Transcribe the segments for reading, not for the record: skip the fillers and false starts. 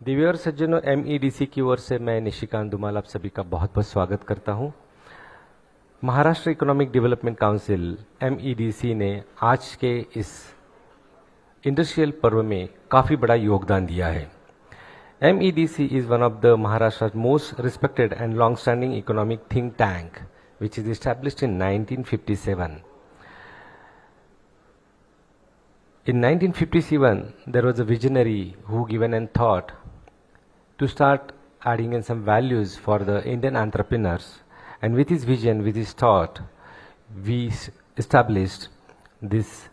दिव्य और सज्जनों, एमईडीसी की ओर से मैं निशिकांत धुमाल आप सभी का बहुत बहुत स्वागत करता हूं। महाराष्ट्र इकोनॉमिक डेवलपमेंट काउंसिल एमईडीसी ने आज के इस इंडस्ट्रियल पर्व में काफ़ी बड़ा योगदान दिया है। MEDC is one of the Maharashtra's most respected and long-standing economic think tank, which is established in 1957. In 1957, there was a visionary who given a thought to start adding in some values for the Indian entrepreneurs, and with his vision, with his thought, we established this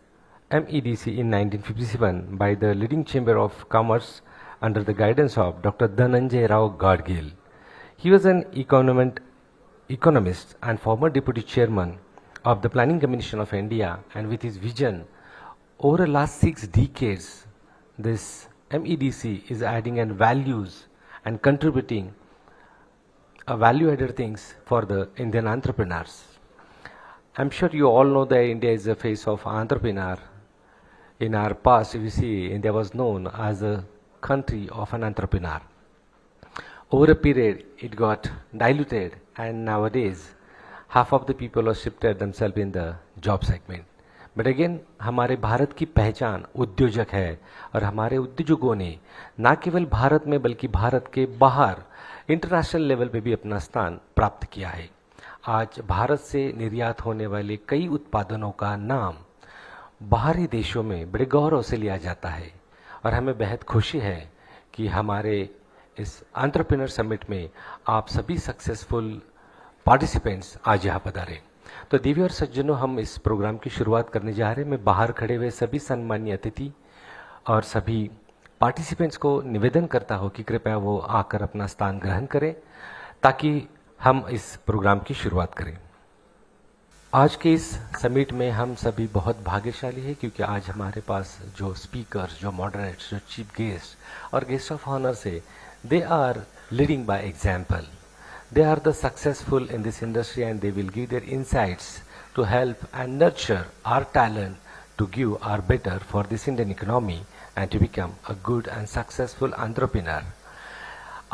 MEDC in 1957 by the leading Chamber of Commerce under the guidance of Dr. Dhananjay Rao Gadgil. He was an economist and former deputy chairman of the Planning Commission of India, and with his vision, over the last 6 decades, this MEDC is adding in values and contributing value-added things for the Indian entrepreneurs. I'm sure you all know that India is the face of entrepreneur. In our past, if you see, India was known as a country of an entrepreneur. Over a period, it got diluted, and nowadays, half of the people have shifted themselves in the job segment. But again, हमारे भारत की पहचान उद्योजक है, और हमारे उद्योजकों ने न केवल भारत में बल्कि भारत के बाहर इंटरनेशनल लेवल पे भी अपना स्थान प्राप्त किया है। आज भारत से निर्यात होने वाले कई उत्पादनों का नाम बाहरी देशों में बड़े गौरव से लिया जाता है, और हमें बेहद खुशी है कि हमारे इस एंटरप्रेन्योर समिट में आप सभी सक्सेसफुल पार्टिसिपेंट्स आज यहाँ पधारे। तो दिव्य और सज्जनों, हम इस प्रोग्राम की शुरुआत करने जा रहे हैं। मैं बाहर खड़े हुए सभी सम्मानीय अतिथि और सभी पार्टिसिपेंट्स को निवेदन करता हूँ कि कृपया वो आकर अपना स्थान ग्रहण करें ताकि हम इस प्रोग्राम की शुरुआत करें। आज के इस समिट में हम सभी बहुत भाग्यशाली हैं, क्योंकि आज हमारे पास जो स्पीकर्स, जो मॉडरेटर्स, जो चीफ गेस्ट और गेस्ट ऑफ ऑनर्स है, they are leading by example. They are the successful in this industry, and they will give their insights to help and nurture our talent to give our better for this Indian economy and to become a good and successful entrepreneur.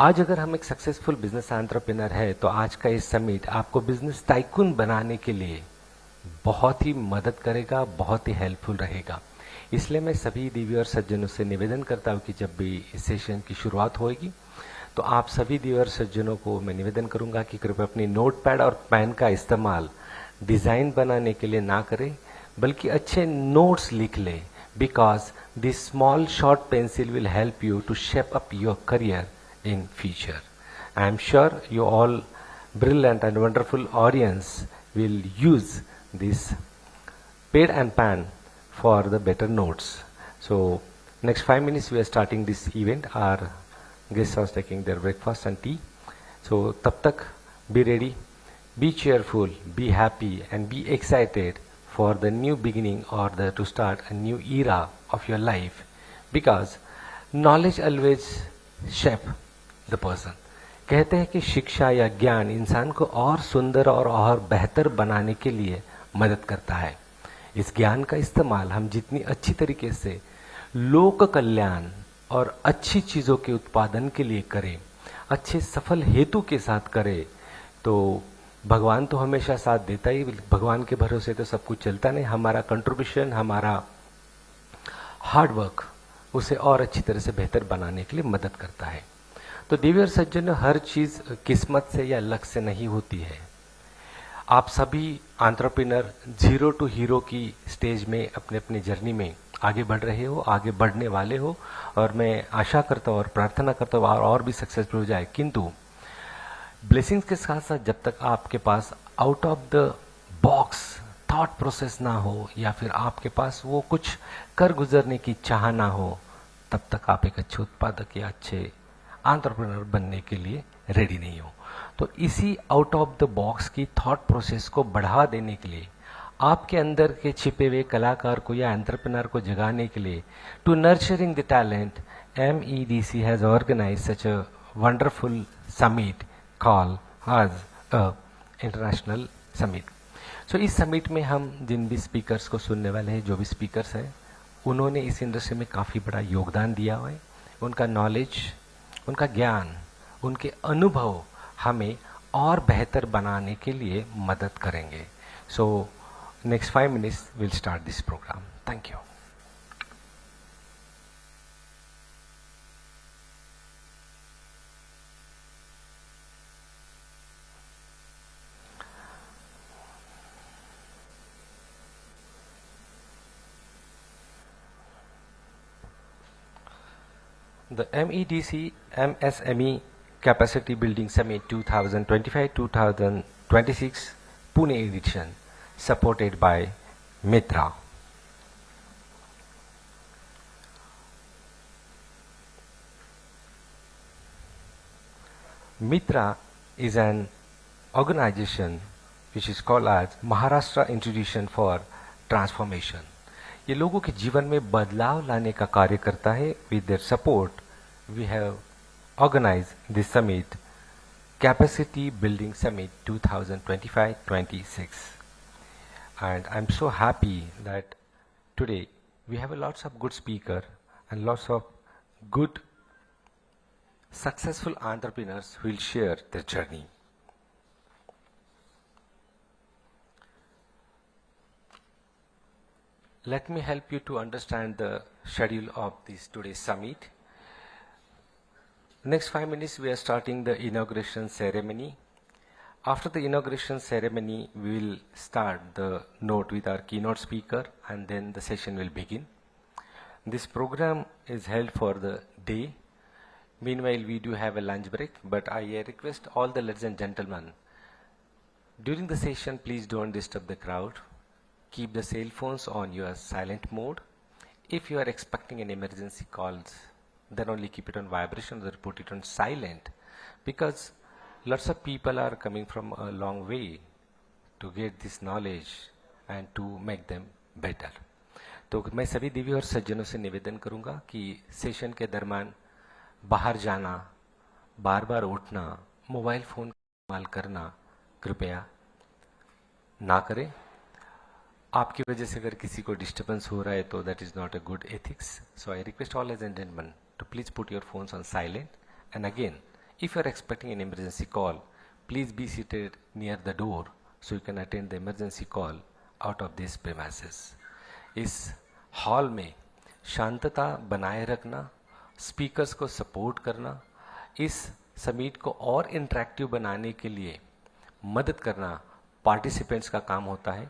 आज अगर हम एक successful business entrepreneur है तो आज का इस summit आपको बिजनेस टाइकून बनाने के लिए बहुत ही मदद करेगा, बहुत ही हेल्पफुल रहेगा। इसलिए मैं सभी दिव्य और सज्जनों से निवेदन करता हूँ कि जब भी इस सेशन की शुरुआत होगी तो आप सभी दिव्य और सज्जनों को मैं निवेदन करूंगा कि कृपया अपनी नोटपैड और पेन का इस्तेमाल डिज़ाइन बनाने के लिए ना करें, बल्कि अच्छे नोट्स लिख लें, because this small short pencil will help you to shape up your career in future. I am sure you all brilliant and wonderful audience will use this pad and pen for the better notes. So next 5 minutes we are starting this event. Our guests are taking their breakfast and tea. So tab tak be ready, be cheerful, be happy and be excited for the new beginning or to start a new era of your life, because knowledge always shape the person. कहते हैं कि शिक्षा या ज्ञान इंसान को और सुंदर और बेहतर बनाने के लिए मदद करता है। इस ज्ञान का इस्तेमाल हम जितनी अच्छी तरीके से लोक कल्याण और अच्छी चीज़ों के उत्पादन के लिए करें, अच्छे सफल हेतु के साथ करें, तो भगवान तो हमेशा साथ देता ही। भगवान के भरोसे तो सब कुछ चलता नहीं। हमारा कंट्रीब्यूशन, हमारा हार्डवर्क उसे और अच्छी तरह से बेहतर बनाने के लिए मदद करता है। तो दिव्य और सज्जन, हर चीज़ किस्मत से या लक से नहीं होती है। आप सभी एंटरप्रेन्योर 0 to हीरो की स्टेज में अपने अपने जर्नी में आगे बढ़ रहे हो, आगे बढ़ने वाले हो, और मैं आशा करता हूँ और प्रार्थना करता हूँ और भी सक्सेसफुल हो जाए। किंतु ब्लेसिंग्स के साथ साथ जब तक आपके pass out of the box thought process ना हो, या फिर आपके पास वो कुछ कर गुजरने की चाह ना हो, तब तक आप एक अच्छे उत्पादक या अच्छे एंटरप्रेन्योर बनने के लिए रेडी नहीं हो। तो इसी आउट ऑफ द बॉक्स की थॉट प्रोसेस को बढ़ावा देने के लिए, आपके अंदर के छिपे हुए कलाकार को या एंटरप्रेन्योर को जगाने के लिए, to nurturing the talent, MEDC has organise such a wonderful summit call as a international summit. सो इस समिट में हम जिन भी स्पीकर्स को सुनने वाले हैं, जो भी स्पीकर्स हैं, उन्होंने इस इंडस्ट्री में काफ़ी बड़ा योगदान दिया हुआ है। उनका नॉलेज, उनका ज्ञान, उनके अनुभव हमें और बेहतर बनाने के लिए मदद करेंगे. So next 5 minutes will start this programme. Thank you. The MEDC MSME Capacity Building Summit 2025-2026 Pune Edition, supported by MITRA. MITRA is an organization which is called as Maharashtra Institution for Transformation. ये लोगों के जीवन में बदलाव लाने का कार्य करता है. With their support we have organise this summit, capacity building summit 2025-26, and I'm so happy that today we have a lots of good speaker and lots of good successful entrepreneurs who will share their journey. Let me help you to understand the schedule of this today's summit. Next 5 minutes we are starting the inauguration ceremony. After the inauguration ceremony, we will start the note with our keynote speaker, and then the session will begin. This program is held for the day. Meanwhile, we do have a lunch break, but I request all the ladies and gentlemen, during the session, please don't disturb the crowd. Keep the cell phones on your silent mode. If you are expecting an emergency calls, then only keep it on vibration or put it on silent, because lots of people are coming from a long way to get this knowledge and to make them better. तो मैं सभी देवी और सज्जनों से निवेदन करूंगा कि session के दरमियान बाहर जाना, बार बार उठना, मोबाइल फोन का इस्तेमाल करना कृपया ना करें. आपकी वजह से अगर किसी को डिस्टर्बेंस हो रहा है तो that is not a good ethics. So I request all age and gentleman to please put your phones on silent. And again, if you are expecting an emergency call, please be seated near the door so you can attend the emergency call out of these premises. इस hall में शांतता बनाए रखना, speakers को support करना, इस summit को और इंटरेक्टिव बनाने के लिए मदद करना पार्टिसिपेंट्स का काम होता है.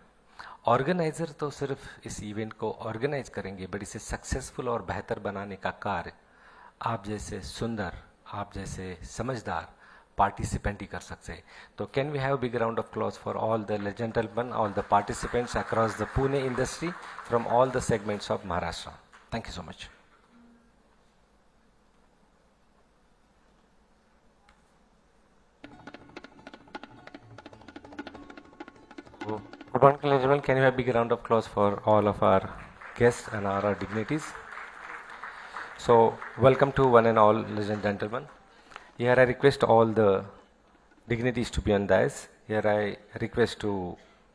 ऑर्गेनाइजर तो सिर्फ इस इवेंट को ऑर्गेनाइज करेंगे, बट इसे सक्सेसफुल और बेहतर बनाने का कार्य आप जैसे सुंदर, आप जैसे समझदार पार्टिसिपेंट ही कर सकते हैं. तो can we have big round of claps for all the gentleman, all the participants across the Pune industry from all the segments of Maharashtra. Thank you so much. Good morning, ladies and gentlemen. Can you have a big round of applause for all of our guests and our dignitaries? So, welcome to one and all, ladies and gentlemen. Here I request all the dignitaries to be on dais. Here I request to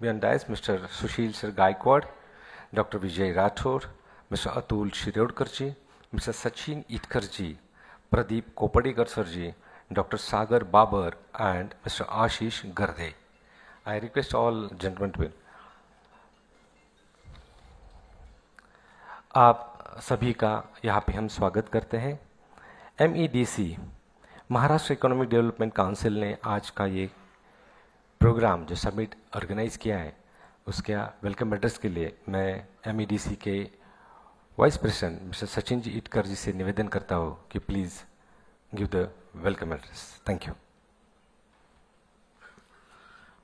be on dais Mr. Sushil Sir Gaikwad, Dr. Vijay Rathod, Mr. Atul Shirodkar ji, Mr. Sachin Itkar ji, Pradeep Kopadekar sir ji, Dr. Sagar Babar, and Mr. Ashish Garde. I request all gentlemen to be. आप सभी का यहाँ पे हम स्वागत करते हैं. MEDC Maharashtra economic development council ने आज का ये प्रोग्राम जो समिट ऑर्गेनाइज किया है, उसके वेलकम एड्रेस के लिए मैं MEDC के vice president mister Sachin ji Itkar जी से निवेदन करता हूँ कि please give the welcome address. Thank you.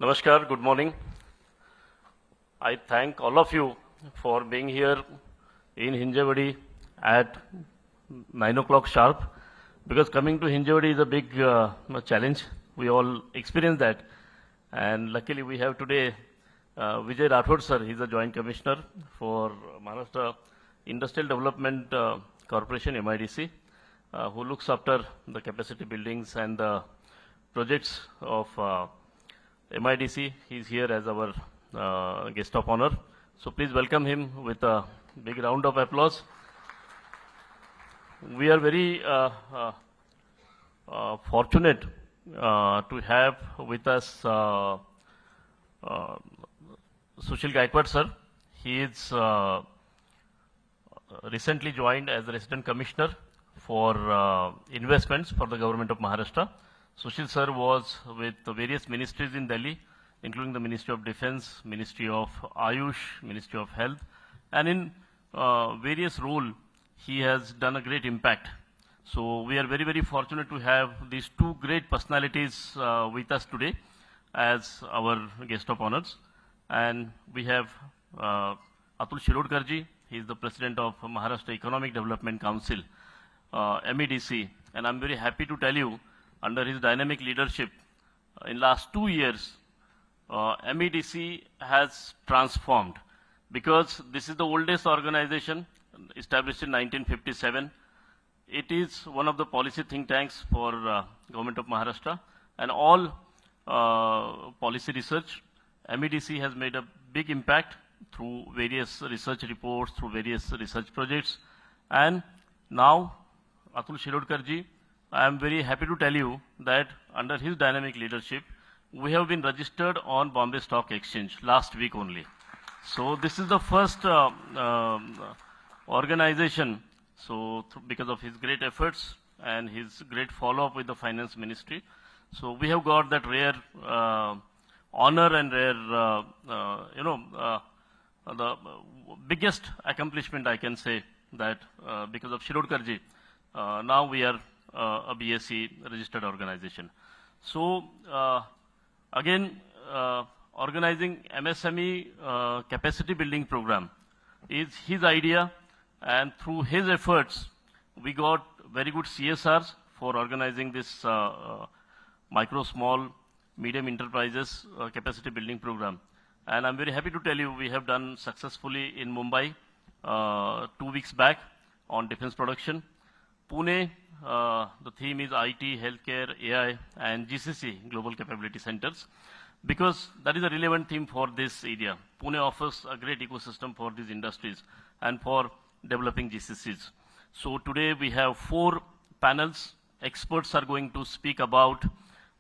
Namaskar, good morning. I thank all of you for being here in Hinjawadi at 9 o'clock sharp, because coming to Hinjawadi is a big challenge. We all experience that. And luckily we have today Vijay Rathod sir. He's a Joint Commissioner for Maharashtra Industrial Development Corporation, MIDC, who looks after the capacity buildings and the projects of MIDC. He's here as our guest of honor. So please welcome him with a big round of applause. We are very fortunate to have with us Sushil Gaikwad sir. He is recently joined as the Resident Commissioner for Investments for the Government of Maharashtra. Sushil sir was with the various ministries in Delhi, including the Ministry of Defense, Ministry of Ayush, Ministry of Health, and in various roles he has done a great impact. So we are very, very fortunate to have these two great personalities with us today as our guest of honors. And we have Atul Shirodkar ji. He is the President of Maharashtra Economic Development Council, MEDC. And I'm very happy to tell you, under his dynamic leadership, in last 2 years, MEDC has transformed, because this is the oldest organization established in 1957. It is one of the policy think tanks for Government of Maharashtra, and all policy research. MEDC has made a big impact through various research reports, through various research projects. And now, Atul Shirodkar ji, I am very happy to tell you that under his dynamic leadership, we have been registered on Bombay Stock Exchange last week only. So this is the first organization, so because of his great efforts and his great follow-up with the Finance Ministry. So we have got that rare honor and rare, the biggest accomplishment I can say, that because of Shirodkar ji, now we are a BSc registered organization. So again, organizing MSME capacity building program is his idea, and through his efforts, we got very good CSRs for organizing this micro, small, medium enterprises capacity building program. And I'm very happy to tell you we have done successfully in Mumbai 2 weeks back on defense production. Pune, the theme is IT, healthcare, AI, and GCC, Global Capability Centers, because that is a relevant theme for this area. Pune offers a great ecosystem for these industries and for developing GCCs. So today we have 4 panels. Experts are going to speak about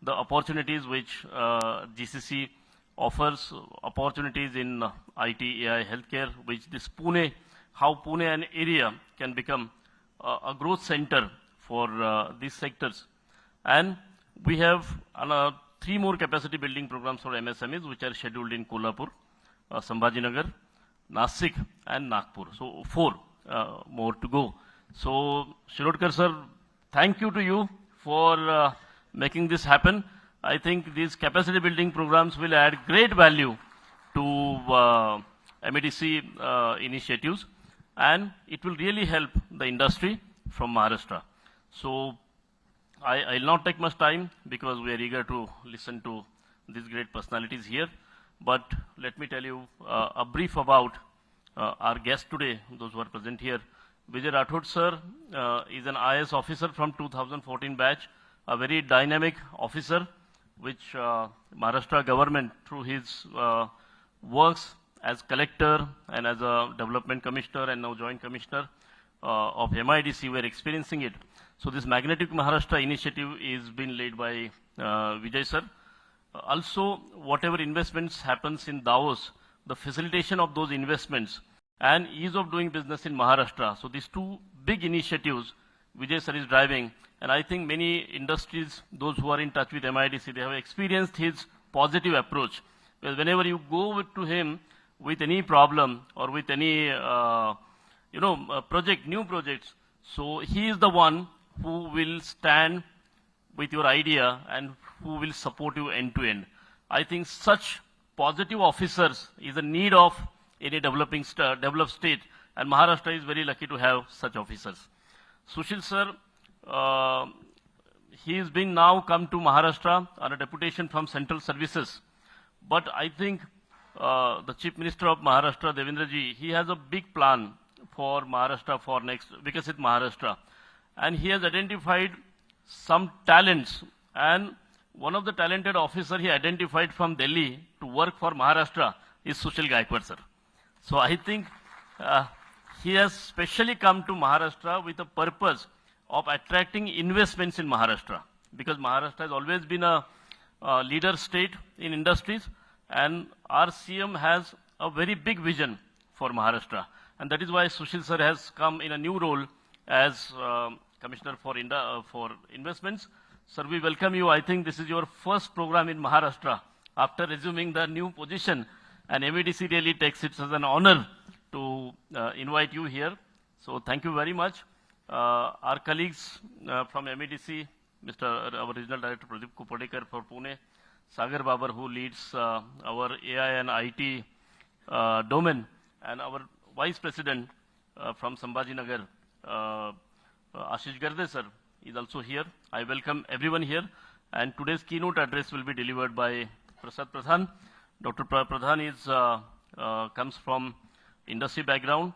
the opportunities which GCC offers, opportunities in IT, AI, healthcare, which this Pune, how Pune and area can become a growth center for these sectors. And we have 3 more capacity building programs for MSMEs, which are scheduled in Kolhapur, Sambhajinagar, Nasik, and Nagpur. So 4 more to go. So Shirodkar sir, thank you to you for making this happen. I think these capacity building programs will add great value to MEDC initiatives, and it will really help the industry from Maharashtra. So I'll not take much time because we are eager to listen to these great personalities here. But let me tell you a brief about our guest today, those who are present here. Vijay Rathod sir is an IAS officer from 2014 batch, a very dynamic officer, which Maharashtra government, through his works as collector and as a development commissioner and now joint commissioner of MIDC, we are experiencing it. So this magnetic Maharashtra initiative is being led by Vijay sir. Also, whatever investments happens in Davos, the facilitation of those investments and ease of doing business in Maharashtra. So these 2 big initiatives Vijay sir is driving, and I think many industries, those who are in touch with MIDC, they have experienced his positive approach. Because whenever you go to him with any problem or with any project, new projects, so he is the one who will stand with your idea and who will support you end to end. I think such positive officers is a need of any developed state, and Maharashtra is very lucky to have such officers. Sushil sir, he has been now come to Maharashtra on a deputation from Central Services. But I think the Chief Minister of Maharashtra, Devendra ji, he has a big plan for Maharashtra for next Vikasit Maharashtra. And he has identified some talents. And one of the talented officers he identified from Delhi to work for Maharashtra is Sushil Gaikwad sir. So I think he has specially come to Maharashtra with a purpose of attracting investments in Maharashtra. because Maharashtra has always been a leader state in industries, and our CM has a very big vision for Maharashtra. And that is why Sushil sir has come in a new role as Commissioner for Investments. Sir, we welcome you. I think this is your first program in Maharashtra after resuming the new position, and MEDC really takes it as an honor to invite you here. So thank you very much. Our colleagues from MEDC, our Regional Director Pradeep Kupadekar for Pune, Sagar Babar, who leads our AI and IT domain, and our Vice President from Sambhajinagar, Ashish Garde sir, is also here. I welcome everyone here, and today's keynote address will be delivered by Prasad Pradhan. Dr. Pradhan comes from industry background.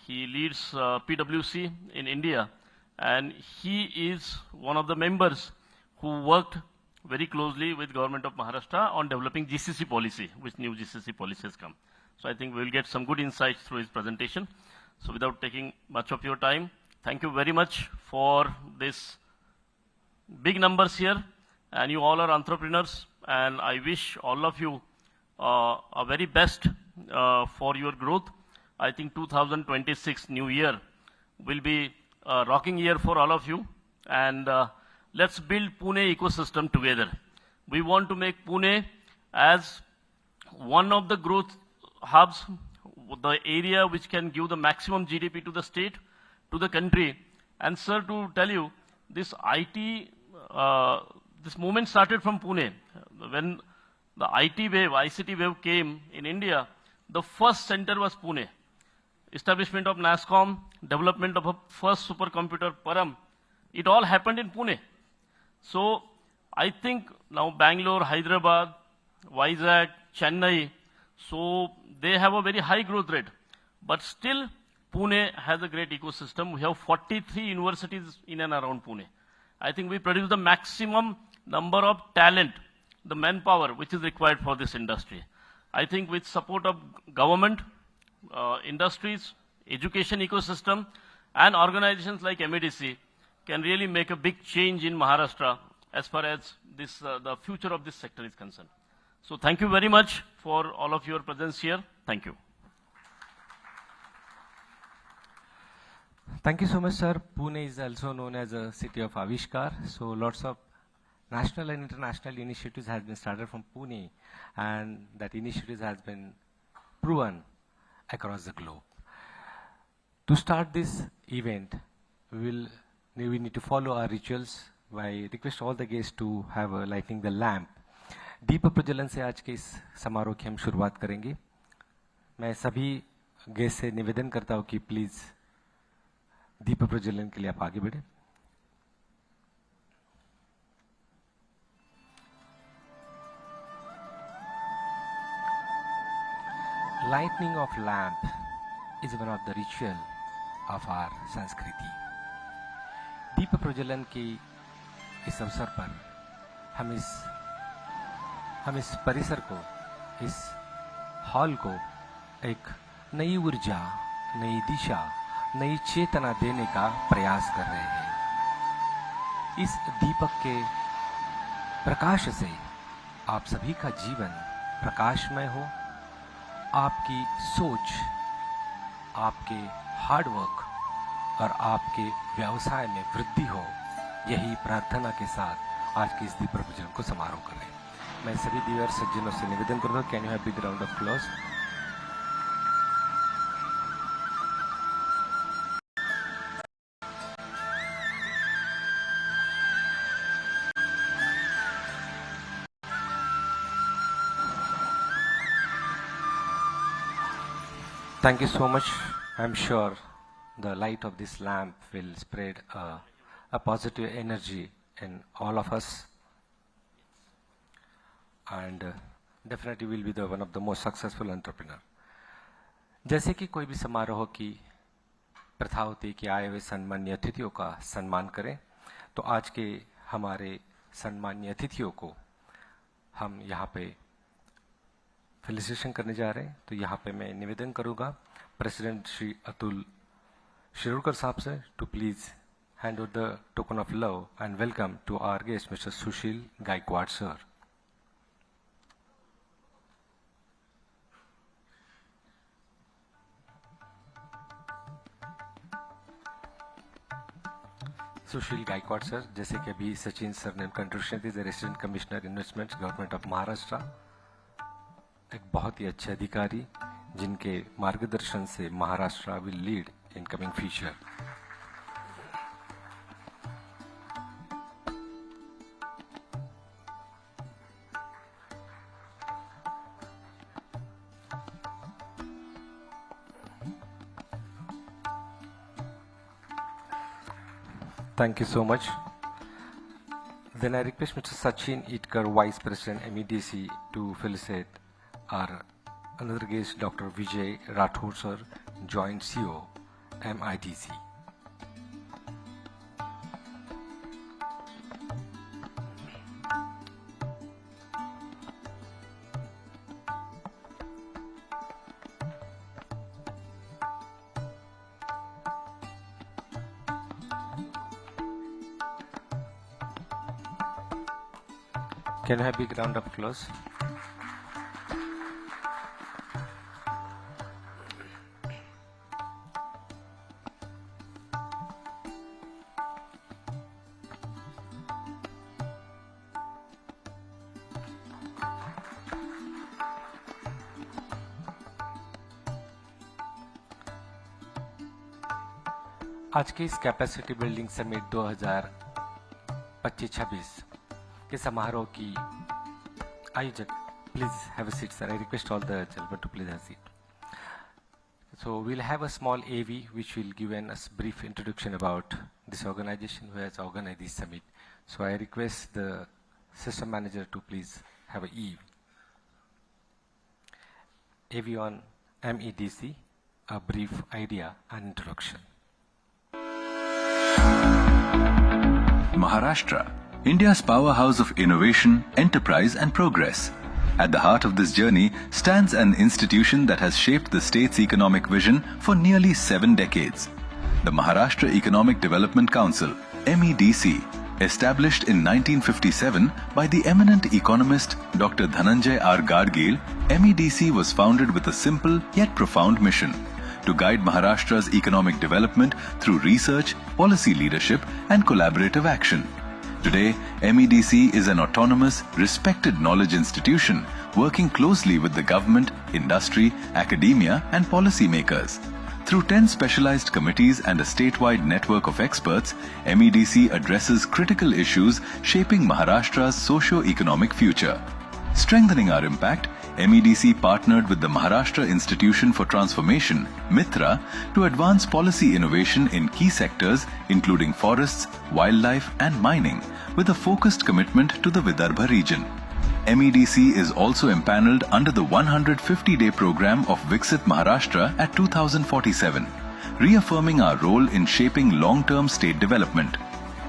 He leads PwC in India, and he is one of the members who worked very closely with Government of Maharashtra on developing GCC policy, which new GCC policy has come. So I think we'll get some good insights through his presentation. So without taking much of your time, thank you very much for this big numbers here, and you all are entrepreneurs, and I wish all of you a very best for your growth. I think 2026 new year will be a rocking year for all of you, and let's build Pune ecosystem together. We want to make Pune as one of the growth hubs, the area which can give the maximum GDP to the state, to the country. And sir, to tell you, this IT, this movement started from Pune. When the IT wave, ICT wave came in India, the first center was Pune. Establishment of NASCOM, development of a first supercomputer, Param, it all happened in Pune. So I think now Bangalore, Hyderabad, Vizag, Chennai, so they have a very high growth rate. But still, Pune has a great ecosystem. We have 43 universities in and around Pune. I think we produce the maximum number of talent, the manpower which is required for this industry. I think with support of government, industries, education ecosystem, and organizations like MEDC can really make a big change in Maharashtra as far as this, the future of this sector is concerned. So thank you very much for all of your presence here. Thank you. Thank you so much, sir. Pune is also known as a city of Avishkar. So lots of national and international initiatives has been started from Pune, and that initiatives has been proven across the globe. To start this event, we need to follow our rituals. I request all the guests to have a lighting the lamp. दीप प्रज्वलन से आज के इस समारोह की हम शुरुआत करेंगे. मैं सभी गेस्ट से निवेदन करता हूं कि प्लीज दीप प्रज्वलन के लिए आप आगे बढ़े. Lighting of lamp is one of the ritual of our संस्कृति. दीप प्रज्वलन के इस अवसर पर हम इस परिसर को, इस हॉल को एक नई ऊर्जा, नई दिशा, नई चेतना देने का प्रयास कर रहे हैं. इस दीपक के प्रकाश से आप सभी का जीवन प्रकाशमय हो, आपकी सोच, आपके हार्डवर्क और आपके व्यवसाय में वृद्धि हो, यही प्रार्थना के साथ आज के इस दीप प्रज्वलन को समारोह कर रहे हैं. मैं सभी दिव्य सज्जनों से निवेदन करता हूं, can you have big round of applause. Thank you so much. I'm sure the light of this lamp will spread a positive energy in all of us, and definitely will be one of the most successful entrepreneur. जैसे कि कोई भी समारोह की प्रथा होती है कि आए हुए सम्मानीय अतिथियों का सम्मान करें, तो आज के हमारे सम्मानीय अतिथियों को हम यहाँ पे फेलिसिटेशन करने जा रहे हैं. तो यहाँ पे मैं निवेदन करूँगा प्रेसिडेंट श्री अतुल शिरोडकर साहब से to please hand over the token of love and welcome to our guest, Mr. Sushil Gaikwad, sir. Sushil Gaikwad sir, जैसे कि अभी सचिन सर ने contribution the, resident commissioner investments government of Maharashtra, एक बहुत ही अच्छे अधिकारी जिनके मार्गदर्शन से Maharashtra will lead in coming future. Thank you so much. Then I request Mr. Sachin Itkar, Vice President MEDC, to felicitate our another guest, Dr. Vijay Rathod, sir, Joint CEO, MIDC. Can I have a big round of applause? आज के इस capacity building summit 2025-26 के समारोह की आयोजक, please have a seat sir. I request all the gentlemen to please have a seat. So we'll have a small AV which will give a brief introduction about this organization who has organized this summit. So I request the system manager to please have a AV on MEDC, a brief idea and introduction. Maharashtra, India's powerhouse of innovation, enterprise and progress. At the heart of this journey stands an institution that has shaped the state's economic vision for nearly 7 decades. The Maharashtra Economic Development Council, MEDC, established in 1957 by the eminent economist Dr. Dhananjay R. Gadgil, MEDC was founded with a simple yet profound mission: to guide Maharashtra's economic development through research, policy leadership and collaborative action. Today, MEDC is an autonomous, respected knowledge institution working closely with the government, industry, academia and policymakers. Through 10 specialized committees and a statewide network of experts, MEDC addresses critical issues shaping Maharashtra's socio-economic future. Strengthening our impact, MEDC partnered with the Maharashtra Institution for Transformation, MITRA, to advance policy innovation in key sectors including forests, wildlife and mining, with a focused commitment to the Vidarbha region. MEDC is also empaneled under the 150-day program of Viksit Maharashtra at 2047, reaffirming our role in shaping long-term state development.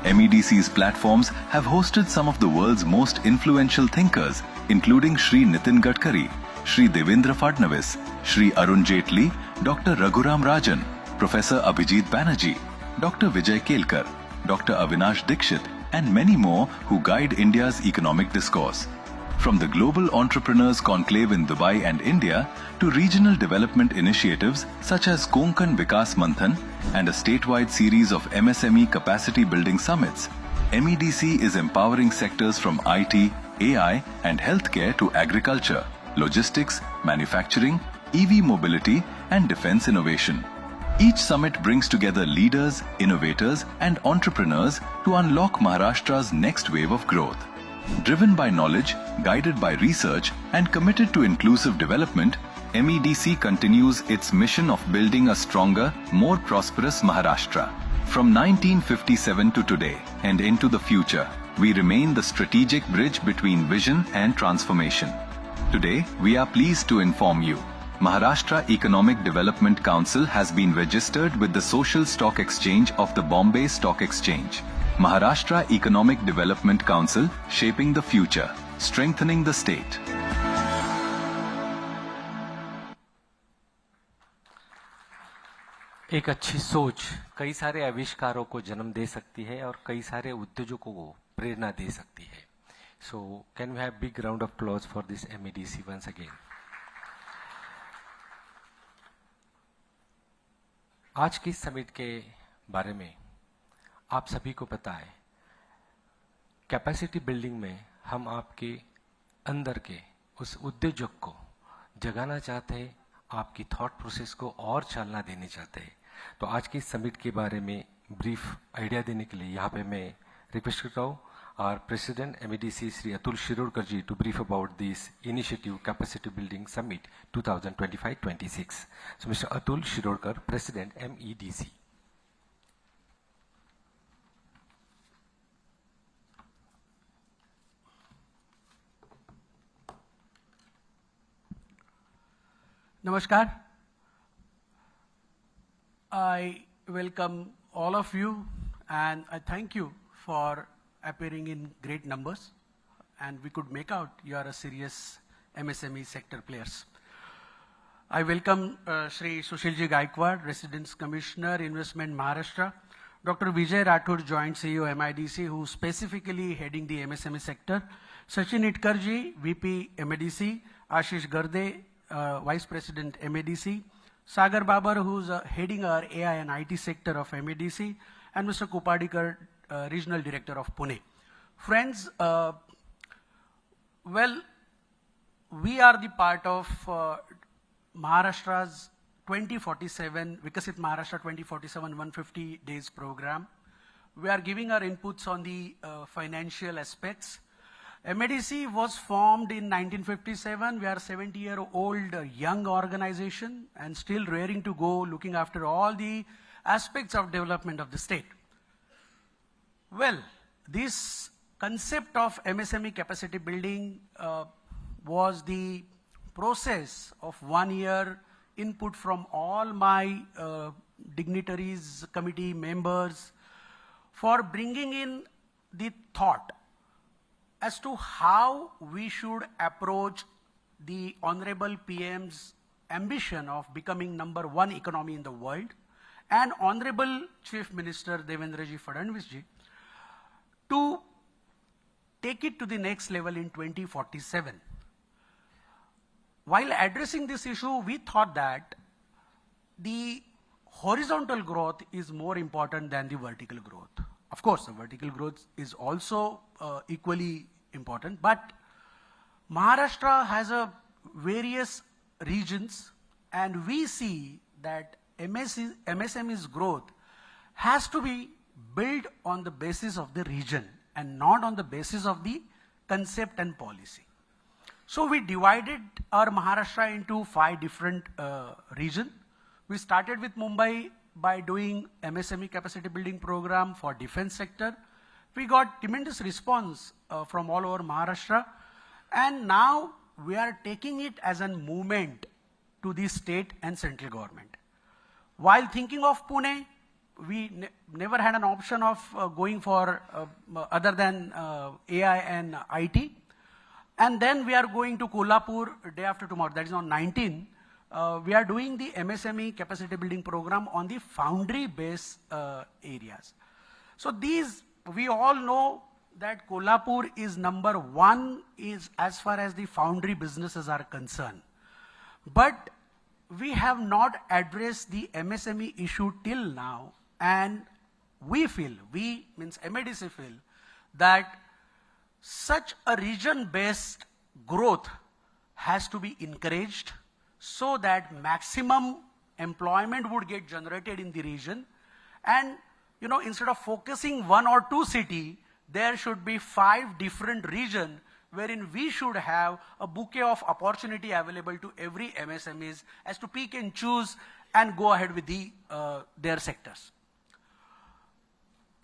MEDC's platforms have hosted some of the world's most influential thinkers, including Shri Nitin Gadkari, Shri Devendra Fadnavis, Shri Arun Jaitley, Dr. Raghuram Rajan, Professor Abhijit Banerjee, Dr. Vijay Kelkar, Dr. Avinash Dikshit, and many more who guide India's economic discourse. From the Global Entrepreneurs Conclave in Dubai and India to regional development initiatives such as Konkan Vikas Manthan and a statewide series of MSME capacity building summits, MEDC is empowering sectors from IT, AI and healthcare to agriculture, logistics, manufacturing, EV mobility and defense innovation. Each summit brings together leaders, innovators and entrepreneurs to unlock Maharashtra's next wave of growth. Driven by knowledge, guided by research and committed to inclusive development, MEDC continues its mission of building a stronger, more prosperous Maharashtra. From 1957 to today and into the future, we remain the strategic bridge between vision and transformation. Today, we are pleased to inform you, Maharashtra Economic Development Council has been registered with the Social Stock Exchange of the Bombay Stock Exchange. Maharashtra Economic Development Council, shaping the future, strengthening the state. एक अच्छी सोच कई सारे आविष्कारों को जन्म दे सकती है और कई सारे उद्योजकों को प्रेरणा दे सकती है. So can we have big round of applause for this MEDC once again. आज की समिट के बारे में आप सभी को पता है, कैपेसिटी बिल्डिंग में हम आपके अंदर के उस उद्योजक को जगाना चाहते हैं, आपकी थॉट प्रोसेस को और चालना देने चाहते हैं. तो आज की समिट के बारे में ब्रीफ आइडिया देने के लिए यहाँ पे मैं रिक्वेस्ट करता हूँ our President MEDC Shri Atul Shirodkar ji to brief about this initiative Capacity Building Summit 2025-26. So Mr. Atul Shirodkar, President MEDC. Namaskar. I welcome all of you and I thank you for appearing in great numbers, and we could make out you are a serious MSME sector players. I welcome Shri Sushil ji Gaikwad, Residence Commissioner, Investment Maharashtra, Dr. Vijay Rathod, Joint CEO MIDC, who specifically heading the MSME sector, Sachin Itkarji, VP MIDC, Ashish Garde, Vice President MIDC, Sagar Babar, who's heading our AI and IT sector of MIDC, and Mr. Kupadikar, Regional Director of Pune. Friends, well, we are the part of Maharashtra's 2047, Vikasit Maharashtra 2047 150 days program. We are giving our inputs on the financial aspects. MEDC was formed in 1957. We are a 70-year-old young organization and still raring to go, looking after all the aspects of development of the state. Well, this concept of MSME capacity building was the process of 1 year input from all my dignitaries, committee members, for bringing in the thought as to how we should approach the Honorable PM's ambition of becoming #1 economy in the world, and Honorable Chief Minister Devendraji Fadnavisji to take it to the next level in 2047. While addressing this issue, we thought that the horizontal growth is more important than the vertical growth. Of course, the vertical growth is also equally important, but Maharashtra has various regions, and we see that MSME's growth has to be built on the basis of the region and not on the basis of the concept and policy. So we divided our Maharashtra into 5 different regions. We started with Mumbai by doing MSME capacity building program for defense sector. We got tremendous response from all over Maharashtra, and now we are taking it as a movement to the state and central government. While thinking of Pune, we never had an option of going for other than AI and IT. And then we are going to Kolhapur day after tomorrow, that is on 19. We are doing the MSME capacity building program on the foundry-based areas. So these, we all know that Kolhapur is #1 is as far as the foundry businesses are concerned. But we have not addressed the MSME issue till now, and we feel, we means MEDC feel, that such a region-based growth has to be encouraged so that maximum employment would get generated in the region. And you know, instead of focusing 1 or 2 cities, there should be 5 different regions wherein we should have a bouquet of opportunity available to every MSMEs as to pick and choose and go ahead with their sectors.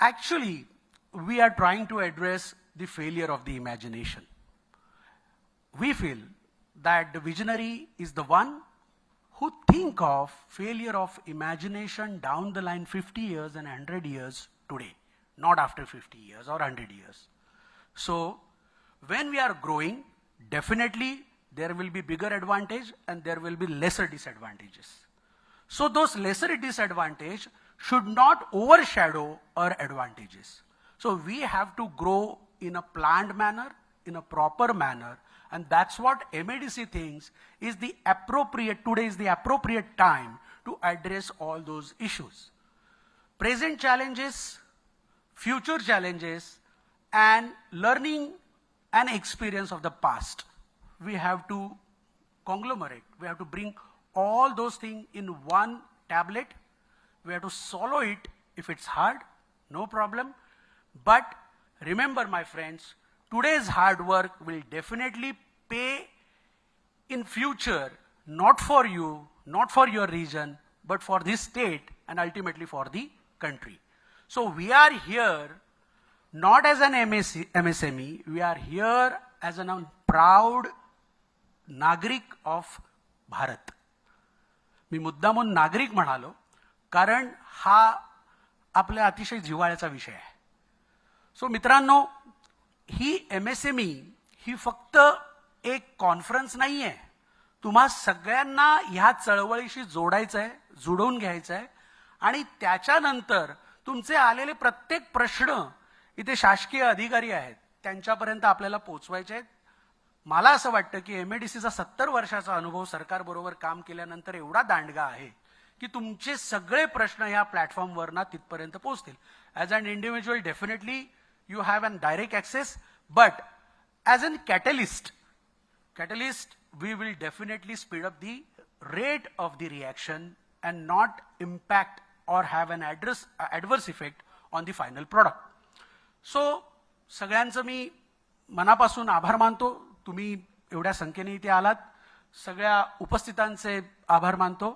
Actually, we are trying to address the failure of the imagination. We feel that the visionary is the one who think of failure of imagination down the line 50 years and 100 years today, not after 50 years or 100 years. So when we are growing, definitely there will be bigger advantage and there will be lesser disadvantages. So those lesser disadvantages should not overshadow our advantages. So we have to grow in a planned manner, in a proper manner, and that's what MEDC thinks is the appropriate, today is the appropriate time to address all those issues. Present challenges, future challenges, and learning and experience of the past. We have to conglomerate, we have to bring all those things in one tablet. We have to swallow it if it's hard, no problem. But remember, my friends, today's hard work will definitely pay in future, not for you, not for your region, but for this state and ultimately for the country. So we are here not as an MSME, we are here as a proud नागरिक of Bharat. मी मुद्दामून नागरिक म्हणालो कारण हा आपल्या अतिशय जिव्हाळ्याचा विषय आहे. सो मित्रांनो, ही MSME ही फक्त एक कॉन्फरन्स नाही आहे. तुम्हा सगळ्यांना ह्या चळवळीशी जोडायचं आहे, जुळवून घ्यायचं आहे आणि त्याच्यानंतर तुमचे आलेले प्रत्येक प्रश्न इथे शासकीय अधिकारी आहेत त्यांच्यापर्यंत आपल्याला पोहोचवायचे आहेत. मला असं वाटतं की MEDCचा 70 वर्षाचा अनुभव सरकारबरोबर काम केल्यानंतर एवढा दांडगा आहे की तुमचे सगळे प्रश्न ह्या प्लॅटफॉर्मवर ना तिथपर्यंत पोहोचतील. As an individual definitely you have an direct access, but as an catalyst we will definitely speed up the rate of the reaction and not impact or have an adverse effect on the final product. So सगळ्यांचं मी मनापासून आभार मानतो. तुम्ही एवढ्या संख्येने इथे आलात, सगळ्या उपस्थितांचे आभार मानतो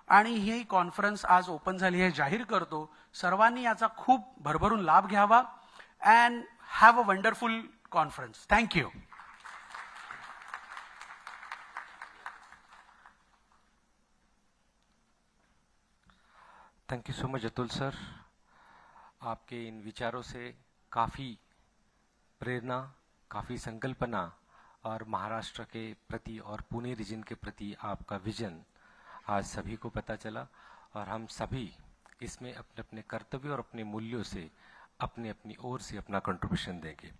आणि ही कॉन्फरन्स आज ओपन झाली हे जाहीर करतो. सर्वांनी याचा खूप भरभरून लाभ घ्यावा and have a wonderful conference. Thank you. Thank you so much Atul sir. आपके इन विचारों से काफ़ी प्रेरणा, काफ़ी संकल्पना और महाराष्ट्र के प्रति और पुणे रीजन के प्रति आपका विजन आज सभी को पता चला और हम सभी इसमें अपने अपने कर्तव्य और अपने मूल्यों से अपने अपनी ओर से अपना कंट्रीब्यूशन देंगे.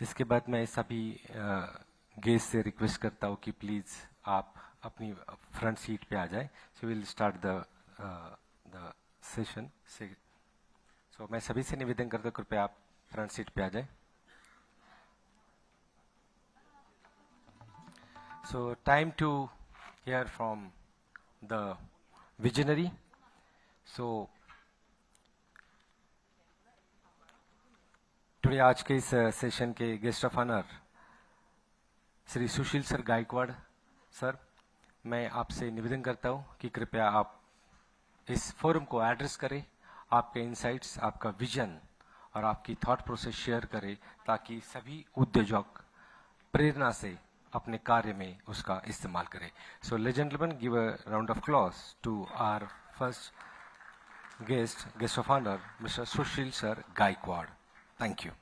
इसके बाद मैं सभी गेस्ट से रिक्वेस्ट करता हूँ कि प्लीज़ आप अपनी फ्रंट सीट पे आ जाए. So will start the session. So मैं सभी से निवेदन करता हूँ कृपया आप फ्रंट सीट पे आ जाए. So time to hear from the visionary. So today आज के इस सेशन के guest of honour Shri Sushil sir Gaikwad sir, मैं आपसे निवेदन करता हूं कि कृपया आप इस फोरम को एड्रेस करें, आपके इनसाइट्स, आपका विजन और आपकी थॉट प्रोसेस शेयर करें ताकि सभी उद्योजक प्रेरणा से अपने कार्य में उसका इस्तेमाल करें. So ladies and gentleman, give a round of claps to our first guest of honour mister Sushil sir Gaikwad. Thank you.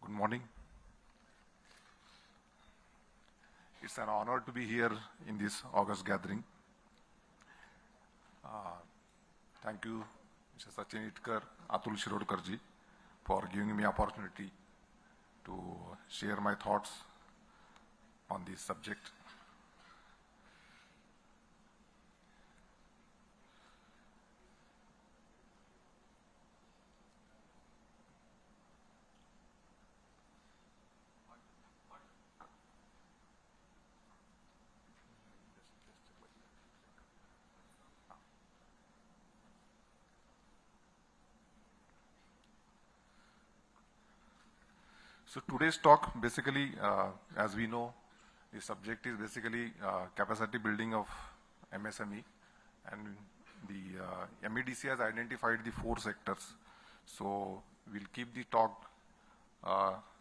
Good morning. It's an honor to be here in this August gathering. Thank you, Mr. Sachin Itkar, Atul Shirodkar ji, for giving me opportunity to share my thoughts on this subject. So today's talk basically, as we know, the subject is basically capacity building of MSME, and the MEDC has identified the 4 sectors. So we'll keep the talk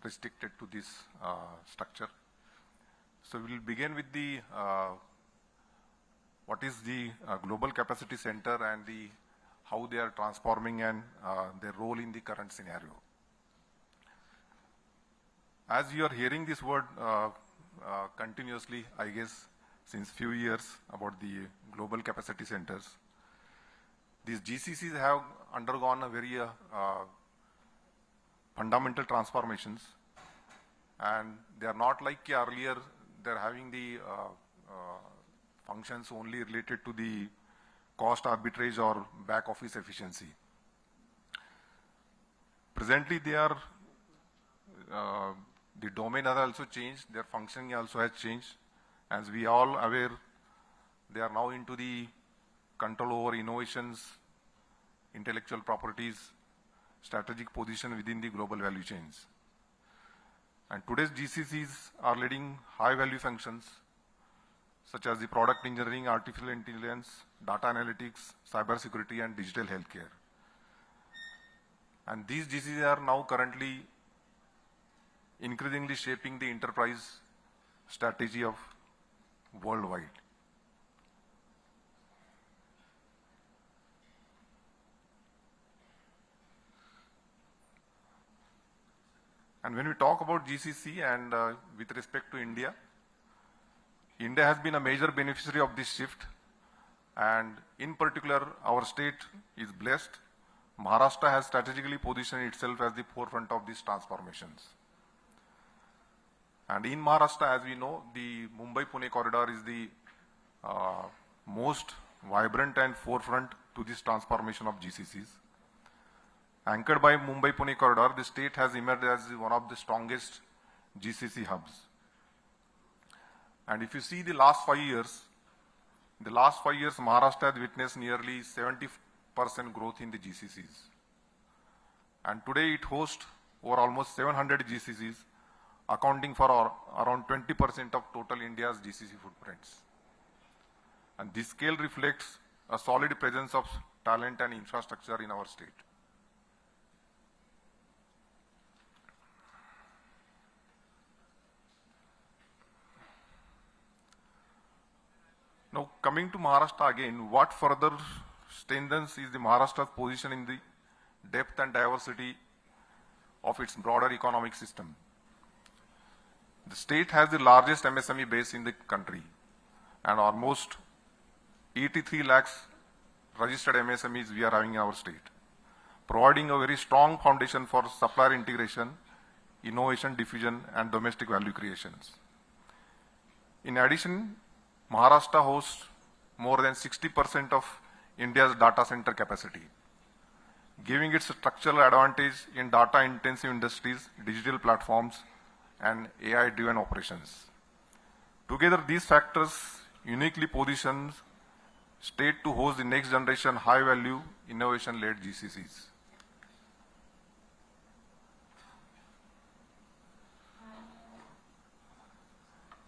restricted to this structure. So we'll begin with the what is the global capacity center and how they are transforming and their role in the current scenario. As you are hearing this word continuously, I guess, since few years about the global capacity centers, these GCCs have undergone a very fundamental transformations, and they are not like earlier. They are having the functions only related to the cost arbitrage or back office efficiency. Presently, they are the domain has also changed, their functioning also has changed. As we all aware, they are now into the control over innovations, intellectual properties, strategic position within the global value chains. And today's GCCs are leading high value functions such as the product engineering, artificial intelligence, data analytics, cyber security, and digital healthcare. And these GCCs are now currently increasingly shaping the enterprise strategy of worldwide. And when we talk about GCC and with respect to India, India has been a major beneficiary of this shift, and in particular our state is blessed. Maharashtra has strategically positioned itself as the forefront of these transformations. And in Maharashtra, as we know, the Mumbai-Pune corridor is the most vibrant and forefront to this transformation of GCCs. Anchored by Mumbai-Pune corridor, the state has emerged as one of the strongest GCC hubs. And if you see the last 5 years, Maharashtra has witnessed nearly 70% growth in the GCCs. And today it hosts over almost 700 GCCs, accounting for around 20% of total India's GCC footprints. And this scale reflects a solid presence of talent and infrastructure in our state. Now, coming to Maharashtra again, what further strengthens is the Maharashtra's position in the depth and diversity of its broader economic system. The state has the largest MSME base in the country, and almost 83 lakhs registered MSMEs we are having in our state, providing a very strong foundation for supplier integration, innovation diffusion, and domestic value creations. In addition, Maharashtra hosts more than 60% of India's data center capacity, giving it structural advantage in data-intensive industries, digital platforms, and AI-driven operations. Together, these factors uniquely position state to host the next generation high-value, innovation-led GCCs.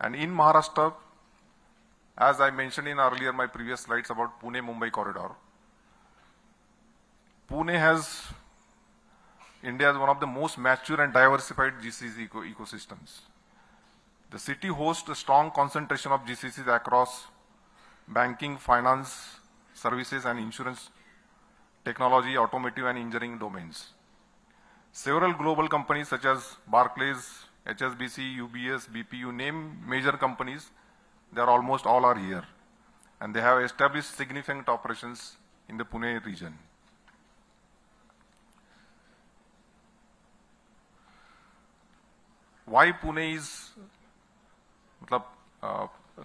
And in Maharashtra, as I mentioned in earlier my previous slides about Pune-Mumbai corridor, Pune has India is one of the most mature and diversified GCC ecosystems. The city hosts a strong concentration of GCCs across banking, finance, services, and insurance, technology, automotive, and engineering domains. Several global companies such as Barclays, HSBC, UBS, BP, you name major companies, they are almost all are here. And they have established significant operations in the Pune region. Why Pune is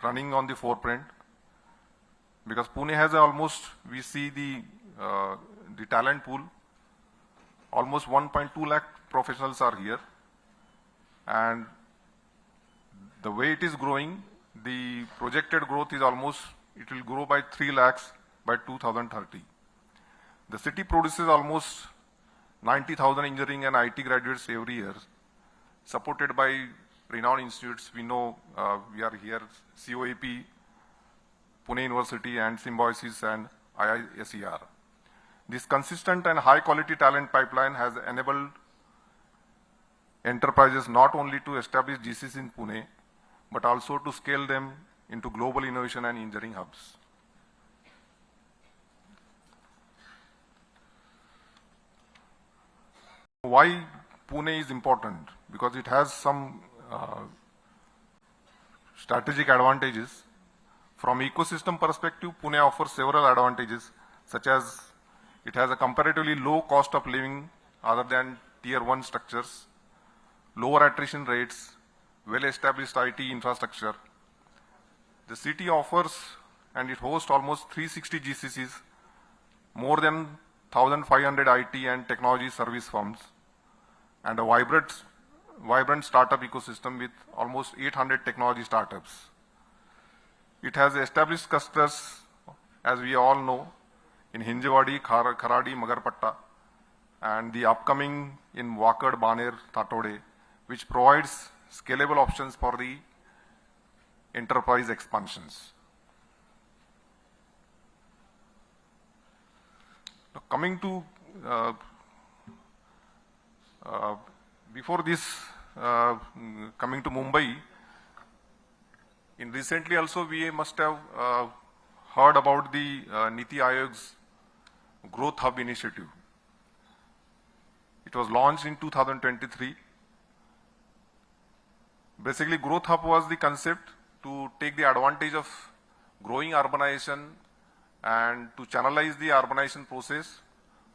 running on the forefront? Because Pune has almost, we see the talent pool, almost 1.2 lakh professionals are here. And the way it is growing, the projected growth is almost, it will grow by 3 lakhs by 2030. The city produces almost 90,000 engineering and IT graduates every year. supported by renowned institutes. We know we are here, COAP, Pune University, and Symbiosis and IISER. This consistent and high quality talent pipeline has enabled enterprises not only to establish GCCs in Pune, but also to scale them into global innovation and engineering hubs. Why Pune is important? Because it has some strategic advantages. From ecosystem perspective, Pune offers several advantages, such as it has a comparatively low cost of living other than tier 1 structures, lower attrition rates, well-established IT infrastructure. The city offers and it hosts almost 360 GCCs, more than 1,500 IT and technology service firms, and a vibrant startup ecosystem with almost 800 technology startups. It has established clusters, as we all know, in Hinjawadi, Kharadi, Magarpatta, and the upcoming in Wakad, Baner, Rathod, which provides scalable options for the enterprise expansions. Now, coming to before this, coming to Mumbai, in recently also we must have heard about the Niti Aayog's Growth Hub initiative. It was launched in 2023. Basically, Growth Hub was the concept to take the advantage of growing urbanization and to channelize the urbanization process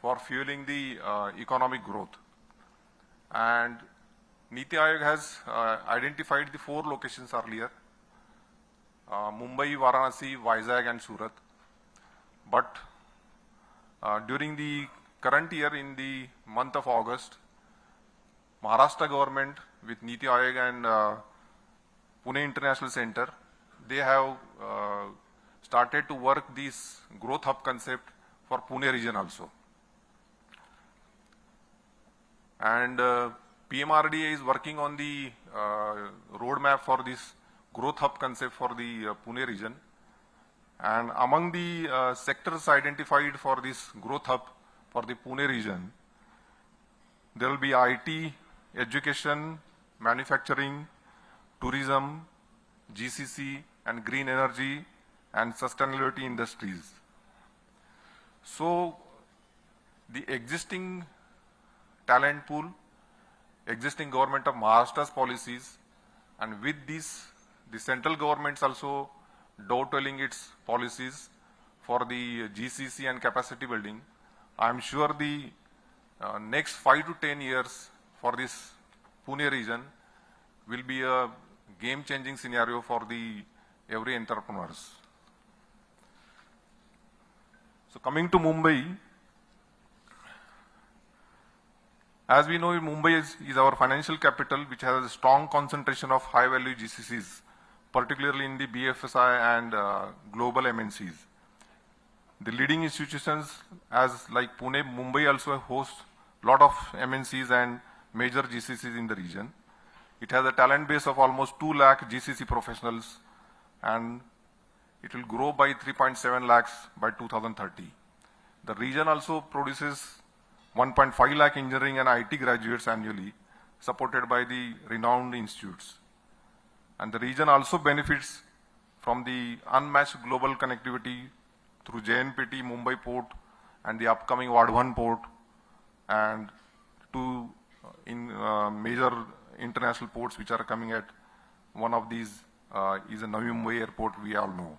for fueling the economic growth. And Niti Aayog has identified the 4 locations earlier: Mumbai, Varanasi, Vizag, and Surat. But during the current year, in the month of August, Maharashtra government with Niti Aayog and Pune International Center, they have started to work this growth hub concept for Pune region also. And PMRDA is working on the roadmap for this growth hub concept for the Pune region. And among the sectors identified for this growth hub for the Pune region, there will be IT, education, manufacturing, tourism, GCC, and green energy and sustainability industries. So the existing talent pool, existing government of Maharashtra's policies, and with this, the central government's also dovetailing its policies for the GCC and capacity building. I am sure the next 5 to 10 years for this Pune region will be a game-changing scenario for the every entrepreneurs. So coming to Mumbai, as we know, Mumbai is our financial capital, which has a strong concentration of high-value GCCs, particularly in the BFSI and global MNCs. The leading institutions, as like Pune, Mumbai also hosts a lot of MNCs and major GCCs in the region. It has a talent base of almost 2 lakh GCC professionals, and it will grow by 3.7 lakhs by 2030. The region also produces 1.5 lakh engineering and IT graduates annually, supported by the renowned institutes. And the region also benefits from the unmatched global connectivity through JNPT, Mumbai port, and the upcoming Vadhavan port, and two major international ports which are coming at. One of these is a Navi Mumbai airport, we all know.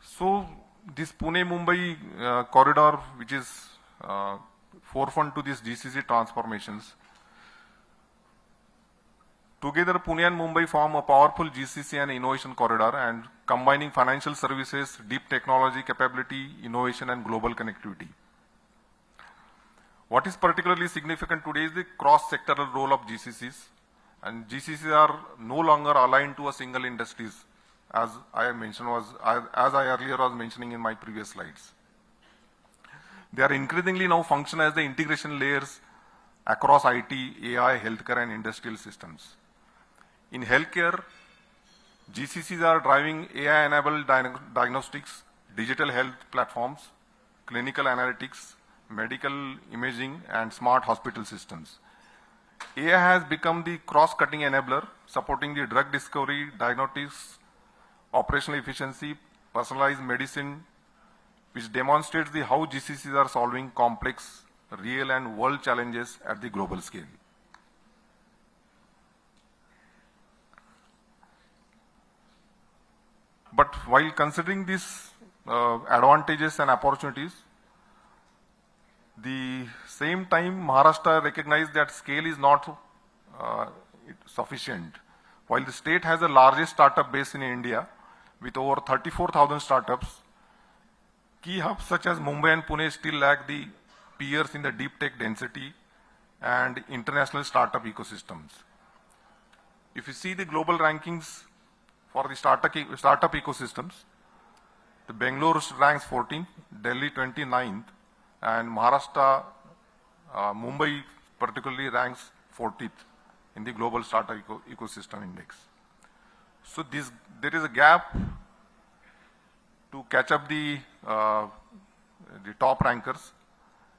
So this Pune-Mumbai corridor, which is forefront to these GCC transformations, together Pune and Mumbai form a powerful GCC and innovation corridor, and combining financial services, deep technology capability, innovation and global connectivity. What is particularly significant today is the cross-sectoral role of GCCs, and GCCs are no longer aligned to a single industries, as I mentioned as I earlier was mentioning in my previous slides. They are increasingly now function as the integration layers across IT, AI, healthcare, and industrial systems. In healthcare, GCCs are driving AI-enabled diagnostics, digital health platforms, clinical analytics, medical imaging, and smart hospital systems. AI has become the cross-cutting enabler, supporting the drug discovery, diagnostics, operational efficiency, personalized medicine, which demonstrates how GCCs are solving complex, real and world challenges at the global scale. But while considering these advantages and opportunities, the same time Maharashtra recognized that scale is not sufficient. While the state has the largest startup base in India, with over 34,000 startups, key hubs such as Mumbai and Pune still lack the peers in the deep tech density and international startup ecosystems. If you see the global rankings for the startup ecosystems, the Bangalore ranks 14th, Delhi 29th, and Maharashtra, Mumbai particularly ranks 40th in the global startup ecosystem index. So there is a gap to catch up the top rankers,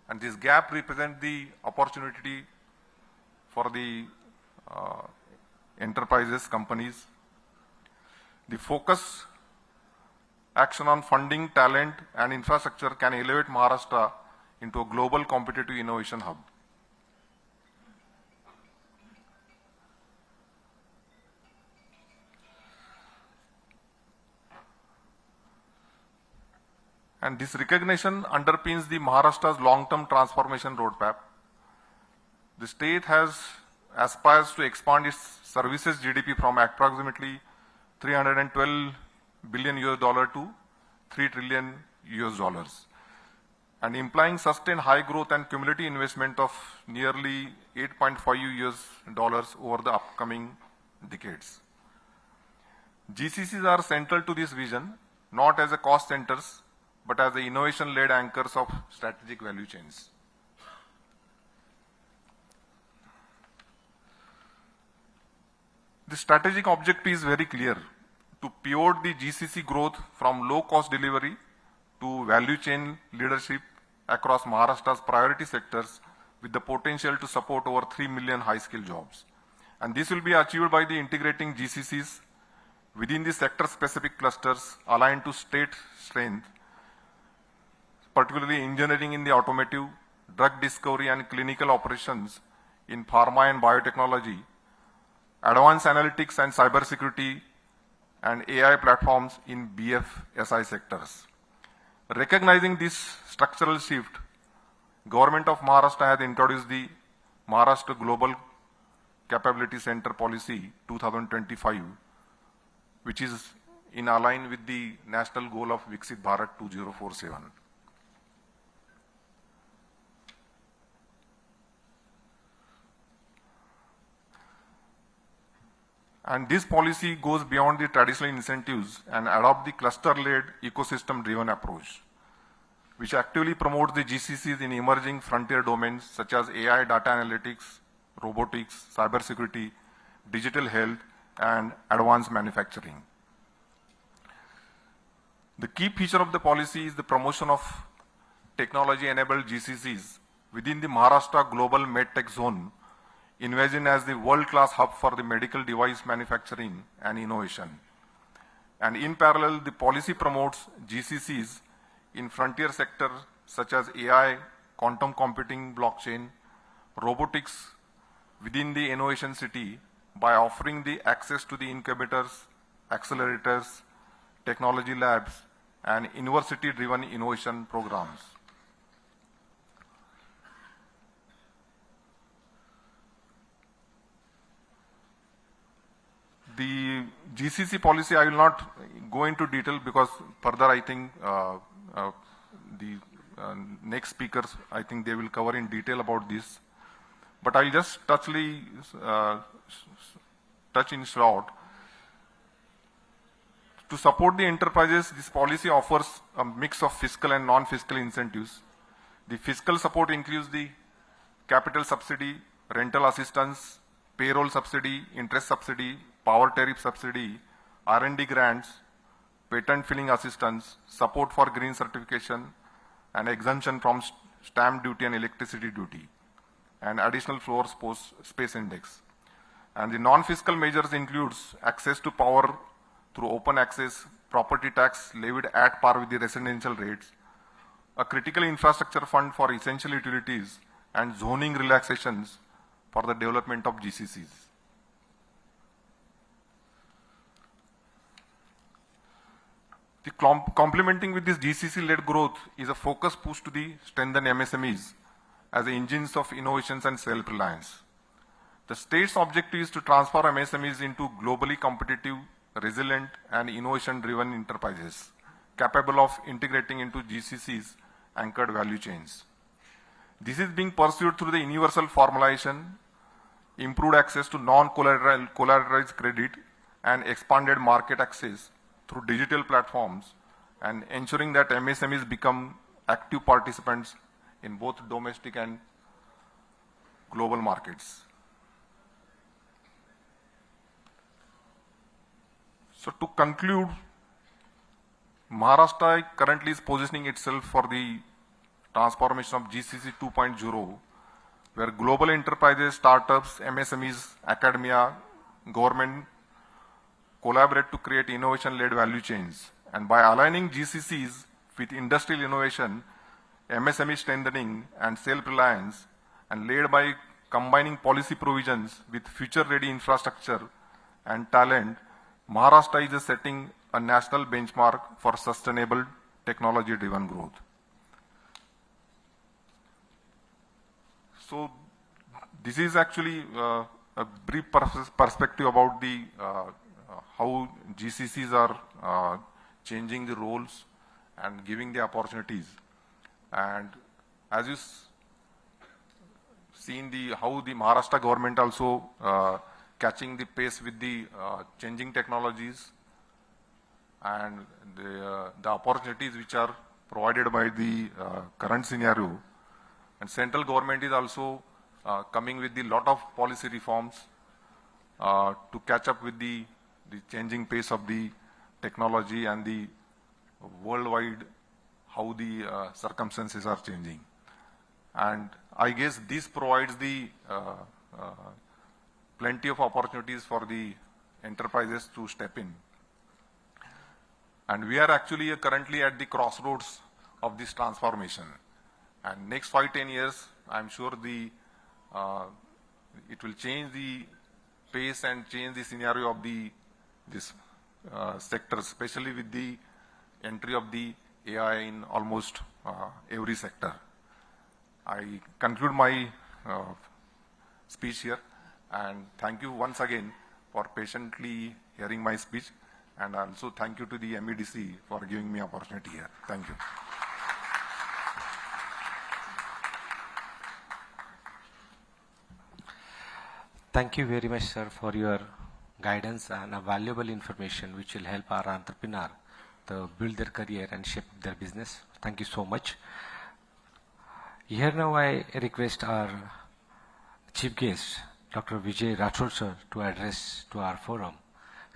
and this gap represents the opportunity for the enterprises, companies. The focus action on funding, talent, and infrastructure can elevate Maharashtra into a global competitive innovation hub. And this recognition underpins the Maharashtra's long-term transformation roadmap. The state aspires to expand its services GDP from approximately $312 billion to $3 trillion, and implying sustained high growth and cumulative investment of nearly $8.5 over the upcoming decades. GCCs are central to this vision, not as a cost centers, but as the innovation-led anchors of strategic value chains. The strategic objective is very clear: to pivot the GCC growth from low-cost delivery to value chain leadership across Maharashtra's priority sectors, with the potential to support over 3 million high-skilled jobs. And this will be achieved by the integrating GCCs within the sector-specific clusters aligned to state strength, particularly engineering in the automotive, drug discovery and clinical operations in pharma and biotechnology, advanced analytics and cybersecurity, and AI platforms in BFSI sectors. Recognizing this structural shift, Government of Maharashtra has introduced the Maharashtra Global Capability Center Policy 2025, which is in line with the national goal of Viksit Bharat 2047. And this policy goes beyond the traditional incentives and adopt the cluster-led, ecosystem-driven approach, which actively promotes the GCCs in emerging frontier domains such as AI, data analytics, robotics, cybersecurity, digital health, and advanced manufacturing. The key feature of the policy is the promotion of technology-enabled GCCs within the Maharashtra Global MedTech Zone, envisioned as the world-class hub for the medical device manufacturing and innovation. And in parallel, the policy promotes GCCs in frontier sectors such as AI, quantum computing, blockchain, robotics within the innovation city by offering the access to the incubators, accelerators, technology labs, and university-driven innovation programs. The GCC policy, I will not go into detail because further I think the next speakers, I think they will cover in detail about this. But I'll just touch in short. To support the enterprises, this policy offers a mix of fiscal and non-fiscal incentives, The fiscal support includes the capital subsidy, rental assistance, payroll subsidy, interest subsidy, power tariff subsidy, R&D grants, patent filing assistance, support for green certification, and exemption from stamp duty and electricity duty, and additional floor space index. And the non-fiscal measures includes access to power through open access, property tax levied at par with the residential rates, a critical infrastructure fund for essential utilities, and zoning relaxations for the development of GCCs. The complementing with this GCC-led growth is a focus push to the strengthen MSMEs as the engines of innovations and self-reliance. The state's objective is to transform MSMEs into globally competitive, resilient, and innovation-driven enterprises capable of integrating into GCCs anchored value chains. This is being pursued through the universal formalization, improved access to non-collateralized credit, and expanded market access through digital platforms, and ensuring that MSMEs become active participants in both domestic and global markets. So to conclude, Maharashtra currently is positioning itself for the transformation of GCC 2.0, where global enterprises, startups, MSMEs, academia, government collaborate to create innovation-led value chains. And by aligning GCCs with industrial innovation, MSME strengthening and self-reliance, and led by combining policy provisions with future-ready infrastructure and talent, Maharashtra is setting a national benchmark for sustainable technology-driven growth. So this is actually a brief perspective about the how GCCs are changing the roles and giving the opportunities. And as you seen how the Maharashtra government also catching the pace with the changing technologies and the opportunities which are provided by the current scenario. And central government is also coming with a lot of policy reforms to catch up with the changing pace of the technology and the worldwide how the circumstances are changing. And I guess this provides the plenty of opportunities for the enterprises to step in. And we are actually currently at the crossroads of this transformation. And next 5-10 years, I'm sure it will change the pace and change the scenario of this sector, especially with the entry of the AI in almost every sector. I conclude my speech here, and thank you once again for patiently hearing my speech, and also thank you to the MEDC for giving me opportunity here. Thank you. Thank you very much, sir, for your guidance and valuable information which will help our entrepreneur to build their career and shape their business. Thank you so much. Here now I request our chief guest, Dr. Vijay Rathod, sir, to address to our forum.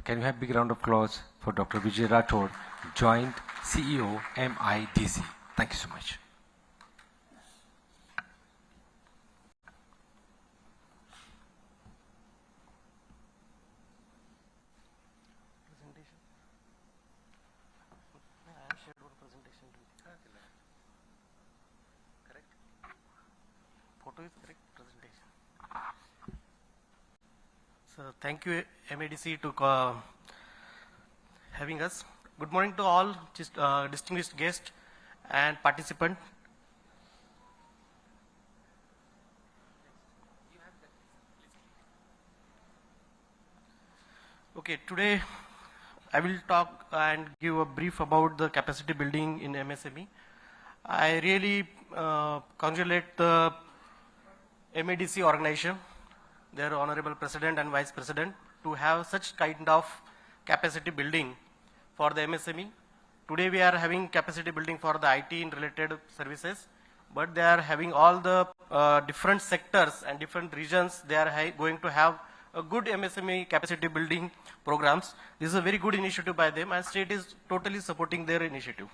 Can we have a big round of applause for Dr. Vijay Rathod, Joint CEO, MIDC. Thank you so much. So thank you MEDC to having us. Good morning to all distinguished guests and participants. Okay, today I will talk and give a brief about the capacity building in MSME. I really congratulate the MEDC organization, their honorable president and vice president, to have such kind of capacity building for the MSME. Today we are having capacity building for the IT and related services, but they are having all the different sectors and different regions. They are going to have a good MSME capacity building programs. This is a very good initiative by them, and state is totally supporting their initiative.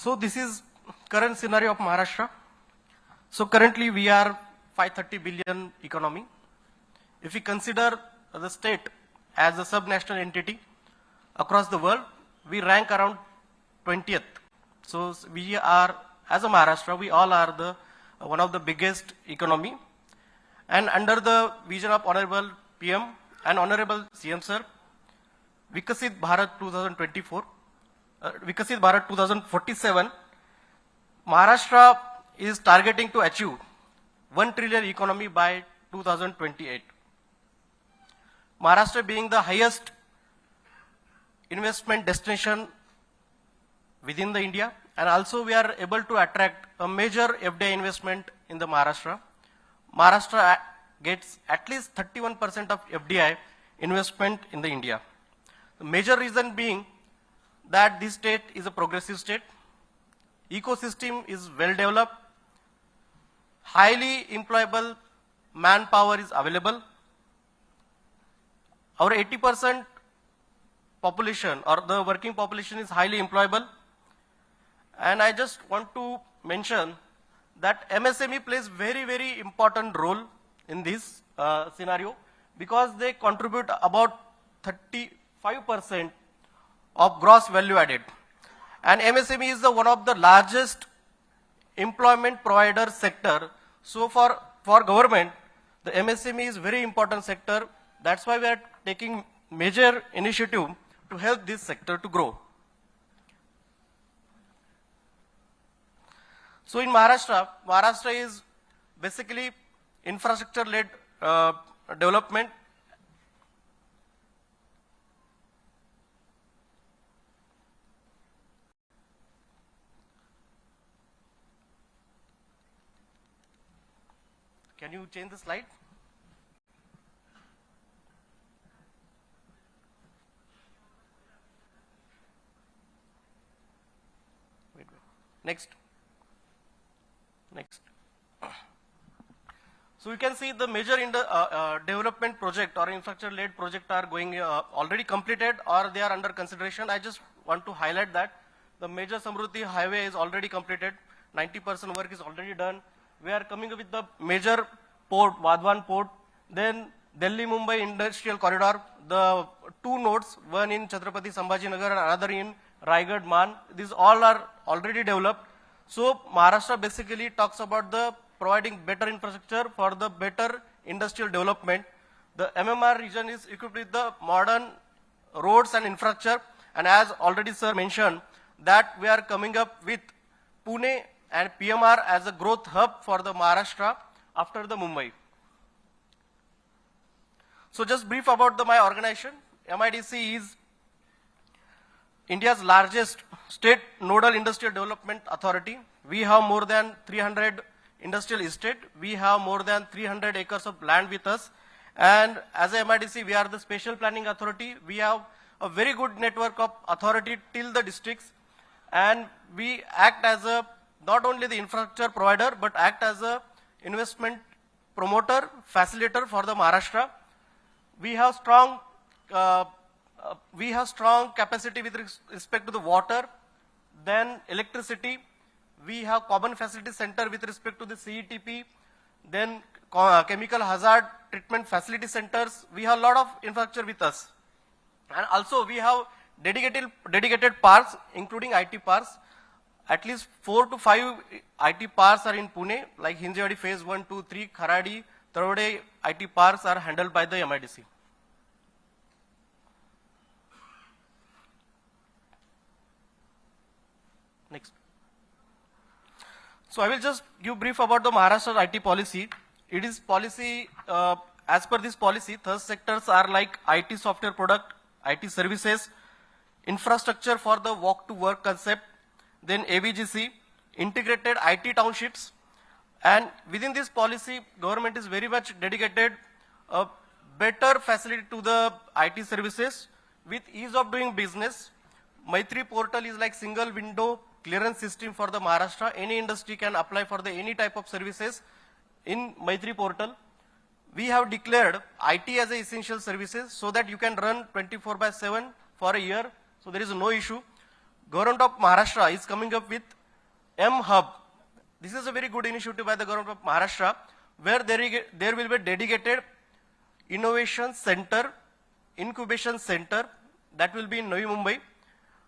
So this is current scenario of Maharashtra. So currently we are 530 billion economy. If we consider the state as a subnational entity across the world, we rank around 20th. So we are, as a Maharashtra, we all are the one of the biggest economy. And under the vision of Honorable PM and Honorable CM Sir, Vikasit Bharat 2024, Vikasit Bharat 2047, Maharashtra is targeting to achieve 1 trillion economy by 2028. Maharashtra being the highest investment destination within the India, and also we are able to attract a major FDI investment in the Maharashtra. Maharashtra gets at least 31% of FDI investment in the India. The major reason being that this state is a progressive state, ecosystem is well developed, highly employable manpower is available. Our 80% population or the working population is highly employable. And I just want to mention that MSME plays very, very important role in this scenario, because they contribute about 35% of gross value added. And MSME is one of the largest employment provider sector. So for government, the MSME is very important sector. That's why we are taking major initiative to help this sector to grow. So in Maharashtra, Maharashtra is basically infrastructure-led development. Can you change the slide? Wait. Next. So you can see the major development project or infrastructure-led project are going already completed or they are under consideration. I just want to highlight that the major Samruddhi highway is already completed. 90% work is already done. We are coming up with the major port, Vadhavan port, then Delhi-Mumbai industrial corridor, the two nodes, one in Chhatrapati Sambhajinagar and another in Raigad, Man. These all are already developed. So Maharashtra basically talks about the providing better infrastructure for the better industrial development. The MMR region is equipped with the modern roads and infrastructure, and as already sir mentioned, that we are coming up with Pune and PMR as a growth hub for the Maharashtra after the Mumbai. So just brief about my organization. MIDC is India's largest state nodal industrial development authority. We have more than 300 industrial estate. We have more than 300 acres of land with us. And as a MIDC, we are the special planning authority. We have a very good network of authority till the districts. And we act as a not only the infrastructure provider, but act as a investment promoter, facilitator for the Maharashtra. We have strong capacity with respect to the water, then electricity. We have common facility center with respect to the CETP, then chemical hazard treatment facility centers. We have a lot of infrastructure with us. And also we have dedicated parks, including IT parks. At least 4 to 5 IT parks are in Pune, like Hinjawadi phase 1, 2, 3, Kharadi, Tarode IT parks are handled by the MIDC. Next. So I will just give brief about the Maharashtra IT policy. It is policy, as per this policy, third sectors are like IT software product, IT services, infrastructure for the walk to work concept, then AVGC, integrated IT townships, And within this policy, government is very much dedicated a better facility to the IT services with ease of doing business. MITRA portal is like single window clearance system for the Maharashtra. Any industry can apply for the any type of services in MITRA portal. We have declared IT as a essential services so that you can run 24/7 for a year. So there is no issue. Government of Maharashtra is coming up with M-Hub. This is a very good initiative by the government of Maharashtra, where there will be dedicated innovation center, incubation center that will be in Navi Mumbai,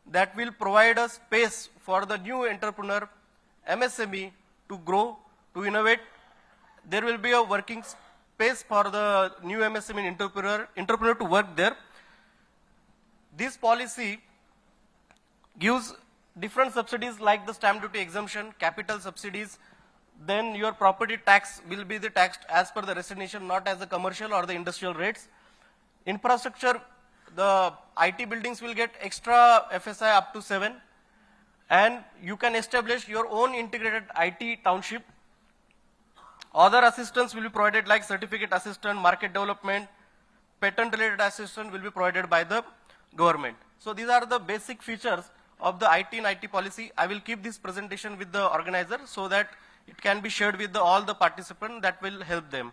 that will provide a space for the new entrepreneur, MSME, to grow, to innovate. There will be a working space for the new MSME entrepreneur to work there. This policy gives different subsidies like the stamp duty exemption, capital subsidies, then your property tax will be the taxed as per the destination, not as the commercial or the industrial rates. Infrastructure, the IT buildings will get extra FSI up to 7, and you can establish your own integrated IT township. Other assistance will be provided like certificate assistant, market development, patent related assistance will be provided by the government. So these are the basic features of the IT and IT policy. I will keep this presentation with the organizer so that it can be shared with all the participants, that will help them.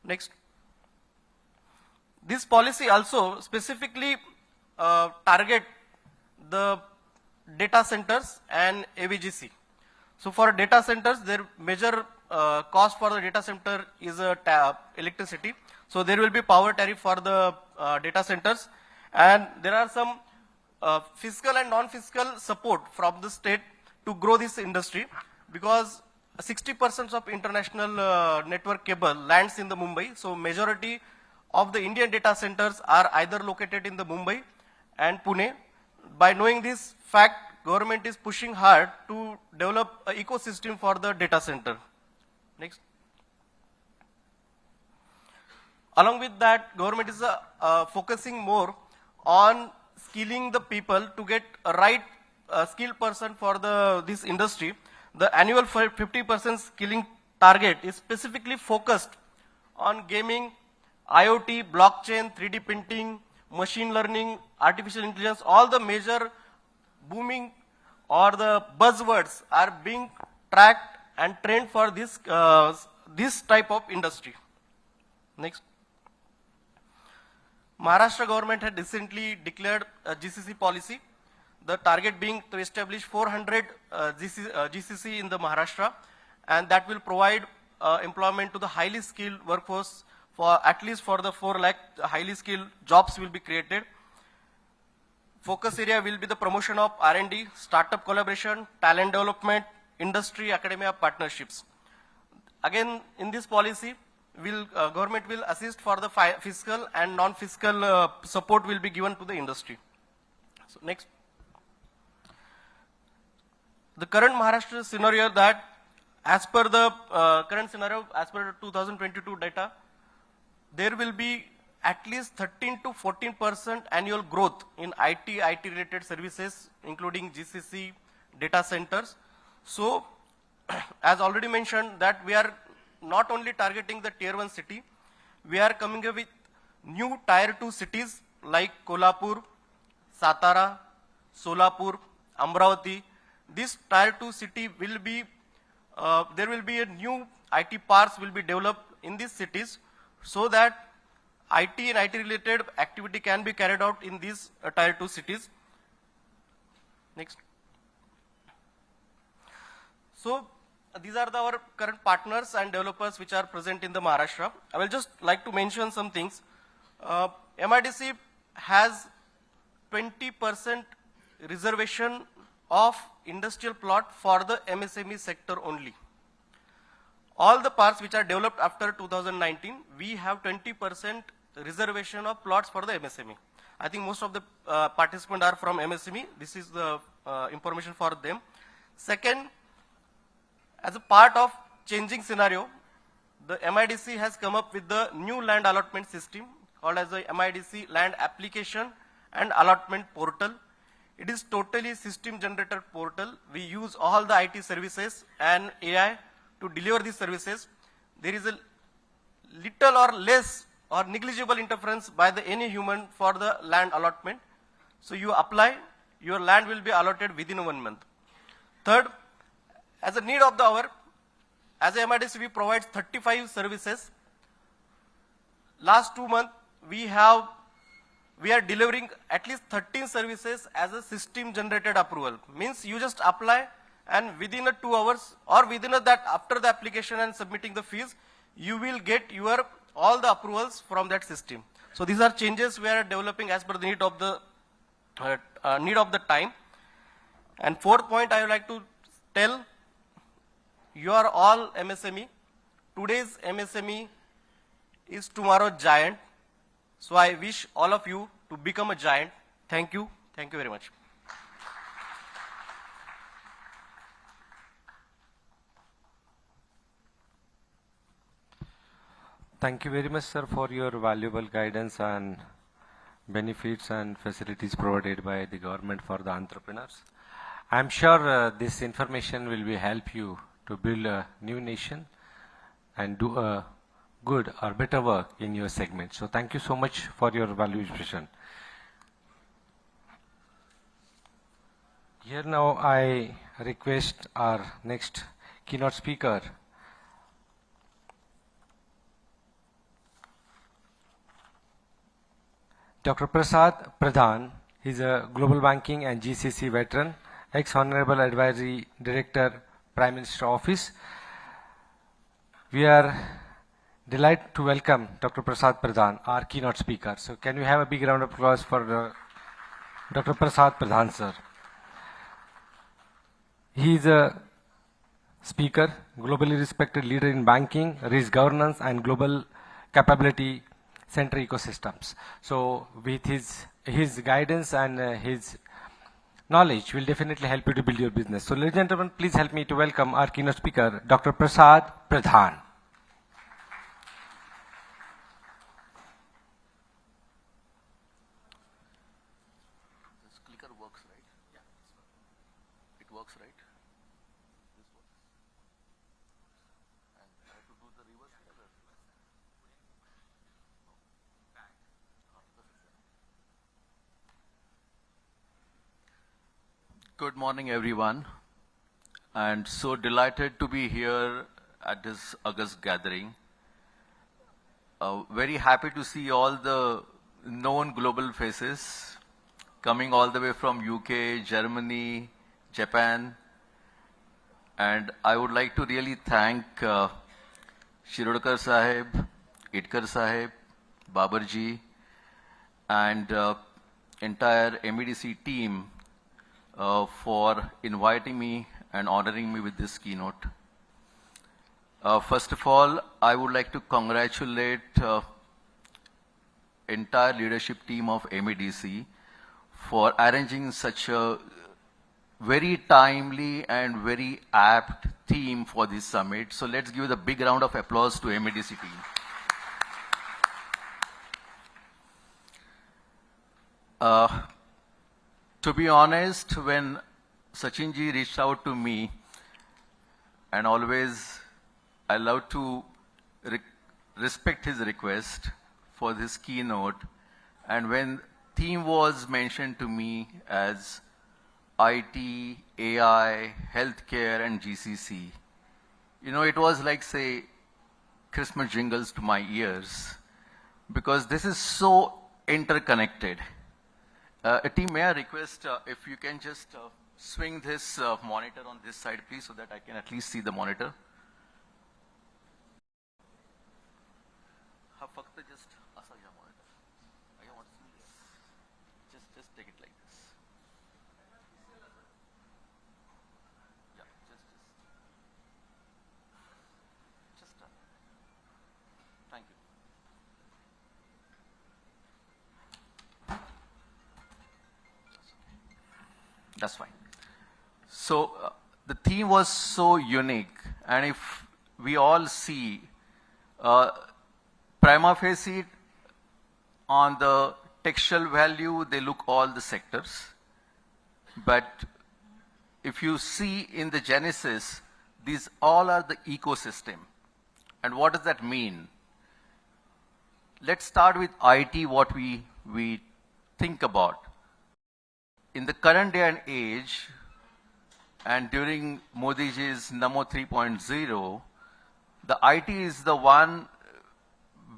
Next. This policy also specifically target the data centers and AVGC. So for data centers, their major cost for the data center is electricity. So there will be power tariff for the data centers, and there are some fiscal and non-fiscal support from the state to grow this industry, because 60% of international network cable lands in the Mumbai. So majority of the Indian data centers are either located in the Mumbai and Pune. By knowing this fact, government is pushing hard to develop an ecosystem for the data center. Next. Along with that, government is focusing more on skilling the people to get a right skilled person for this industry. The annual 50% skilling target is specifically focused on gaming, IoT, blockchain, 3D printing, machine learning, artificial intelligence. All the major booming or the buzzwords are being tracked and trained for this type of industry. Next. Maharashtra government had recently declared a GCC policy, the target being to establish 400 GCC in the Maharashtra, and that will provide employment to the highly skilled workforce. For at least for the 4 lakh highly skilled jobs will be created. Focus area will be the promotion of R&D, startup collaboration, talent development, industry, academia partnerships. Again, in this policy, government will assist for the fiscal and non-fiscal support will be given to the industry. So next. The current Maharashtra scenario, that as per the current scenario, as per 2022 data, there will be at least 13 to 14% annual growth in IT related services, including GCC, data centers. So, as already mentioned, that we are not only targeting the tier 1 city, we are coming up with new tier 2 cities like Kolhapur, Satara, Solapur, Amravati. This tier 2 city will be, there will be a new IT parks will be developed in these cities, so that IT and IT related activity can be carried out in these tier 2 cities. Next. So these are our current partners and developers which are present in the Maharashtra. I will just like to mention some things. MIDC has 20% reservation of industrial plot for the MSME sector only. All the parks which are developed after 2019, we have 20% reservation of plots for the MSME. I think most of the participants are from MSME. This is the information for them. Second, as a part of changing scenario, the MIDC has come up with the new land allotment system called as the MIDC Land Application and Allotment Portal. It is totally system generated portal. We use all the IT services and AI to deliver these services, there is a little or less or negligible interference by any human for the land allotment. So you apply, your land will be allotted within 1 month. Third, as a need of the hour, as a MIDC, we provide 35 services. Last 2 months, we are delivering at least 13 services as a system generated approval. Means you just apply, and within 2 hours or within that after the application and submitting the fees, you will get all the approvals from that system. So these are changes we are developing as per the need of the time. And fourth point I would like to tell, you are all MSME. Today's MSME is tomorrow's giant. So I wish all of you to become a giant. Thank you. Thank you very much. Thank you very much, sir, for your valuable guidance and benefits and facilities provided by the government for the entrepreneurs. I'm sure this information will help you to build a new nation and do a good or better work in your segment. So thank you so much for your valuable vision. Here now I request our next keynote speaker, Dr. Prasad Pradhan. He's a global banking and GCC veteran, ex-honorable advisory director, Prime Minister Office. We are delighted to welcome Dr. Prasad Pradhan, our keynote speaker. So can we have a big round of applause for Dr. Prasad Pradhan, sir. He is a speaker, globally respected leader in banking, risk governance, and global capability center ecosystems. So with his guidance and his knowledge will definitely help you to build your business. So ladies and gentlemen, please help me to welcome our keynote speaker, Dr. Prasad Pradhan. This clicker works, right? Yeah. It works, right? This works. And I have to do the reverse here. Good morning, everyone, and so delighted to be here at this August gathering. Very happy to see all the known global faces coming all the way from UK, Germany, Japan, and I would like to really thank Shirodkar Sahib, Itkar Sahib, Babarji, and entire MEDC team for inviting me and honoring me with this keynote. First of all, I would like to congratulate entire leadership team of MEDC for arranging such a very timely and very apt theme for this summit. So let's give a big round of applause to MEDC team. To be honest, when Sachinji reached out to me, and always I love to respect his request for this keynote, and when theme was mentioned to me as IT, AI, healthcare, and GCC, you know, it was like, say, Christmas jingles to my ears, because this is so interconnected. Team, may I request if you can just swing this monitor on this side, please, so that I can at least see the monitor. Just monitor. I want to see this. Just take it like this. Yeah, just thank you. That's fine. So the theme was so unique, and if we all see prima facie on the textual value, they look all the sectors. But if you see in the genesis, These all are the ecosystem. And what does that mean? Let's start with IT, what we think about. In the current day and age, and during Modi ji's Namo 3.0, the IT is the one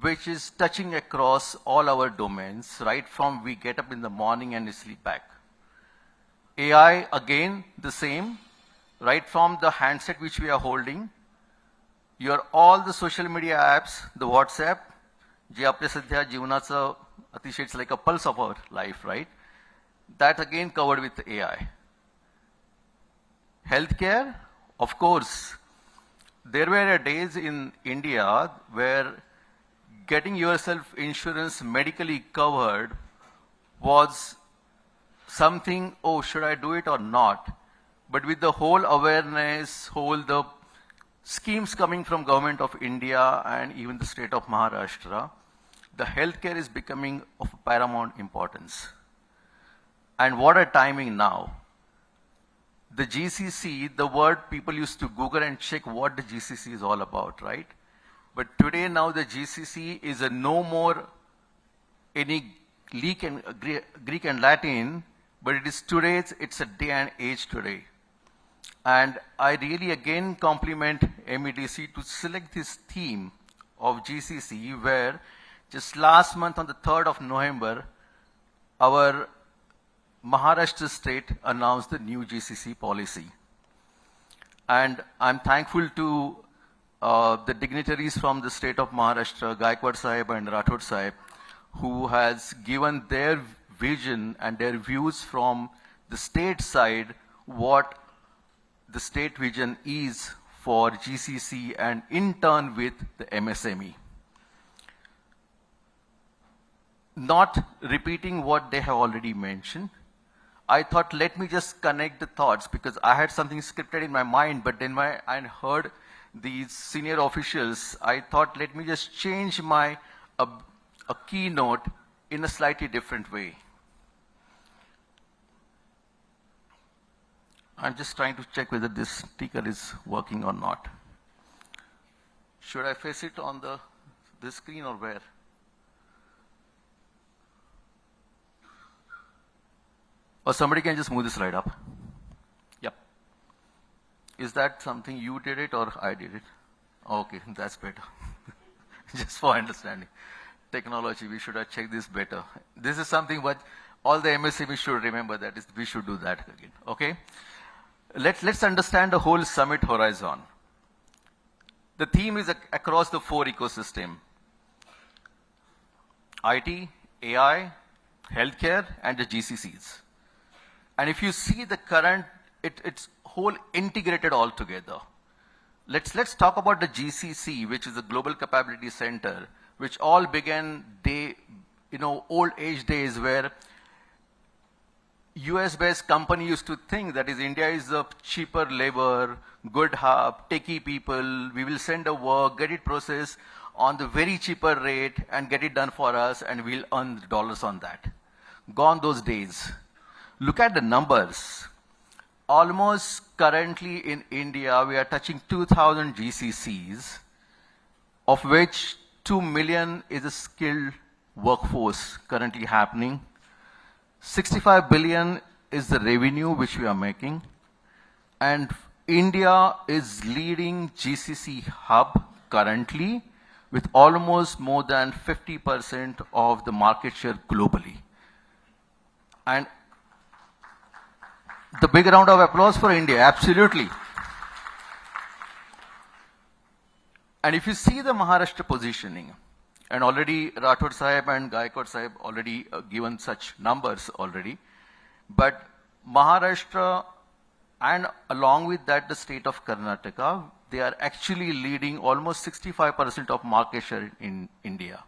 which is touching across all our domains, right from we get up in the morning and sleep back. AI, again, the same, right from the handset which we are holding, all the social media apps, the WhatsApp, जे आपल्या सध्या जीवनाचं अतिशय, it's like a pulse of our life, right? That again covered with AI. Healthcare, of course, there were days in India where getting yourself insurance medically covered was something, oh, should I do it or not? But with the whole awareness, the schemes coming from government of India and even the state of Maharashtra, the healthcare is becoming of paramount importance. And what a timing now. The GCC, the word people used to Google and check what the GCC is all about, right? But today now the GCC is a no more any Greek and Latin, but it is today, it's a day and age today. And I really again compliment MEDC to select this theme of GCC, where just last month on the 3rd of November, our Maharashtra state announced the new GCC policy. And I'm thankful to the dignitaries from the state of Maharashtra, Gaikwad Sahib and Rathod Sahib, who has given their vision and their views from the state side, what the state vision is for GCC and in turn with the MSME. Not repeating what they have already mentioned, I thought let me just connect the thoughts, because I had something scripted in my mind, but then I heard these senior officials, I thought let me just change my a keynote in a slightly different way. I'm just trying to check whether this sticker is working or not. Should I face it on the screen or where? Or somebody can just move the slide up. Yep. Is that something you did it or I did it? Okay, that's better. Just for understanding. Technology, we should have checked this better. This is something what all the MSMEs should remember, that is, we should do that again. Okay? Let's understand the whole summit horizon. The theme is across the 4 ecosystem: IT, AI, healthcare, and the GCCs. And if you see the current, it's whole integrated all together. Let's talk about the GCC, which is the Global Capability Center, which all began old age days where US-based company used to think that is India is a cheaper labor, good hub, techie people, we will send a work, get it processed on the very cheaper rate and get it done for us and we'll earn dollars on that. Gone those days. Look at the numbers. Almost currently in India, we are touching 2,000 GCCs, of which 2 million is a skilled workforce currently happening. 65 billion is the revenue which we are making. And India is leading GCC hub currently with almost more than 50% of the market share globally. And the big round of applause for India, absolutely. And if you see the Maharashtra positioning, and already Rathod Sahib and Gaikwad Sahib already given such numbers already, but Maharashtra and along with that the state of Karnataka, they are actually leading almost 65% of market share in India.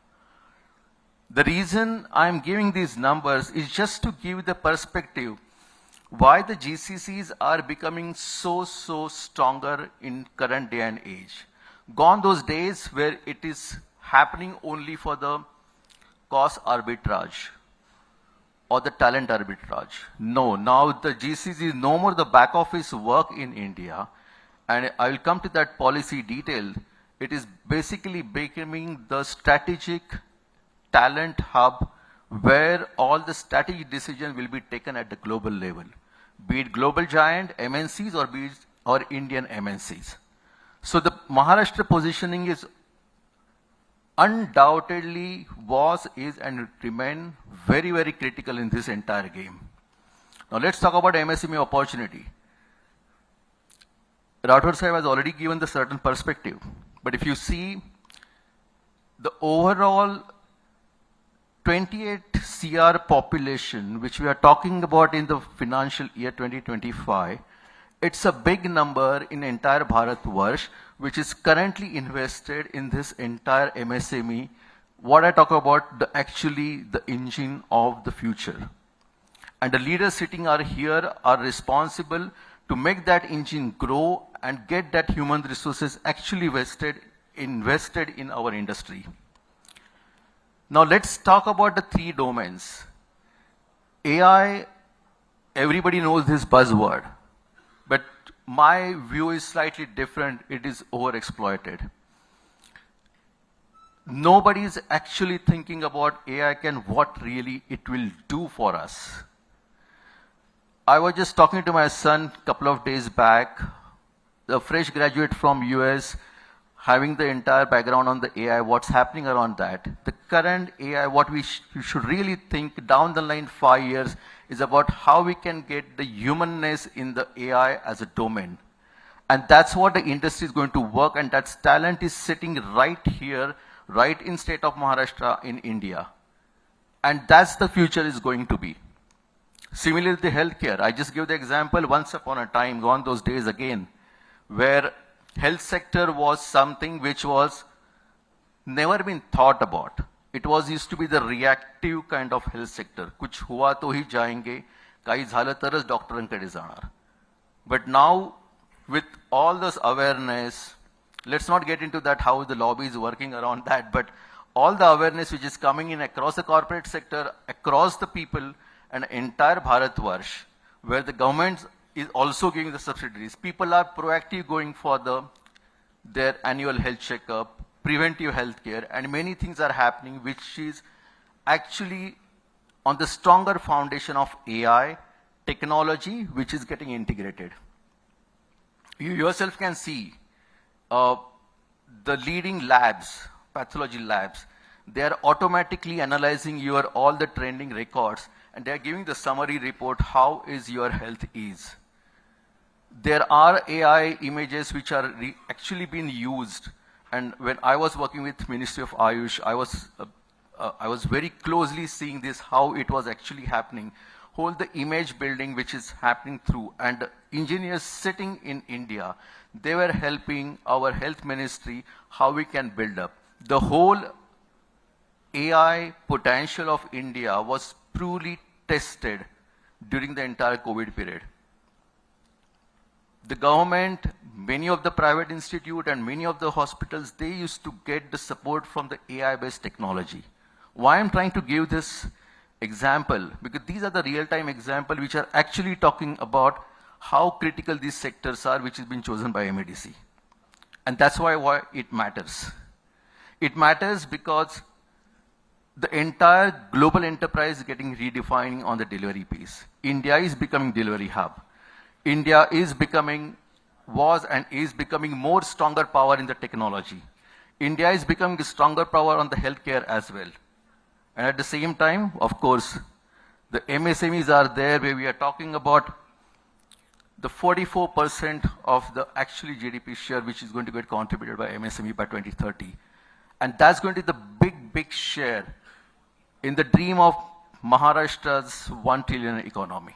The reason I'm giving these numbers is just to give the perspective why the GCCs are becoming so stronger in current day and age. Gone those days where it is happening only for the cost arbitrage or the talent arbitrage. No, now the GCC is no more the back office work in India, and I will come to that policy detail, it is basically becoming the strategic talent hub where all the strategic decisions will be taken at the global level, be it global giant MNCs or Indian MNCs. So the Maharashtra positioning is undoubtedly was, is, and remain very, very critical in this entire game. Now let's talk about MSME opportunity. Rathod Sahib has already given the certain perspective, but if you see the overall 28 CR population, which we are talking about in the financial year 2025, it's a big number in entire Bharatvarsh, which is currently invested in this entire MSME. What I talk about, actually the engine of the future. And the leaders sitting are here are responsible to make that engine grow and get that human resources actually invested in our industry. Now let's talk about the three domains. AI, everybody knows this buzzword, but my view is slightly different. It is overexploited. Nobody is actually thinking about AI what really it will do for us. I was just talking to my son a couple of days back, a fresh graduate from US, having the entire background on the AI, what's happening around that. The current AI, what we should really think down the line 5 years is about how we can get the humanness in the AI as a domain. And that's what the industry is going to work, and that talent is sitting right here, right in state of Maharashtra in India. And that's the future is going to be. Similarly, the healthcare. I just give the example, once upon a time, gone those days again, where health sector was something which was never been thought about. It was used to be the reactive kind of health sector. Kuch hua to hi jayenge, kahi zhala taras doctorankade janar. But now, with all this awareness, let's not get into that how the lobby is working around that, but all the awareness which is coming in across the corporate sector, across the people, and entire Bharatvarsh, where the government is also giving the subsidies. People are proactive going for their annual health checkup, preventive health care, and many things are happening which is actually on the stronger foundation of AI, technology, which is getting integrated. You yourself can see the leading labs, pathology labs, they are automatically analyzing all the trending records, and they are giving the summary report, how is your health is. There are AI images which are actually being used, and when I was working with Ministry of Ayush, I was very closely seeing this, how it was actually happening. Whole the image building which is happening through, and engineers sitting in India, they were helping our health ministry how we can build up. The whole AI potential of India was truly tested during the entire COVID period. The government, many of the private institute and many of the hospitals, they used to get the support from the AI-based technology. Why I'm trying to give this example? Because these are the real-time examples which are actually talking about how critical these sectors are, which has been chosen by MEDC. And that's why it matters. It matters because the entire global enterprise is getting redefined on the delivery piece. India is becoming delivery hub. India is becoming, was and is becoming more stronger power in the technology. India is becoming a stronger power on the healthcare as well. And at the same time, of course, the MSMEs are there where we are talking about the 44% of the actually GDP share which is going to get contributed by MSME by 2030. And that's going to be the big share in the dream of Maharashtra's 1 trillion economy.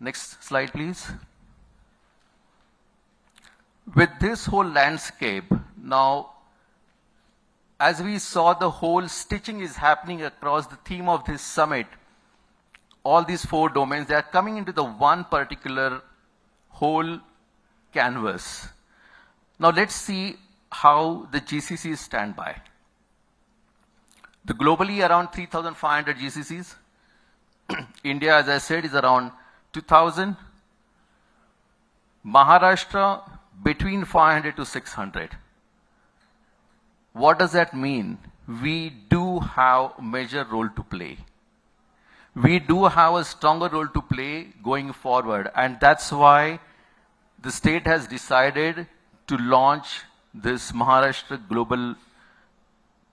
Next slide, please. With this whole landscape, now, as we saw, the whole stitching is happening across the theme of this summit. All these 4 domains, they are coming into the one particular whole canvas. Now let's see how the GCCs stand by. The globally around 3,500 GCCs. India, as I said, is around 2,000. Maharashtra between 500 to 600. What does that mean? We do have a major role to play. We do have a stronger role to play going forward, and that's why the state has decided to launch this Maharashtra Global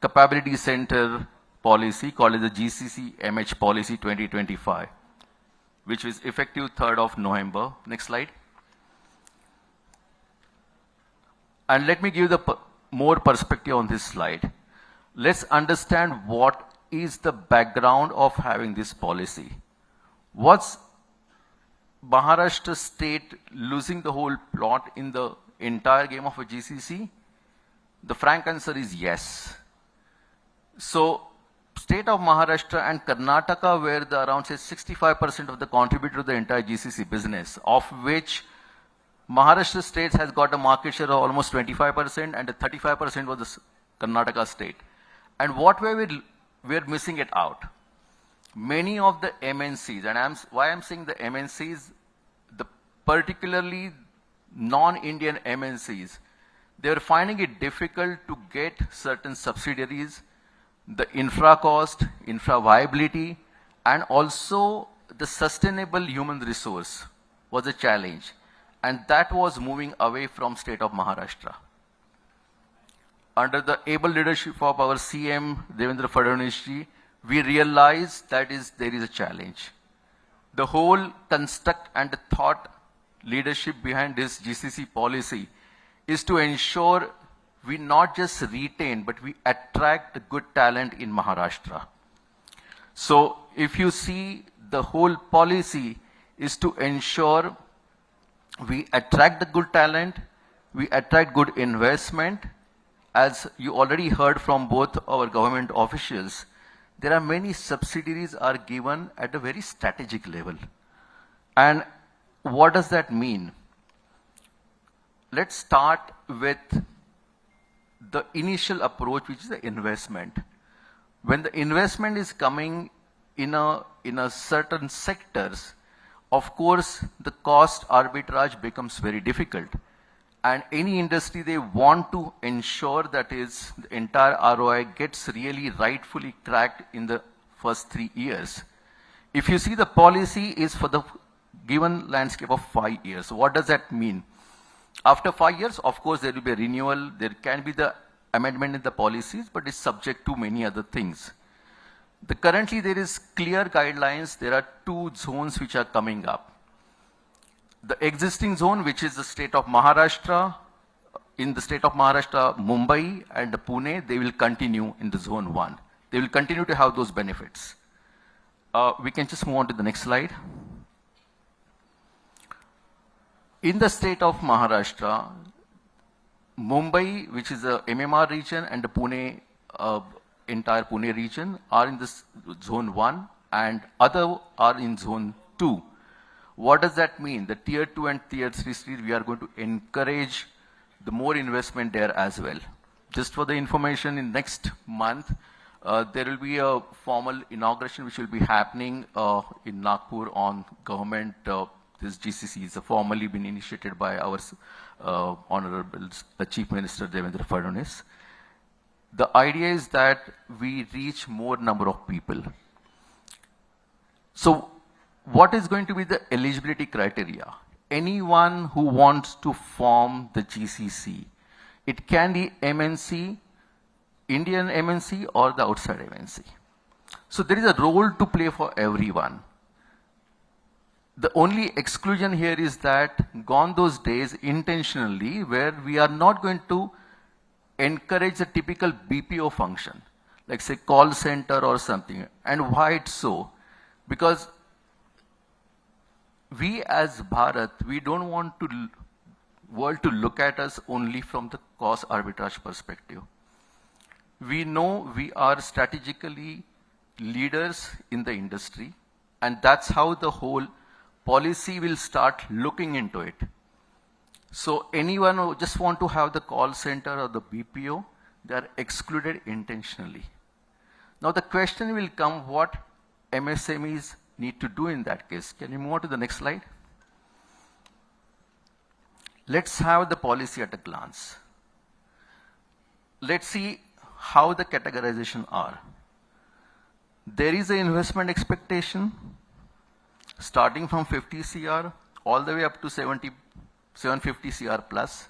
Capability Center policy called as the GCC MH Policy 2025, which is effective 3rd of November. Next slide. And let me give the more perspective on this slide. Let's understand what is the background of having this policy. What's Maharashtra state losing the whole plot in the entire game of a GCC? The frank answer is yes. So state of Maharashtra and Karnataka were the around say 65% of the contributor to the entire GCC business, of which Maharashtra state has got a market share of almost 25% and 35% was the Karnataka state. And what we're missing it out. Many of the MNCs, and why I'm saying the MNCs, the particularly non-Indian MNCs, they're finding it difficult to get certain subsidiaries, the infra cost, infra viability, and also the sustainable human resource was a challenge. And that was moving away from state of Maharashtra. Under the able leadership of our CM, Devendra Fadnavis ji, we realized that there is a challenge. The whole construct and the thought leadership behind this GCC policy is to ensure we not just retain, but we attract the good talent in Maharashtra. So if you see, the whole policy is to ensure we attract the good talent, we attract good investment. As you already heard from both our government officials, there are many subsidiaries are given at a very strategic level. And what does that mean? Let's start with the initial approach, which is the investment. When the investment is coming in a certain sectors, of course, the cost arbitrage becomes very difficult. And any industry, they want to ensure that the entire ROI gets really rightfully cracked in the first 3 years. If you see, the policy is for the given landscape of 5 years. What does that mean? After 5 years, of course, there will be a renewal. There can be the amendment in the policies, but it's subject to many other things. Currently, there is clear guidelines. There are 2 zones which are coming up. The existing zone, which is the state of Maharashtra, in the state of Maharashtra, Mumbai and Pune, they will continue in the zone 1. They will continue to have those benefits. We can just move on to the next slide. In the state of Maharashtra, Mumbai, which is the MMR region, and the Pune, entire Pune region are in this zone 1 and other are in zone 2. What does that mean? The tier 2 and tier 3 cities, we are going to encourage the more investment there as well. Just for the information, in next month, there will be a formal inauguration which will be happening in Nagpur on government. This GCC is formally been initiated by our Honorable the Chief Minister Devendra Fadnavis. The idea is that we reach more number of people. So what is going to be the eligibility criteria? Anyone who wants to form the GCC, it can be MNC, Indian MNC or the outside MNC. So there is a role to play for everyone. The only exclusion here is that gone those days intentionally where we are not going to encourage the typical BPO function, like say call center or something. And why it's so? Because we as Bharat, we don't want world to look at us only from the cost arbitrage perspective. We know we are strategically leaders in the industry, and that's how the whole policy will start looking into it. So anyone who just want to have the call center or the BPO, they are excluded intentionally. Now the question will come, what MSMEs need to do in that case? Can you move on to the next slide? Let's have the policy at a glance. Let's see how the categorization are. There is an investment expectation starting from 50 CR all the way up to 750 CR plus,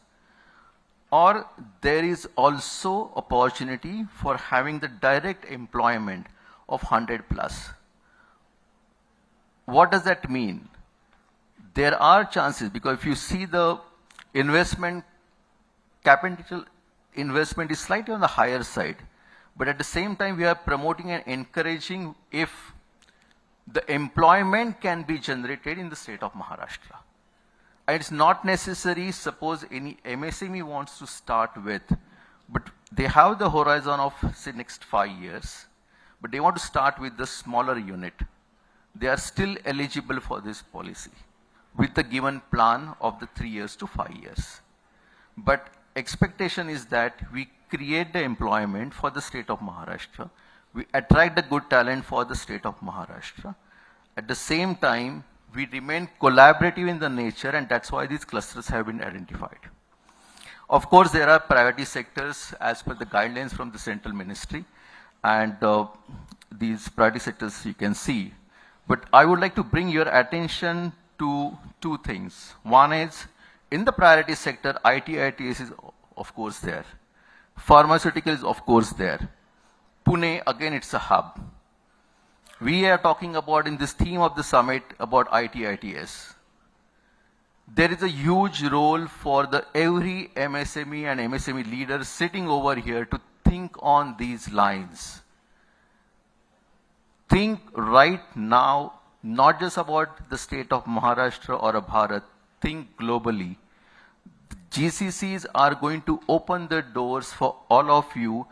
or there is also opportunity for having the direct employment of 100 plus. What does that mean? There are chances, because if you see the capital investment is slightly on the higher side, but at the same time we are promoting and encouraging if the employment can be generated in the state of Maharashtra. And it's not necessary, suppose any MSME wants to start with, but they have the horizon of say next 5 years, but they want to start with the smaller unit. They are still eligible for this policy with the given plan of the 3 years to 5 years. But expectation is that we create the employment for the state of Maharashtra. We attract the good talent for the state of Maharashtra. At the same time, we remain collaborative in the nature, and that's why these clusters have been identified. Of course, there are priority sectors as per the guidelines from the central ministry, and these priority sectors you can see. But I would like to bring your attention to two things. One is, in the priority sector, IRTS is of course there. Pharmaceutical is of course there. Pune, again, it's a hub. We are talking about, in this theme of the summit, about IRTS. There is a huge role for every MSME and MSME leader sitting over here to think on these lines. Think right now, not just about the state of Maharashtra or Bharat, think globally. GCCs are going to open the doors for all of you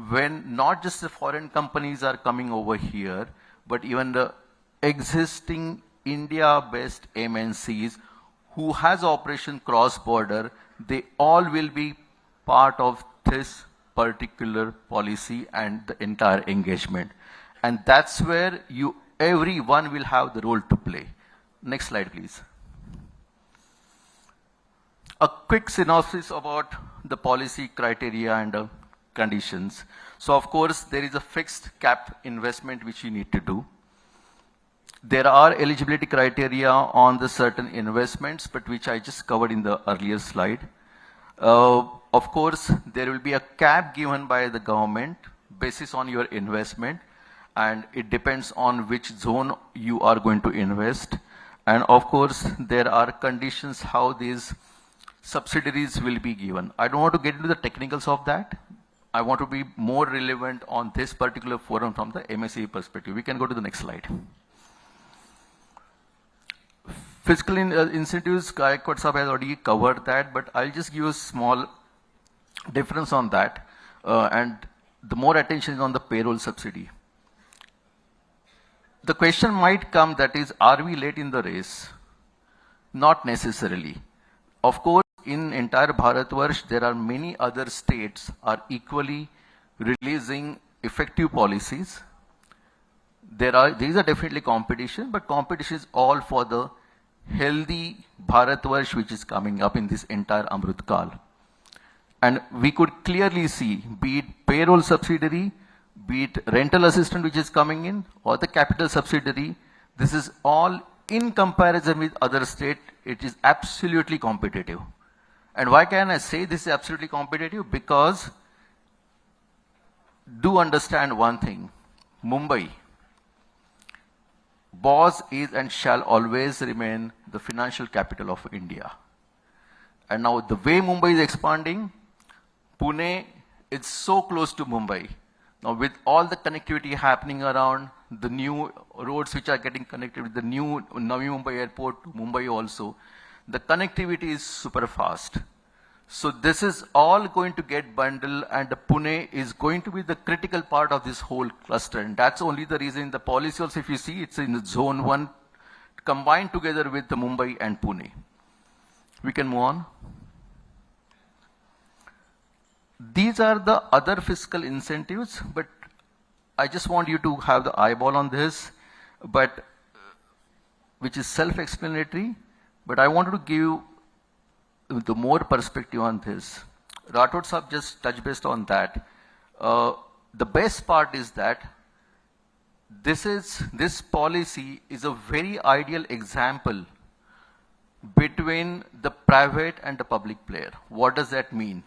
when not just the foreign companies are coming over here, but even the existing India-based MNCs who has operation cross-border, they all will be part of this particular policy and the entire engagement. And that's where everyone will have the role to play. Next slide, please. A quick synopsis about the policy criteria and conditions. So of course, there is a fixed cap investment which you need to do. There are eligibility criteria on the certain investments, but which I just covered in the earlier slide. Of course, there will be a cap given by the government basis on your investment, and it depends on which zone you are going to invest. And of course, there are conditions how these subsidiaries will be given. I don't want to get into the technicals of that. I want to be more relevant on this particular forum from the MSME perspective. We can go to the next slide. Fiscal incentives, Gaikwad Sahab has already covered that, but I'll just give a small difference on that. And the more attention is on the payroll subsidy. The question might come, that is, are we late in the race? Not necessarily. Of course, in entire Bharatvarsh, there are many other states are equally releasing effective policies. These are definitely competition, but competition is all for the healthy Bharatvarsh which is coming up in this entire Amrit Kal. And we could clearly see, be it payroll subsidiary, be it rental assistance which is coming in, or the capital subsidiary, this is all in comparison with other states, it is absolutely competitive. And why can I say this is absolutely competitive? Because do understand one thing, Mumbai was, is and shall always remain the financial capital of India. And now the way Mumbai is expanding, Pune is so close to Mumbai. Now with all the connectivity happening around, the new roads which are getting connected with the new Navi Mumbai airport to Mumbai also, the connectivity is super fast. So this is all going to get bundled, and the Pune is going to be the critical part of this whole cluster. And that's only the reason the policy also, if you see, it's in the zone 1 combined together with the Mumbai and Pune. We can move on. These are the other fiscal incentives, but I just want you to have the eyeball on this, but which is self-explanatory, but I wanted to give the more perspective on this. Rathod Sahab just touched based on that. The best part is that this policy is a very ideal example between the private and the public player. What does that mean?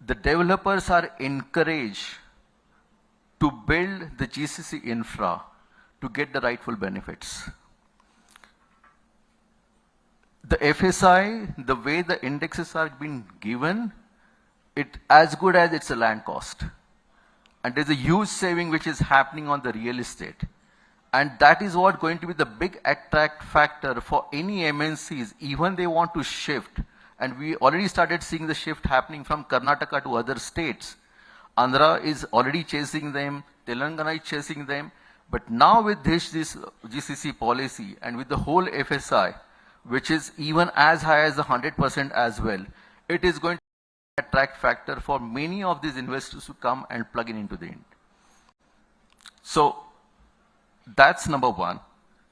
The developers are encouraged to build the GCC infra to get the rightful benefits. The FSI, the way the indexes are being given, it as good as it's a land cost. And there's a huge saving which is happening on the real estate. And that is what going to be the big attract factor for any MNCs, even they want to shift. And we already started seeing the shift happening from Karnataka to other states. Andhra is already chasing them, Telangana is chasing them. But now with this GCC policy and with the whole FSI, which is even as high as 100% as well, it is going to be an attract factor for many of these investors to come and plug in into the end. So that's number one.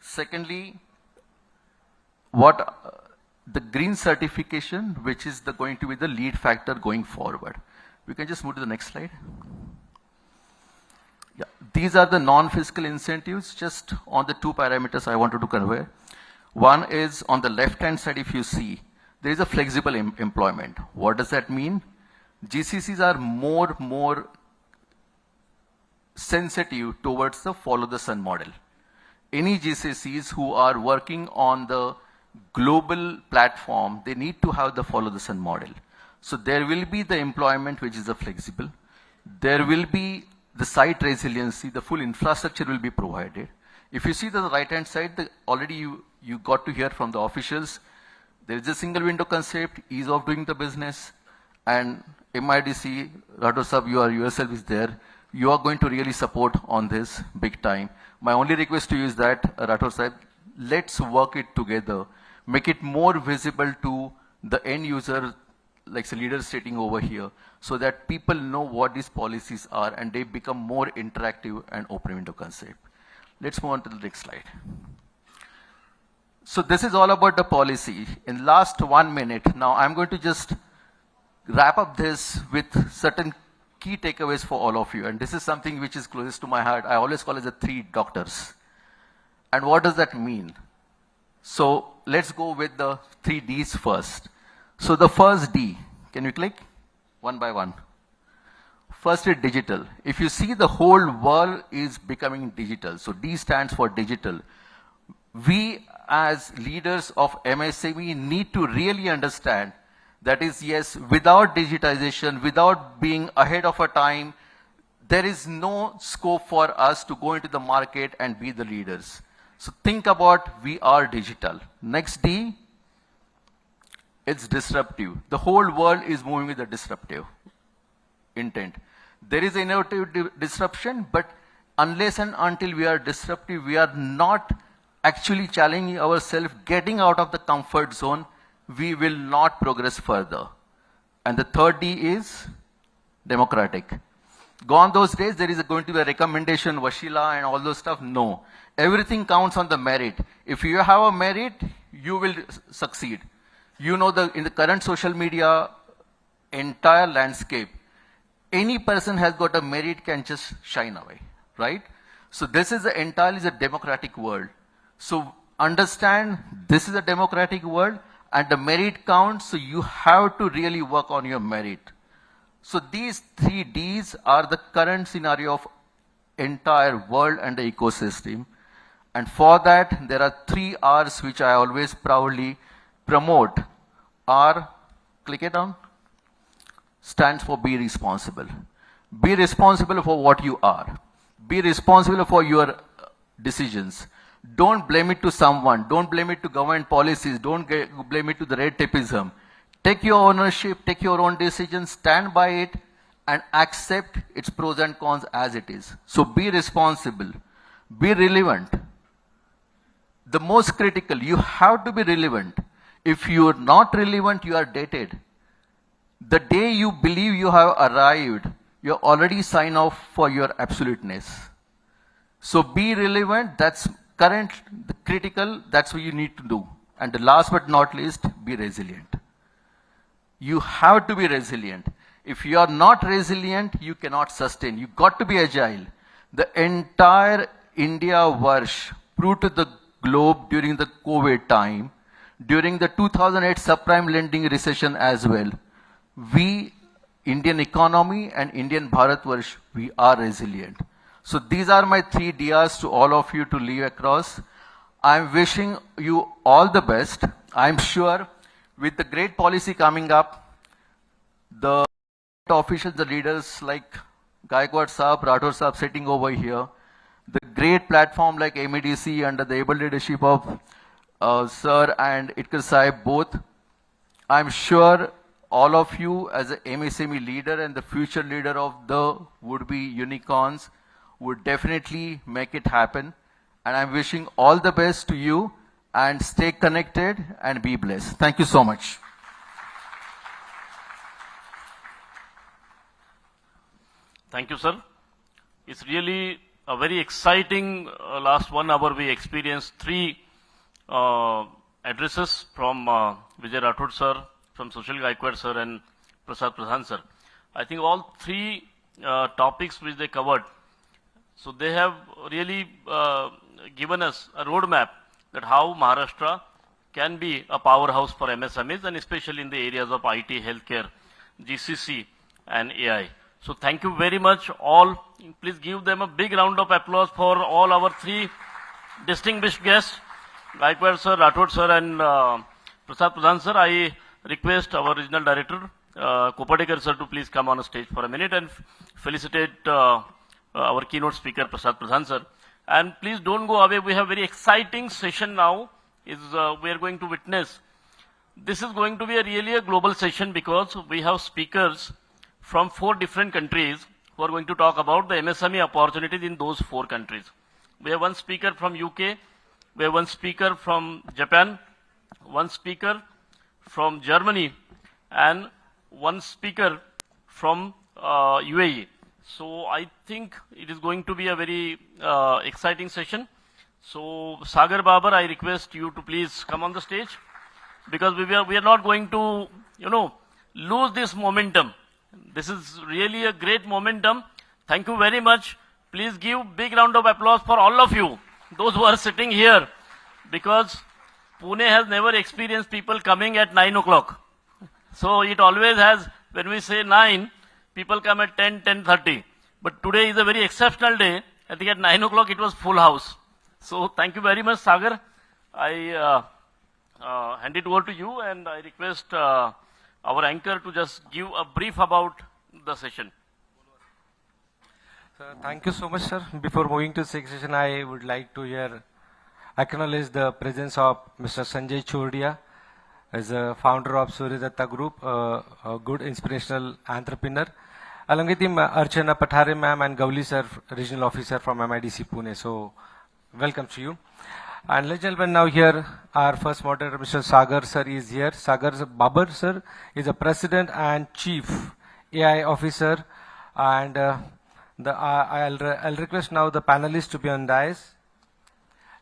Secondly, the green certification, which is going to be the lead factor going forward. We can just move to the next slide. Yeah, these are the non-fiscal incentives, just on the two parameters I wanted to convey. One is on the left-hand side, if you see, there is a flexible employment. What does that mean? GCCs are more sensitive towards the follow the sun model. Any GCCs who are working on the global platform, they need to have the follow the sun model. So there will be the employment which is a flexible. There will be the site resiliency, the full infrastructure will be provided. If you see the right-hand side, already you got to hear from the officials, there is a single window concept, ease of doing the business, and MIDC, Rathod Sahab, yourself is there. You are going to really support on this big time. My only request to you is that, Rathod Sahab, let's work it together. Make it more visible to the end user, like the leaders sitting over here, so that people know what these policies are and they become more interactive and open window concept. Let's move on to the next slide. So this is all about the policy. In last 1 minute, now I'm going to just wrap up this with certain key takeaways for all of you. And this is something which is closest to my heart. I always call it the 3 doctors. And what does that mean? So let's go with the 3 Ds first. So the first D, can you click? One by one. First is digital. If you see, the whole world is becoming digital. So D stands for digital. We as leaders of MSME need to really understand that is, yes, without digitization, without being ahead of our time, there is no scope for us to go into the market and be the leaders. So think about we are digital. Next D, it's disruptive. The whole world is moving with a disruptive intent. There is innovative disruption, but unless and until we are disruptive, we are not actually challenging ourselves, getting out of the comfort zone, we will not progress further. And the third D is democratic. Gone those days, there is going to be a recommendation, Vashila and all those stuff. No. Everything counts on the merit. If you have a merit, you will succeed. You know, in the current social media entire landscape, any person has got a merit can just shine away, right? So this is entirely a democratic world. So understand this is a democratic world and the merit counts, so you have to really work on your merit. So these 3 Ds are the current scenario of entire world and the ecosystem. And for that, there are 3 R's which I always proudly promote. R, click it down, stands for be responsible. Be responsible for what you are. Be responsible for your decisions. Don't blame it to someone. Don't blame it to government policies. Don't blame it to the red tapeism. Take your ownership, take your own decisions, stand by it, and accept its pros and cons as it is. So be responsible. Be relevant. The most critical, you have to be relevant. If you are not relevant, you are dated. The day you believe you have arrived, you already sign off for your absoluteness. So be relevant, that's current, the critical, that's what you need to do. And the last but not least, be resilient. You have to be resilient. If you are not resilient, you cannot sustain. You got to be agile. The entire India Varsh proved to the globe during the COVID time, during the 2008 subprime lending recession as well. We, Indian economy and Indian Bharatvarsh, we are resilient. So these are my 3 DRs to all of you to leave across. I'm wishing you all the best. I'm sure with the great policy coming up, the officials, the leaders like Gaikwad Saab, Rathod Saab sitting over here, the great platform like MEDC under the able leadership of Sir and Itkar Saib both, I'm sure all of you as a MSME leader and the future leader of the would-be unicorns would definitely make it happen. And I'm wishing all the best to you and stay connected and be blessed. Thank you so much. Thank you, sir. It's really a very exciting last 1 hour. We experienced 3 addresses from Vijay Rathod sir, from Sushil Gaikwad sir and Prasad Pradhan sir. I think all 3 topics which they covered, so they have really given us a roadmap that how Maharashtra can be a powerhouse for MSMEs and especially in the areas of IT, healthcare, GCC and AI. So thank you very much all. Please give them a big round of applause for all our 3 distinguished guests, Gaikwad sir, Rathod sir and Prasad Pradhan sir. I request our regional director, Kopadekar sir, to please come on stage for a minute and felicitate our keynote speaker, Prasad Pradhan sir. And please don't go away. We have a very exciting session now. We are going to witness. This is going to be really a global session because we have speakers from 4 different countries who are going to talk about the MSME opportunities in those 4 countries. We have 1 speaker from UK, we have 1 speaker from Japan, 1 speaker from Germany, and 1 speaker from UAE. So I think it is going to be a very exciting session. So Sagar Babar, I request you to please come on the stage because we are not going to, lose this momentum. This is really a great momentum. Thank you very much. Please give big round of applause for all of you, those who are sitting here, because Pune has never experienced people coming at 9 o'clock. So it always has, when we say 9, people come at 10, 10:30. But today is a very exceptional day. I think at 9 o'clock it was full house. So thank you very much, Sagar. I hand it over to you and I request our anchor to just give a brief about the session. Thank you so much, sir. Before moving to the session, I would like to acknowledge the presence of Mr. Sanjay Chordia as a founder of Surya Group, a good inspirational entrepreneur. Along with him, Archana Pathare ma'am and Gauli sir, regional officer from MIDC Pune. So, welcome to you. And ladies and gentlemen, now here our first moderator, Mr. Sagar sir, is here. Sagar Babar sir is a president and chief AI officer. And I'll request now the panelists to be on dais.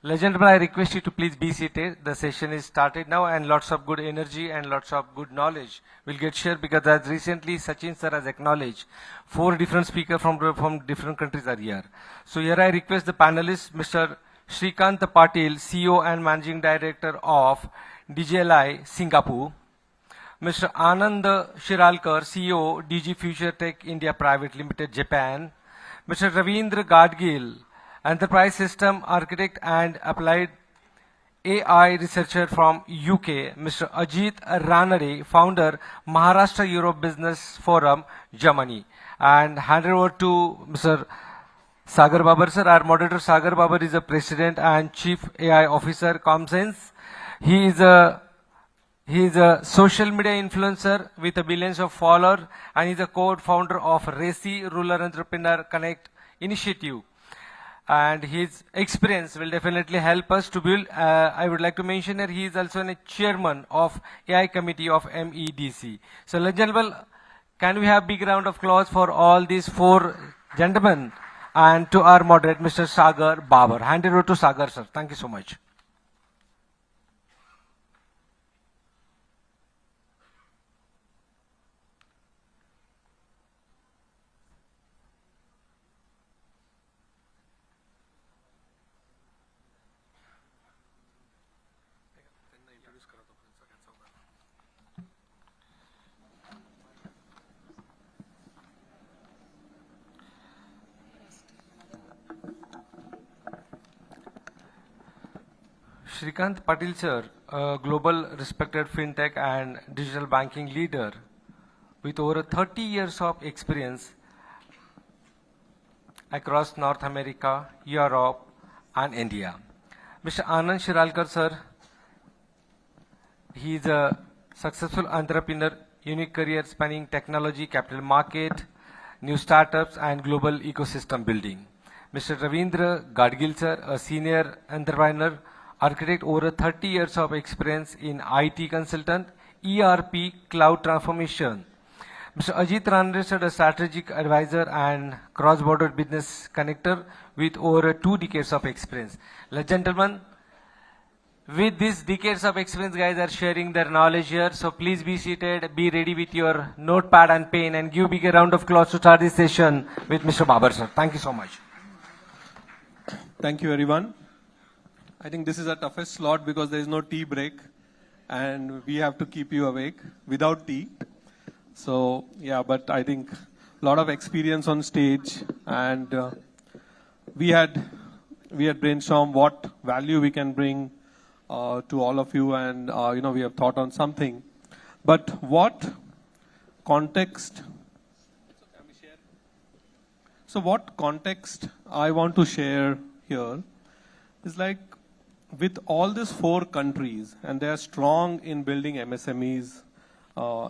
Ladies and gentlemen, I request you to please be seated. The session is started now and lots of good energy and lots of good knowledge will get shared because as recently Sachin sir has acknowledged, 4 different speakers from different countries are here. So here I request the panelists, Mr. Shrikant Patil, CEO and Managing Director of DJLI, Singapore. Mr. Anand Shiralkar, CEO, DG Future Tech India Private Limited, Japan. Mr. Ravindra Gadgil, Enterprise System Architect and Applied AI Researcher from UK. Mr. Ajit Ranade, Founder, Maharashtra Europe Business Forum, Germany. And hand over to Mr. Sagar Babar sir. Our moderator Sagar Babar is a President and Chief AI Officer, Comsense. He is a social media influencer with billions of followers and is a co-founder of RACI Rural Entrepreneur Connect initiative. And his experience will definitely help us to build. I would like to mention that he is also a chairman of AI committee of MEDC. So ladies and gentlemen, can we have big round of applause for all these 4 gentlemen and to our moderator, Mr. Sagar Babar. Hand it over to Sagar sir. Thank you so much. Shrikant Patil sir, a global respected fintech and digital banking leader with over 30 years of experience across North America, Europe and India. Mr. Anand Shiralkar sir, he is a successful entrepreneur, unique career spanning technology, capital market, new startups and global ecosystem building. Mr. Ravindra Gadgil sir, a senior entrepreneur, architect, over 30 years of experience in IT consultant, ERP, cloud transformation. Mr. Ajit Ranade sir, a strategic advisor and cross-border business connector with over 2 decades of experience. Ladies and gentlemen, with these decades of experience, guys are sharing their knowledge here. So please be seated, be ready with your notepad and pen, and give big a round of applause to start this session with Mr. Babar sir. Thank you so much. Thank you, everyone. I think this is the toughest slot because there is no tea break, and we have to keep you awake without tea. So yeah, but I think a lot of experience on stage, and we had brainstormed what value we can bring to all of you, and we have thought on something. But what context? So what context I want to share here is like, with all these 4 countries, and they are strong in building MSMEs,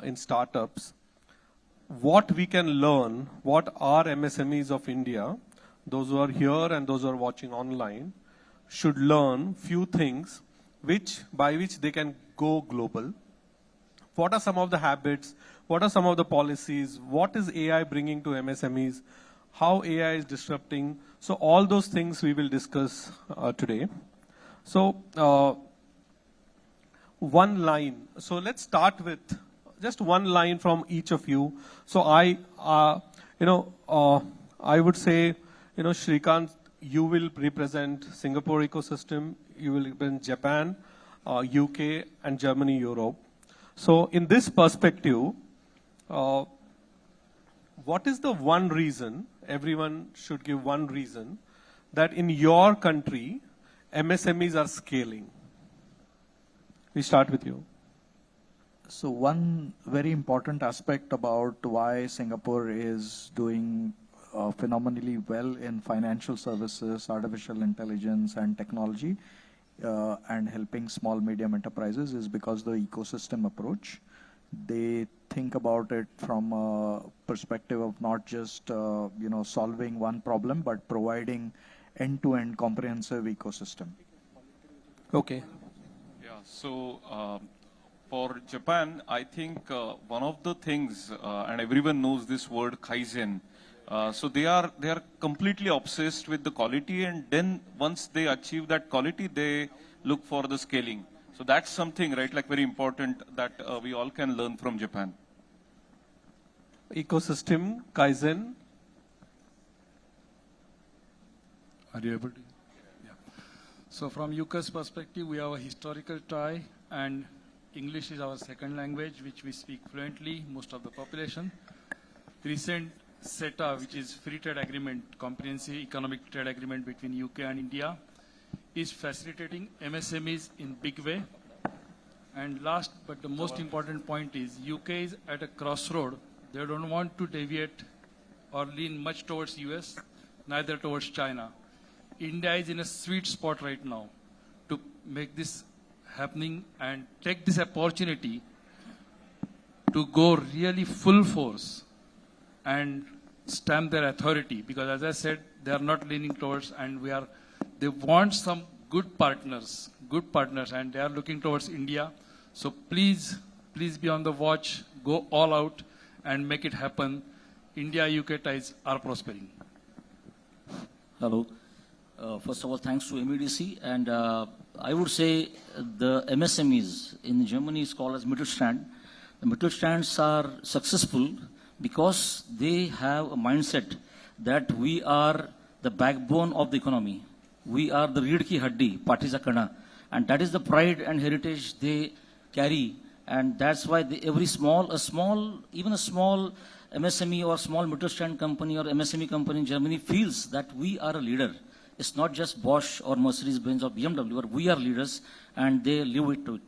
in startups, what we can learn, what are MSMEs of India, those who are here and those who are watching online, should learn few things by which they can go global. What are some of the habits? What are some of the policies? What is AI bringing to MSMEs? How AI is disrupting? So all those things we will discuss today. So one line. So let's start with just one line from each of you. So I would say, Shrikant, you will represent Singapore ecosystem. You will represent Japan, UK, and Germany, Europe. So in this perspective, what is the one reason, everyone should give one reason, that in your country, MSMEs are scaling? We start with you. So one very important aspect about why Singapore is doing phenomenally well in financial services, artificial intelligence and technology, and helping small medium enterprises is because the ecosystem approach. They think about it from a perspective of not just solving one problem, but providing end-to-end comprehensive ecosystem. Okay. Yeah, so for Japan, I think one of the things, and everyone knows this word Kaizen, so they are completely obsessed with the quality, and then once they achieve that quality, they look for the scaling. So that's something, right, like very important that we all can learn from Japan. Ecosystem, Kaizen. Are you able to? Yeah. So from UCAS perspective, we have a historical tie, and English is our second language, which we speak fluently, most of the population. Recent CETA, which is free trade agreement, comprehensive economic trade agreement between UK and India, is facilitating MSMEs in big way. And last but the most important point is UK is at a crossroad. They don't want to deviate or lean much towards US, neither towards China. India is in a sweet spot right now to make this happening and take this opportunity to go really full force and stamp their authority, because as I said, they are not leaning towards, and they want some good partners, and they are looking towards India. So please be on the watch, go all out and make it happen. India-UK ties are prospering. Hello. First of all, thanks to MEDC, and I would say the MSMEs in Germany is called as Mittelstand. The Mittelstands are successful because they have a mindset that we are the backbone of the economy. We are the reed ki haddi, Patisa Kana, and that is the pride and heritage they carry, and that's why even a small MSME or small Mittelstand company or MSME company in Germany feels that we are a leader It's not just Bosch or Mercedes-Benz or BMW, but we are leaders, and they live it to it.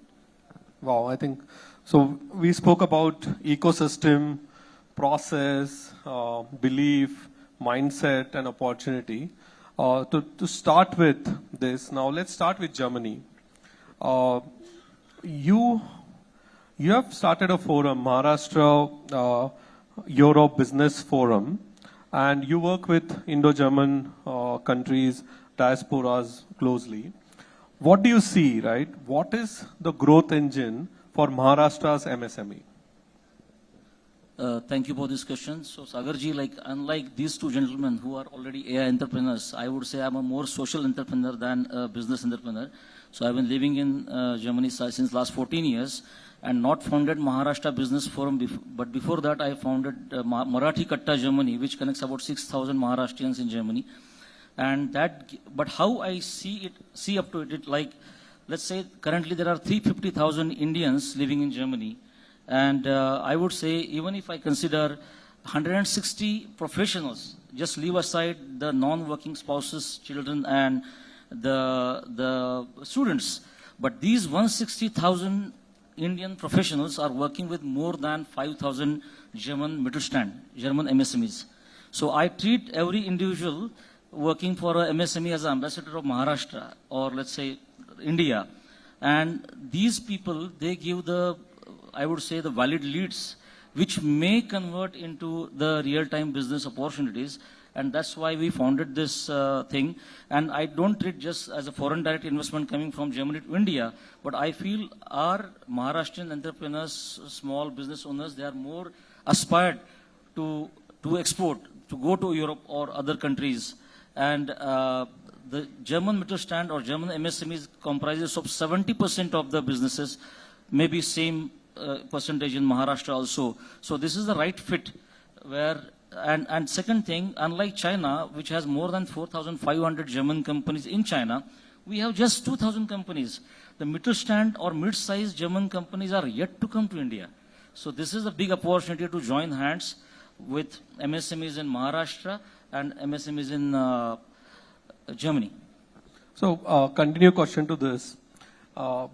Wow, I think, so we spoke about ecosystem, process, belief, mindset, and opportunity. To start with this, now let's start with Germany. You have started a forum, Maharashtra Europe Business Forum, and you work with Indo-German countries, diasporas closely. What do you see, right? What is the growth engine for Maharashtra's MSME? Thank you for this question. So Sagarji, like unlike these two gentlemen who are already AI entrepreneurs, I would say I'm a more social entrepreneur than a business entrepreneur. So I've been living in Germany since last 14 years and not founded Maharashtra Business Forum, but before that I founded Marathi Katta Germany, which connects about 6,000 Maharashtrians in Germany. And that, but how I see up to it, like, let's say currently there are 350,000 Indians living in Germany. And I would say, even if I consider 160 professionals, just leave aside the non-working spouses, children, and the students, but these 160,000 Indian professionals are working with more than 5,000 German Mittelstand, German MSMEs. So I treat every individual working for a MSME as an ambassador of Maharashtra, or let's say India. And these people, they give the, I would say, the valid leads, which may convert into the real-time business opportunities. And that's why we founded this thing. And I don't treat just as a foreign direct investment coming from Germany to India, but I feel our Maharashtrian entrepreneurs, small business owners, they are more aspired to export, to go to Europe or other countries. And the German Mittelstand or German MSMEs comprises of 70% of the businesses, maybe same percentage in Maharashtra also. So this is the right fit where, and second thing, unlike China, which has more than 4,500 German companies in China, we have just 2,000 companies. The Mittelstand or mid-sized German companies are yet to come to India. So this is a big opportunity to join hands with MSMEs in Maharashtra and MSMEs in Germany. So continue question to this.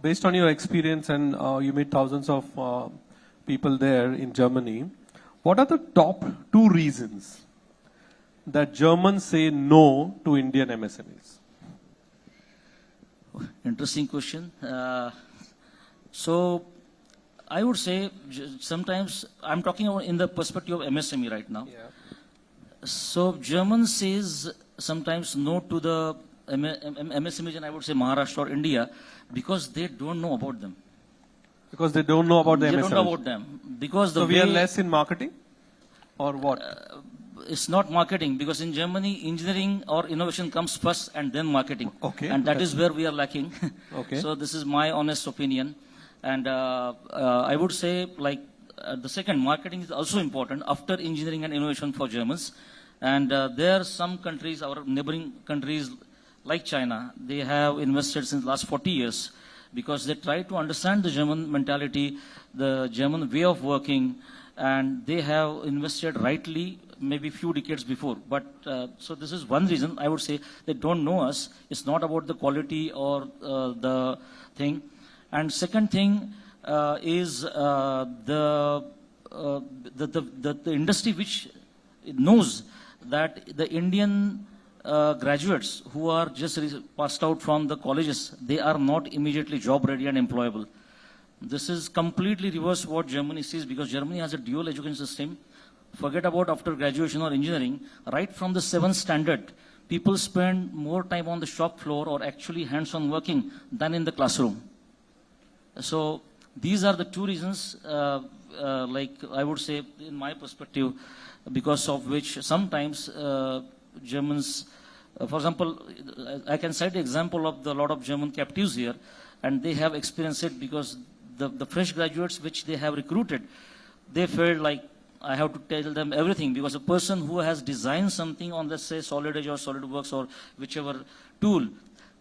Based on your experience and you meet thousands of people there in Germany, what are the top 2 reasons that Germans say no to Indian MSMEs? Interesting question. So I would say sometimes, I'm talking about in the perspective of MSME right now. Yeah. So German says sometimes no to the MSMEs, and I would say Maharashtra or India, because they don't know about them. Because they don't know about the MSMEs? They don't know about them. Because so we are less in marketing? Or what? It's not marketing, because in Germany, engineering or innovation comes first and then marketing. Okay. And that is where we are lacking. Okay. So this is my honest opinion. And I would say, like, the second, marketing is also important after engineering and innovation for Germans. And there are some countries, our neighboring countries like China, they have invested since the last 40 years because they try to understand the German mentality, the German way of working, and they have invested rightly maybe few decades before. But so this is one reason I would say they don't know us. It's not about the quality or the thing. And second thing is the industry which knows that the Indian graduates who are just passed out from the colleges, they are not immediately job ready and employable. This is completely reverse what Germany sees, because Germany has a dual education system. Forget about after graduation or engineering, right from the 7th standard, people spend more time on the shop floor or actually hands-on working than in the classroom. So these are the 2 reasons, like I would say in my perspective, because of which sometimes Germans, for example, I can cite the example of the lot of German captives here, and they have experienced it because the fresh graduates which they have recruited, they felt like I have to tell them everything, because a person who has designed something on, let's say, Solid Edge or SolidWorks or whichever tool,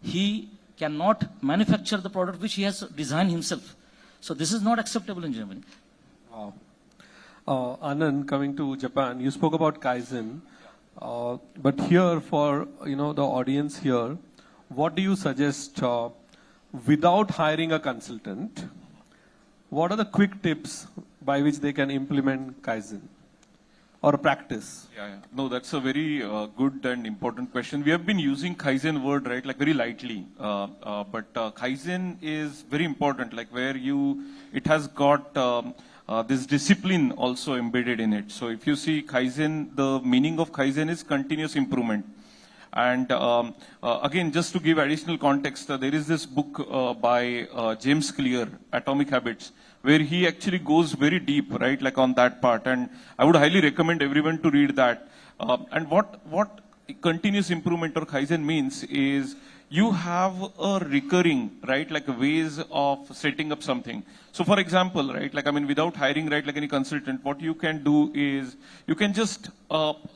he cannot manufacture the product which he has designed himself. So this is not acceptable in Germany. Wow. Anand, coming to Japan, you spoke about Kaizen. But here for, the audience here, what do you suggest without hiring a consultant? What are the quick tips by which they can implement Kaizen or practice? Yeah. No, that's a very good and important question. We have been using Kaizen word, right, like very lightly. But Kaizen is very important, like where it has got this discipline also embedded in it. So if you see Kaizen, the meaning of Kaizen is continuous improvement. And again, just to give additional context, there is this book by James Clear, Atomic Habits, where he actually goes very deep, right, like on that part. And I would highly recommend everyone to read that. And what continuous improvement or Kaizen means is you have a recurring, right, like ways of setting up something. So for example, right, like, without hiring, right, like any consultant, what you can do is you can just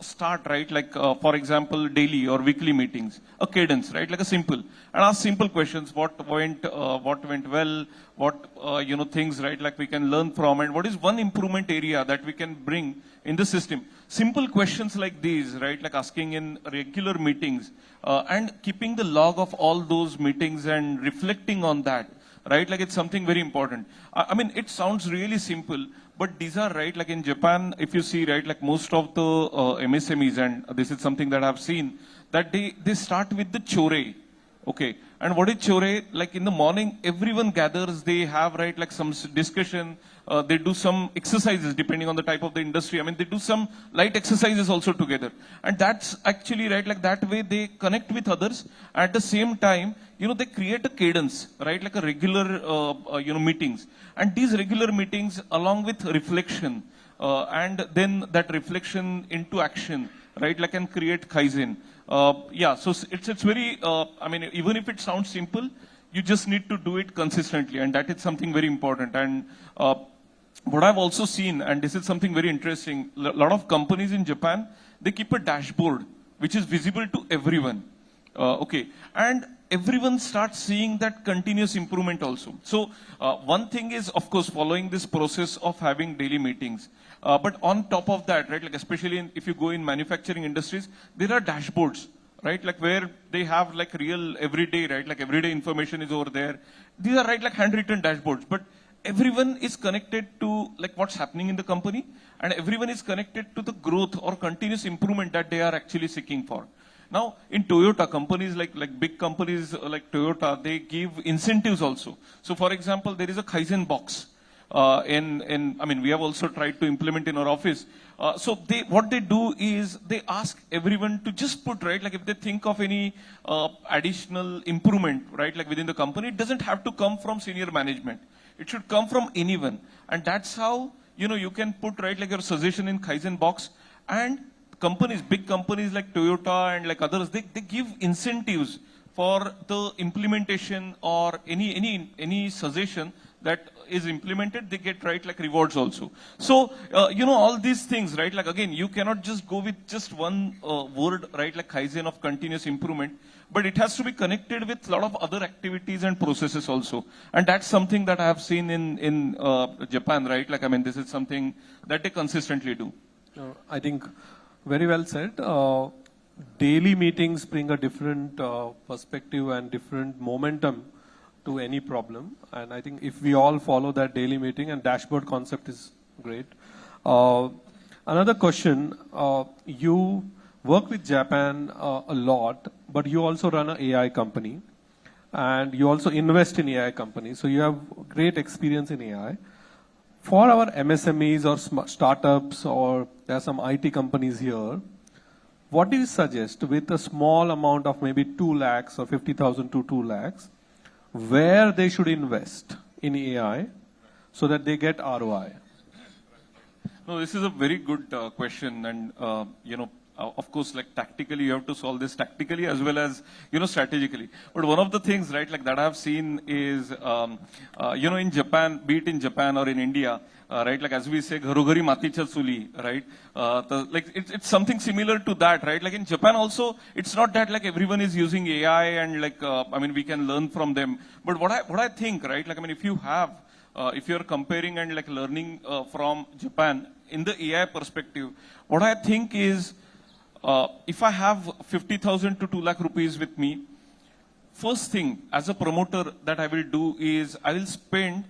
start, right, like, for example, daily or weekly meetings, a cadence, right, like a simple, and ask simple questions, what went well, what, things, right, like we can learn from, and what is one improvement area that we can bring in the system. Simple questions like these, right, like asking in regular meetings, and keeping the log of all those meetings and reflecting on that, right, like it's something very important. It sounds really simple, but these are, right, like in Japan, if you see, right, like most of the MSMEs, and this is something that I've seen, that they start with the chore. Okay, and what is chore? Like in the morning, everyone gathers, they have, right, like some discussion, they do some exercises depending on the type of the industry. They do some light exercises also together. And that's actually, right, like that way they connect with others. At the same time, they create a cadence, right, like a regular, meetings. And these regular meetings along with reflection, and then that reflection into action, right, like can create Kaizen. So it's very, even if it sounds simple, you just need to do it consistently, and that is something very important. And what I've also seen, and this is something very interesting, a lot of companies in Japan, they keep a dashboard which is visible to everyone. And everyone starts seeing that continuous improvement also. So one thing is, of course, following this process of having daily meetings. But on top of that, right, like especially if you go in manufacturing industries, there are dashboards, right, like where they have like real everyday, right, like everyday information is over there. These are, right, like handwritten dashboards, but everyone is connected to like what's happening in the company, and everyone is connected to the growth or continuous improvement that they are actually seeking for. Now, in Toyota, companies like big companies like Toyota, they give incentives also. So, for example, there is a Kaizen box. We have also tried to implement in our office. So what they do is they ask everyone to just put, right, like if they think of any additional improvement, right, like within the company, it doesn't have to come from senior management. It should come from anyone. And that's how, you can put, right, like your suggestion in Kaizen box. And companies, big companies like Toyota and like others, they give incentives for the implementation or any suggestion that is implemented, they get, right, like rewards also. So, all these things, right, like again, you cannot just go with just one word, right, like Kaizen of continuous improvement, but it has to be connected with a lot of other activities and processes also. And that's something that I have seen in Japan, right, like, this is something that they consistently do. I think very well said. Daily meetings bring a different perspective and different momentum to any problem. And I think if we all follow that daily meeting, and dashboard concept is great. Another question, you work with Japan a lot, but you also run an AI company, and you also invest in AI companies. So you have great experience in AI. For our MSMEs or startups, or there are some IT companies here, what do you suggest with a small amount of maybe 2 lakhs or 50,000 to 2 lakhs, where they should invest in AI so that they get ROI? No, this is a very good question. And, of course, like tactically, you have to solve this tactically as well as, strategically. But one of the things, right, like that I've seen is, in Japan, be it in Japan or in India, right, like as we say, gharogari maticha chuli, right, like it's something similar to that, right? Like in Japan also, it's not that like everyone is using AI and like, we can learn from them. But what I think, right, like, if you have, if you're comparing and like learning from Japan in the AI perspective, what I think is, if I have 50,000 to 2 lakh rupees with me, first thing as a promoter that I will do is I will spend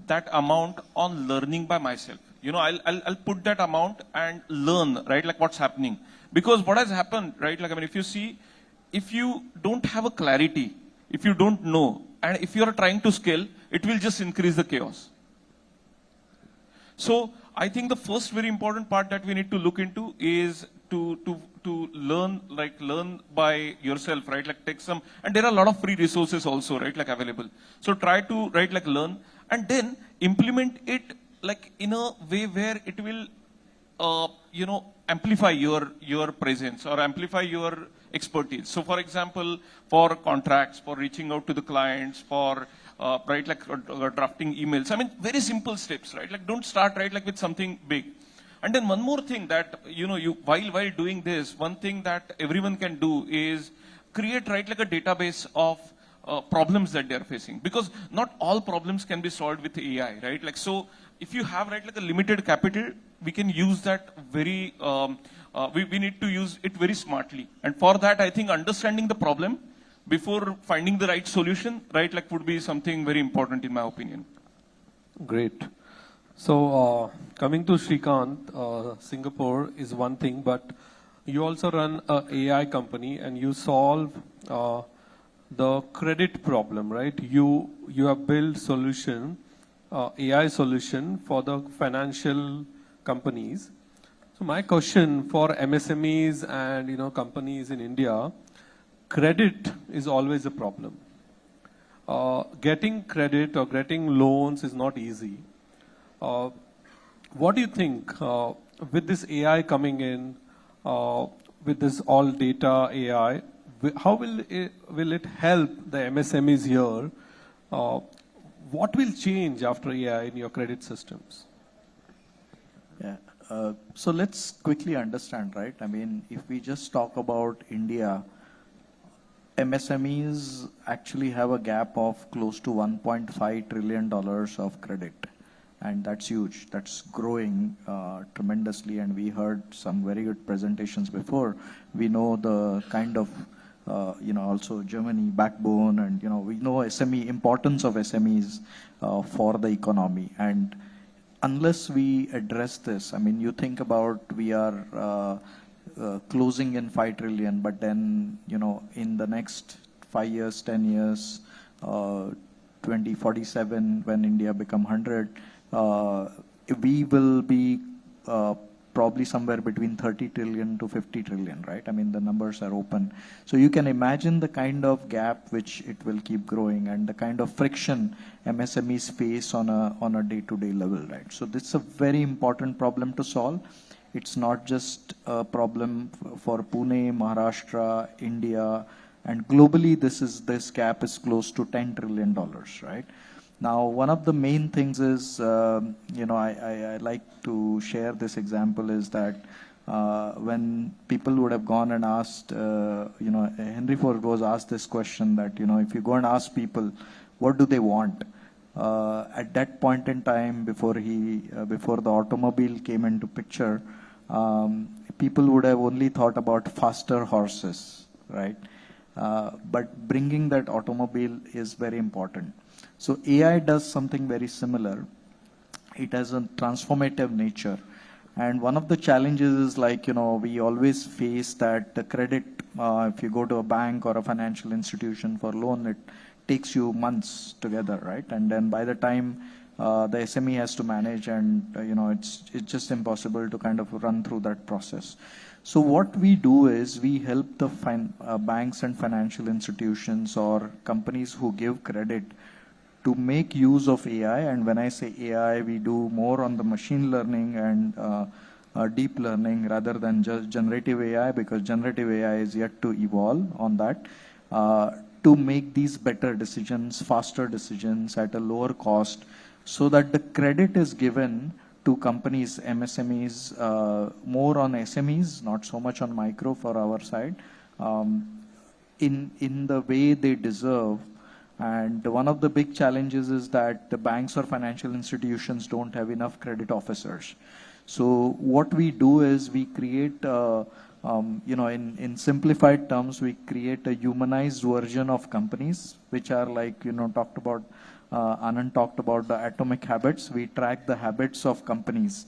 that amount on learning by myself. You know, I'll put that amount and learn, right, like what's happening. Because what has happened, right, like, I mean, if you see, if you don't have a clarity, if you don't know, and if you are trying to scale, it will just increase the chaos. So I think the first very important part that we need to look into is to learn, like learn by yourself, right? Like take some, and there are a lot of free resources also, right? Like available. So try to, right, like learn and then implement it like in a way where it will, you know, amplify your presence or amplify your expertise. So for example, for contracts, for reaching out to the clients, for right, like drafting emails. I mean, very simple steps, right? Like don't start, right, like with something big. And then one more thing that, you know, you while doing this, one thing that everyone can do is create, right, like a database of problems that they're facing. Because not all problems can be solved with AI, right? Like, so if you have, right, like a limited capital, we can use that very, we need to use it very smartly. And for that, I think understanding the problem before finding the right solution, right, like would be something very important in my opinion. Great. So coming to Shrikant, Singapore is one thing, but you also run an AI company and you solve the credit problem, right? You have built solution, AI solution for the financial companies. So my question for MSMEs and, you know, companies in India, credit is always a problem. Getting credit or getting loans is not easy. What do you think with this AI coming in, with this all data AI, how will it help the MSMEs here? What will change after AI in your credit systems? Yeah. So let's quickly understand, right? I mean, if we just talk about India, MSMEs actually have a gap of close to $1.5 trillion of credit. And that's huge. That's growing tremendously. And we heard some very good presentations before. We know the kind of, you know, also Germany backbone, and, you know, we know SME, importance of SMEs for the economy. And unless we address this, I mean, you think about we are closing in 5 trillion, but then, you know, in the next 5 years, 10 years, 2047, when India become 100, we will be probably somewhere between 30 trillion to 50 trillion, right? I mean, the numbers are open. So you can imagine the kind of gap which it will keep growing and the kind of friction MSMEs face on a day-to-day level, right? So this is a very important problem to solve. It's not just a problem for Pune, Maharashtra, India, and globally this gap is close to $10 trillion, right? Now, one of the main things is, you know, I like to share this example is that when people would have gone and asked, you know, Henry Ford was asked this question that, you know, if you go and ask people, what do they want? At that point in time, before the automobile came into picture, people would have only thought about faster horses, right? But bringing that automobile is very important. So AI does something very similar. It has a transformative nature. And one of the challenges is, like, you know, we always face that the credit, if you go to a bank or a financial institution for loan, it takes you months together, right? And then by the time the SME has to manage, and, you know, it's just impossible to kind of run through that process. So what we do is we help the banks and financial institutions or companies who give credit to make use of AI. And when I say AI, we do more on the machine learning and deep learning rather than just generative AI, because generative AI is yet to evolve on that, to make these better decisions, faster decisions at a lower cost, so that the credit is given to companies, MSMEs, more on SMEs, not so much on micro for our side, in the way they deserve. And one of the big challenges is that the banks or financial institutions don't have enough credit officers. So what we do is we create in simplified terms, we create a humanized version of companies, which are like, talked about, Anand talked about the atomic habits. We track the habits of companies,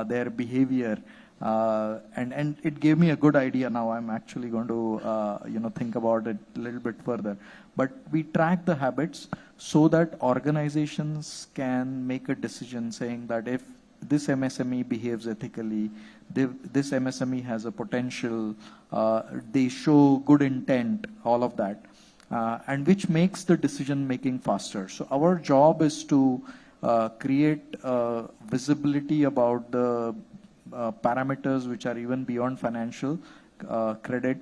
their behavior, and it gave me a good idea. Now I'm actually going to, think about it a little bit further. But we track the habits so that organizations can make a decision saying that if this MSME behaves ethically, this MSME has a potential, they show good intent, all of that, and which makes the decision making faster. So our job is to create visibility about the parameters which are even beyond financial credit,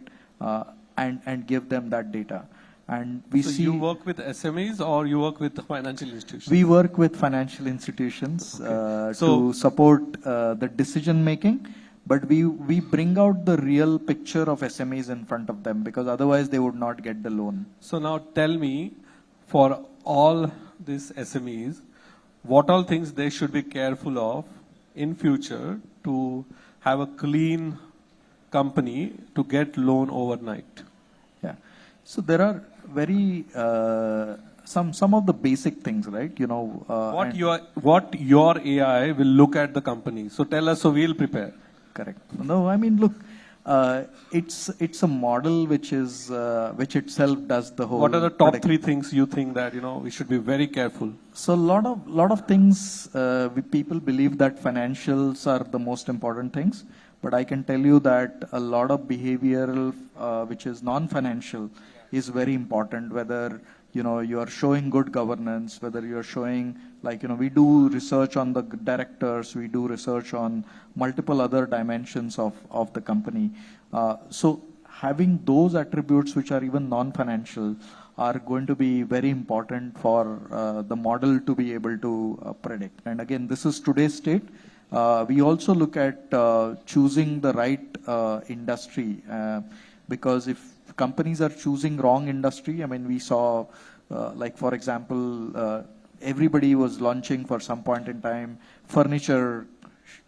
and give them that data. And we so see you work with SMEs or you work with the financial institutions? We work with financial institutions to support the decision making, but we bring out the real picture of SMEs in front of them, because otherwise they would not get the loan. So now tell me, for all these SMEs, what all things they should be careful of in future to have a clean company to get loan overnight? Yeah. So there are very some of the basic things, right? What your AI will look at the company. So tell us, so we'll prepare. Correct. No, I mean, look, it's a model which itself does the whole. What are the top three things you think that we should be very careful? So a lot of things, people believe that financials are the most important things, but I can tell you that a lot of behavioral, which is non-financial, is very important. Whether you are showing good governance, whether you are showing, like, we do research on the directors, we do research on multiple other dimensions of the company. So having those attributes which are even non-financial are going to be very important for the model to be able to predict. And again, this is today's state. We also look at choosing the right industry, because if companies are choosing wrong industry, I mean, we saw, like, for example, everybody was launching for some point in time furniture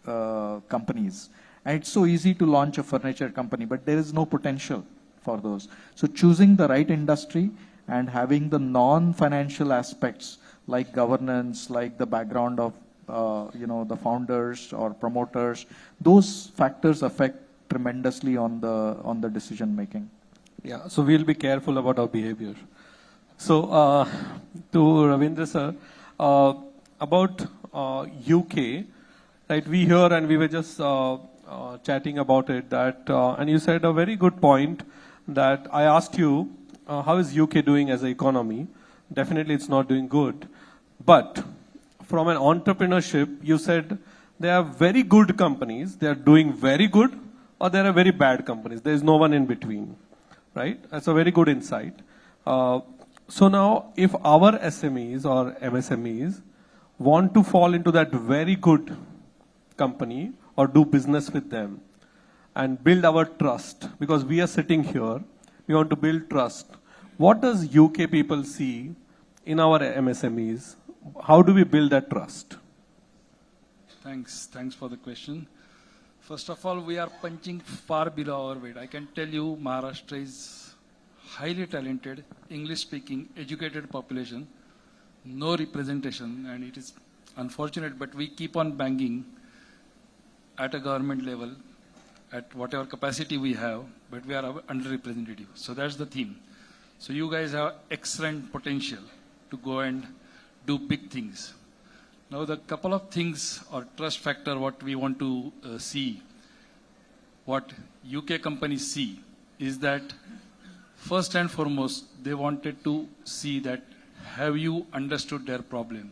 companies. And it's so easy to launch a furniture company, but there is no potential for those. So choosing the right industry and having the non-financial aspects like governance, like the background of the founders or promoters, those factors affect tremendously on the decision making. Yeah, so we'll be careful about our behavior. So to Ravindra sir, about UK, right? We hear, and we were just chatting about it, that and you said a very good point, that I asked you, how is UK doing as an economy? Definitely it's not doing good. But from an entrepreneurship, you said there are very good companies, they are doing very good, or there are very bad companies. There is no one in between, right? That's a very good insight. So now, if our SMEs or MSMEs want to fall into that very good company or do business with them and build our trust, because we are sitting here, we want to build trust. What does UK people see in our MSMEs? How do we build that trust? Thanks for the question. First of all, we are punching far below our weight. I can tell you Maharashtra is highly talented, English-speaking, educated population, no representation, and it is unfortunate, but we keep on banging at a government level, at whatever capacity we have, but we are underrepresented. So that's the theme. So you guys have excellent potential to go and do big things. Now the couple of things or trust factor what we want to see, what UK companies see is that first and foremost, they wanted to see that have you understood their problem?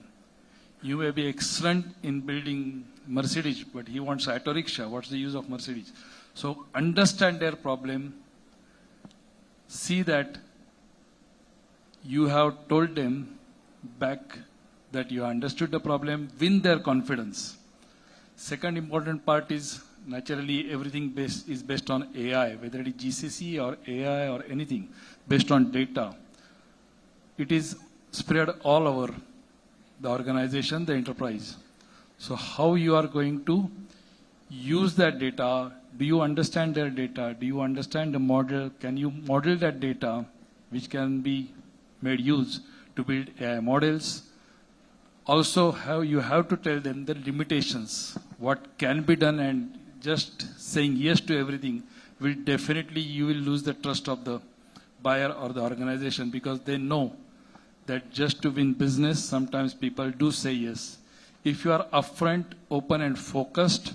You may be excellent in building Mercedes, but he wants auto rickshaw. What's the use of Mercedes? So understand their problem. See that you have told them back that you understood the problem, win their confidence. Second important part is naturally everything is based on AI, whether it is GCC or AI or anything, based on data. It is spread all over the organization, the enterprise. So how you are going to use that data do you understand their data? Do you understand the model? Can you model that data which can be made use to build AI models? Also, you have to tell them the limitations, what can be done, and just saying yes to everything will definitely, you will lose the trust of the buyer or the organization, because they know that just to win business, sometimes people do say yes. If you are upfront, open and focused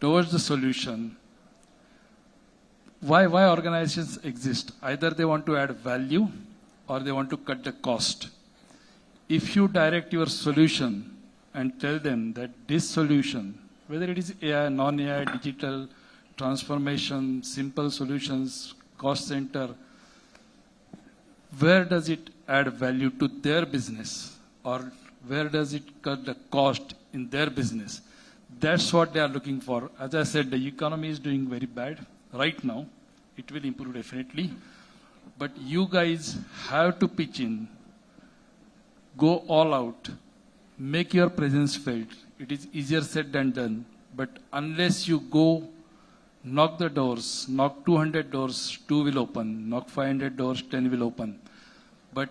towards the solution, why organizations exist? Either they want to add value or they want to cut the cost. If you direct your solution and tell them that this solution, whether it is AI, non-AI, digital, transformation, simple solutions, cost center, where does it add value to their business, or where does it cut the cost in their business? That's what they are looking for. As I said, the economy is doing very bad right now. It will improve definitely. But you guys have to pitch in, go all out, make your presence felt. It is easier said than done. But unless you go knock the doors, knock 200 doors, 2 will open, knock 500 doors, 10 will open. But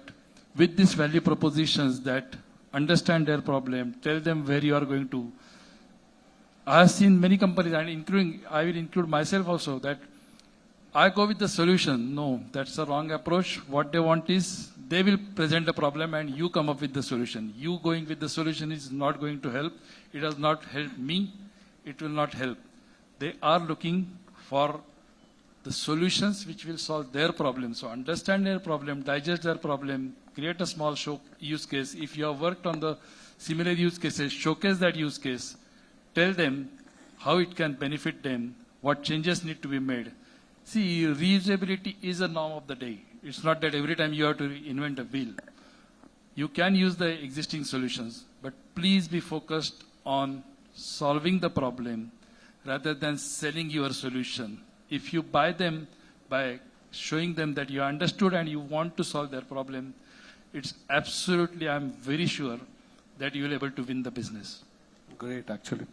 with these value propositions that understand their problem, tell them where you are going to. I have seen many companies, and I will include myself also, that I go with the solution. No, that's the wrong approach. What they want is, they will present the problem and you come up with the solution. You going with the solution is not going to help. It does not help me. It will not help. They are looking for the solutions which will solve their problem. So understand their problem, digest their problem, create a small use case. If you have worked on the similar use cases, showcase that use case. Tell them how it can benefit them, what changes need to be made. See, reusability is a norm of the day. It's not that every time you have to invent a wheel. You can use the existing solutions, but please be focused on solving the problem rather than selling your solution. If you buy them by showing them that you understood and you want to solve their problem, it's absolutely, I'm very sure that you will be able to win the business. Great, actually.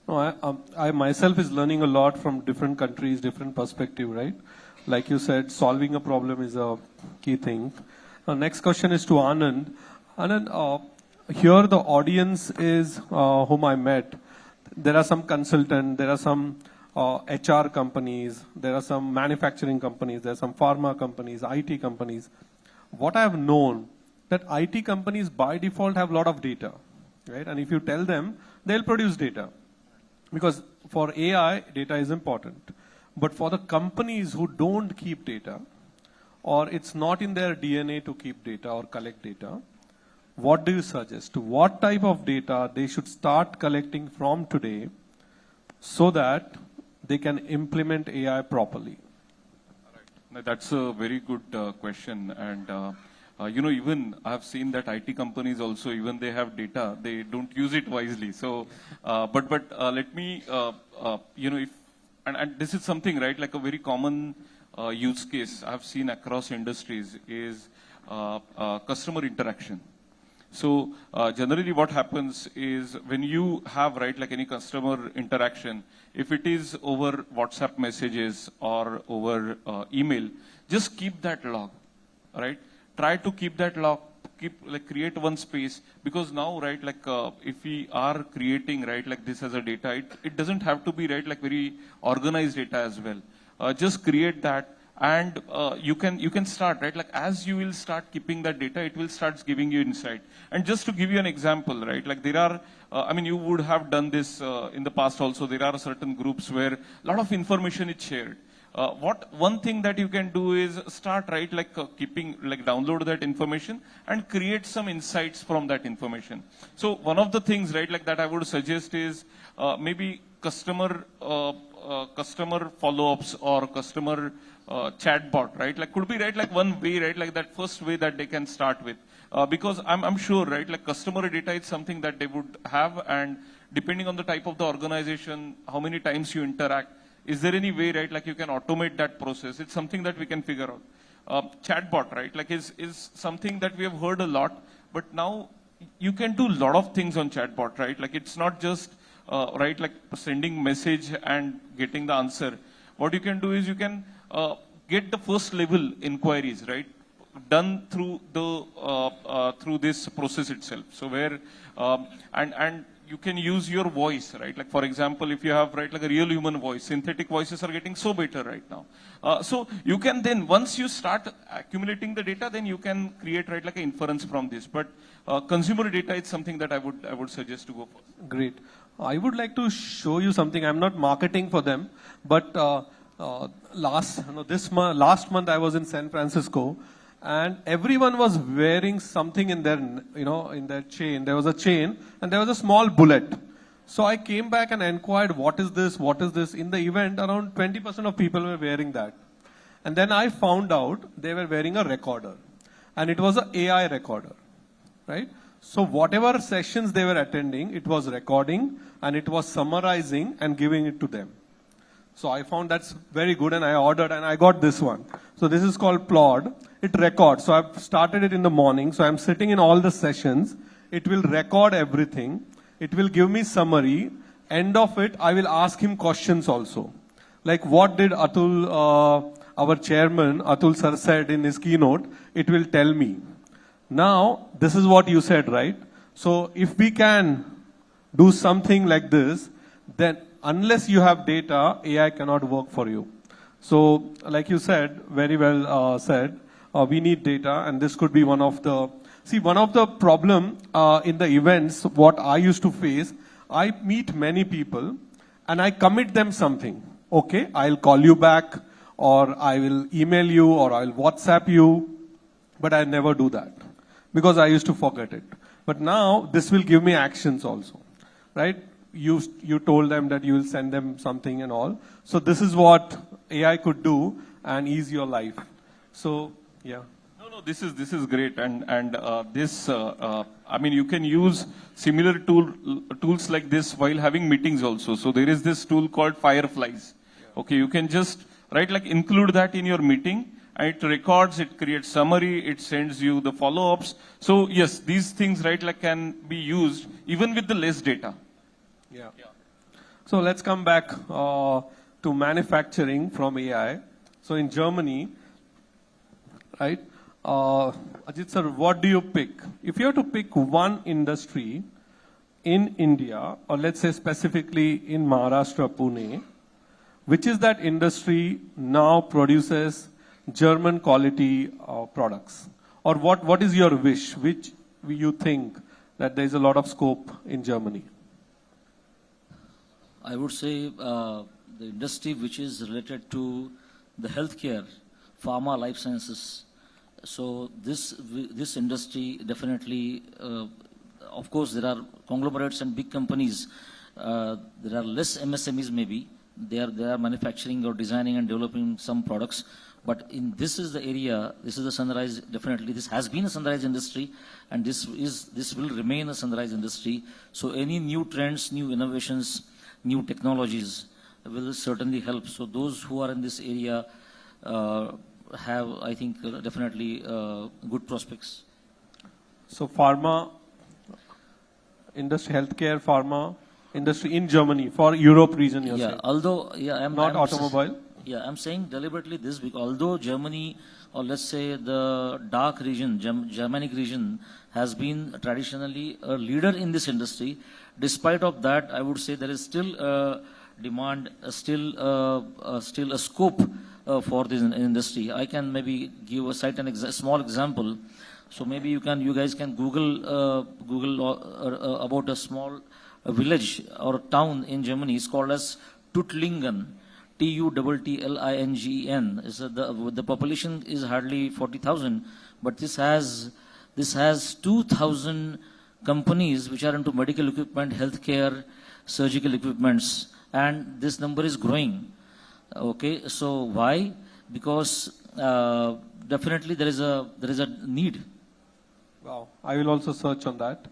No, I myself is learning a lot from different countries, different perspective, right? Like you said, solving a problem is a key thing. Next question is to Anand. Anand, here the audience is whom I met. There are some consultants, there are some HR companies, there are some manufacturing companies, there are some pharma companies, IT companies. What I have known, that IT companies by default have a lot of data, right? And if you tell them, they'll produce data. Because for AI, data is important. But for the companies who don't keep data, or it's not in their DNA to keep data or collect data, what do you suggest? What type of data they should start collecting from today so that they can implement AI properly? Right. That's a very good question. And even I've seen that IT companies also, even they have data, they don't use it wisely. So, but let me, and this is something, right, like a very common use case I've seen across industries is customer interaction. So generally what happens is when you have, right, like any customer interaction, if it is over WhatsApp messages or over email, just keep that log, right? Try to keep that log, create one space, because now, right, like if we are creating, right, like this as a data, it doesn't have to be, right, like very organized data as well. Just create that. And you can start, right? Like as you will start keeping that data, it will start giving you insight. And just to give you an example, right? Like there are, you would have done this in the past also. There are certain groups where a lot of information is shared. One thing that you can do is start, right? Like download that information and create some insights from that information. So one of the things, right, like that I would suggest is maybe customer follow-ups or customer chatbot, right? Like could be, right, like one way, right, like that first way that they can start with. Because I'm sure, right, like customer data is something that they would have, and depending on the type of the organization, how many times you interact, is there any way, right, like you can automate that process? It's something that we can figure out. Chatbot, right, like is something that we have heard a lot, but now you can do a lot of things on chatbot, right? Like it's not just right, like sending message and getting the answer. What you can do is you can get the first level inquiries, right, done through the through this process itself. So where and you can use your voice, right? Like for example, if you have right like a real human voice, synthetic voices are getting so better right now. So you can then once you start accumulating the data, then you can create right like an inference from this. But consumer data is something that I would suggest to go for. Great. I would like to show you something. I'm not marketing for them, but last month I was in San Francisco, and everyone was wearing something in their, in their chain. There was a chain, and there was a small bullet. So I came back and inquired, what is this? What is this? In the event, around 20% of people were wearing that. And then I found out they were wearing a recorder, and it was an AI recorder, right? So whatever sessions they were attending, it was recording, and it was summarizing and giving it to them. So I found that's very good, and I ordered, and I got this one. So this is called Plod. It records. So I've started it in the morning. So I'm sitting in all the sessions. It will record everything. It will give me summary. End of it, I will ask him questions also. Like what did Atul, our chairman, Atul sir said in his keynote, it will tell me. Now, this is what you said, right? So if we can do something like this, then unless you have data, AI cannot work for you. So like you said, very well said, we need data, and this could be one of the, one of the problem in the events, what I used to face, I meet many people and I commit them something. Okay, I'll call you back, or I will email you, or I'll WhatsApp you, but I never do that because I used to forget it. But now this will give me actions also, right? You told them that you will send them something and all. So this is what AI could do and ease your life. So yeah. No, this is great, and this I mean you can use similar tools like this while having meetings also. So there is this tool called Fireflies. Okay, you can just like include that in your meeting, and it records, it creates summary, it sends you the follow-ups. So yes, these things like can be used even with the less data. Yeah. So let's come back to manufacturing from AI. So in Germany, right? Ajit sir, what do you pick? If you have to pick one industry in India, or let's say specifically in Maharashtra, Pune, which is that industry now produces German quality products? Or what is your wish? Which you think that there is a lot of scope in Germany? I would say the industry which is related to the healthcare, pharma, life sciences. So this industry definitely, of course, there are conglomerates and big companies. There are less MSMEs maybe. They are manufacturing or designing and developing some products. But this is the area. This is the sunrise. Definitely, this has been a sunrise industry, and this will remain a sunrise industry. So any new trends, new innovations, new technologies will certainly help. So those who are in this area have, I think, definitely good prospects. So pharma industry, healthcare, pharma industry in Germany for Europe region. You're saying? Although I'm automobile. I'm saying deliberately this because although Germany, or let's say the DACH region, Germanic region, has been traditionally a leader in this industry, despite of that, I would say there is still a demand, still a scope for this industry. I can maybe cite a small example. So maybe you guys can Google about a small village or town in Germany. It's called as Tuttlingen. Tuttlingen. The population is hardly 40,000, but this has 2,000 companies which are into medical equipment, healthcare, surgical equipments, and this number is growing. Okay, so why? Because definitely there is a need. Wow, I will also search on that.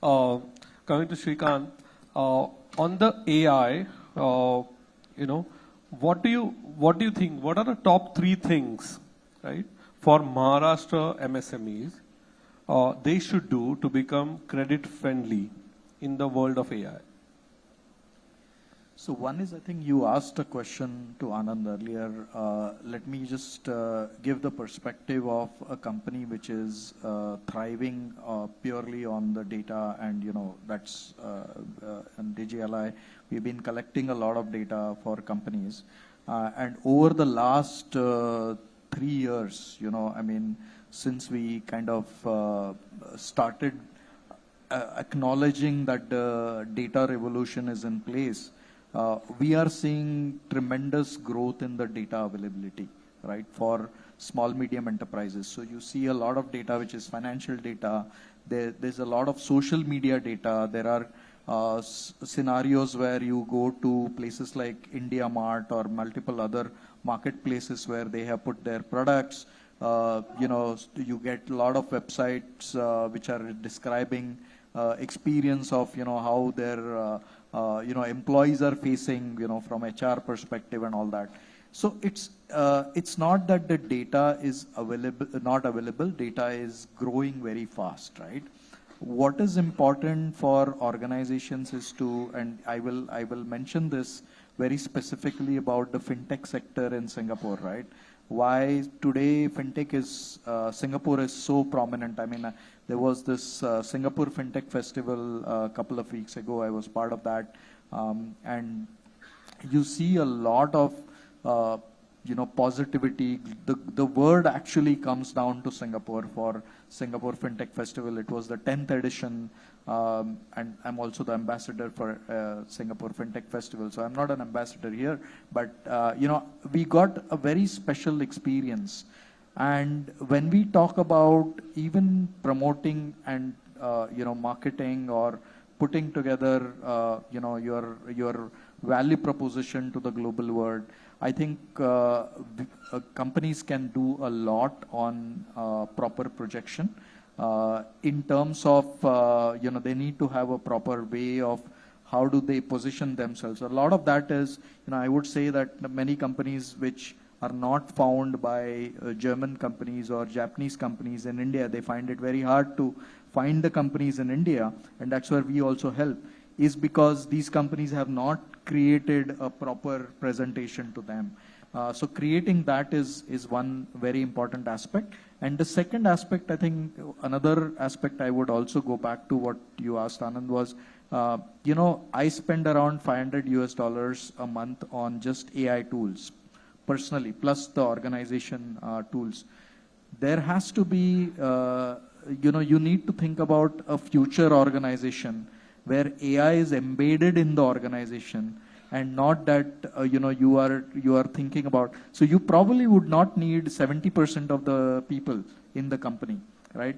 Coming to Shrikant, on the AI, what do you think? What are the top 3 things, right, for Maharashtra MSMEs they should do to become credit friendly in the world of AI? So one is, I think you asked a question to Anand earlier. Let me just give the perspective of a company which is thriving purely on the data, and that's in DGLI. We've been collecting a lot of data for companies, and over the last 3 years, I mean, since we kind of started acknowledging that the data revolution is in place, we are seeing tremendous growth in the data availability, right, for small, medium enterprises. So you see a lot of data which is financial data. There's a lot of social media data. There are scenarios where you go to places like India Mart or multiple other marketplaces where they have put their products. You get a lot of websites which are describing experience of how their employees are facing, from HR perspective and all that. So it's not that the data is not available. Data is growing very fast, right? What is important for organizations is to, and I will mention this very specifically about the fintech sector in Singapore, right? Why today fintech is, Singapore is so prominent. I mean, there was this Singapore Fintech Festival a couple of weeks ago. I was part of that. And you see a lot of, positivity. The word actually comes down to Singapore for Singapore Fintech Festival. It was the 10th edition. And I'm also the ambassador for Singapore Fintech Festival. So I'm not an ambassador here, but, we got a very special experience. And when we talk about even promoting and, marketing or putting together, your value proposition to the global world, I think companies can do a lot on proper projection. In terms of, they need to have a proper way of how do they position themselves. A lot of that is, I would say that many companies which are not found by German companies or Japanese companies in India, they find it very hard to find the companies in India, and that's where we also help, is because these companies have not created a proper presentation to them. So creating that is one very important aspect. And the second aspect, I think another aspect I would also go back to what you asked, Anand, was, I spend around $500 a month on just AI tools personally, plus the organization tools. There has to be, you need to think about a future organization where AI is embedded in the organization, and not that you are thinking about. So you probably would not need 70% of the people in the company, right?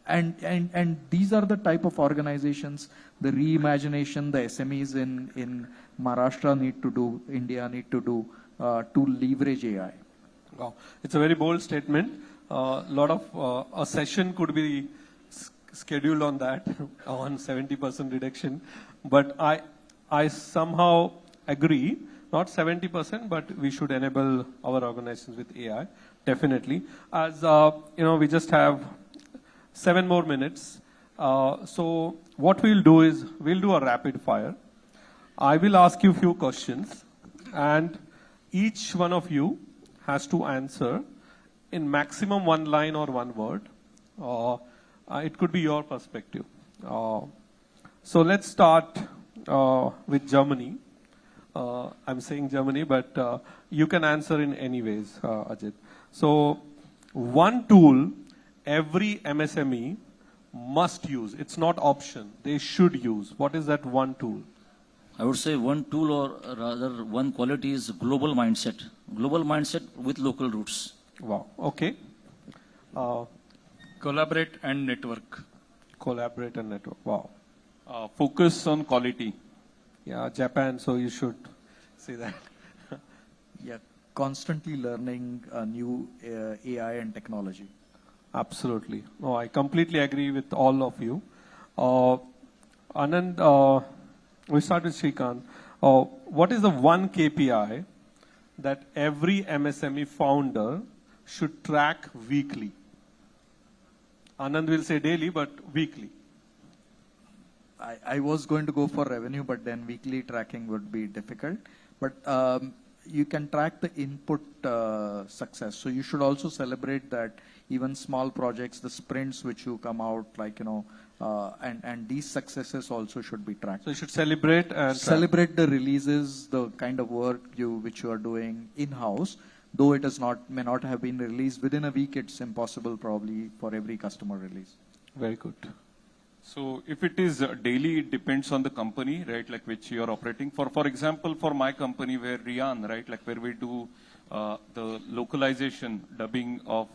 And these are the type of organizations, the reimagination, the SMEs in Maharashtra need to do, India need to do to leverage AI. Wow, it's a very bold statement. Lot of a session could be scheduled on that, on 70% reduction, but I somehow agree, not 70%, but we should enable our organizations with AI, definitely. As we just have 7 more minutes. So what we'll do is, we'll do a rapid fire. I will ask you a few questions, and each one of you has to answer in maximum 1 line or 1 word. It could be your perspective. So let's start with Germany. I'm saying Germany, but you can answer in any ways, Ajit. So one tool every MSME must use. It's not option. They should use. What is that one tool? I would say one tool, or rather one quality, is global mindset. Global mindset with local roots. Wow. Okay. Collaborate and network. Collaborate and network. Wow. Focus on quality. Yeah, Japan, so you should say that. Yeah, constantly learning new AI and technology. Absolutely. No, I completely agree with all of you. Anand, we start with Shrikant. What is the one KPI that every MSME founder should track weekly? Anand will say daily, but weekly. I was going to go for revenue, but then weekly tracking would be difficult. But you can track the input success. So you should also celebrate that even small projects, the sprints which you come out, like, and these successes also should be tracked. So you should celebrate and celebrate the releases, the kind of work which you are doing in-house. Though it is may not have been released within a week, it's impossible probably for every customer release. Very good. So if it is daily, it depends on the company, right, like which you are operating. For example, for my company, where Rian, right, like where we do the localization, dubbing of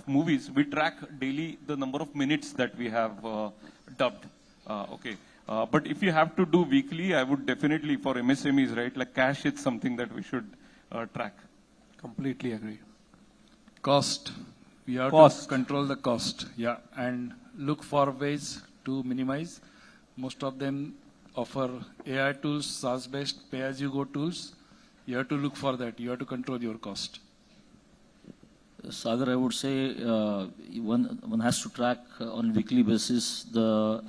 movies, we track daily the number of minutes that we have dubbed. Okay. But if you have to do weekly, I would definitely, for MSMEs, right, like cash, it's something that we should track. Completely agree. Cost. We have Cost. to control the cost. Yeah, and look for ways to minimize. Most of them offer AI tools, SaaS-based, pay-as-you-go tools. You have to look for that. You have to control your cost. Sagar, I would say one has to track on a weekly basis the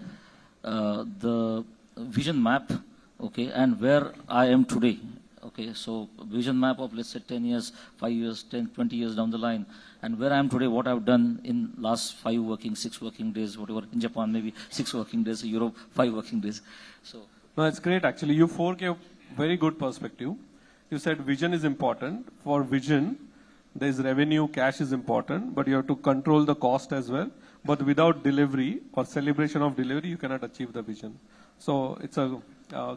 vision map, okay, and where I am today. Okay, so vision map of, let's say, 10 years, 5 years, 10, 20 years down the line, and where I am today, what I've done in last 6 working days, whatever, in Japan maybe 6 working days, in Europe 5 working days. So no, it's great actually. You four gave very good perspective. You said vision is important. For vision, there's revenue, cash is important, but you have to control the cost as well. But without delivery or celebration of delivery, you cannot achieve the vision. So it's a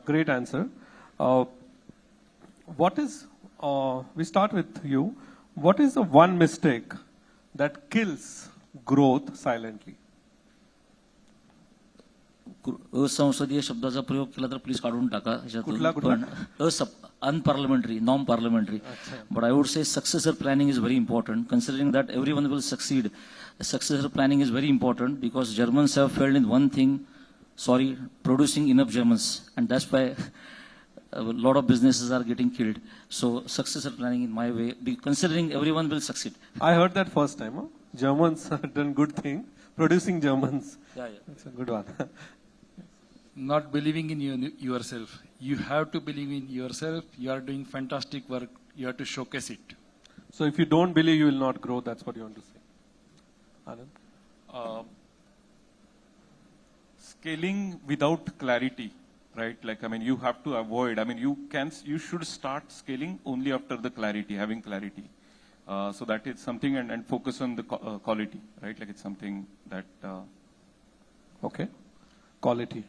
great answer. We start with you. What is the one mistake that kills growth silently? असंसदीय शब्दाचा प्रयोग केला तर please काढून टाका कुठला? पण unparliamentary, non-parliamentary. But I would say successor planning is very important, considering that everyone will succeed. Successor planning is very important because Germans have failed in one thing, producing enough Germans. And that's why a lot of businesses are getting killed. So successor planning, in my way, considering everyone will succeed. I heard that first time. Huh? Germans have done good thing, producing Germans. Yeah. It's a good one. Not believing in yourself. You have to believe in yourself. You are doing fantastic work. You have to showcase it. So if you don't believe, you will not grow. That's what you want to say. Anand? Scaling without clarity, right? Like, I mean, you have to avoid, I mean, you should start scaling only after the clarity, having clarity. So that is something, and focus on the quality, right? Like it's something that... Okay. Quality.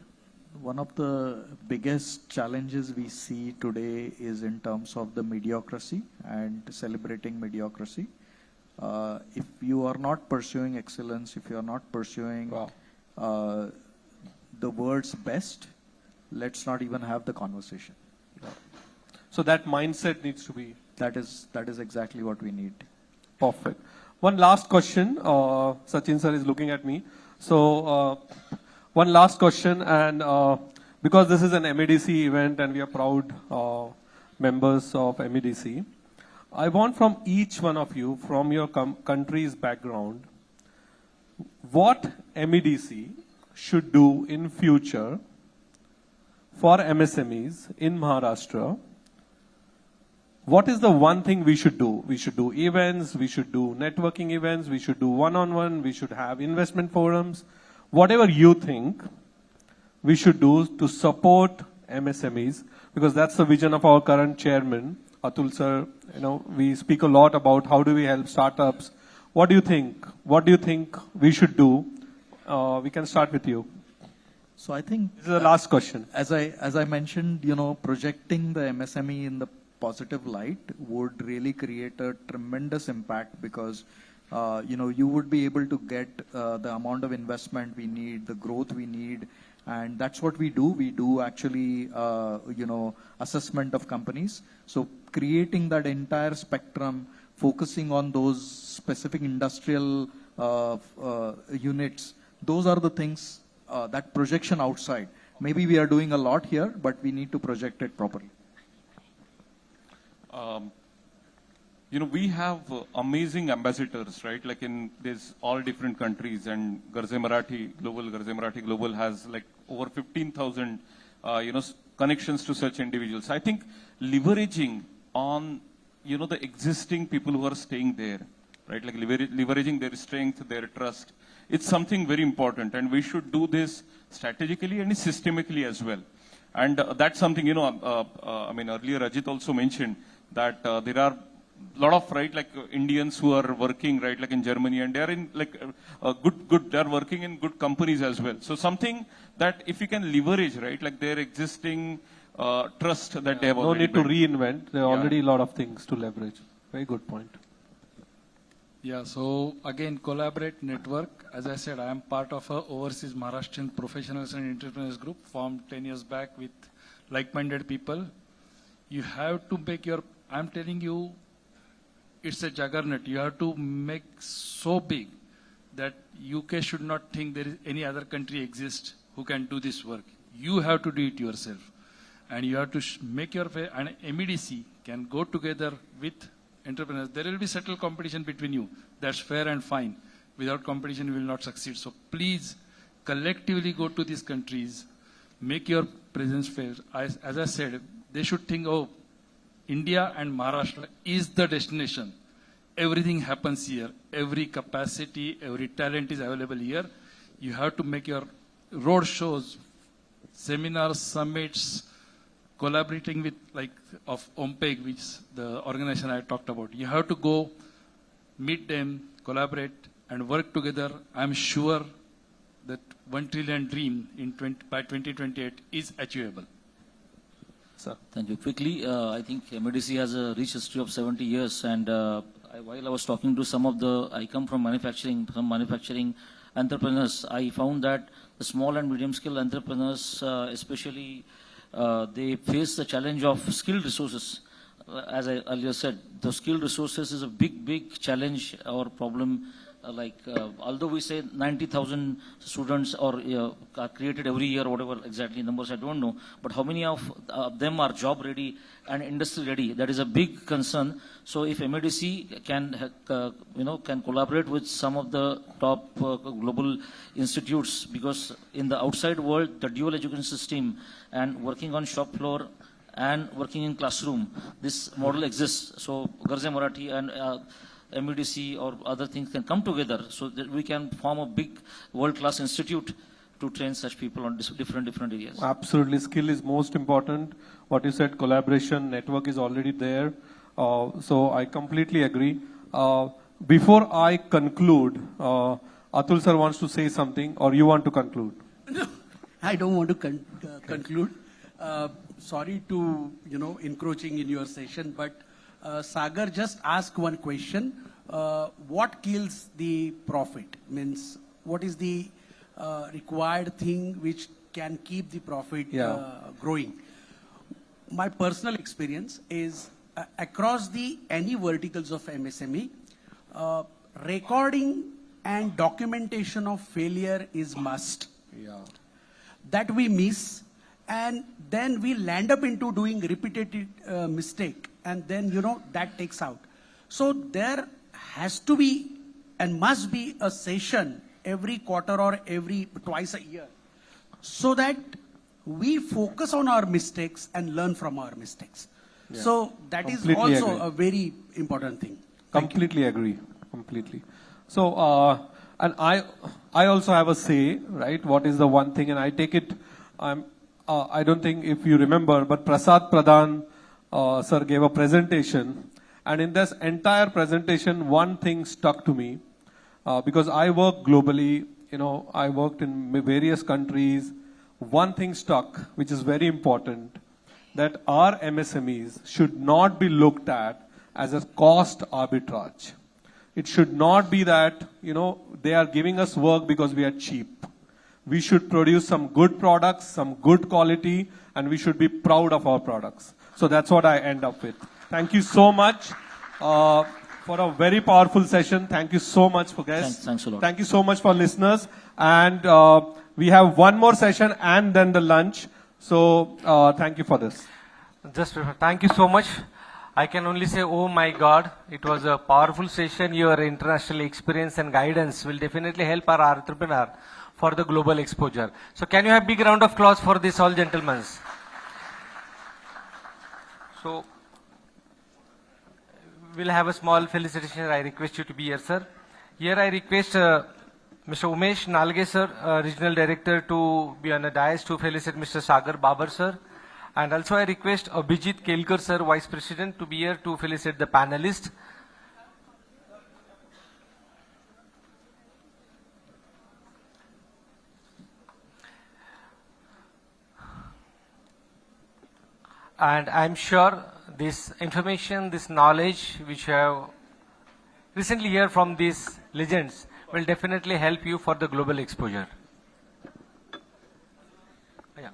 One of the biggest challenges we see today is in terms of the mediocrity and celebrating mediocrity. If you are not pursuing excellence, if you are not pursuing the world's best, let's not even have the conversation. So that mindset needs to be... That is exactly what we need. Perfect. One last question. Sachin sir is looking at me. So one last question, and because this is an MEDC event and we are proud members of MEDC, I want from each one of you, from your country's background, what MEDC should do in future for MSMEs in Maharashtra. What is the one thing we should do? We should do events, we should do networking events, we should do one-on-one, we should have investment forums. Whatever you think we should do to support MSMEs, because that's the vision of our current chairman, Atul sir. You know, we speak a lot about how do we help startups. What do you think? What do you think we should do? We can start with you. So I think this is the last question. As I mentioned, projecting the MSME in the positive light would really create a tremendous impact, because you would be able to get the amount of investment we need, the growth we need, and that's what we do. We do actually assessment of companies. So creating that entire spectrum, focusing on those specific industrial units, those are the things, that projection outside. Maybe we are doing a lot here, but we need to project it properly. we have amazing ambassadors, right? Like in there's all different countries, and Garze Marathi Global has like over 15,000, connections to such individuals. I think leveraging on, the existing people who are staying there, right? Like leveraging their strength, their trust. It's something very important, and we should do this strategically and systemically as well. And that's something, earlier Ajit also mentioned that there are a lot of, right, like Indians who are working, right, like in Germany, and they are in like they are working in good companies as well. So something that if we can leverage, right, like their existing trust that they have already No need built. to reinvent. There are already a lot of things to leverage. Very good point. Yeah, so again, collaborate, network. As I said, I am part of a overseas Maharashtrian professionals and entrepreneurs group formed 10 years back with like-minded people. You have to make I'm telling you, it's a juggernaut. You have to make so big that UK should not think there is any other country exists who can do this work. You have to do it yourself. And you have to make and MEDC can go together with entrepreneurs. There will be subtle competition between you. That's fair and fine. Without competition, you will not succeed. So please, collectively go to these countries, make your presence felt. As I said, they should think, oh, India and Maharashtra is the destination. Everything happens here. Every capacity, every talent is available here. You have to make your road shows, seminars, summits, collaborating with of OMPEG, which is the organization I talked about. You have to go, meet them, collaborate, and work together. I'm sure that 1 trillion dream by 2028 is achievable. Sir. Thank you. Quickly, I think MEDC has a rich history of 70 years, and while I was talking to I come from some manufacturing entrepreneurs, I found that the small and medium scale entrepreneurs, especially, they face the challenge of skilled resources. As I earlier said, the skilled resources is a big challenge or problem. Although we say 90,000 students are created every year, whatever exactly numbers I don't know, but how many of them are job ready and industry ready? That is a big concern. So if MEDC can collaborate with some of the top global institutes, because in the outside world, the dual education system and working on shop floor and working in classroom, this model exists. So Garze Marathi and MEDC or other things can come together so that we can form a big world-class institute to train such people on different areas. Absolutely. Skill is most important. What you said, collaboration, network is already there. So I completely agree. Before I conclude, Atul sir wants to say something, or you want to conclude? No, I don't want to conclude. Sorry to, encroaching in your session, but Sagar just asked one question. What kills the profit? Means, what is the required thing which can keep the profit growing? My personal experience is across any verticals of MSME, recording and documentation of failure is must. That we miss, and then we land up into doing repetitive mistake, and then that takes out. So there has to be and must be a session every quarter or twice a year, so that we focus on our mistakes and learn from our mistakes. Yeah. So that Completely is also agree. a very important thing. Completely agree. Completely. So, and I also have a say, right? What is the one thing? And I take it, I don't think if you remember, but Prasad Pradhan, sir gave a presentation. And in this entire presentation, one thing stuck to me, because I work globally, I worked in various countries. One thing stuck, which is very important, that our MSMEs should not be looked at as a cost arbitrage. It should not be that, they are giving us work because we are cheap. We should produce some good products, some good quality, and we should be proud of our products. So that's what I end up with. Thank you so much for a very powerful session. Thank you so much for guests. Thanks a lot. Thank you so much for listeners. And we have one more session and then the lunch. So thank you for this. Just thank you so much. I can only say, oh my God, it was a powerful session. Your international experience and guidance will definitely help our entrepreneur for the global exposure. So can you have big round of applause for this, all gentlemen? So we'll have a small felicitation. I request you to be here, sir. Here I request Mr. Umesh Nalge, sir, Regional Director, to be on the dais to felicitate Mr. Sagar Babar, sir. And also I request Abhijit Kelkar, sir, Vice President, to be here to felicitate the panelists. And I'm sure this information, this knowledge which you have recently heard from these legends will definitely help you for the global exposure. Yeah.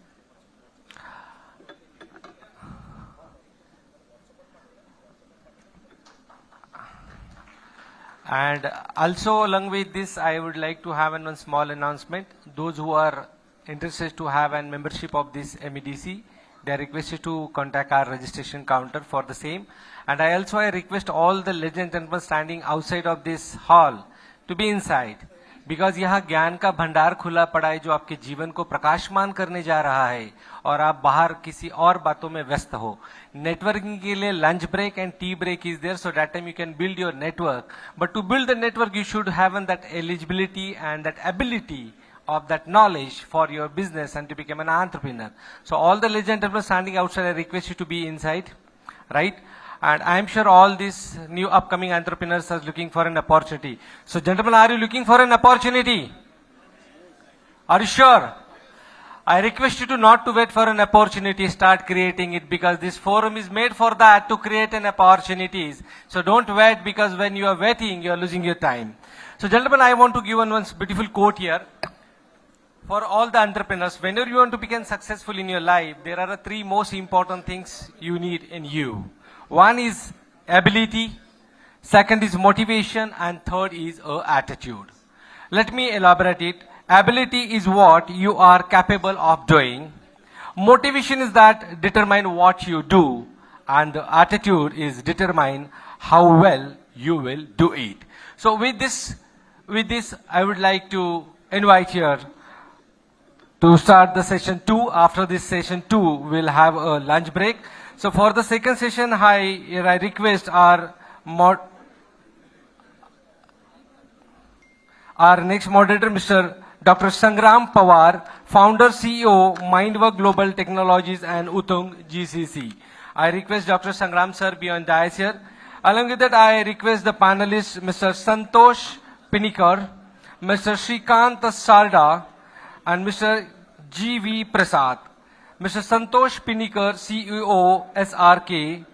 And also along with this, I would like to have one small announcement. Those who are interested to have a membership of this MEDC, they are requested to contact our registration counter for the same. And I request all the legend gentlemen standing outside of this hall to be inside, because यहाँ ज्ञान का भंडार खुला पड़ा है जो आपके जीवन को प्रकाशमान करने जा रहा है, और आप बाहर किसी और बातों में व्यस्त हो. नेटवर्किंग के लिए lunch break and tea break is there, so that time you can build your network. But to build the network you should have that eligibility and that ability of that knowledge for your business and to become an entrepreneur. So all the legend entrepreneurs standing outside, I request you to be inside, right? And I am sure all these new upcoming entrepreneurs are looking for an opportunity. So gentlemen, are you looking for an opportunity? Are you sure? I request you to not to wait for an opportunity, start creating it, because this forum is made for that, to create an opportunities. So don't wait, because when you are waiting, you are losing your time. So gentlemen, I want to give one beautiful quote here. For all the entrepreneurs, whenever you want to become successful in your life, there are three most important things you need in you. One is ability, second is motivation, and third is attitude. Let me elaborate it. Ability is what you are capable of doing. Motivation is that determine what you do, and the attitude is determine how well you will do it. So with this, I would like to invite here to start the session 2. After this session 2, we'll have a lunch break. So for the second session, I request our next moderator, Mr. Dr. Sangram Pawar, Founder, CEO, Mindwork Global Technologies and Utung GCC. I request Dr. Sangram sir be on dais here. Along with that, I request the panelists, Mr. Santosh Pinikar, Mr. Shrikant Sarda, and Mr. G.V. Prasad. Mr. Santosh Pinikar, CEO, SRK.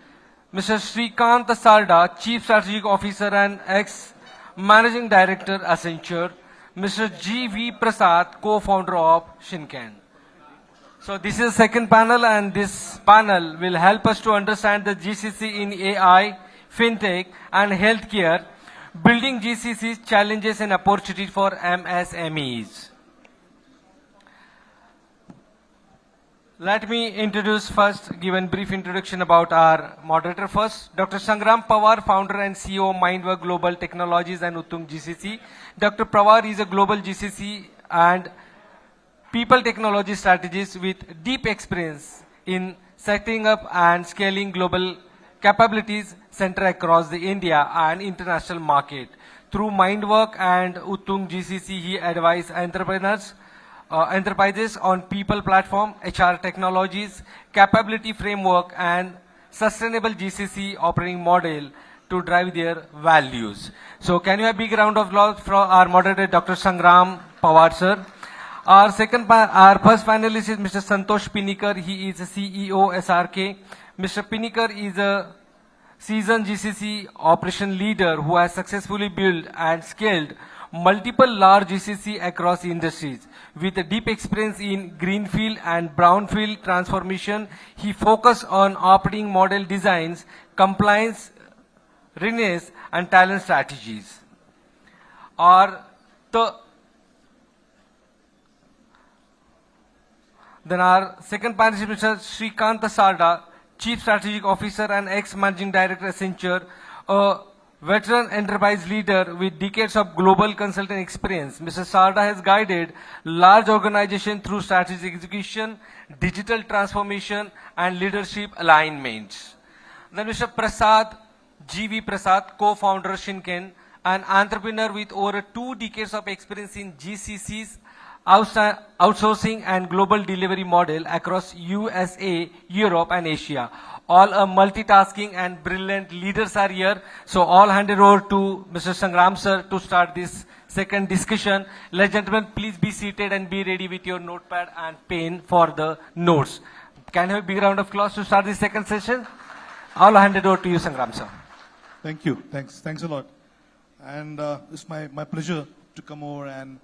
Mr. Shrikant Sarda, Chief Strategic Officer and ex-Managing Director, Accenture. Mr. G.V. Prasad, Co-Founder of Shinken. So this is the second panel, and this panel will help us to understand the GCC in AI, FinTech, and Healthcare, building GCC's challenges and opportunities for MSMEs. Let me introduce first, give a brief introduction about our moderator first. Dr. Sangram Pawar, Founder and CEO, Mindwork Global Technologies and Utung GCC. Dr. Pawar is a global GCC and people technology strategist with deep experience in setting up and scaling global capabilities center across the India and international market. Through Mindwork and Utung GCC, he advises enterprises on people platform, HR technologies, capability framework, and sustainable GCC operating model to drive their values. So can you have a big round of applause for our moderator, Dr. Sangram Pawar, sir. Our first panelist is Mr. Santosh Pinikar. He is a CEO, SRK. Mr. Pinikar is a seasoned GCC operation leader who has successfully built and scaled multiple large GCC across industries. With a deep experience in greenfield and brownfield transformation, he focused on operating model designs, compliance, readiness, and talent strategies. Then our second panelist is Mr. Shrikant Sarda, Chief Strategic Officer and ex-Managing Director Accenture, a veteran enterprise leader with decades of global consulting experience. Mr. Sarda has guided large organizations through strategic execution, digital transformation, and leadership alignment. Then Mr. Prasad, G.V. Prasad, co-founder Shinken, an entrepreneur with over 2 decades of experience in GCCs, outsourcing and global delivery model across USA, Europe and Asia. All are multitasking and brilliant leaders are here. So all handed over to Mr. Sangram sir to start this second discussion. Ladies and gentlemen, please be seated and be ready with your notepad and pen for the notes. Can I have a big round of applause to start this second session? All handed over to you, Sangram sir. Thank you. Thanks a lot. And it's my pleasure to come over and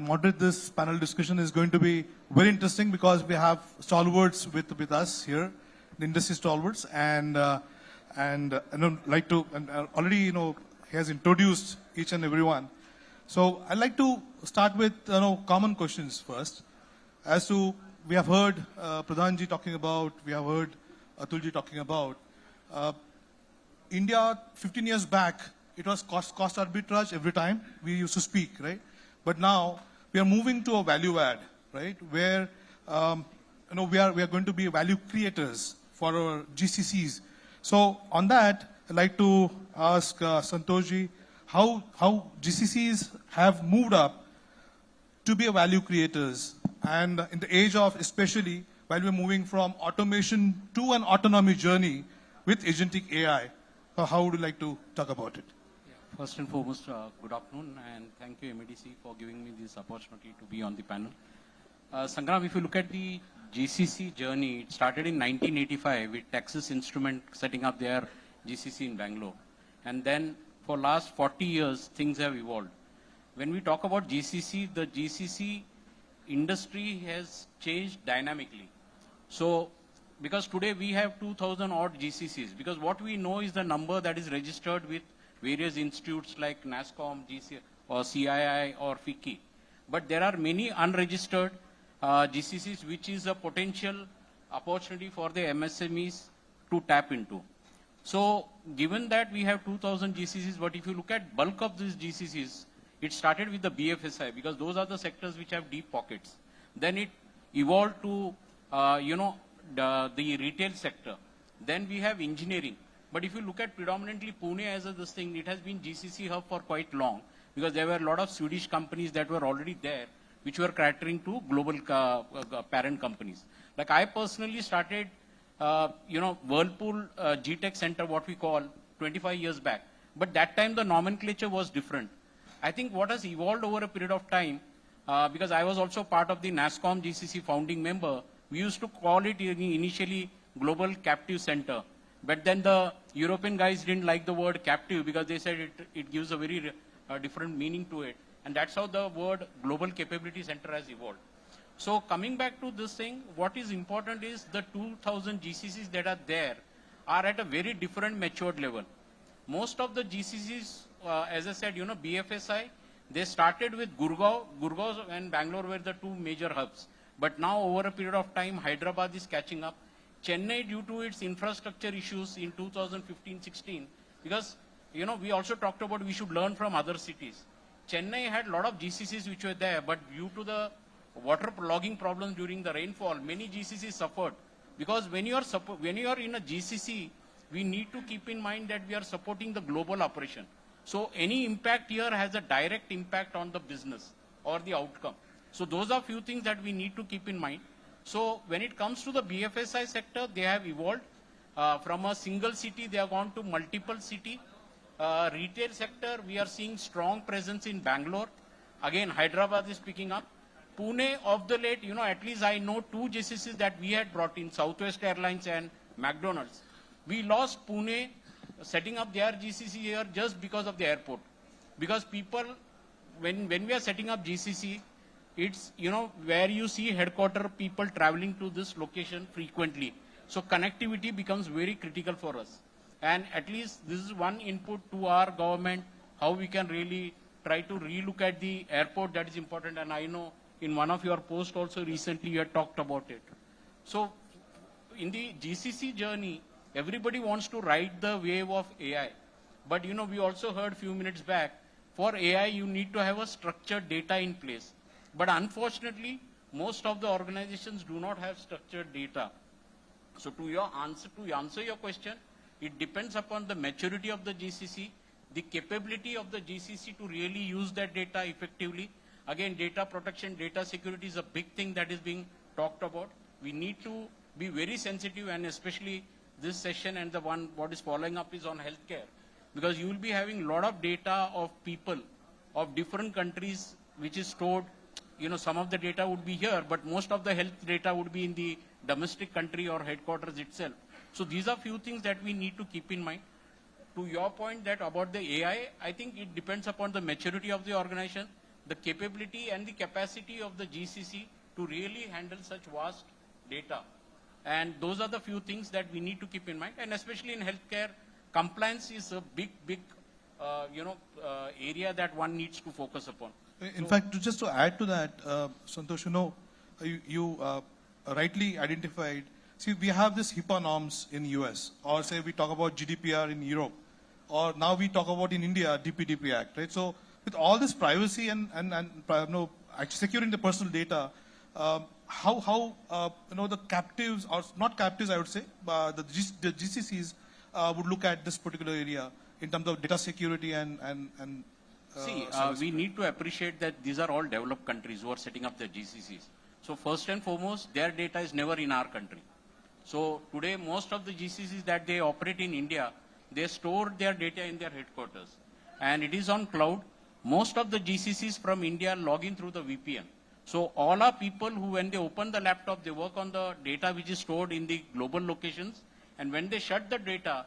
moderate this panel discussion. Is going to be very interesting because we have stalwarts with us here, the industry stalwarts, and like to, and already he has introduced each and everyone. So I'd like to start with common questions first. As to, we have heard Pradhanji talking about, we have heard Atulji talking about India 15 years back. It was cost arbitrage every time we used to speak, right? But now we are moving to a value add, right? Where we are going to be value creators for our GCCs. So on that, I'd like to ask Santoshji how GCCs have moved up to be a value creators, and in the age of, especially while we're moving from automation to an autonomy journey with agentic AI. How would you like to talk about it? First and foremost, good afternoon, and thank you, MEDC, for giving me this opportunity to be on the panel. Sangram, if you look at the GCC journey, it started in 1985 with Texas Instrument setting up their GCC in Bangalore. And then for last 40 years, things have evolved. When we talk about GCC, the GCC industry has changed dynamically. So, because today we have 2,000 odd GCCs, because what we know is the number that is registered with various institutes like NASSCOM, GC, or CII, or FICCI. But there are many unregistered GCCs, which is a potential opportunity for the MSMEs to tap into. So, given that we have 2,000 GCCs, but if you look at bulk of these GCCs, it started with the BFSI, because those are the sectors which have deep pockets. Then it evolved to, the retail sector. Then we have engineering. But if you look at predominantly Pune as this thing, it has been GCC hub for quite long, because there were a lot of Swedish companies that were already there, which were catering to global parent companies. Like I personally started, Whirlpool G-Tech Center, what we call, 25 years back. But that time the nomenclature was different. I think what has evolved over a period of time, because I was also part of the NASSCOM GCC founding member, we used to call it initially Global Captive Center. But then the European guys didn't like the word captive, because they said it gives a very different meaning to it. And that's how the word Global Capability Center has evolved. So coming back to this thing, what is important is the 2,000 GCCs that are there are at a very different matured level. Most of the GCCs, as I said, BFSI, they started with Gurgaon. Gurgaon and Bangalore were the two major hubs. But now over a period of time, Hyderabad is catching up. Chennai, due to its infrastructure issues in 2015-16, because, we also talked about we should learn from other cities. Chennai had a lot of GCCs which were there, but due to the water logging problems during the rainfall, many GCCs suffered. Because when you are in a GCC, we need to keep in mind that we are supporting the global operation. So any impact here has a direct impact on the business or the outcome. So those are few things that we need to keep in mind. So when it comes to the BFSI sector, they have evolved. From a single city, they have gone to multiple city. Retail sector, we are seeing strong presence in Bangalore. Again, Hyderabad is picking up. Pune, of the late, at least I know 2 GCCs that we had brought in, Southwest Airlines and McDonald's. We lost Pune setting up their GCC here just because of the airport. Because people, when we are setting up GCC, it's, where you see headquarter people traveling to this location frequently. So connectivity becomes very critical for us. And at least this is one input to our government, how we can really try to relook at the airport. That is important. And I know in one of your posts also recently you had talked about it. So, in the GCC journey, everybody wants to ride the wave of AI. But you know, we also heard a few minutes back, for AI, you need to have a structured data in place. But unfortunately, most of the organizations do not have structured data. So to answer your question, it depends upon the maturity of the GCC, the capability of the GCC to really use that data effectively. Again, data protection, data security is a big thing that is being talked about. We need to be very sensitive, and especially this session and the one what is following up is on healthcare. Because you will be having a lot of data of people of different countries which is stored. You know, some of the data would be here, but most of the health data would be in the domestic country or headquarters itself. So these are few things that we need to keep in mind. To your point that about the AI, I think it depends upon the maturity of the organization, the capability and the capacity of the GCC to really handle such vast data. And those are the few things that we need to keep in mind. And especially in healthcare, compliance is a big area that one needs to focus upon. In fact, just to add to that, Santosh, you rightly identified, see, we have this HIPAA norms in US, or say we talk about GDPR in Europe, or now we talk about in India, DPDP Act, right? So with all this privacy and securing the personal data, how the captives, or not captives, I would say, the GCCs would look at this particular area in terms of data security and we need to appreciate that these are all developed countries who are setting up their GCCs. So first and foremost, their data is never in our country. So today, most of the GCCs that they operate in India, they store their data in their headquarters. And it is on cloud. Most of the GCCs from India log in through the VPN. So all our people who, when they open the laptop, they work on the data which is stored in the global locations. And when they shut the data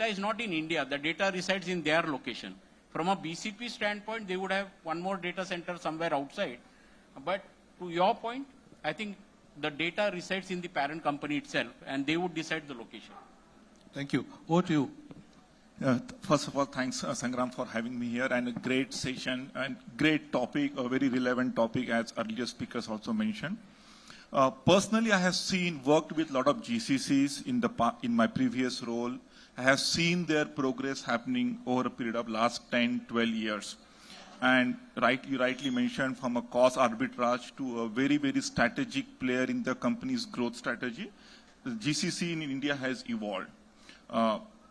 is not in India. The data resides in their location. From a BCP standpoint, they would have one more data center somewhere outside. But to your point, I think the data resides in the parent company itself, and they would decide the location. Thank you. Over to you. First of all, thanks, Sangram, for having me here, and a great session and great topic, a very relevant topic, as earlier speakers also mentioned. Personally, I have worked with a lot of GCCs in my previous role. I have seen their progress happening over a period of last 10, 12 years. And you rightly mentioned, from a cost arbitrage to a very, very strategic player in the company's growth strategy, the GCC in India has evolved.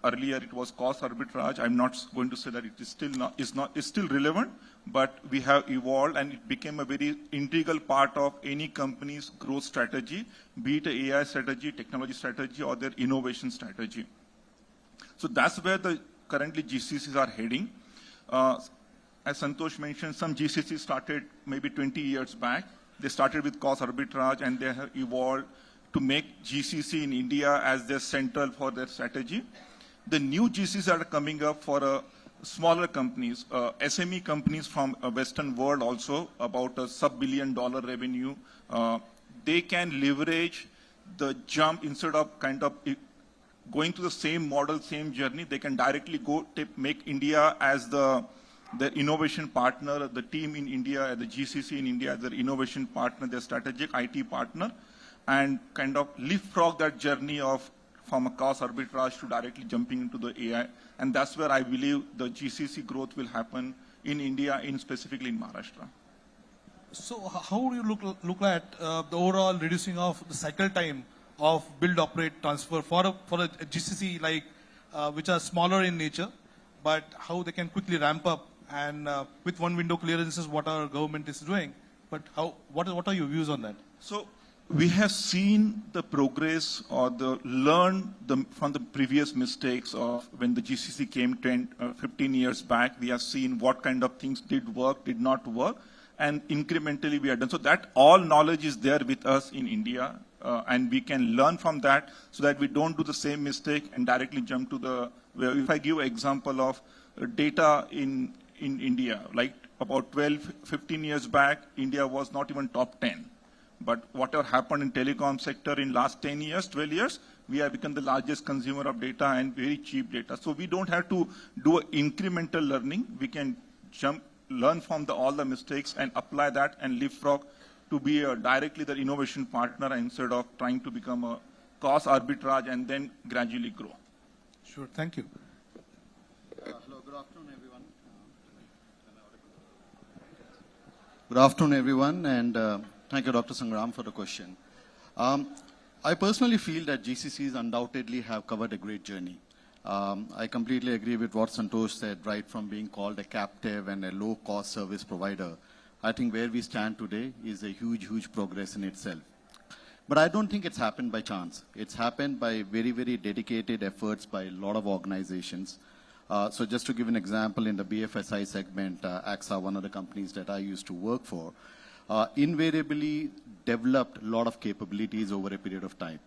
Earlier it was cost arbitrage. I'm not going to say that it is still relevant, but we have evolved, and it became a very integral part of any company's growth strategy, be it an AI strategy, technology strategy, or their innovation strategy. So that's where the currently GCCs are heading. As Santosh mentioned, some GCCs started maybe 20 years back. They started with cost arbitrage, and they have evolved to make GCC in India as their central for their strategy. The new GCCs that are coming up for smaller companies, SME companies from a Western world also, about a sub-billion-dollar revenue, they can leverage the jump instead of kind of going to the same model, same journey. They can directly go make India as the innovation partner, the team in India, the GCC in India as their innovation partner, their strategic IT partner, and kind of leapfrog that journey from a cost arbitrage to directly jumping into the AI. And that's where I believe the GCC growth will happen in India, specifically in Maharashtra. So how do you look at the overall reducing of the cycle time of build, operate, transfer for a GCC like which are smaller in nature, but how they can quickly ramp up, and with one window clearances, what our government is doing, but what are your views on that? So we have seen the progress or learned from the previous mistakes of when the GCC came 15 years back. We have seen what kind of things did work, did not work, and incrementally we are done. So that all knowledge is there with us in India, and we can learn from that so that we don't do the same mistake and directly jump to if I give an example of data in India, like about 12, 15 years back, India was not even top 10. But whatever happened in telecom sector in last 10 years, 12 years, we have become the largest consumer of data and very cheap data. So we don't have to do incremental learning. We can learn from all the mistakes and apply that and leapfrog to be directly the innovation partner instead of trying to become cost arbitrage, and then gradually grow. Sure, thank you. Hello, good afternoon, everyone. Good afternoon, everyone, and thank you, Dr. Sangram, for the question. I personally feel that GCCs undoubtedly have covered a great journey. I completely agree with what Santosh said, right from being called a captive and a low-cost service provider. I think where we stand today is a huge, huge progress in itself. But I don't think it's happened by chance. It's happened by very, very dedicated efforts by a lot of organizations. So just to give an example, in the BFSI segment, AXA, one of the companies that I used to work for, invariably developed a lot of capabilities over a period of time.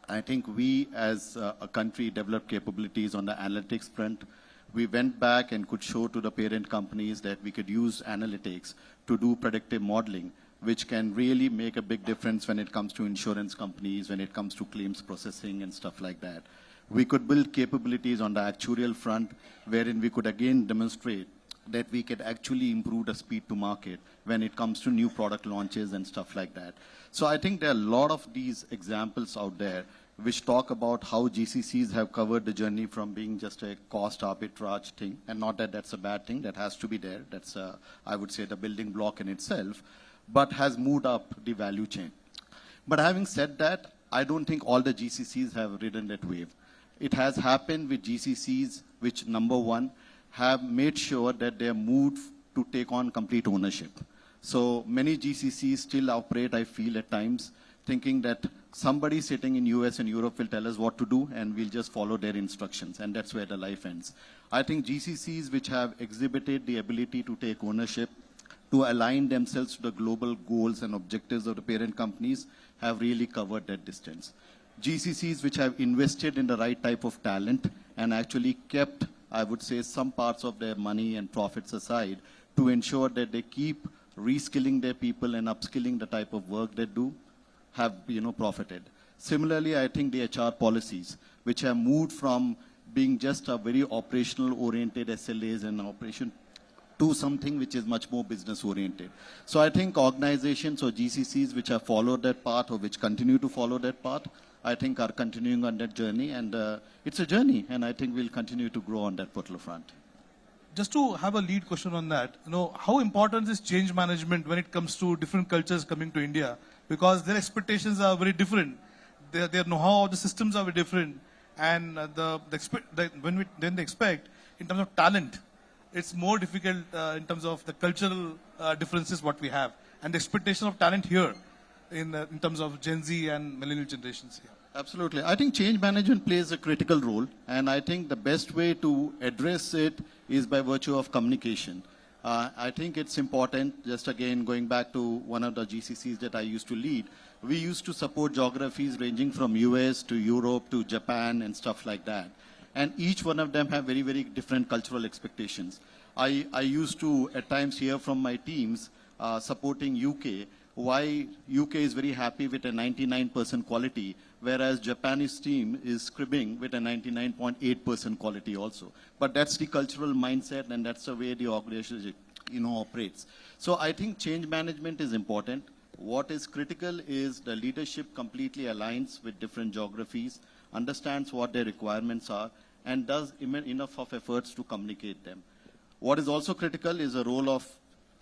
I think we as a country developed capabilities on the analytics front. We went back and could show to the parent companies that we could use analytics to do predictive modeling, which can really make a big difference when it comes to insurance companies, when it comes to claims processing and stuff like that. We could build capabilities on the actuarial front, wherein we could again demonstrate that we could actually improve the speed to market when it comes to new product launches and stuff like that. So I think there are a lot of these examples out there which talk about how GCCs have covered the journey from being just a cost arbitrage thing, and not that that's a bad thing, that has to be there. That's, I would say, the building block in itself, but has moved up the value chain. But having said that, I don't think all the GCCs have ridden that wave. It has happened with GCCs which, number one, have made sure that they are moved to take on complete ownership. So many GCCs still operate, I feel at times, thinking that somebody sitting in US and Europe will tell us what to do and we'll just follow their instructions, and that's where the life ends. I think GCCs which have exhibited the ability to take ownership, to align themselves to the global goals and objectives of the parent companies, have really covered that distance. GCCs which have invested in the right type of talent and actually kept, I would say, some parts of their money and profits aside to ensure that they keep reskilling their people and upskilling the type of work they do, have profited. Similarly, I think the HR policies, which have moved from being just a very operational oriented SLAs and operation to something which is much more business oriented. So I think organizations or GCCs which have followed that path or which continue to follow that path, I think are continuing on that journey, and it's a journey, and I think we'll continue to grow on that particular front. Just to have a lead question on that, how important is change management when it comes to different cultures coming to India? Because their expectations are very different. Their know-how of the systems are very different. And when they expect, in terms of talent, it's more difficult in terms of the cultural differences what we have. And the expectation of talent here in terms of Gen Z and millennial generations here. Absolutely. I think change management plays a critical role, and I think the best way to address it is by virtue of communication. I think it's important, just again going back to one of the GCCs that I used to lead, we used to support geographies ranging from US to Europe to Japan and stuff like that. And each one of them have very, very different cultural expectations. I used to at times hear from my teams supporting UK, why UK is very happy with a 99% quality, whereas Japanese team is cribbing with a 99.8% quality also. But that's the cultural mindset, and that's the way the organization operates. So I think change management is important. What is critical is the leadership completely aligns with different geographies, understands what their requirements are, and does enough of efforts to communicate them. What is also critical is the role of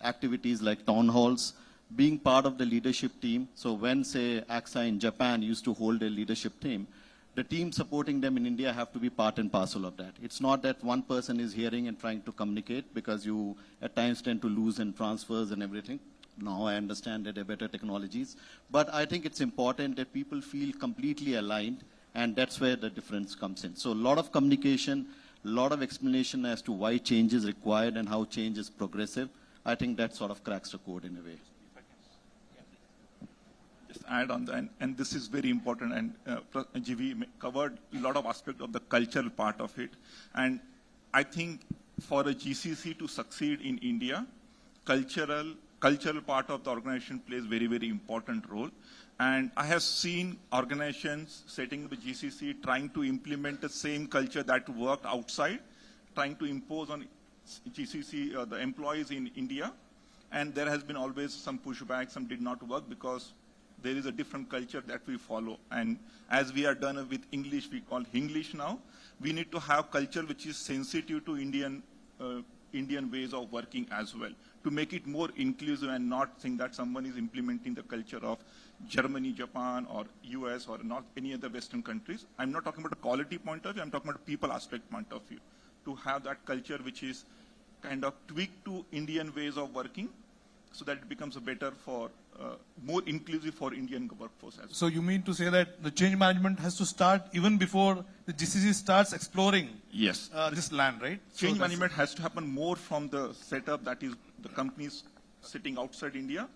activities like town halls, being part of the leadership team. So when, say, AXA in Japan used to hold a leadership team, the team supporting them in India have to be part and parcel of that. It's not that one person is hearing and trying to communicate, because you at times tend to lose in transfers and everything. Now I understand that there are better technologies. But I think it's important that people feel completely aligned, and that's where the difference comes in. So a lot of communication, a lot of explanation as to why change is required and how change is progressive. I think that sort of cracks the code in a way. Just add on that, and this is very important, and GV covered a lot of aspects of the cultural part of it. And I think for a GCC to succeed in India, cultural part of the organization plays very, very important role. And I have seen organizations setting the GCC trying to implement the same culture that worked outside, trying to impose on GCC, the employees in India. And there has been always some pushback, some did not work, because there is a different culture that we follow. And as we are done with English, we call Hinglish now. We need to have culture which is sensitive to Indian ways of working as well, to make it more inclusive and not think that someone is implementing the culture of Germany, Japan, or US, or not any other Western countries. I'm not talking about a quality point of view, I'm talking about a people aspect point of view. To have that culture which is kind of tweaked to Indian ways of working, so that it becomes a better for, more inclusive for Indian workforce as well. So you mean to say that the change management has to start even before the GCC starts exploring yes. This land, right? Change management has to happen more from the setup, that is the companies sitting outside India,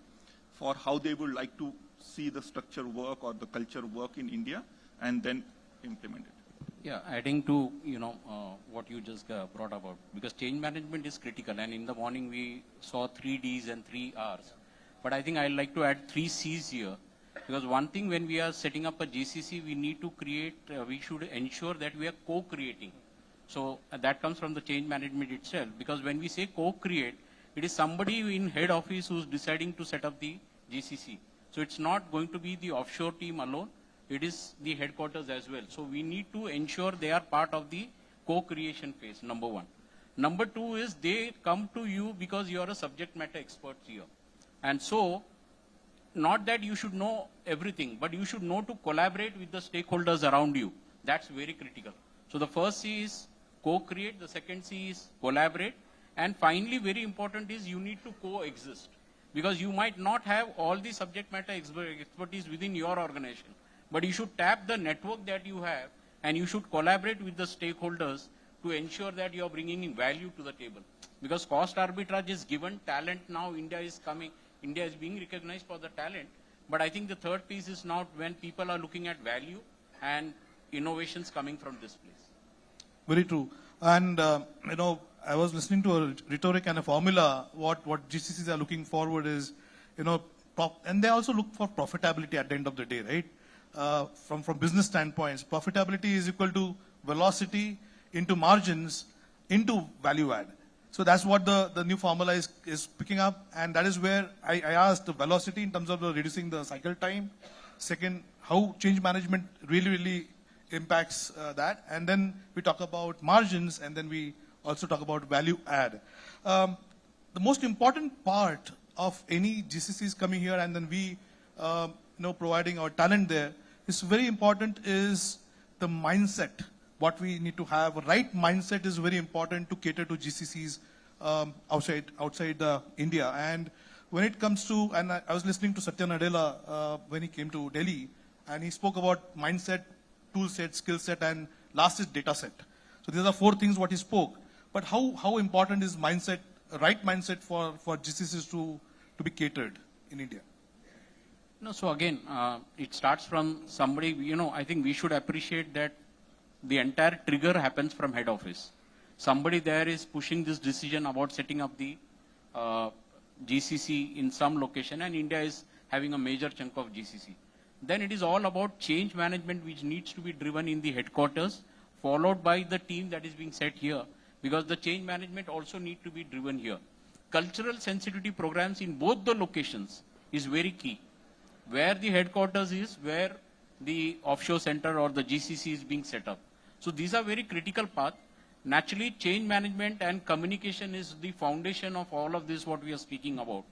for how they would like to see the structure work or the culture work in India, and then implement it. Yeah, adding to what you just brought about, because change management is critical, and in the morning we saw 3 Ds and 3 Rs. But I think I'd like to add 3 Cs here, because one thing when we are setting up a GCC, we need to create, we should ensure that we are co-creating. So that comes from the change management itself, because when we say co-create, it is somebody in head office who's deciding to set up the GCC. So it's not going to be the offshore team alone, it is the headquarters as well. So we need to ensure they are part of the co-creation phase, number one. Number two is they come to you because you are a subject matter expert here. And so, not that you should know everything, but you should know to collaborate with the stakeholders around you. That's very critical. So the first C is co-create, the second C is collaborate, and finally very important is you need to coexist. Because you might not have all the subject matter expertise within your organization, but you should tap the network that you have, and you should collaborate with the stakeholders to ensure that you are bringing in value to the table. Because cost arbitrage is given, talent now, India is being recognized for the talent. But I think the third piece is now when people are looking at value and innovations coming from this place. Very true. And, I was listening to a rhetoric and a formula. What GCCs are looking forward is, and they also look for profitability at the end of the day, right? From business standpoints, profitability is equal to velocity into margins into value add. So that's what the new formula is picking up, and that is where I asked the velocity in terms of reducing the cycle time. Second, how change management really impacts that, and then we talk about margins, and then we also talk about value add. The most important part of any GCCs coming here, and then we providing our talent there, is very important is the mindset. What we need to have, a right mindset is very important to cater to GCCs outside India. And when it comes to, and I was listening to Satya Nadella when he came to Delhi, and he spoke about mindset, tool set, skill set, and last is data set. So these are 4 things what he spoke. But how important is mindset, right mindset for GCCs to be catered in India? No, so again, it starts from somebody, I think we should appreciate that the entire trigger happens from head office. Somebody there is pushing this decision about setting up the GCC in some location, and India is having a major chunk of GCC. Then it is all about change management, which needs to be driven in the headquarters, followed by the team that is being set here, because the change management also need to be driven here. Cultural sensitivity programs in both the locations is very key. Where the headquarters is, where the offshore center or the GCC is being set up. So these are very critical paths. Naturally, change management and communication is the foundation of all of this, what we are speaking about.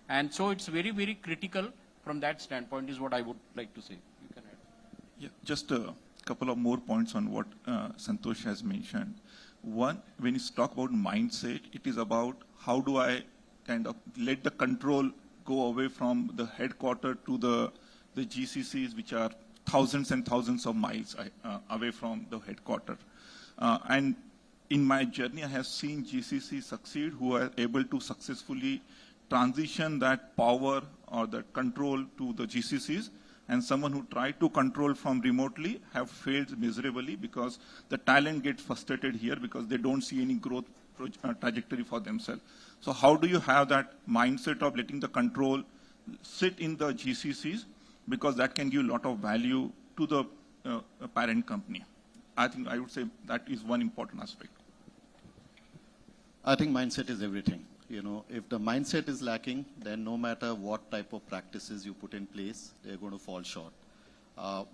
And so it's very, very critical from that standpoint is what I would like to say. You can add. Yeah, just a couple of more points on what Santosh has mentioned. One, when you talk about mindset, it is about how do I kind of let the control go away from the headquarters to the GCCs, which are thousands and thousands of miles away from the headquarters. And in my journey, I have seen GCCs succeed who are able to successfully transition that power or that control to the GCCs, and someone who tried to control from remotely have failed miserably because the talent gets frustrated here because they don't see any growth trajectory for themselves. So how do you have that mindset of letting the control sit in the GCCs, because that can give a lot of value to the parent company. I think I would say that is one important aspect. I think mindset is everything. if the mindset is lacking, then no matter what type of practices you put in place, they're going to fall short.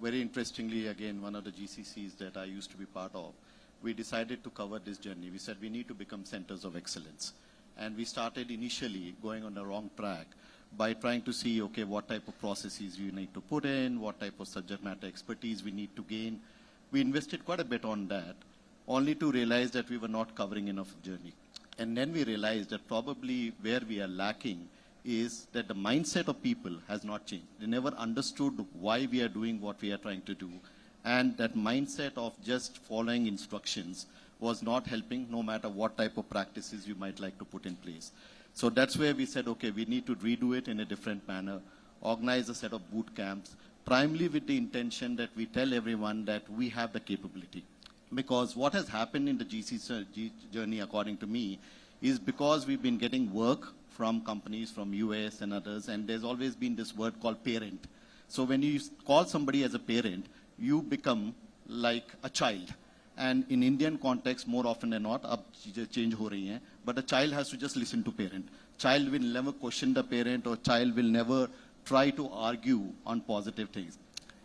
Very interestingly, again, one of the GCCs that I used to be part of, we decided to cover this journey. We said we need to become centers of excellence. And we started initially going on the wrong track by trying to see, okay, what type of processes you need to put in, what type of subject matter expertise we need to gain. We invested quite a bit on that, only to realize that we were not covering enough journey. And then we realized that probably where we are lacking is that the mindset of people has not changed. They never understood why we are doing what we are trying to do. And that mindset of just following instructions was not helping, no matter what type of practices you might like to put in place. So that's where we said, okay, we need to redo it in a different manner, organize a set of boot camps, primarily with the intention that we tell everyone that we have the capability. Because what has happened in the GCC journey, according to me, is because we've been getting work from companies from US and others, and there's always been this word called parent. So when you call somebody as a parent, you become like a child. And in Indian context, more often than not, ab change ho rahi hai, but a child has to just listen to parent. Child will never question the parent, or child will never try to argue on positive things.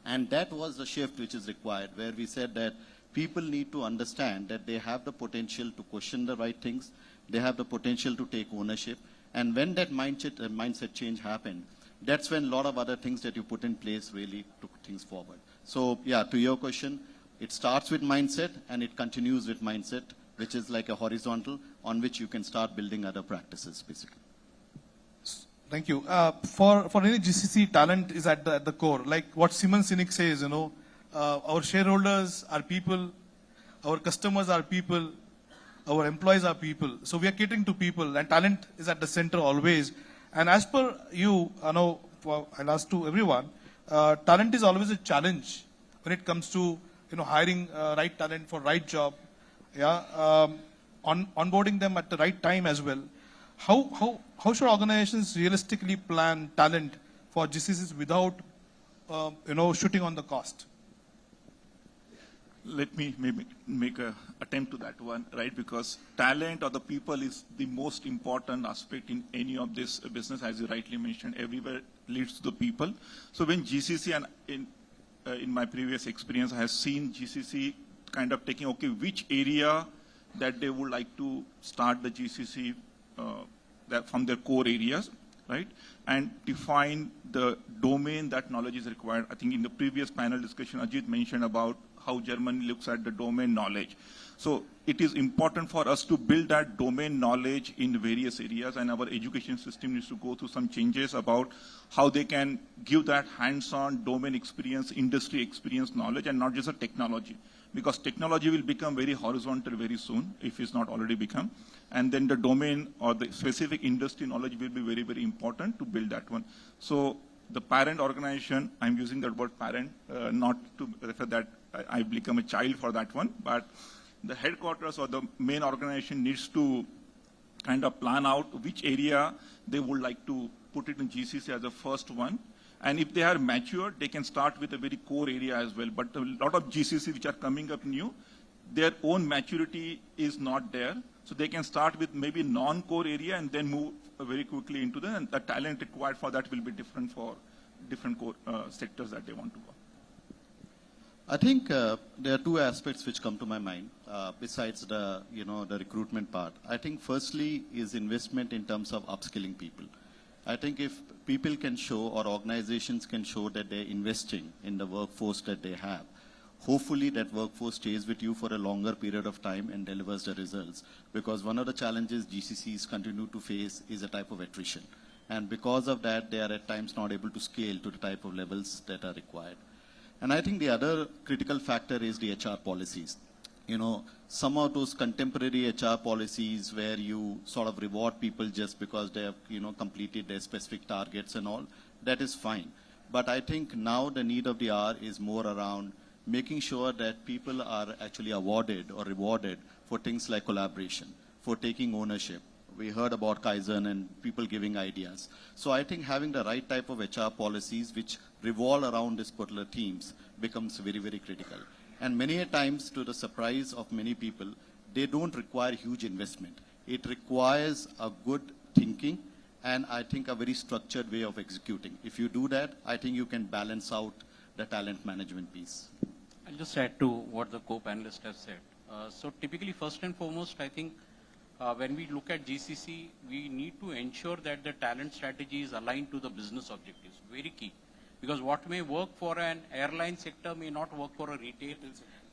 And that was the shift which is required, where we said that people need to understand that they have the potential to question the right things, they have the potential to take ownership. And when that mindset change happened, that's when a lot of other things that you put in place really took things forward. So yeah, to your question, it starts with mindset and it continues with mindset, which is like a horizontal on which you can start building other practices, basically. Thank you. For any GCC, talent is at the core. Like what Simon Sinek says, our shareholders are people, our customers are people, our employees are people. So we are catering to people, and talent is at the center always. And as per you, I'll ask to everyone, talent is always a challenge when it comes to hiring right talent for right job, onboarding them at the right time as well. How should organizations realistically plan talent for GCCs without shooting on the cost? Let me maybe make an attempt to that one, right? Because talent or the people is the most important aspect in any of this business, as you rightly mentioned. Everywhere leads to the people. So when GCC, and in my previous experience, I have seen GCC kind of taking, okay, which area that they would like to start the GCC from their core areas, right? And define the domain that knowledge is required. I think in the previous panel discussion, Ajit mentioned about how Germany looks at the domain knowledge. So it is important for us to build that domain knowledge in various areas, and our education system needs to go through some changes about how they can give that hands-on domain experience, industry experience knowledge, and not just a technology. Because technology will become very horizontal very soon, if it's not already become. And then the domain or the specific industry knowledge will be very, very important to build that one. So the parent organization, I'm using that word parent, not to refer that I become a child for that one, but the headquarters or the main organization needs to kind of plan out which area they would like to put it in GCC as the first one. And if they are mature, they can start with a very core area as well. But a lot of GCC which are coming up new, their own maturity is not there. So they can start with maybe non-core area and then move very quickly into and the talent required for that will be different for different core sectors that they want to go. I think there are two aspects which come to my mind besides the the recruitment part. I think firstly is investment in terms of upskilling people. I think if people can show or organizations can show that they're investing in the workforce that they have, hopefully that workforce stays with you for a longer period of time and delivers the results. Because one of the challenges GCCs continue to face is a type of attrition. And because of that, they are at times not able to scale to the type of levels that are required. And I think the other critical factor is the HR policies. Some of those contemporary HR policies where you sort of reward people just because they have, completed their specific targets and all, that is fine. But I think now the need of the hour is more around making sure that people are actually awarded or rewarded for things like collaboration, for taking ownership. We heard about Kaizen and people giving ideas. So I think having the right type of HR policies which revolve around these particular themes becomes very, very critical. And many a times, to the surprise of many people, they don't require huge investment. It requires a good thinking, and I think a very structured way of executing. If you do that, I think you can balance out the talent management piece. I'll just add to what the co-panelists have said. So typically, first and foremost, I think when we look at GCC, we need to ensure that the talent strategy is aligned to the business objectives. Very key. Because what may work for an airline sector may not work for a retail,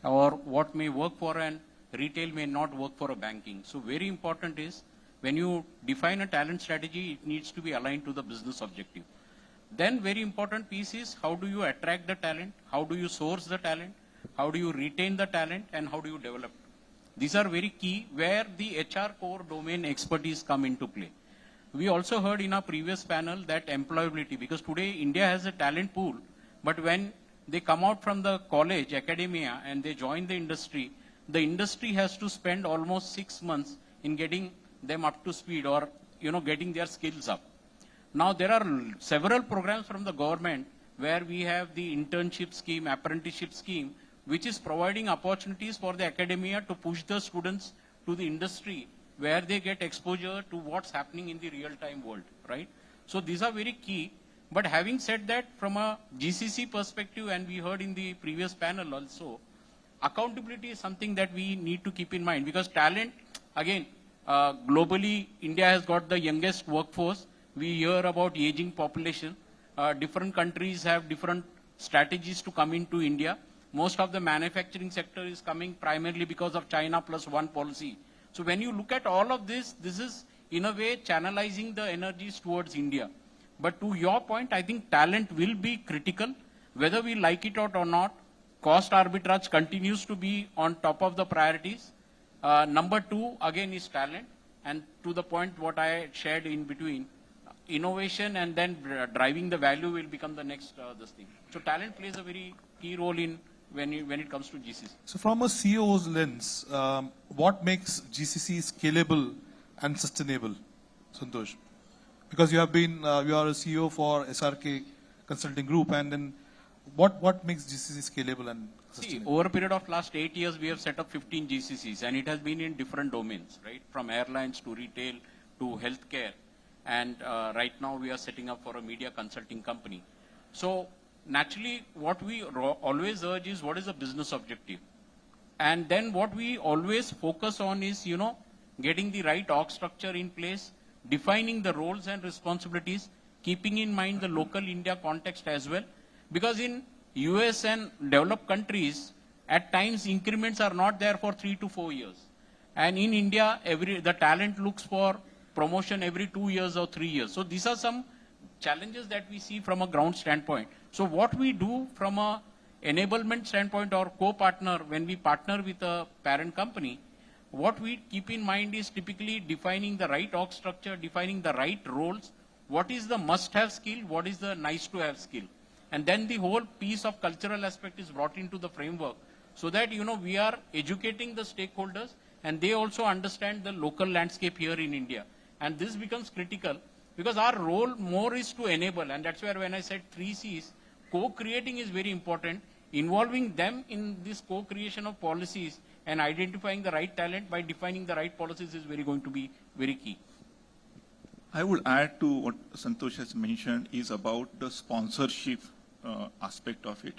or what may work for an retail may not work for a banking. So very important is when you define a talent strategy, it needs to be aligned to the business objective. Then very important piece is how do you attract the talent, how do you source the talent, how do you retain the talent, and how do you develop. These are very key where the HR core domain expertise come into play. We also heard in our previous panel that employability, because today India has a talent pool, but when they come out from the college, academia, and they join the industry has to spend almost 6 months in getting them up to speed or, getting their skills up. Now, there are several programs from the government where we have the internship scheme, apprenticeship scheme, which is providing opportunities for the academia to push the students to the industry where they get exposure to what's happening in the real-time world, right? So these are very key. But having said that, from a GCC perspective, and we heard in the previous panel also, accountability is something that we need to keep in mind, because talent, again, globally, India has got the youngest workforce. We hear about aging population. Different countries have different strategies to come into India. Most of the manufacturing sector is coming primarily because of China +1 policy. So when you look at all of this, this is in a way channelizing the energies towards India. But to your point, I think talent will be critical, whether we like it or not. Cost arbitrage continues to be on top of the priorities. Number 2, again, is talent. And to the point what I shared in between, innovation and then driving the value will become the next this thing. So talent plays a very key role in when it comes to GCC. So from a CEO's lens, what makes GCC scalable and sustainable, Santosh? Because you have been, you are a CEO for SRK Consulting Group, and then what makes GCC scalable and sustainable? See, over a period of last 8 years, we have set up 15 GCCs, and it has been in different domains, right? From airlines to retail to healthcare. And right now we are setting up for a media consulting company. So naturally, what we always urge is what is the business objective? And then what we always focus on is, getting the right org structure in place, defining the roles and responsibilities, keeping in mind the local India context as well. Because in US and developed countries, at times increments are not there for 3 to 4 years. And in India, the talent looks for promotion every 2 years or 3 years. So these are some challenges that we see from a ground standpoint. So what we do from a enablement standpoint or co-partner, when we partner with a parent company, what we keep in mind is typically defining the right org structure, defining the right roles, what is the must-have skill, what is the nice-to-have skill. And then the whole piece of cultural aspect is brought into the framework so that, we are educating the stakeholders and they also understand the local landscape here in India. And this becomes critical because our role more is to enable. And that's where when I said 3 C's, co-creating is very important. Involving them in this co-creation of policies and identifying the right talent by defining the right policies is going to be very key. I would add to what Santosh has mentioned is about the sponsorship aspect of it.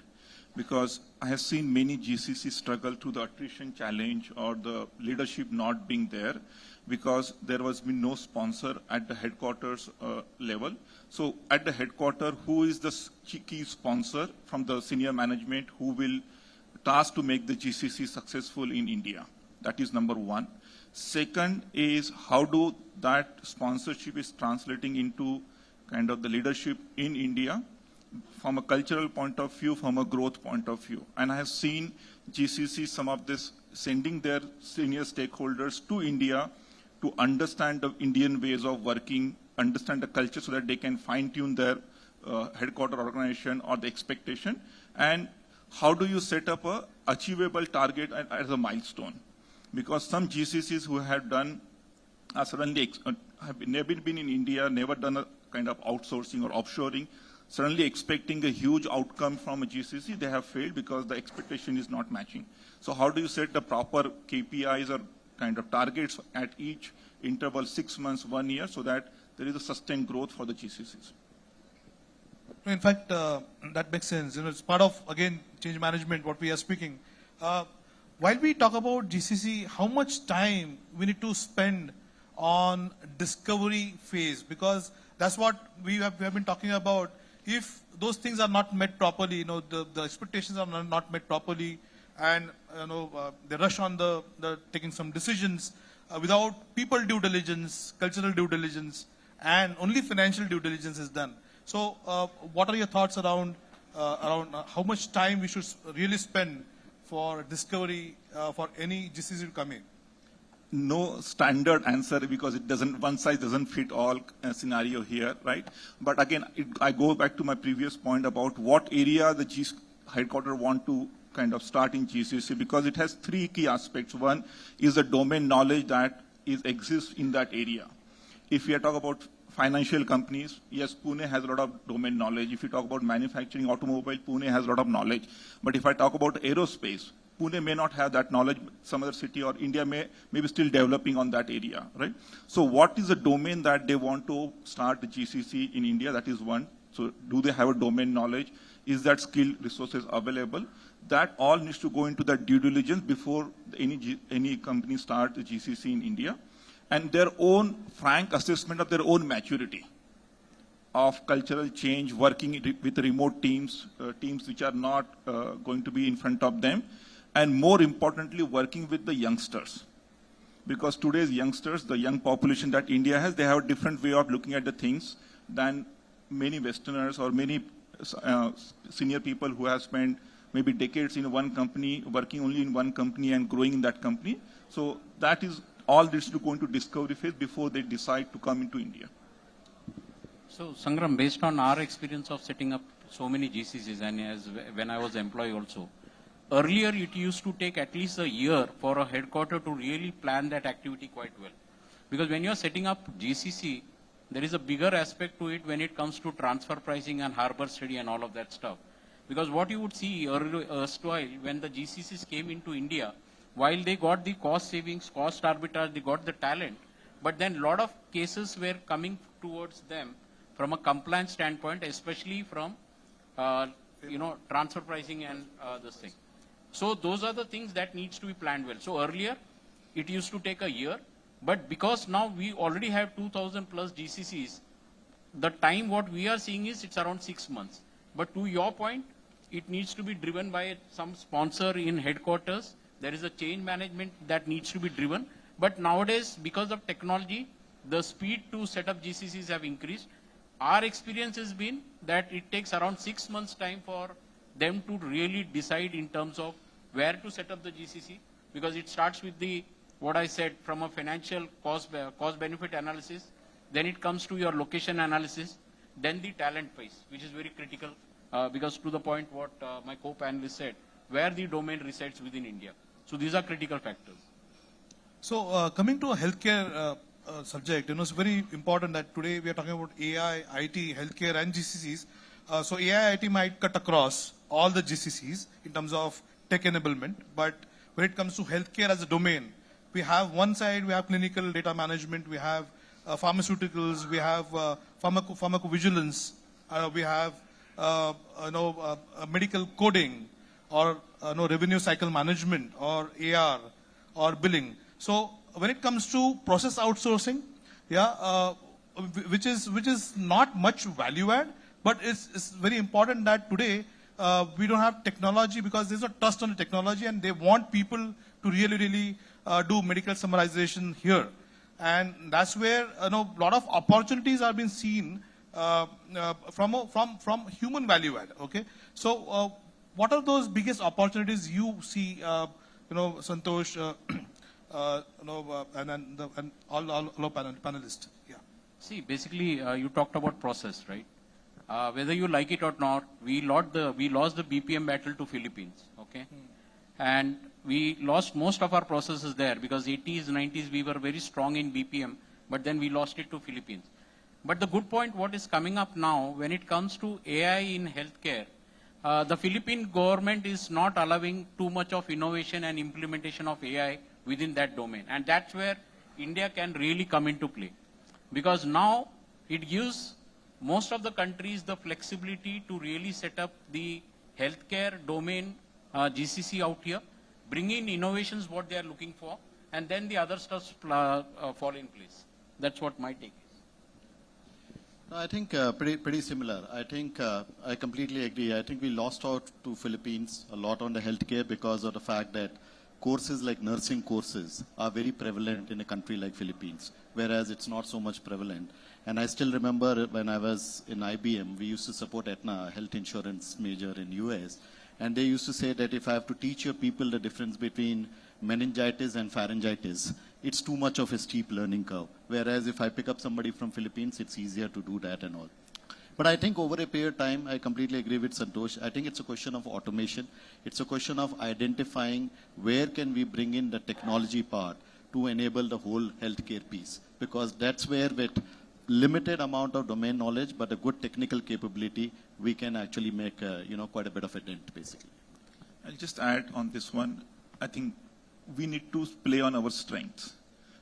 Because I have seen many GCC struggle through the attrition challenge or the leadership not being there because there was been no sponsor at the headquarters level. So at the headquarters, who is the key sponsor from the senior management who will task to make the GCC successful in India? That is number 1. Second is how do that sponsorship is translating into kind of the leadership in India from a cultural point of view, from a growth point of view. And I have seen GCC, some of this, sending their senior stakeholders to India to understand the Indian ways of working, understand the culture so that they can fine-tune their headquarter organization or the expectation. And how do you set up a achievable target as a milestone? Because some GCCs who have done, suddenly have never been in India, never done a kind of outsourcing or offshoring, suddenly expecting a huge outcome from a GCC, they have failed because the expectation is not matching. So how do you set the proper KPIs or kind of targets at each interval, 6 months, 1 year, so that there is a sustained growth for the GCCs. In fact, that makes sense. It's part of, again, change management, what we are speaking. While we talk about GCC, how much time we need to spend on discovery phase? Because that's what we have been talking about. If those things are not met properly, the expectations are not met properly, and they rush on the taking some decisions without people due diligence, cultural due diligence, and only financial due diligence is done. So, what are your thoughts around how much time we should really spend for discovery for any GCC to come in? No standard answer, because it doesn't, one size doesn't fit all scenario here, right? But again, I go back to my previous point about what area the headquarters want to kind of start in GCC, because it has 3 key aspects. One is the domain knowledge that exists in that area. If we are talking about financial companies, yes, Pune has a lot of domain knowledge. If you talk about manufacturing, automobile, Pune has a lot of knowledge. But if I talk about aerospace, Pune may not have that knowledge. Some other city or India may be still developing on that area, right? So what is the domain that they want to start the GCC in India? That is one. So do they have a domain knowledge? Is that skilled resources available? That all needs to go into that due diligence before any company start the GCC in India. And their own frank assessment of their own maturity of cultural change, working with remote teams, teams which are not going to be in front of them, and more importantly, working with the youngsters. Because today's youngsters, the young population that India has, they have a different way of looking at the things than many Westerners or many senior people who have spent maybe decades in one company, working only in one company and growing in that company. So that is all this to go into discovery phase before they decide to come into India. So Sangram, based on our experience of setting up so many GCCs, and when I was employee also, earlier it used to take at least a year for a headquarter to really plan that activity quite well. Because when you're setting up GCC, there is a bigger aspect to it when it comes to transfer pricing and harbor study and all of that stuff. Because what you would see erstwhile when the GCCs came into India, while they got the cost savings, cost arbitrage, they got the talent, but then a lot of cases were coming towards them from a compliance standpoint, especially from, transfer pricing and this thing. So those are the things that needs to be planned well. So earlier, it used to take a year, but because now we already have 2,000 plus GCCs, the time what we are seeing is it's around 6 months. But to your point, it needs to be driven by some sponsor in headquarters. There is a change management that needs to be driven. But nowadays, because of technology, the speed to set up GCCs have increased. Our experience has been that it takes around 6 months time for them to really decide in terms of where to set up the GCC, because it starts with what I said, from a financial cost benefit analysis, then it comes to your location analysis, then the talent phase, which is very critical, because to the point what my co-panelist said, where the domain resides within India. So these are critical factors. So coming to a healthcare subject, it's very important that today we are talking about AI, IT, healthcare and GCCs. So AI, IT might cut across all the GCCs in terms of tech enablement, but when it comes to healthcare as a domain, we have one side, we have clinical data management, we have pharmaceuticals, we have pharmacovigilance, we have medical coding, or revenue cycle management, or AR, or billing. So when it comes to process outsourcing, which is not much value add, but it's very important that today we don't have technology, because there's a trust on the technology, and they want people to really do medical summarization here. And that's where a lot of opportunities are being seen from human value add. Okay, so what are those biggest opportunities you see, Santosh, and all panelists? Yeah. See, basically, you talked about process, right? Whether you like it or not, we lost the BPM battle to Philippines. Okay, and we lost most of our processes there, because 80s, 90s, we were very strong in BPM, but then we lost it to Philippines. But the good point, what is coming up now, when it comes to AI in healthcare, the Philippine government is not allowing too much of innovation and implementation of AI within that domain. And that's where India can really come into play. Because now it gives most of the countries the flexibility to really set up the healthcare domain GCC out here, bring in innovations what they are looking for, and then the other stuff fall in place. That's what my take is. I think pretty similar. I think I completely agree. I think we lost out to Philippines a lot on the healthcare because of the fact that courses like nursing courses are very prevalent in a country like Philippines, whereas it's not so much prevalent. And I still remember when I was in IBM, we used to support Aetna, a health insurance major in US, and they used to say that if I have to teach your people the difference between meningitis and pharyngitis, it's too much of a steep learning curve. Whereas if I pick up somebody from Philippines, it's easier to do that and all. But I think over a period of time, I completely agree with Santosh. I think it's a question of automation. It's a question of identifying where can we bring in the technology part to enable the whole healthcare piece. Because that's where with limited amount of domain knowledge, but a good technical capability, we can actually make quite a bit of a dent, basically. I'll just add on this one. I think we need to play on our strengths.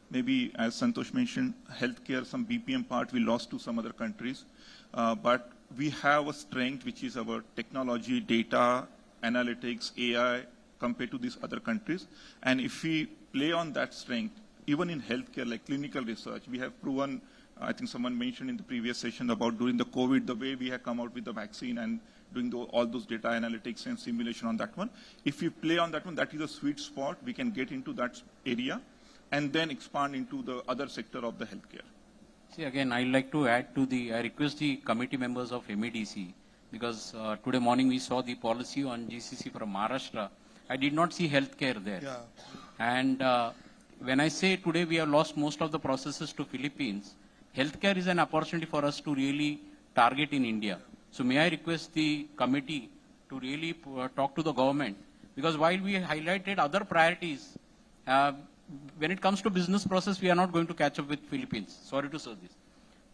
Maybe, as Santosh mentioned, healthcare, some BPM part we lost to some other countries. But we have a strength, which is our technology, data, analytics, AI, compared to these other countries. And if we play on that strength, even in healthcare, like clinical research, we have proven, I think someone mentioned in the previous session about during the COVID, the way we have come out with the vaccine and doing all those data analytics and simulation on that one. If we play on that one, that is a sweet spot. We can get into that area and then expand into the other sector of the healthcare. See, again, I'd like to add to I request the committee members of MEDC, because today morning we saw the policy on GCC from Maharashtra. I did not see healthcare there. Yeah. And when I say today we have lost most of the processes to Philippines, healthcare is an opportunity for us to really target in India. So may I request the committee to really talk to the government, because while we highlighted other priorities, when it comes to business process, we are not going to catch up with Philippines. Sorry to say this.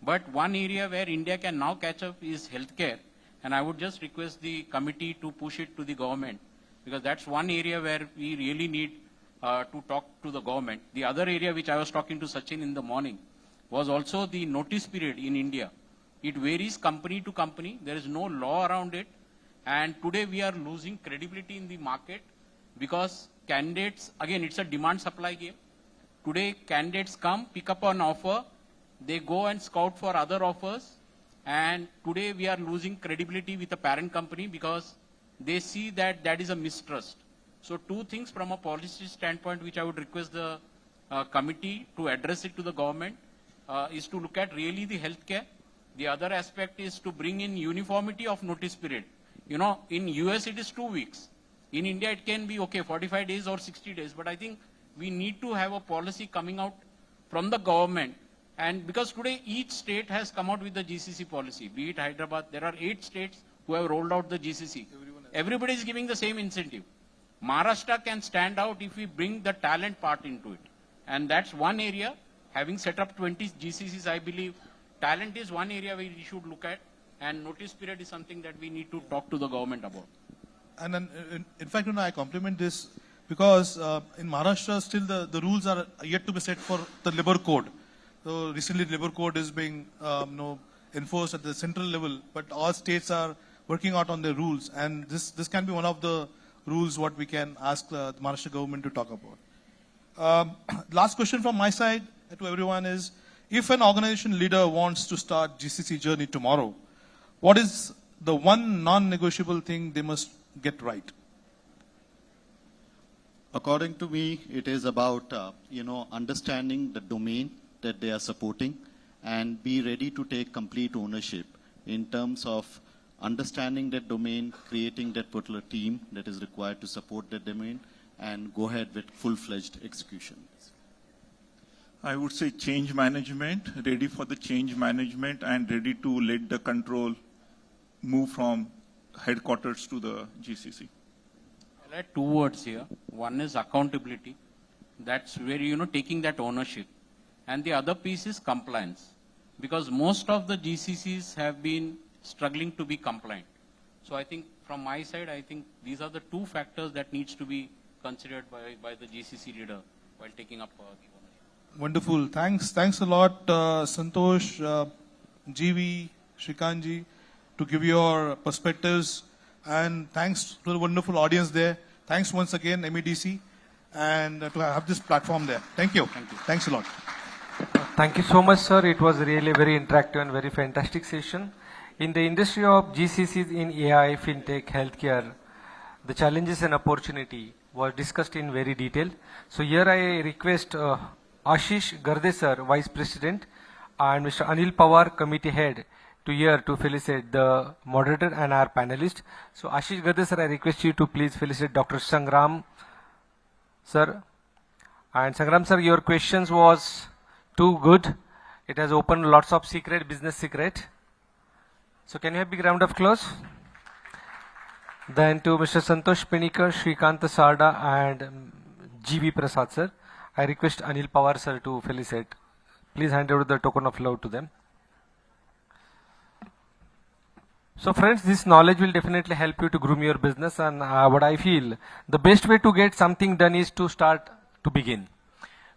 But one area where India can now catch up is healthcare. And I would just request the committee to push it to the government, because that's one area where we really need to talk to the government. The other area which I was talking to Sachin in the morning was also the notice period in India. It varies company to company. There is no law around it. And today we are losing credibility in the market because candidates, again, it's a demand-supply game. Today, candidates come, pick up an offer, they go and scout for other offers, and today we are losing credibility with the parent company because they see that that is a mistrust. So two things from a policy standpoint which I would request the committee to address it to the government is to look at really the healthcare. The other aspect is to bring in uniformity of notice period. You know, in US it is 2 weeks. In India, it can be, okay, 45 days or 60 days. But I think we need to have a policy coming out from the government. And because today each state has come out with the GCC policy, be it Hyderabad, there are 8 states who have rolled out the GCC. Everybody is giving the same incentive. Maharashtra can stand out if we bring the talent part into it. And that's one area. Having set up 20 GCCs, I believe talent is one area where we should look at. And notice period is something that we need to talk to the government about. And then, in fact, I compliment this because in Maharashtra still the rules are yet to be set for the labor code. So recently the labor code is being enforced at the central level, but all states are working out on their rules, and this can be one of the rules what we can ask the Maharashtra government to talk about. Last question from my side to everyone is, if an organization leader wants to start GCC journey tomorrow, what is the one non-negotiable thing they must get right? According to me, it is about understanding the domain that they are supporting and be ready to take complete ownership in terms of understanding that domain, creating that particular team that is required to support that domain, and go ahead with full-fledged execution. I would say change management, ready for the change management and ready to let the control move from headquarters to the GCC. I'll add 2 words here. One is accountability. That's where, taking that ownership. And the other piece is compliance. Because most of the GCCs have been struggling to be compliant. So I think from my side, I think these are the 2 factors that needs to be considered by the GCC leader while taking up the ownership. Wonderful. Thanks a lot, Santosh, GV, Shrikantji, to give your perspectives. And thanks to the wonderful audience there. Thanks once again, MEDC, and to have this platform there. Thank you. Thanks a lot. Thank you so much, sir. It was really a very interactive and very fantastic session. In the industry of GCCs in AI, fintech, healthcare, the challenges and opportunity was discussed in very detail. So here I request Ashish Garde sir, Vice President, and Mr. Anil Pawar, Committee Head, to felicitate the moderator and our panelist. So Ashish Garde sir, I request you to please felicitate Dr. Sangram sir. And Sangram sir, your questions was too good. It has opened lots of business secret. So can you have a big round of applause? Then to Mr. Santosh Pinikar, Shrikant Sarda and GV Prasad sir, I request Anil Pawar sir to felicitate. Please hand over the token of love to them. So friends, this knowledge will definitely help you to groom your business, and what I feel, the best way to get something done is to start to begin.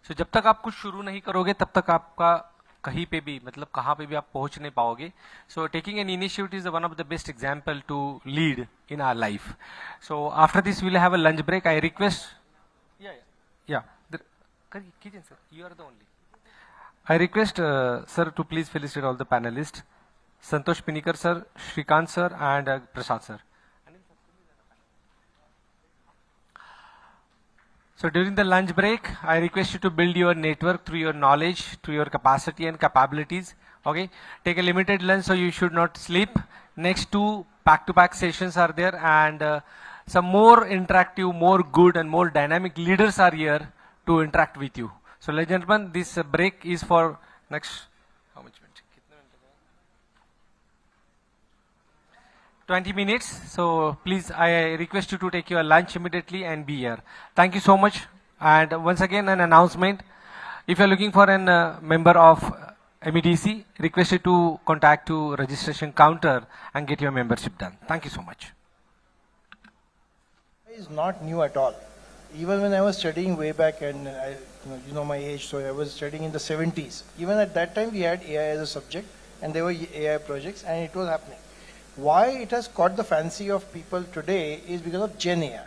So जब तक आप कुछ शुरू नहीं करोगे तब तक आपका कहीं पे भी मतलब कहाँ पे भी आप पहुँच नहीं पाओगे. So taking an initiative is one of the best example to lead in our life. So after this we will have a lunch break. I request, yeah, Kijan sir, you are the only. I request sir to please felicitate all the panelists, Santosh Pinikar sir, Shrikant sir, and Prasad sir. So during the lunch break, I request you to build your network through your knowledge, through your capacity and capabilities. Okay, take a limited lunch so you should not sleep. Next 2 back-to-back sessions are there, and some more interactive, more good and more dynamic leaders are here to interact with you. So ladies and gentlemen, this break is for next, how much minutes? 20 minutes. So please, I request you to take your lunch immediately and be here. Thank you so much. And once again, an announcement. If you are looking for a member of MEDC, request you to contact to registration counter and get your membership done. Thank you so much. It is not new at all. Even when I was studying way back, and you know my age, so I was studying in the 70s. Even at that time, we had AI as a subject, and there were AI projects, and it was happening. Why it has caught the fancy of people today is because of Gen AI,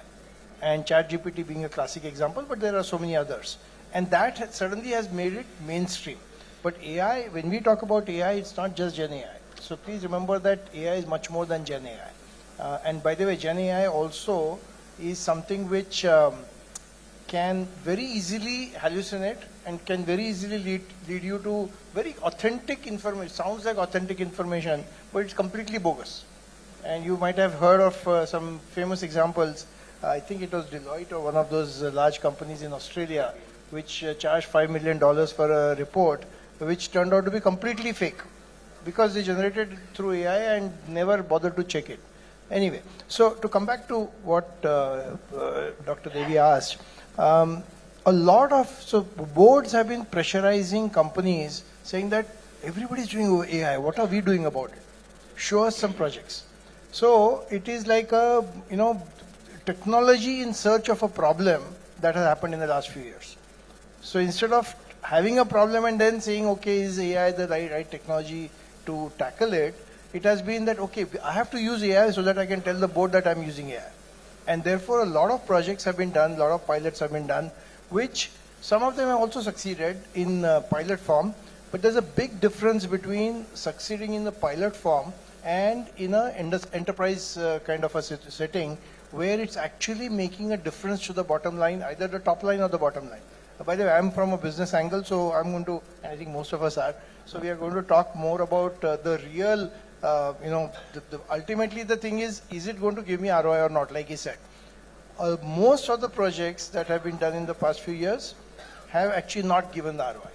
and ChatGPT being a classic example, but there are so many others. And that suddenly has made it mainstream. But AI, when we talk about AI, it's not just Gen AI. So please remember that AI is much more than Gen AI. And by the way, Gen AI also is something which can very easily hallucinate and can very easily lead you to very authentic information. Sounds like authentic information, but it's completely bogus. And you might have heard of some famous examples. I think it was Deloitte or one of those large companies in Australia which charged $5 million for a report which turned out to be completely fake because they generated through AI and never bothered to check it. Anyway, so to come back to what Dr. Devi asked, a lot of boards have been pressurizing companies saying that everybody is doing AI. What are we doing about it? Show us some projects. So it is like a technology in search of a problem that has happened in the last few years. So instead of having a problem and then saying, okay, is AI the right technology to tackle it? It has been that, okay, I have to use AI so that I can tell the board that I'm using AI. And therefore, a lot of projects have been done, a lot of pilots have been done, which some of them have also succeeded in pilot form. But there's a big difference between succeeding in the pilot form and in an enterprise kind of a setting where it's actually making a difference to the bottom line, either the top line or the bottom line. By the way, I'm from a business angle, so I'm going to, and I think most of us are, so we are going to talk more about the real, ultimately the thing is it going to give me ROI or not, like he said. Most of the projects that have been done in the past few years have actually not given the ROI.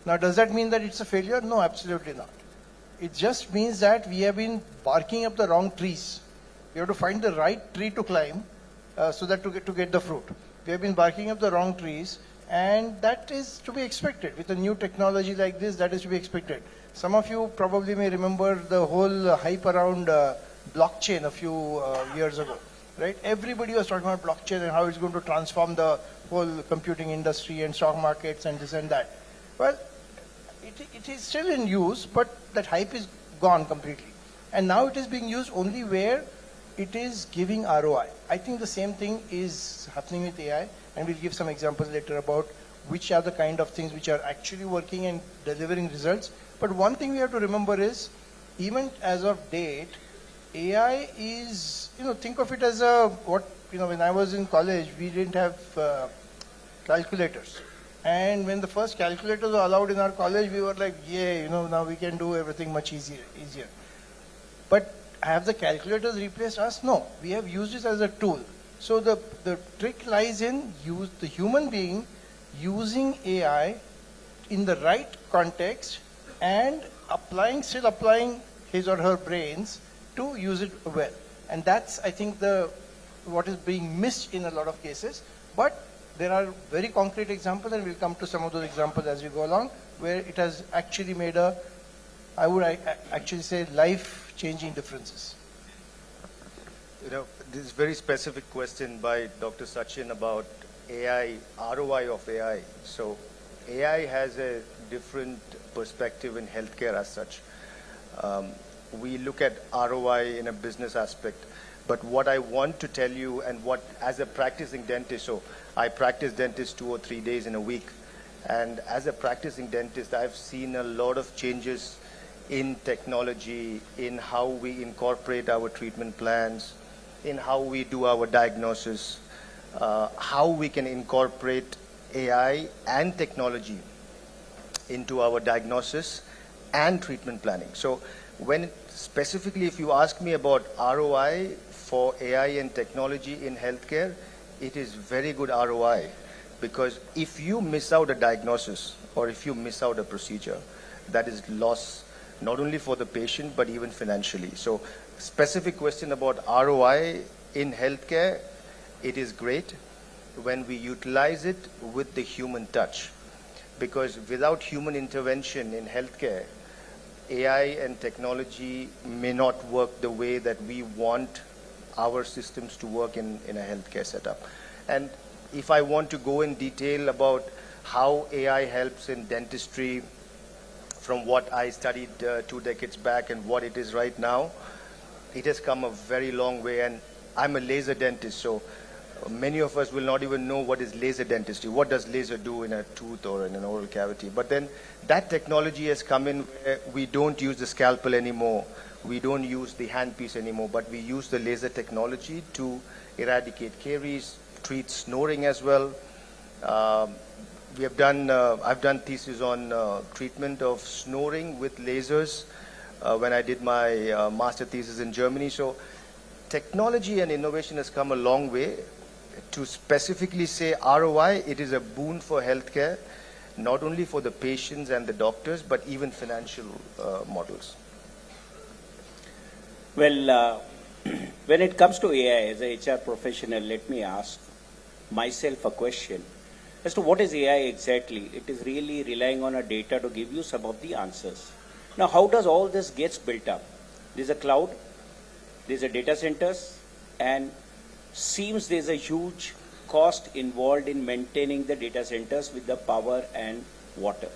Now, does that mean that it's a failure? No, absolutely not. It just means that we have been barking up the wrong trees. We have to find the right tree to climb so that to get the fruit. We have been barking up the wrong trees, and that is to be expected. With a new technology like this, that is to be expected. Some of you probably may remember the whole hype around blockchain a few years ago, right? Everybody was talking about blockchain and how it's going to transform the whole computing industry and stock markets and this and that. Well, it is still in use, but that hype is gone completely. And now it is being used only where it is giving ROI. I think the same thing is happening with AI, and we'll give some examples later about which are the kind of things which are actually working and delivering results. But one thing we have to remember is, even as of date, AI is, think of it as when I was in college, we didn't have calculators. And when the first calculators were allowed in our college, we were like, yeah, now we can do everything much easier. But have the calculators replaced us? No, we have used it as a tool. So the trick lies in the human being using AI in the right context and still applying his or her brains to use it well. And that's, I think, what is being missed in a lot of cases. But there are very concrete examples, and we'll come to some of those examples as we go along, where it has actually made I would actually say, life-changing differences. This is a very specific question by Dr. Sachin about AI, ROI of AI. So AI has a different perspective in healthcare as such. We look at ROI in a business aspect. But what I want to tell you, and as a practicing dentist, so I practice dentist 2 or 3 days in a week. And as a practicing dentist, I've seen a lot of changes in technology, in how we incorporate our treatment plans, in how we do our diagnosis, how we can incorporate AI and technology into our diagnosis and treatment planning. So specifically, if you ask me about ROI for AI and technology in healthcare, it is very good ROI, because if you miss out a diagnosis or if you miss out a procedure, that is loss not only for the patient but even financially. So specific question about ROI in healthcare, it is great when we utilize it with the human touch, because without human intervention in healthcare, AI and technology may not work the way that we want our systems to work in a healthcare setup. And if I want to go in detail about how AI helps in dentistry from what I studied 2 decades back and what it is right now, it has come a very long way. And I'm a laser dentist, so many of us will not even know what is laser dentistry. What does laser do in a tooth or in an oral cavity? But then that technology has come in where we don't use the scalpel anymore. We don't use the handpiece anymore, but we use the laser technology to eradicate caries, treat snoring as well. I've done thesis on treatment of snoring with lasers when I did my master thesis in Germany. So technology and innovation has come a long way. To specifically say ROI, it is a boon for healthcare, not only for the patients and the doctors, but even financial models. Well, when it comes to AI as a HR professional, let me ask myself a question as to what is AI exactly. It is really relying on a data to give you some of the answers. Now, how does all this gets built up? There's a cloud, there's a data centers, and seems there's a huge cost involved in maintaining the data centers with the power and water.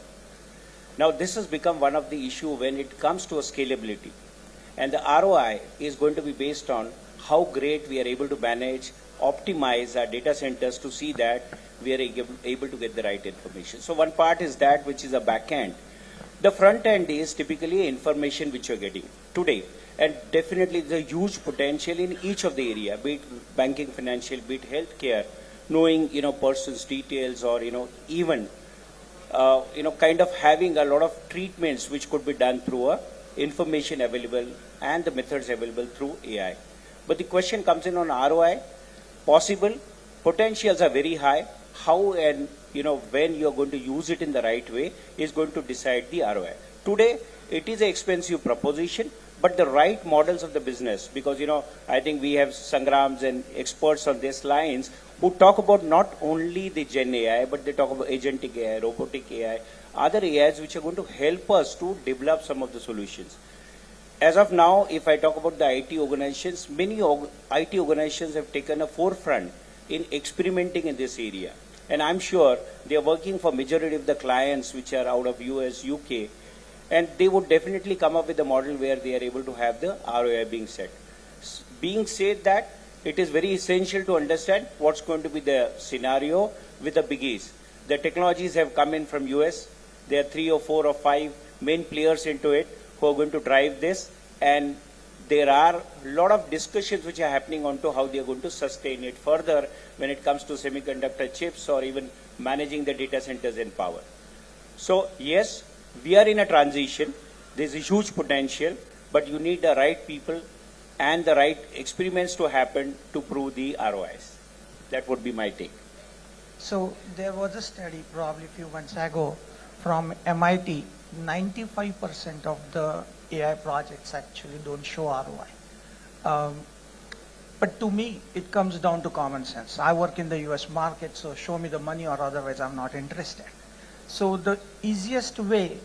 Now, this has become one of the issues when it comes to a scalability. And the ROI is going to be based on how great we are able to manage, optimize our data centers to see that we are able to get the right information. So one part is that which is a back end. The front end is typically information which you're getting today. And definitely there's a huge potential in each of the area, be it banking, financial, be it healthcare, knowing, person's details, or, even, kind of having a lot of treatments which could be done through information available and the methods available through AI. But the question comes in on ROI. Possible, potentials are very high. How and, when you're going to use it in the right way is going to decide the ROI. Today, it is an expensive proposition, but the right models of the business, because, I think we have Sangrams and experts on these lines who talk about not only the Gen AI, but they talk about agentic AI, robotic AI, other AIs which are going to help us to develop some of the solutions. As of now, if I talk about the IT organizations, many IT organizations have taken a forefront in experimenting in this area. And I'm sure they are working for majority of the clients which are out of US, UK, and they would definitely come up with a model where they are able to have the ROI being set. Being said that, it is very essential to understand what's going to be the scenario with the biggies. The technologies have come in from US. There are 3 or 4 or 5 main players into it who are going to drive this, and there are a lot of discussions which are happening on to how they are going to sustain it further when it comes to semiconductor chips or even managing the data centers and power. So yes, we are in a transition. There's a huge potential, but you need the right people and the right experiments to happen to prove the ROIs. That would be my take. So there was a study probably a few months ago from MIT. 95% of the AI projects actually don't show ROI. But to me, it comes down to common sense. I work in the US market, so show me the money or otherwise I'm not interested. So the easiest way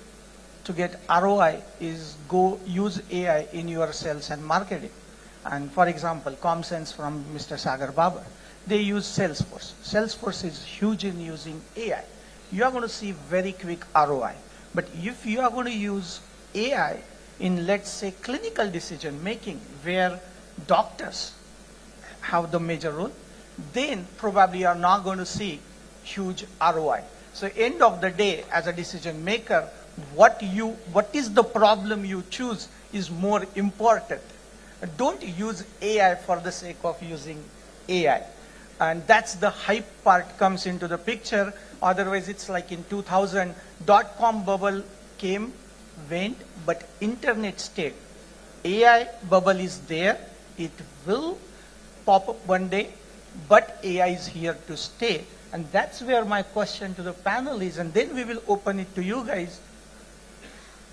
to get ROI is go use AI in your sales and marketing. And for example, ComSense from Mr. Sagar Babar, they use Salesforce. Salesforce is huge in using AI. You are going to see very quick ROI. But if you are going to use AI in, let's say, clinical decision making, where doctors have the major role, then probably you are not going to see huge ROI. So end of the day, as a decision maker, what is the problem you choose is more important. Don't use AI for the sake of using AI. And that's the hype part comes into the picture. Otherwise, it's like in 2000, .com bubble came, went, but internet stayed. AI bubble is there. It will pop up one day, but AI is here to stay. And that's where my question to the panel is, and then we will open it to you guys.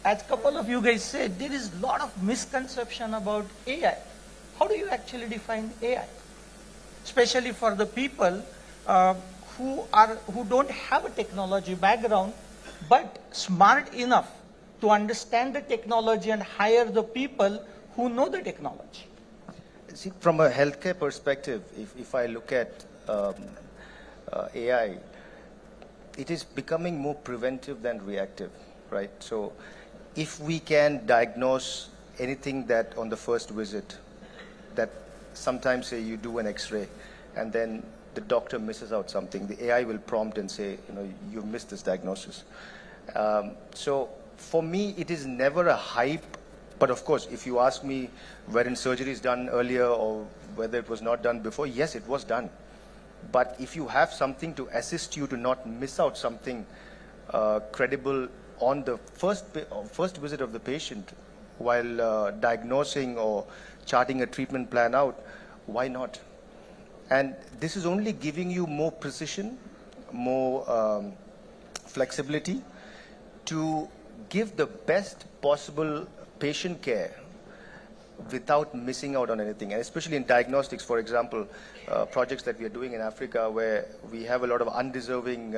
As a couple of you guys said, there is a lot of misconception about AI. How do you actually define AI? Especially for the people who don't have a technology background, but smart enough to understand the technology and hire the people who know the technology. See, from a healthcare perspective, if I look at AI, it is becoming more preventive than reactive, right? So if we can diagnose anything that on the first visit, that sometimes say you do an X-ray and then the doctor misses out something, the AI will prompt and say, you've missed this diagnosis. So for me, it is never a hype, but of course, if you ask me wherein surgery is done earlier or whether it was not done before, yes, it was done. But if you have something to assist you to not miss out something credible on the first visit of the patient while diagnosing or charting a treatment plan out, why not? And this is only giving you more precision, more flexibility to give the best possible patient care without missing out on anything. And especially in diagnostics, for example, projects that we are doing in Africa where we have a lot of undeserving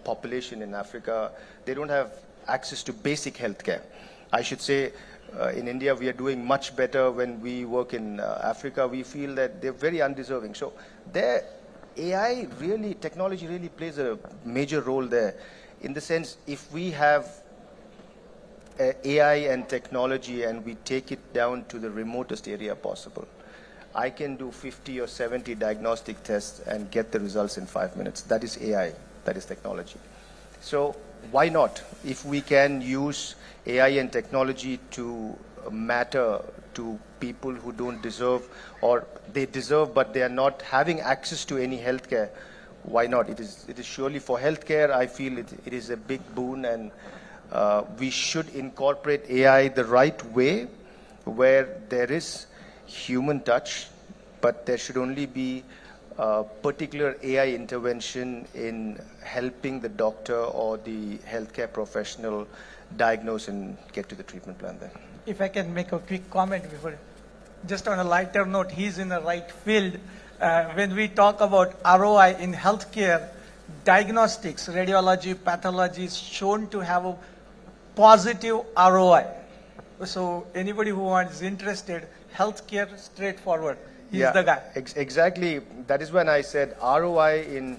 population in Africa, they don't have access to basic health care. I should say in India we are doing much better. When we work in Africa, we feel that they're very undeserving. So there, AI really, technology really plays a major role there, in the sense if we have AI and technology and we take it down to the remotest area possible, I can do 50 or 70 diagnostic tests and get the results in 5 minutes. That is AI, that is technology. So why not? If we can use AI and technology to matter to people who don't deserve, or they deserve but they are not having access to any healthcare, why not? It is surely for healthcare. I feel it is a big boon, and we should incorporate AI the right way, where there is human touch, but there should only be particular AI intervention in helping the doctor or the healthcare professional diagnose and get to the treatment plan there. If I can make a quick comment before, just on a lighter note, he's in the right field. When we talk about ROI in healthcare, diagnostics, radiology, pathology is shown to have a positive ROI. So anybody who is interested, healthcare, straightforward. He's the guy. Exactly. That is when I said ROI in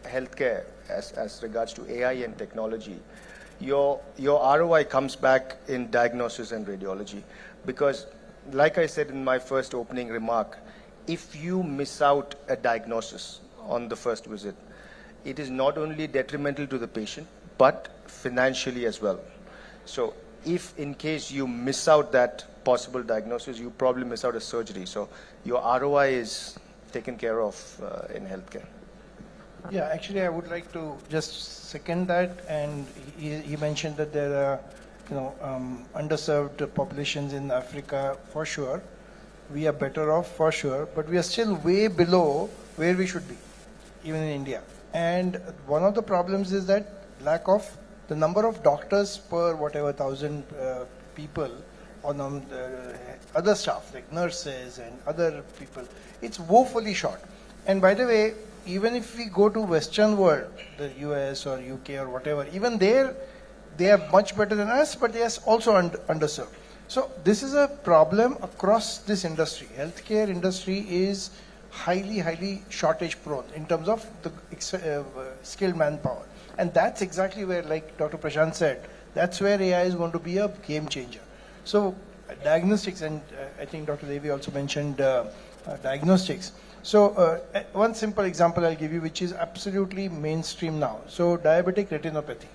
healthcare as regards to AI and technology, your ROI comes back in diagnosis and radiology. Because, like I said in my first opening remark, if you miss out a diagnosis on the first visit, it is not only detrimental to the patient, but financially as well. So if in case you miss out that possible diagnosis, you probably miss out a surgery. So your ROI is taken care of in healthcare. Yeah, actually, I would like to just second that. And he mentioned that there are, underserved populations in Africa for sure. We are better off for sure, but we are still way below where we should be, even in India. And one of the problems is that lack of the number of doctors per whatever 1,000 people, or other staff like nurses and other people. It's woefully short. And by the way, even if we go to Western world, the US or UK or whatever, even there, they are much better than us, but they are also underserved. So this is a problem across this industry. Healthcare industry is highly shortage prone in terms of the skilled manpower. And that's exactly where, like Dr. Prashant said, that's where AI is going to be a game changer. So diagnostics, and I think Dr. Devi also mentioned diagnostics. So one simple example I'll give you, which is absolutely mainstream now. So diabetic retinopathy.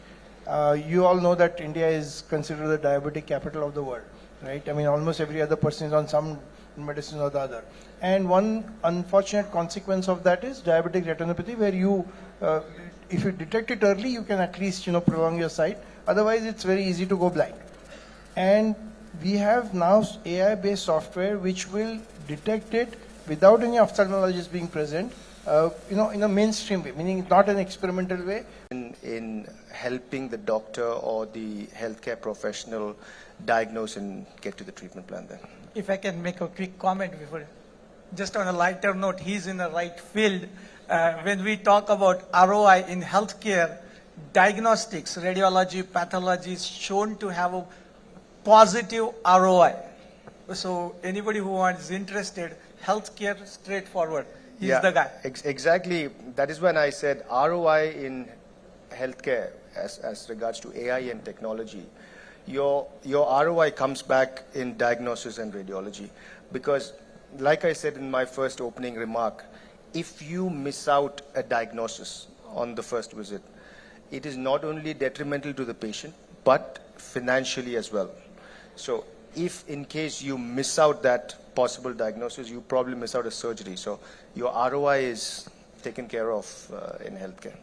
You all know that India is considered the diabetic capital of the world, right? I mean, almost every other person is on some medicine or the other. And one unfortunate consequence of that is diabetic retinopathy, where you, if you detect it early, you can at least, prolong your sight. Otherwise, it's very easy to go blind. And we have now AI-based software which will detect it without any ophthalmologist being present, in a mainstream way, meaning not an experimental way. In helping the doctor or the healthcare professional diagnose and get to the treatment plan then. If I can make a quick comment before, just on a lighter note, he's in the right field. When we talk about ROI in healthcare, diagnostics, radiology, pathology is shown to have a positive ROI. So anybody who is interested, healthcare straightforward. He's the guy. Exactly. That is when I said ROI in healthcare as regards to AI and technology. Your ROI comes back in diagnosis and radiology. Because, like I said in my first opening remark, if you miss out a diagnosis on the first visit, it is not only detrimental to the patient, but financially as well. So if in case you miss out that possible diagnosis, you probably miss out a surgery. So your ROI is taken care of in healthcare.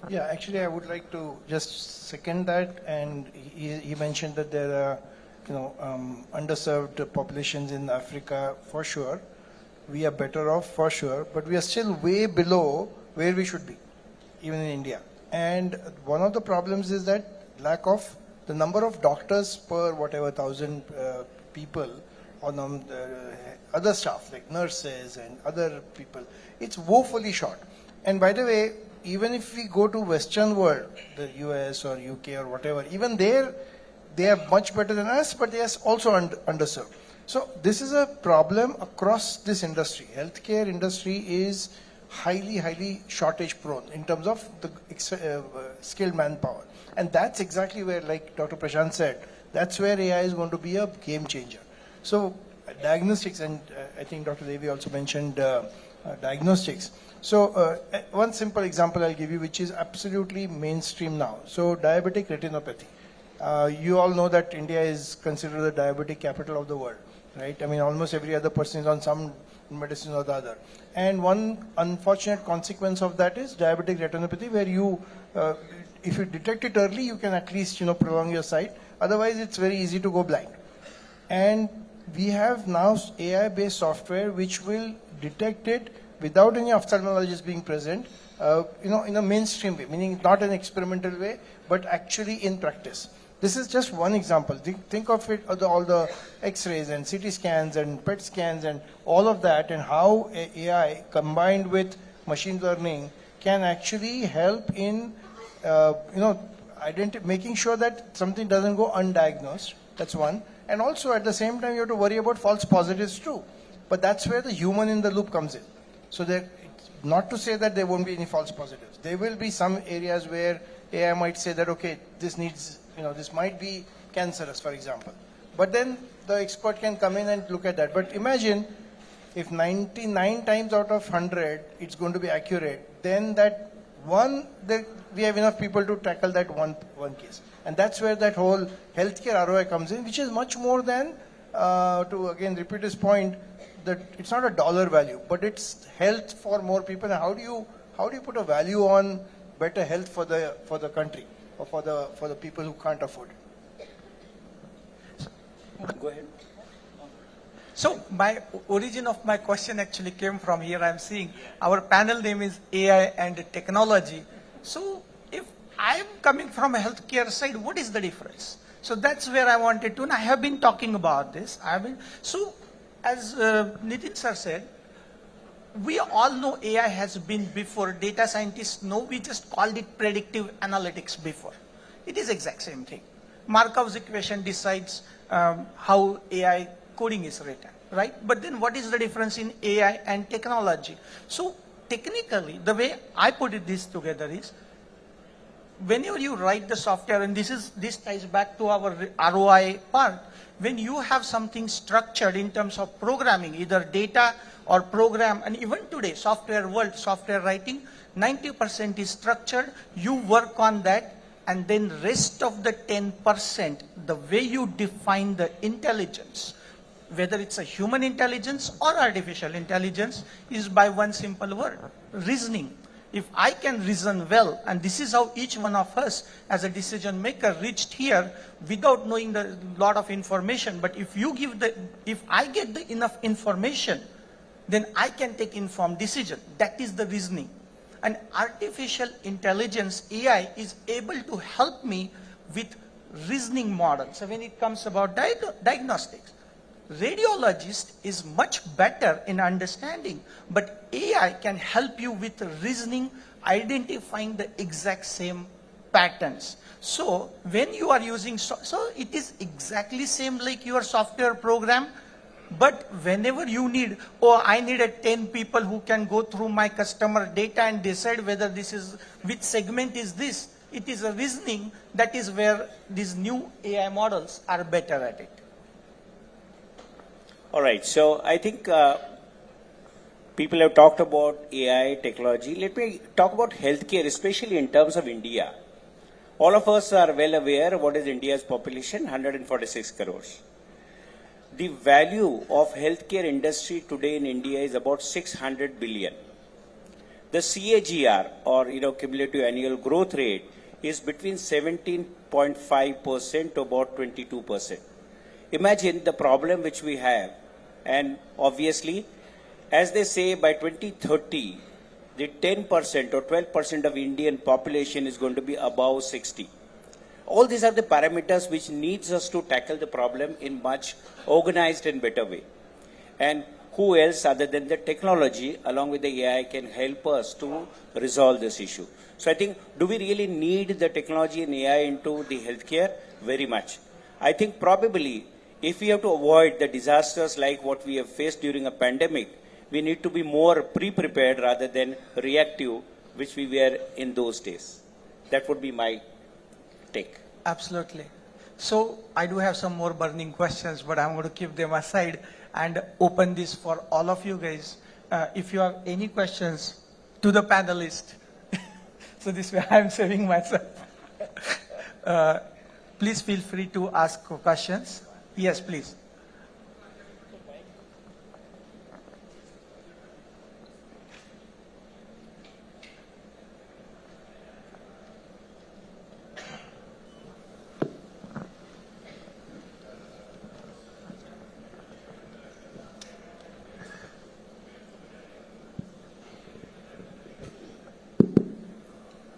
Yeah, actually, I would like to just second that. And he mentioned that there are, underserved populations in Africa for sure. We are better off for sure, but we are still way below where we should be, even in India. And one of the problems is that lack of the number of doctors per whatever 1,000 people, or other staff like nurses and other people. It's woefully short. And by the way, even if we go to Western world, the US or UK or whatever, even there, they are much better than us, but they are also underserved. So this is a problem across this industry. Healthcare industry is highly shortage prone in terms of the skilled manpower. And that's exactly where, like Dr. Prashant said, that's where AI is going to be a game changer. So diagnostics, and I think Dr. Devi also mentioned diagnostics. So one simple example I'll give you, which is absolutely mainstream now. So diabetic retinopathy. You all know that India is considered the diabetic capital of the world, right? I mean, almost every other person is on some medicine or the other. And one unfortunate consequence of that is diabetic retinopathy, where you, if you detect it early, you can at least, prolong your sight. Otherwise, it's very easy to go blind. And we have now AI-based software which will detect it without any ophthalmologist being present, in a mainstream way, meaning not an experimental way, but actually in practice. This is just one example. Think of it, all the X-rays and CT scans and PET scans and all of that, and how AI combined with machine learning can actually help in, making sure that something doesn't go undiagnosed. That's one. And also at the same time, you have to worry about false positives too. But that's where the human in the loop comes in. So that Not to say that there won't be any false positives. There will be some areas where AI might say that, okay, this needs, this might be cancerous, for example. But then the expert can come in and look at that. But imagine if 99 times out of 100 it's going to be accurate, then that we have enough people to tackle that one case. And that's where that whole healthcare ROI comes in, which is much more than, to again repeat this point, that it's not a dollar value, but it's health for more people. And how do you put a value on better health for the country or for the people who can't afford it? Go ahead. So my origin of my question actually came from here. I'm seeing our panel name is AI and Technology. So if I'm coming from a healthcare side, what is the difference? So that's where I wanted to, and I have been talking about this. So as Nitin sir said, we all know AI has been before. Data scientists know, we just called it predictive analytics before. It is exact same thing. Markov's equation decides how AI coding is written, right? But then what is the difference in AI and technology? So technically, the way I put this together is, whenever you write the software, and this ties back to our ROI part, when you have something structured in terms of programming, either data or program, and even today, software world, software writing, 90% is structured, you work on that, and then rest of the 10%, the way you define the intelligence, whether it's a human intelligence or artificial intelligence, is by one simple word, reasoning. If I can reason well, and this is how each one of us as a decision maker reached here without knowing the lot of information, but if I get the enough information, then I can take informed decision. That is the reasoning. And artificial intelligence, AI, is able to help me with reasoning models. So when it comes about diagnostics, radiologist is much better in understanding, but AI can help you with reasoning, identifying the exact same patterns. So when you are using, so it is exactly same like your software program, but whenever you need, I needed 10 people who can go through my customer data and decide whether which segment is this, it is a reasoning. That is where these new AI models are better at it. All right, so I think people have talked about AI, technology. Let me talk about healthcare, especially in terms of India. All of us are well aware what is India's population, 146 crores. The value of healthcare industry today in India is about 600 billion. The CAGR, or cumulative annual growth rate, is between 17.5% to about 22%. Imagine the problem which we have. And obviously, as they say, by 2030, the 10% or 12% of Indian population is going to be above 60. All these are the parameters which needs us to tackle the problem in much organized and better way. And who else other than the technology along with the AI can help us to resolve this issue? So I think, do we really need the technology and AI into the healthcare? Very much. I think probably, if we have to avoid the disasters like what we have faced during a pandemic, we need to be more pre-prepared rather than reactive, which we were in those days. That would be my take. Absolutely. So I do have some more burning questions, but I'm going to keep them aside and open this for all of you guys. If you have any questions to the panelists, so this way I'm saving myself. Please feel free to ask questions. Yes, please.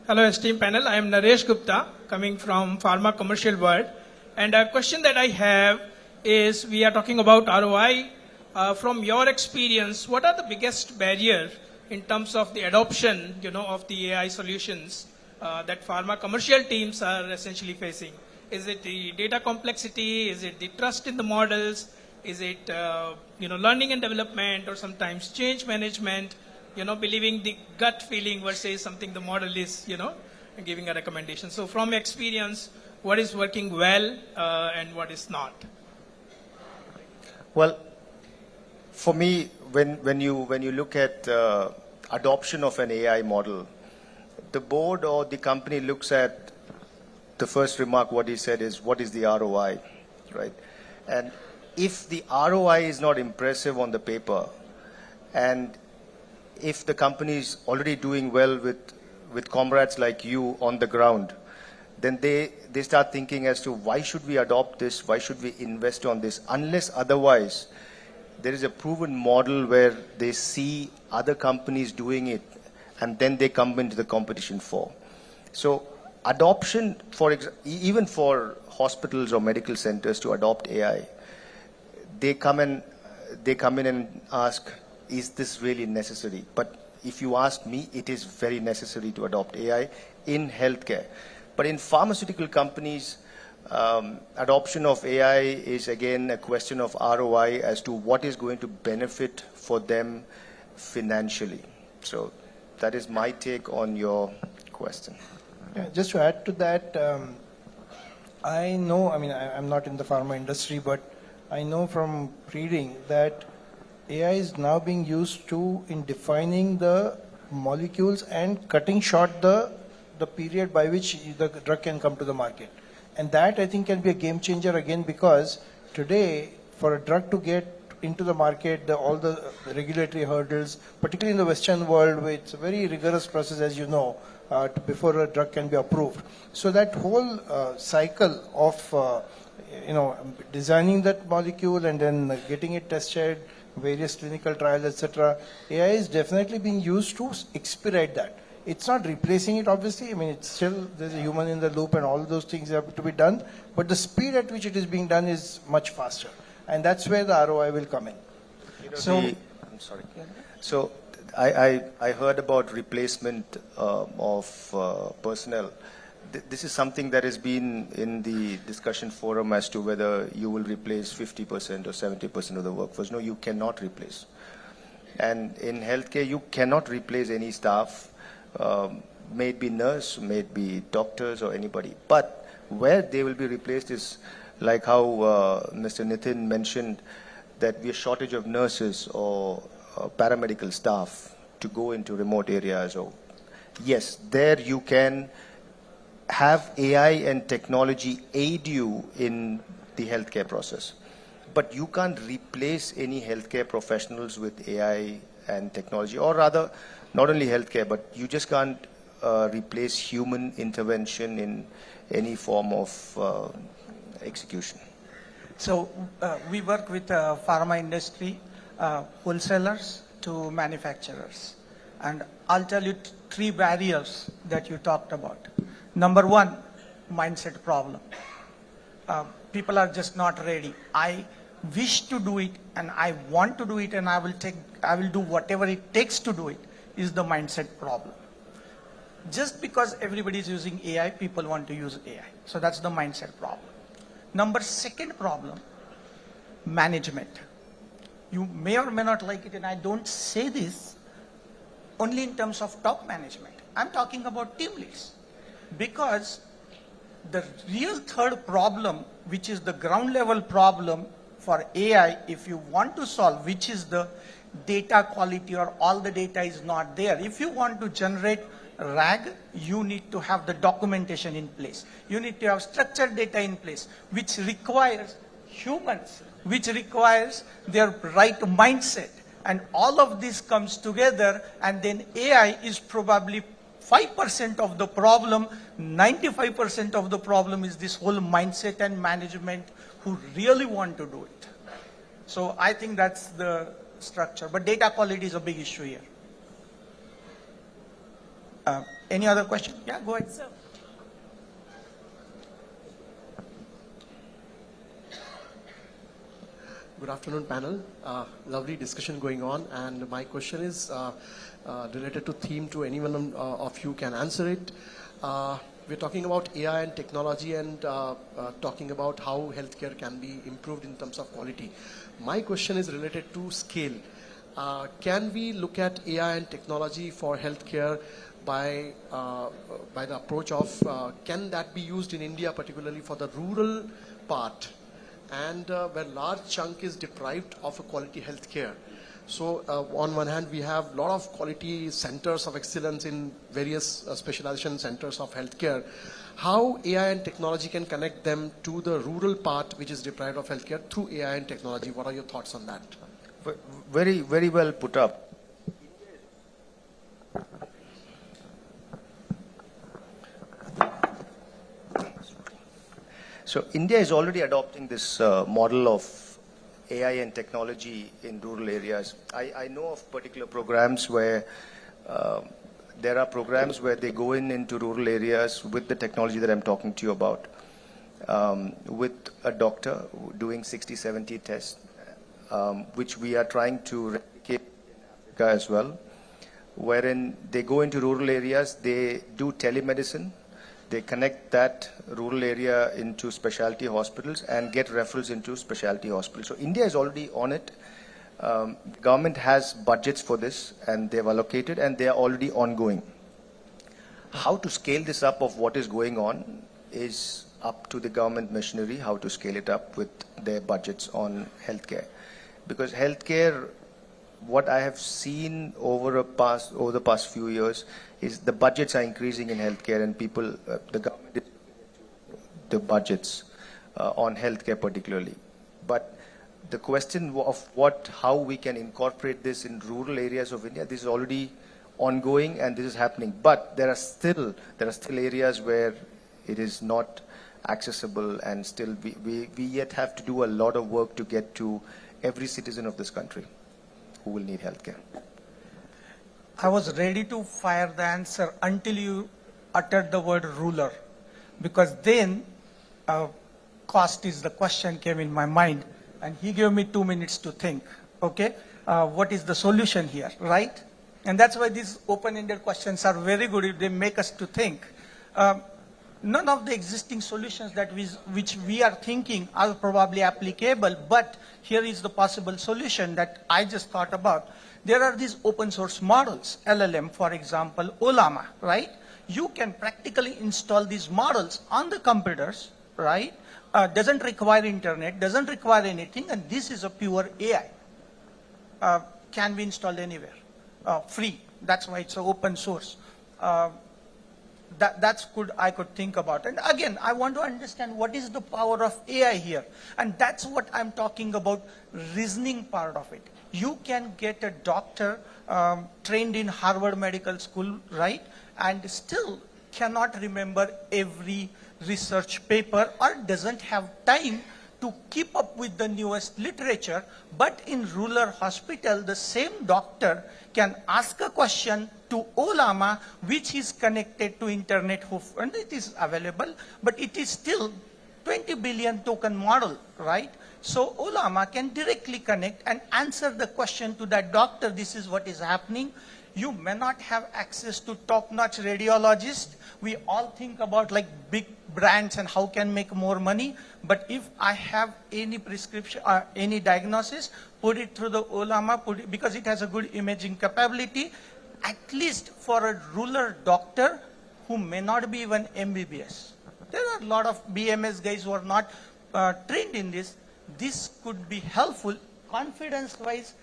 Hello, esteemed panel. I am Naresh Gupta, coming from Pharma Commercial World. And a question that I have is, we are talking about ROI. From your experience, what are the biggest barriers in terms of the adoption, of the AI solutions that pharma commercial teams are essentially facing? Is it the data complexity? Is it the trust in the models? Is it, learning and development, or sometimes change management? believing the gut feeling versus something the model is, giving a recommendation. So from experience, what is working well and what is not? Well, for me, when you look at adoption of an AI model, the board or the company looks at the first remark. What he said is, what is the ROI, right? And if the ROI is not impressive on the paper, and if the company is already doing well with comrades like you on the ground, then they start thinking as to why should we adopt this, why should we invest on this, unless otherwise there is a proven model where they see other companies doing it and then they come into the competition for. So adoption, even for hospitals or medical centers to adopt AI, they come in and ask, is this really necessary? But if you ask me, it is very necessary to adopt AI in healthcare. But in pharmaceutical companies, adoption of AI is again a question of ROI as to what is going to benefit for them financially. So that is my take on your question. Yeah, just to add to that, I know, I'm not in the pharma industry, but I know from reading that AI is now being used in defining the molecules and cutting short the period by which the drug can come to the market. And that, I think, can be a game changer again, because today, for a drug to get into the market, all the regulatory hurdles, particularly in the Western world, where it's a very rigorous process, as you know, before a drug can be approved. So that whole cycle of, designing that molecule and then getting it tested, various clinical trials, etc., AI is definitely being used to expedite that. It's not replacing it, obviously. It's still, there's a human in the loop and all those things have to be done. But the speed at which it is being done is much faster. And that's where the ROI will come in. I'm sorry. So I heard about replacement of personnel. This is something that has been in the discussion forum as to whether you will replace 50% or 70% of the workforce. No, you cannot replace. And in healthcare, you cannot replace any staff. May it be nurse, may it be doctors or anybody. But where they will be replaced is like how Mr. Nitin mentioned, that we have shortage of nurses or paramedical staff to go into remote areas. Or yes, there you can have AI and technology aid you in the healthcare process. But you can't replace any healthcare professionals with AI and technology, or rather, not only healthcare, but you just can't replace human intervention in any form of execution. So we work with pharma industry, wholesalers to manufacturers. And I'll tell you three barriers that you talked about. Number one, mindset problem. People are just not ready. I wish to do it and I want to do it and I will do whatever it takes to do it, is the mindset problem. Just because everybody is using AI, people want to use AI. So that's the mindset problem. Second problem, management. You may or may not like it, and I don't say this only in terms of top management. I'm talking about team leads. Because the real third problem, which is the ground level problem for AI, if you want to solve, which is the data quality or all the data is not there. If you want to generate RAG, you need to have the documentation in place. You need to have structured data in place, which requires humans, which requires their right mindset. And all of this comes together, and then AI is probably 5% of the problem. 95% of the problem is this whole mindset and management who really want to do it. So I think that's the structure. But data quality is a big issue here. Any other question? Yeah, go ahead. Good afternoon, panel. Lovely discussion going on, and my question is related to theme. To anyone of you can answer it. We're talking about AI and technology and talking about how healthcare can be improved in terms of quality. My question is related to scale. Can we look at AI and technology for healthcare by the approach of can that be used in India, particularly for the rural part, and where large chunk is deprived of a quality healthcare? So on one hand, we have a lot of quality centers of excellence in various specialization centers of healthcare. How AI and technology can connect them to the rural part, which is deprived of healthcare, through AI and technology? What are your thoughts on that? Very, very well put up. So India is already adopting this model of AI and technology in rural areas. I know of particular programs where there are programs where they go into rural areas with the technology that I'm talking to you about, with a doctor doing 60, 70 tests, which we are trying to replicate in Africa as well, wherein they go into rural areas, they do telemedicine, they connect that rural area into specialty hospitals and get referrals into specialty hospitals. So India is already on it. Government has budgets for this and they've allocated and they are already ongoing. How to scale this up of what is going on is up to the government machinery, how to scale it up with their budgets on healthcare. Because healthcare, what I have seen over the past few years is the budgets are increasing in healthcare and people, the government is looking into the budgets on healthcare particularly. But the question of how we can incorporate this in rural areas of India, this is already ongoing and this is happening. But there are still areas where it is not accessible and still we yet have to do a lot of work to get to every citizen of this country who will need healthcare. I was ready to fire the answer until you uttered the word ruler, because then cost is the question came in my mind, and he gave me 2 minutes to think. Okay, what is the solution here, right? And that's why these open-ended questions are very good. They make us to think. None of the existing solutions that which we are thinking are probably applicable, but here is the possible solution that I just thought about. There are these open source models, LLM, for example, Olama, right? You can practically install these models on the computers, right? Doesn't require internet, doesn't require anything, and this is a pure AI. Can be installed anywhere, free. That's why it's an open source. That's good, I could think about. And again, I want to understand what is the power of AI here. And that's what I'm talking about, reasoning part of it. You can get a doctor trained in Harvard Medical School, right? And still cannot remember every research paper or doesn't have time to keep up with the newest literature. But in rural hospital, the same doctor can ask a question to Olama, which is connected to internet, and it is available, but it is still 20 billion token model, right? So Olama can directly connect and answer the question to that doctor, this is what is happening. You may not have access to top-notch radiologists. We all think about like big brands and how can make more money. But if I have any prescription or any diagnosis, put it through the Olama, because it has a good imaging capability, at least for a rural doctor who may not be even MBBS. There are a lot of BMS guys who are not trained in this. This could be helpful. Confidence-wise,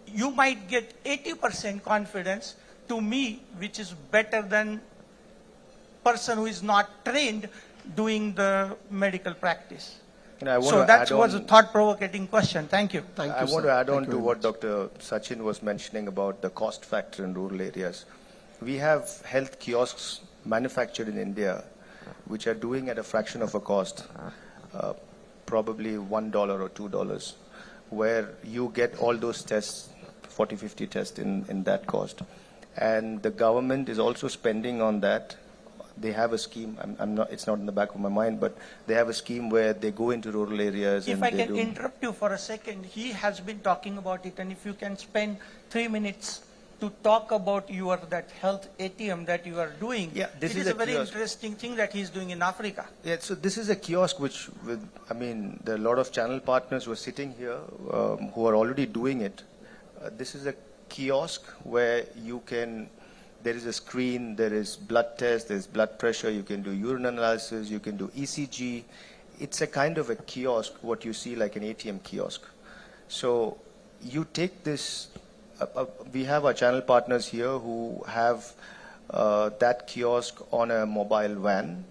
you might get 80% confidence to me, which is better than person who is not trained doing the medical practice. So that was a thought-provoking question. Thank you. I want to add on to what Dr. Sachin was mentioning about the cost factor in rural areas. We have health kiosks manufactured in India, which are doing at a fraction of a cost, probably $1 or $2, where you get all those tests, 40, 50 tests in that cost. And the government is also spending on that. They have a scheme, it's not in the back of my mind, but they have a scheme where they go into rural areas. If I can interrupt you for a second, he has been talking about it, and if you can spend 3 minutes to talk about that health ATM that you are doing. Yeah, this is a very interesting thing that he's doing in Africa. Yeah, so this is a kiosk which, there are a lot of channel partners who are sitting here who are already doing it. This is a kiosk where you can, there is a screen, there is blood test, there's blood pressure, you can do urine analysis, you can do ECG. It's a kind of a kiosk, what you see like an ATM kiosk. So you take this, we have our channel partners here who have that kiosk on a mobile van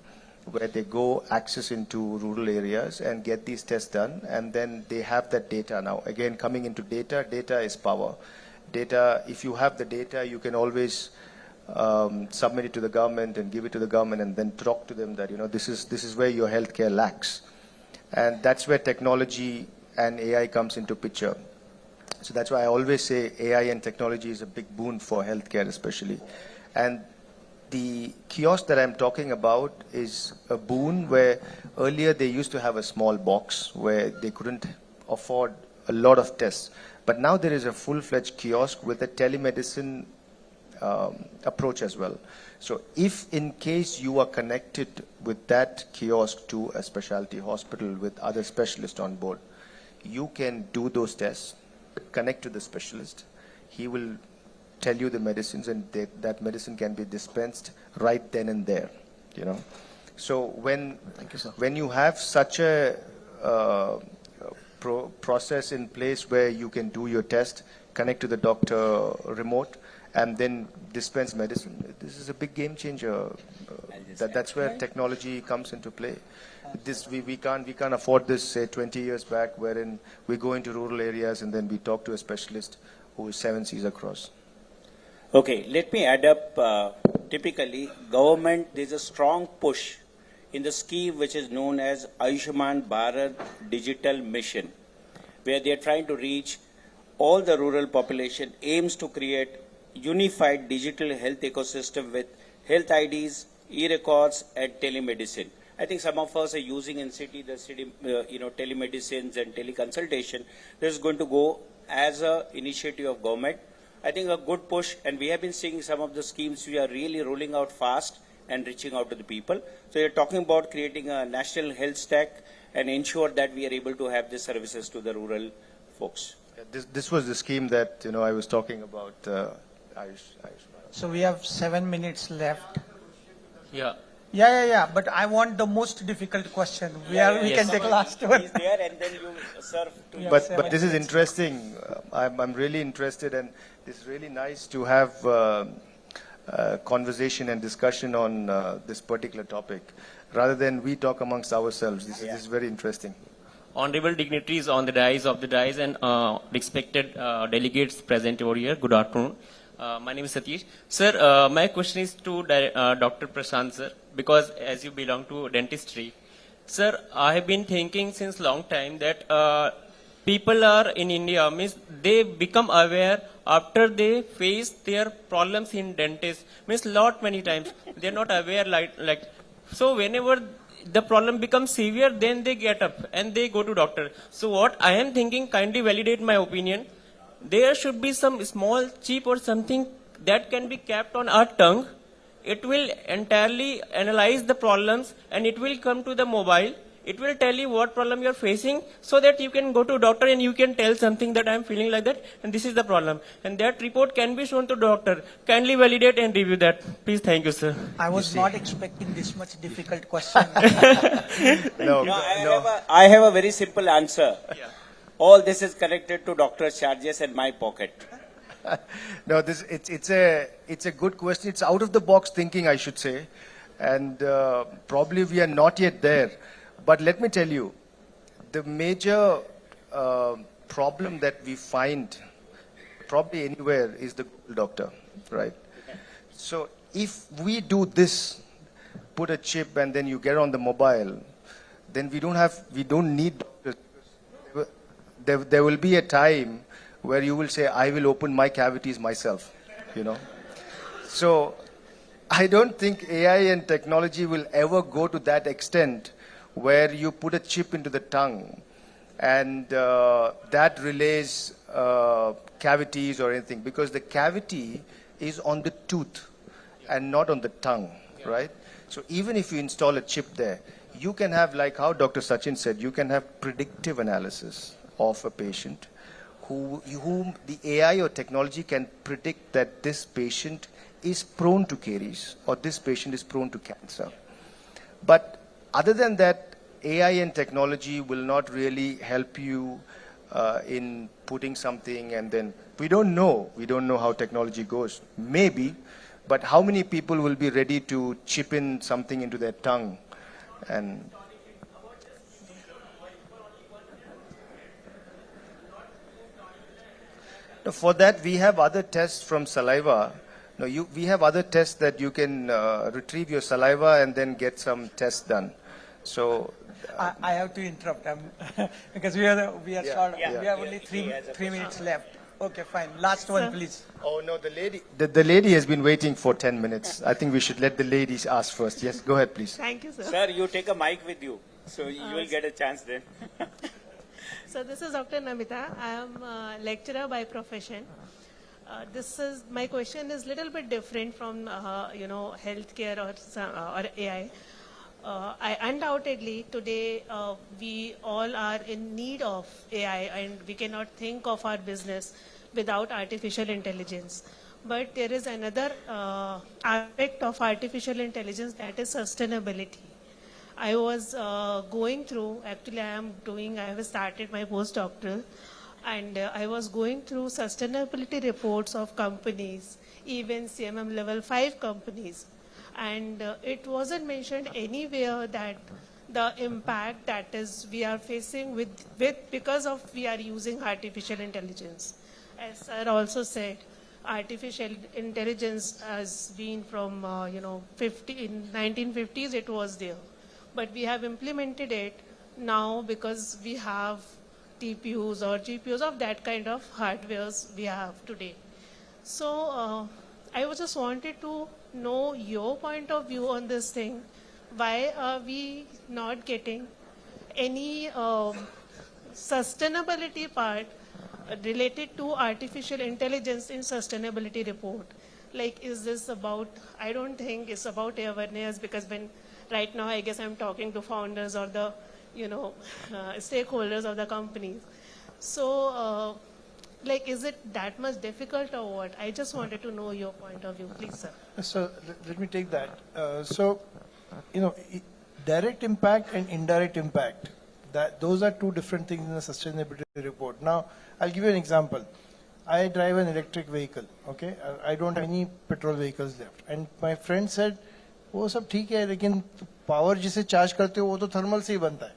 where they go access into rural areas and get these tests done, and then they have that data now. Again, coming into data, data is power. Data, if you have the data, you can always submit it to the government and give it to the government and then talk to them that, you know, this is where your healthcare lacks. And that's where technology and AI comes into picture. So that's why I always say AI and technology is a big boon for healthcare especially. And the kiosk that I'm talking about is a boon where earlier they used to have a small box where they couldn't afford a lot of tests. But now there is a full-fledged kiosk with a telemedicine approach as well. So if in case you are connected with that kiosk to a specialty hospital with other specialists on board, you can do those tests, connect to the specialist. He will tell you the medicines, and that medicine can be dispensed right then and there, you know. So when you have such a process in place where you can do your test, connect to the doctor remote, and then dispense medicine, this is a big game changer. That's where technology comes into play. We can't afford this, say, 20 years back, wherein we go into rural areas and then we talk to a specialist who is 7 seas across. Okay, let me add up. Typically, government, there's a strong push in the scheme which is known as Ayushman Bharat Digital Mission, where they are trying to reach all the rural population, aims to create unified digital health ecosystem with health IDs, e-records, and telemedicine. I think some of us are using in city telemedicines and teleconsultation. This is going to go as an initiative of government. I think a good push, and we have been seeing some of the schemes we are really rolling out fast and reaching out to the people. So you're talking about creating a national health stack and ensure that we are able to have the services to the rural folks. This was the scheme that I was talking about. So we have 7 minutes left. Yeah. Yeah. But I want the most difficult question. We can take last one. He's there, and then you serve to. But this is interesting. I'm really interested, and it's really nice to have conversation and discussion on this particular topic, rather than we talk amongst ourselves. This is very interesting. Honorable dignitaries on the dais and respected delegates present over here, good afternoon. My name is Satish. Sir, my question is to Dr. Prashant, sir, because as you belong to dentistry. Sir, I have been thinking since long time that people are in India, means they become aware after they face their problems in dentist, means many times. They are not aware like so whenever the problem becomes severe, then they get up and they go to doctor. So what I am thinking, kindly validate my opinion. There should be some small chip or something that can be kept on our tongue. It will entirely analyze the problems and it will come to the mobile. It will tell you what problem you are facing so that you can go to doctor and you can tell something that I am feeling like that and this is the problem. And that report can be shown to doctor. Kindly validate and review that. Please, thank you, sir. I was not expecting this much difficult question. I have a very simple answer. Yeah. All this is connected to doctor's charges and my pocket. No, it's a good question. It's out of the box thinking, I should say, and probably we are not yet there. But let me tell you, the major problem that we find probably anywhere is the doctor, right? So if we do this, put a chip and then you get on the mobile, then we don't need doctors. There will be a time where you will say, I will open my cavities myself, So I don't think AI and technology will ever go to that extent where you put a chip into the tongue and that relays cavities or anything, because the cavity is on the tooth and not on the tongue, right? So even if you install a chip there, you can have, like how Dr. Sachin said, you can have predictive analysis of a patient whom the AI or technology can predict that this patient is prone to caries or this patient is prone to cancer. But other than that, AI and technology will not really help you in putting something, and then we don't know how technology goes. Maybe, but how many people will be ready to chip in something into their tongue? And for that, we have other tests from saliva. No, we have other tests that you can retrieve your saliva and then get some tests done. So I have to interrupt because we are short. We have only three minutes left. Okay, fine. Last one, please. Oh no, the lady has been waiting for 10 minutes. I think we should let the ladies ask first. Yes, go ahead, please. Thank you, sir. Sir, you take a mic with you, so you will get a chance then. So this is Dr. Namita. I am a lecturer by profession. My question is little bit different from healthcare or AI. Undoubtedly today we all are in need of AI, and we cannot think of our business without artificial intelligence. But there is another aspect of artificial intelligence, that is sustainability. I was going through, actually I have started my postdoctoral, and I was going through sustainability reports of companies, even CMM level 5 companies. And it wasn't mentioned anywhere that the impact that is we are facing because of we are using artificial intelligence. As sir also said, artificial intelligence has been from in 1950s it was there, but we have implemented it now because we have TPUs or GPUs of that kind of hardwares we have today. So I just wanted to know your point of view on this thing. Why are we not getting any sustainability part related to artificial intelligence in sustainability report? Like, is this about, I don't think it's about awareness, because right now I guess I'm talking to founders or the stakeholders of the companies. So is it that much difficult or what? I just wanted to know your point of view, please, sir. So let me take that. Direct impact and indirect impact, those are two different things in the sustainability report. Now, I'll give you an example. I drive an electric vehicle, okay? I don't have any petrol vehicles left. And my friend said, वो सब ठीक है, लेकिन power जिसे charge करते हो वो तो thermal से ही बनता है.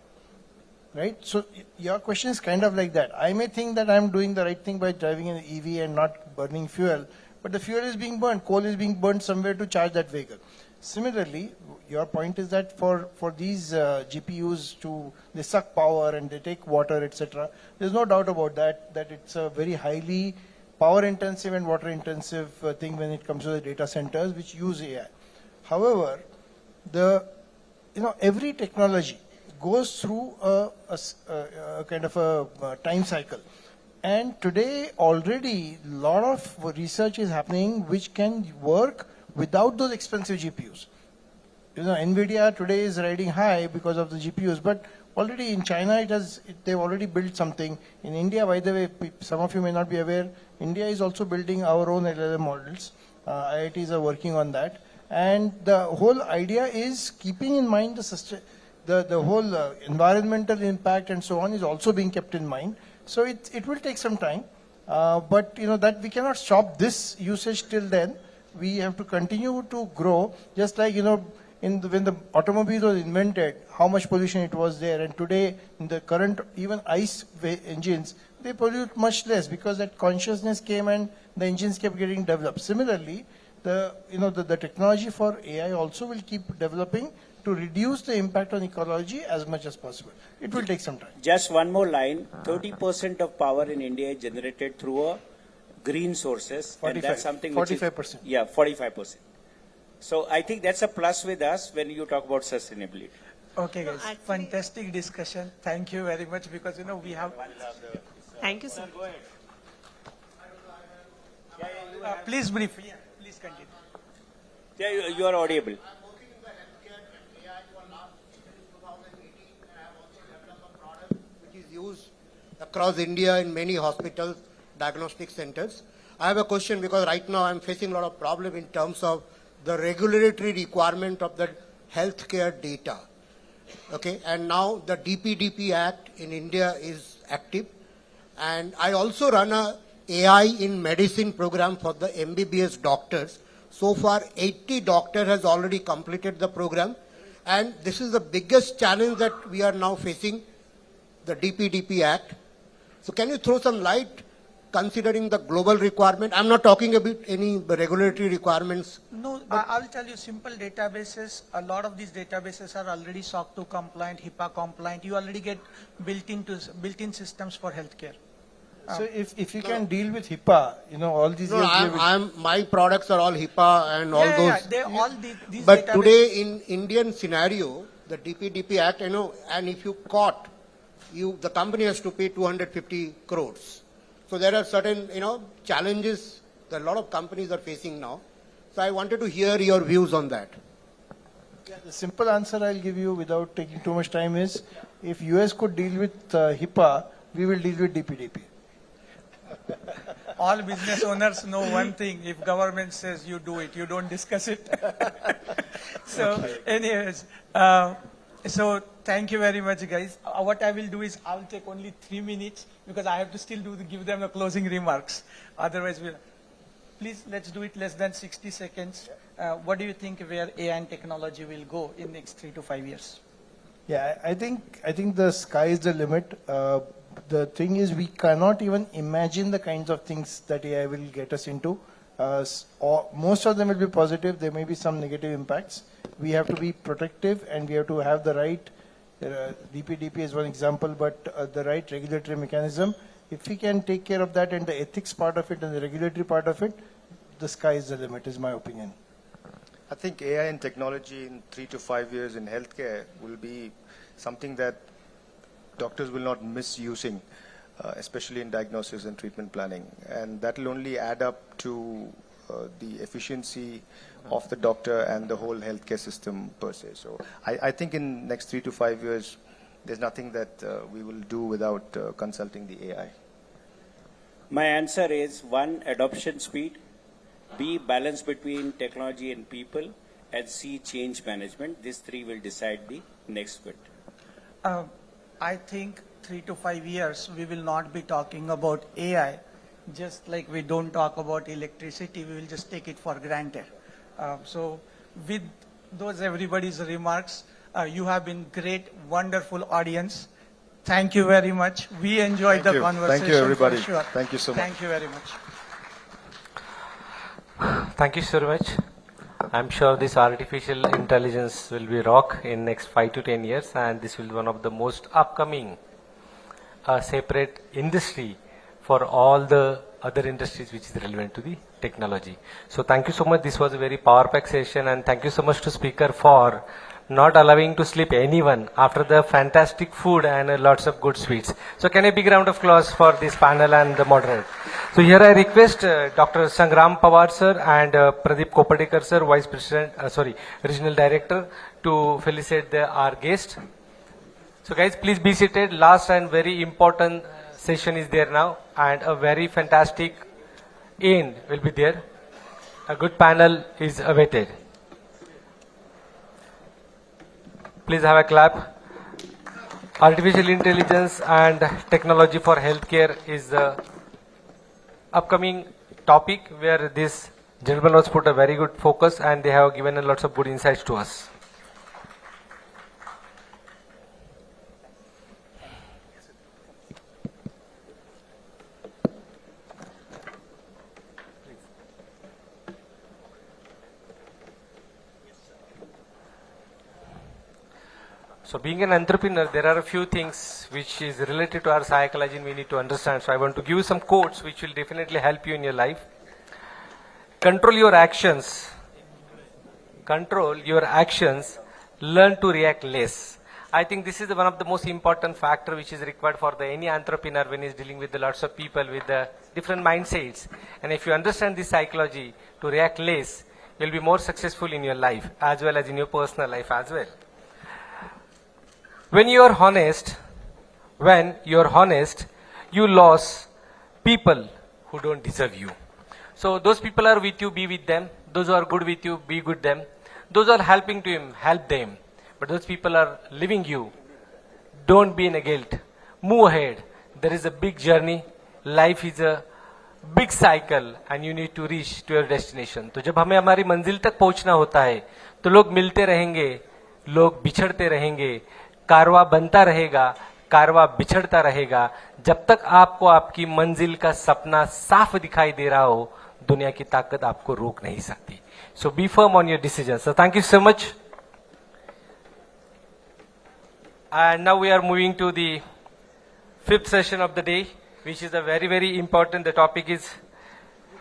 Right? So your question is kind of like that. I may think that I'm doing the right thing by driving an EV and not burning fuel, but the fuel is being burned, coal is being burned somewhere to charge that vehicle. Similarly, your point is that for these GPUs they suck power and they take water, etc. There's no doubt about that it's a very highly power intensive and water intensive thing when it comes to the data centers which use AI. However, every technology goes through a kind of a time cycle. And today already a lot of research is happening which can work without those expensive GPUs. NVIDIA today is riding high because of the GPUs, but already in China they've already built something. In India, by the way, some of you may not be aware, India is also building our own LLM models. IITs are working on that. And the whole idea is keeping in mind the whole environmental impact and so on is also being kept in mind. So it will take some time, but that we cannot stop this usage till then. We have to continue to grow, just like when the automobile was invented, how much pollution it was there, and today in the current even ICE engines, they pollute much less because that consciousness came and the engines kept getting developed. Similarly, the technology for AI also will keep developing to reduce the impact on ecology as much as possible. It will take some time. Just one more line. 30% of power in India is generated through green sources. 45, and that's something 45%. Yeah, 45%. So I think that's a plus with us when you talk about sustainability. Okay, guys. Fantastic discussion. Thank you very much, because we have. Thank you, sir. Go ahead. Please brief. Yeah, please continue. Yeah, you are audible. across India in many hospitals, diagnostic centers. I have a question because right now I'm facing a lot of problem in terms of the regulatory requirement of the healthcare data. Okay, and now the DPDP Act in India is active, and I also run a AI in medicine program for the MBBS doctors. So far, 80 doctors has already completed the program, and this is the biggest challenge that we are now facing, the DPDP Act. So can you throw some light considering the global requirement? I'm not talking about any regulatory requirements. No, I'll tell you simple databases. A lot of these databases are already SOC 2 compliant, HIPAA compliant. You already get built-in systems for healthcare. So if you can deal with HIPAA, all these. No, my products are all HIPAA and all those. Yeah, they all these but databases. today in Indian scenario, the DPDP Act, and if you caught, the company has to pay 250 crores. So there are certain, challenges that a lot of companies are facing now. So I wanted to hear your views on that. Yeah, the simple answer I'll give you without taking too much time is, if US could deal with HIPAA, we will deal with DPDP. All business owners know one thing: if government says you do it, you don't discuss it. So, anyways, so thank you very much, guys. What I will do is I'll take only 3 minutes because I have to still give them the closing remarks. Otherwise, please let's do it less than 60 seconds. What do you think where AI and technology will go in next 3 to 5 years? Yeah, I think the sky is the limit. The thing is, we cannot even imagine the kinds of things that AI will get us into. Most of them will be positive. There may be some negative impacts. We have to be protective, and we have to have the right, DPDP is one example, but the right regulatory mechanism. If we can take care of that and the ethics part of it and the regulatory part of it, the sky is the limit, is my opinion. I think AI and technology in 3 to 5 years in healthcare will be something that doctors will not misusing, especially in diagnosis and treatment planning. And that will only add up to the efficiency of the doctor and the whole healthcare system per se. So I think in next 3 to 5 years, there's nothing that we will do without consulting the AI. My answer is 1, adoption speed, B, balance between technology and people, and C, change management. These 3 will decide the next bit. I think 3 to 5 years, we will not be talking about AI, just like we don't talk about electricity, we will just take it for granted. So with those everybody's remarks, you have been great, wonderful audience. Thank you very much. We enjoyed the conversation. Thank you, everybody. For sure. Thank you so much. Thank you very much. Thank you so much. I'm sure this artificial intelligence will be rock in next 5 to 10 years, and this will be one of the most upcoming separate industry for all the other industries which is relevant to the technology. So thank you so much. This was a very power-packed session, and thank you so much to speaker for not allowing to sleep anyone after the fantastic food and lots of good sweets. So can a big round of applause for this panel and the moderator. So here I request Dr. Sangram Pawar sir and Pradeep Kopadekar sir, Vice President, Regional Director, to felicitate our guest. So guys, please be seated. Last and very important session is there now, and a very fantastic end will be there. A good panel is awaited. Please have a clap. Artificial intelligence and technology for healthcare is the upcoming topic where this gentleman has put a very good focus, and they have given a lots of good insights to us. So being an entrepreneur, there are a few things which is related to our psychology and we need to understand. So I want to give you some quotes which will definitely help you in your life. Control your actions. Control your actions. Learn to react less. I think this is one of the most important factor which is required for any entrepreneur when he's dealing with lots of people with different mindsets. And if you understand this psychology to react less, you'll be more successful in your life as well as in your personal life as well. When you're honest, you lose people who don't deserve you. So those people are with you, be with them. Those who are good with you, be good them. Those who are helping to him, help them. But those people are leaving you. Don't be in a guilt. Move ahead. There is a big journey. Life is a big cycle and you need to reach to your destination. तो जब हमें हमारी मंजिल तक पहुंचना होता है तो लोग मिलते रहेंगे, लोग बिछड़ते रहेंगे, कारवा बनता रहेगा, कारवा बिछड़ता रहेगा. जब तक आपको आपकी मंजिल का सपना साफ दिखाई दे रहा हो, दुनिया की ताकत आपको रोक नहीं सकती. So be firm on your decisions. So thank you so much. And now we are moving to the fifth session of the day, which is a very, very important. The topic is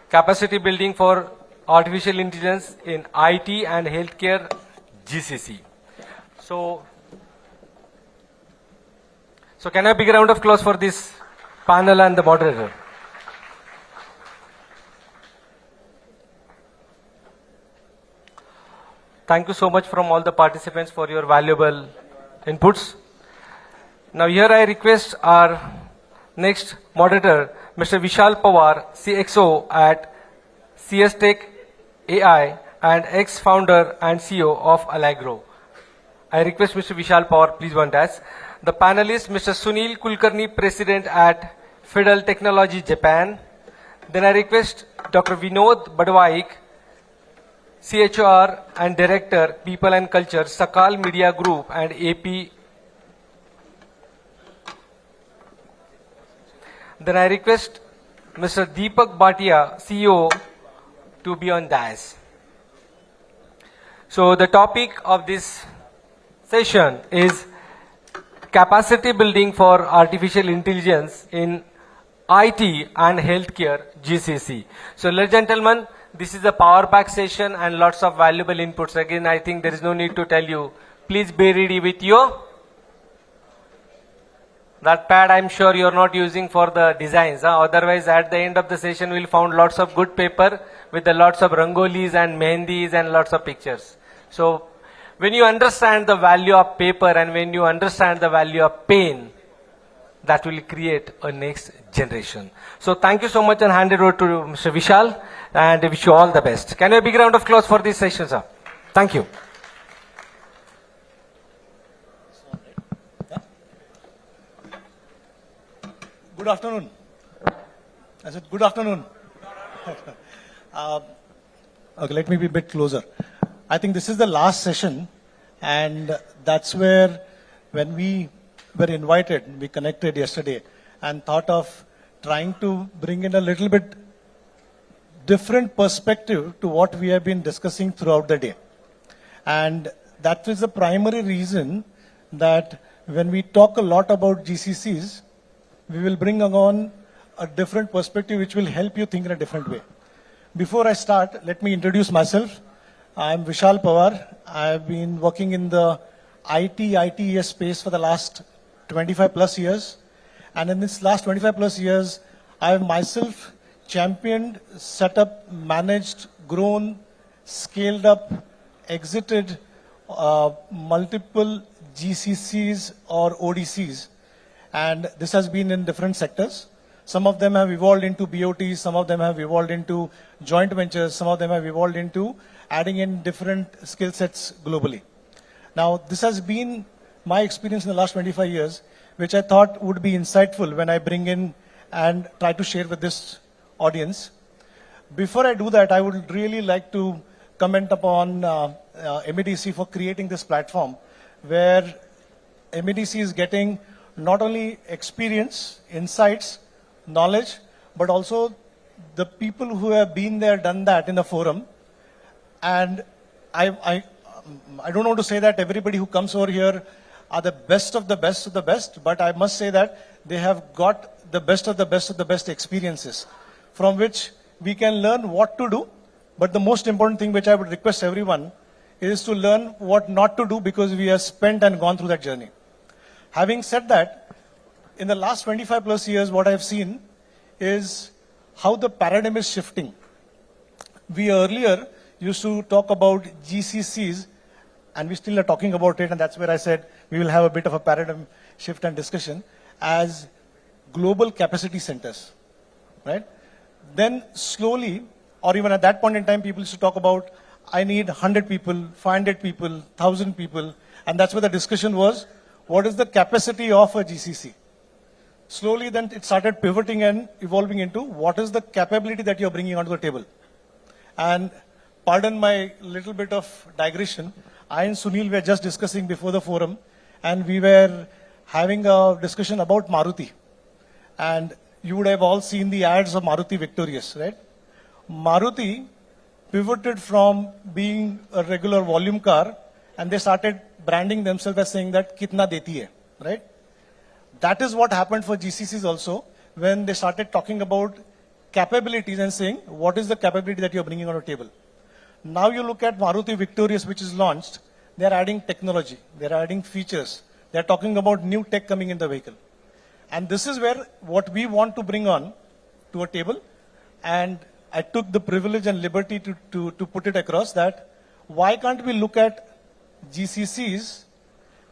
capacity building for artificial intelligence in IT and healthcare GCC. So can I have a big round of applause for this panel and the moderator? Thank you so much from all the participants for your valuable inputs. Now here I request our next moderator, Mr. Vishal Pawar, CXO at CS Tech AI and ex-founder and CEO of Allegro. I request Mr. Vishal Pawar, please join us. The panelist, Mr. Sunil Kulkarni, President at Fidel Technology, Japan. Then I request Dr. Vinod Badwaik, CHR and Director, People and Culture, Sakal Media Group and AP. Then I request Mr. Deepak Bhatia, CEO, to be on dais. So the topic of this session is capacity building for artificial intelligence in IT and healthcare GCC. So ladies and gentlemen, this is a power pack session and lots of valuable inputs. Again, I think there is no need to tell you. Please be ready with your that pad. I'm sure you're not using for the designs. Otherwise, at the end of the session, we'll found lots of good paper with the lots of rangolis and mehendis and lots of pictures. So when you understand the value of paper and when you understand the value of pen, that will create a next generation. So thank you so much and hand it over to Mr. Vishal and I wish you all the best. Can you have a big round of applause for this session, sir? Thank you. Good afternoon. I said good afternoon. Okay, let me be a bit closer. I think this is the last session and that's where when we were invited, we connected yesterday and thought of trying to bring in a little bit different perspective to what we have been discussing throughout the day. And that is the primary reason that when we talk a lot about GCCs, we will bring on a different perspective which will help you think in a different way. Before I start, let me introduce myself. I'm Vishal Pawar. I've been working in the ITES space for the last 25 plus years. And in this last 25 plus years, I have myself championed, set up, managed, grown, scaled up, exited multiple GCCs or ODCs. And this has been in different sectors. Some of them have evolved into BOTs, some of them have evolved into joint ventures, some of them have evolved into adding in different skill sets globally. Now, this has been my experience in the last 25 years, which I thought would be insightful when I bring in and try to share with this audience. Before I do that, I would really like to comment upon MEDC for creating this platform where MEDC is getting not only experience, insights, knowledge, but also the people who have been there, done that in the forum. And I don't want to say that everybody who comes over here are the best of the best of the best, but I must say that they have got the best of the best of the best experiences from which we can learn what to do. But the most important thing which I would request everyone is to learn what not to do because we have spent and gone through that journey. Having said that, in the last 25 plus years, what I've seen is how the paradigm is shifting. We earlier used to talk about GCCs, and we still are talking about it, and that's where I said we will have a bit of a paradigm shift and discussion, as global capacity centers, right? Then slowly, or even at that point in time, people used to talk about, I need 100 people, 500 people, 1,000 people, and that's where the discussion was, what is the capacity of a GCC? Slowly then it started pivoting and evolving into what is the capability that you're bringing onto the table. And pardon my little bit of digression, I and Sunil were just discussing before the forum, and we were having a discussion about Maruti. And you would have all seen the ads of Maruti Victorious, right? Maruti pivoted from being a regular volume car, and they started branding themselves as saying that kitna deti hai, right? That is what happened for GCCs also, when they started talking about capabilities and saying, what is the capability that you're bringing on the table? Now you look at Maruti Victorious, which is launched, they're adding technology, they're adding features, they're talking about new tech coming in the vehicle. And this is where what we want to bring on to a table, and I took the privilege and liberty to put it across that, why can't we look at GCCs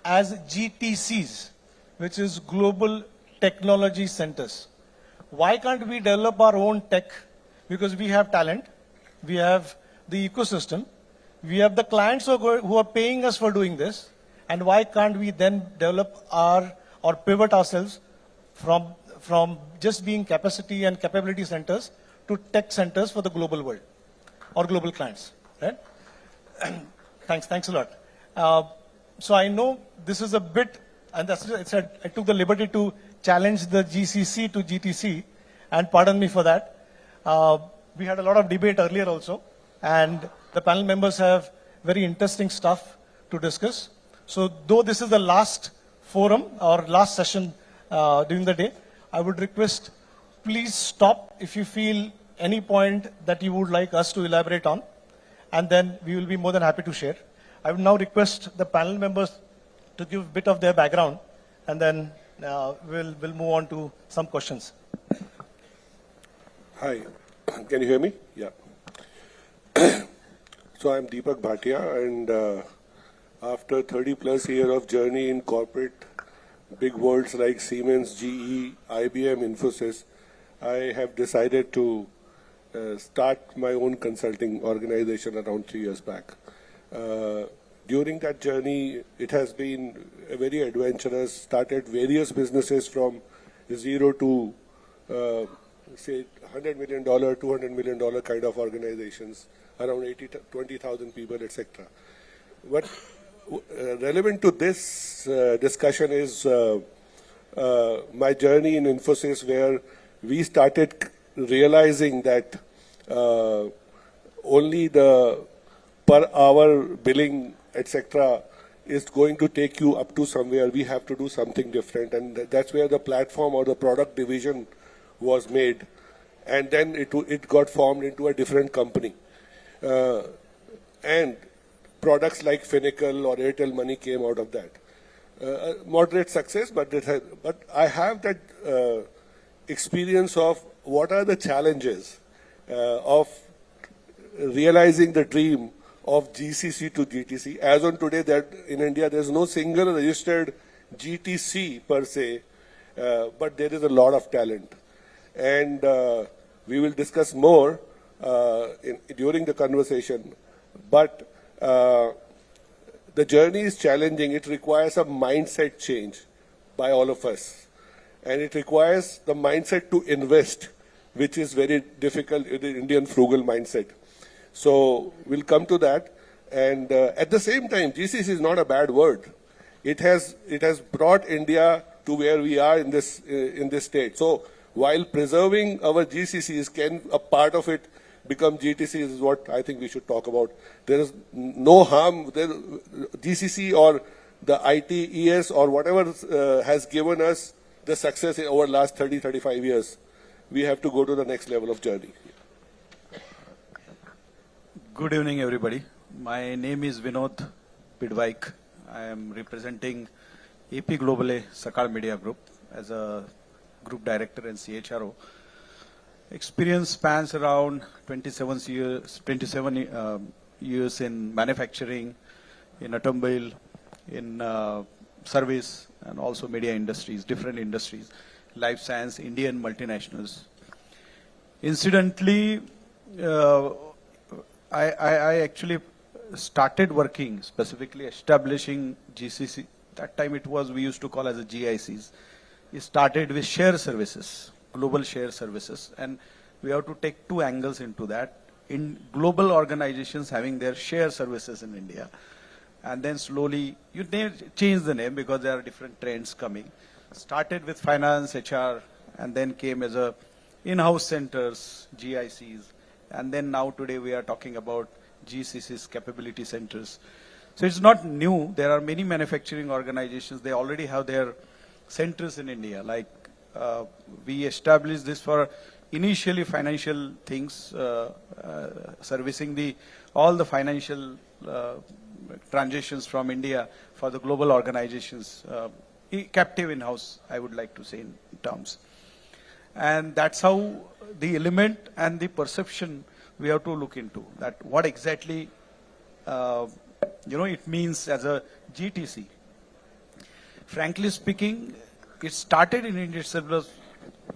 as GTCs, which is Global Technology Centers? Why can't we develop our own tech? Because we have talent, we have the ecosystem, we have the clients who are paying us for doing this, and why can't we then develop or pivot ourselves from just being capacity and capability centers to tech centers for the global world or global clients, right? Thanks a lot. So I know this is a bit, and that's what I said, I took the liberty to challenge the GCC to GTC, and pardon me for that. We had a lot of debate earlier also, and the panel members have very interesting stuff to discuss. So though this is the last forum or last session during the day, I would request, please stop if you feel any point that you would like us to elaborate on, and then we will be more than happy to share. I would now request the panel members to give a bit of their background, and then we'll move on to some questions. Hi, can you hear me? Yeah. So I'm Deepak Bhatia, and after 30 plus years of journey in corporate big worlds like Siemens, GE, IBM, Infosys, I have decided to start my own consulting organization around 3 years back. During that journey, it has been very adventurous, started various businesses from zero to, say, $100 million, $200 million kind of organizations, around 20,000 people, etc. What relevant to this discussion is my journey in Infosys, where we started realizing that only the per hour billing, etc., is going to take you up to somewhere. We have to do something different, and that's where the platform or the product division was made, and then it got formed into a different company. And products like Finacle or Airtel Money came out of that. Moderate success, but I have that experience of what are the challenges of realizing the dream of GCC to GTC. As on today, that in India, there's no single registered GTC per se, but there is a lot of talent. And we will discuss more during the conversation. But the journey is challenging. It requires a mindset change by all of us. And it requires the mindset to invest, which is very difficult in the Indian frugal mindset. So we'll come to that. And at the same time, GCC is not a bad word. It has brought India to where we are in this state. So while preserving our GCCs, can a part of it become GTCs is what I think we should talk about. There is no harm. GCC or the ITES or whatever has given us the success over the last 30, 35 years. We have to go to the next level of journey. Good evening, everybody. My name is Vinod Pidvaik. I am representing AP Global A Sakal Media Group as a group director and CHRO. Experience spans around 27 years in manufacturing, in automobile, in service, and also media industries, different industries. life science, Indian multinationals. Incidentally, I actually started working, specifically establishing GCC. That time it was, we used to call as a GICs. It started with share services, global share services. And we have to take two angles into that. In global organizations having their share services in India. And then slowly, you change the name because there are different trends coming. Started with finance, HR, and then came as a in-house centers, GICs. And then now today we are talking about GCCs, capability centers. So it's not new. There are many manufacturing organizations. They already have their centers in India. Like we established this for initially financial things, servicing all the financial transitions from India for the global organizations, captive in-house, I would like to say in terms. And that's how the element and the perception we have to look into, that what exactly it means as a GTC. Frankly speaking, it started in India itself.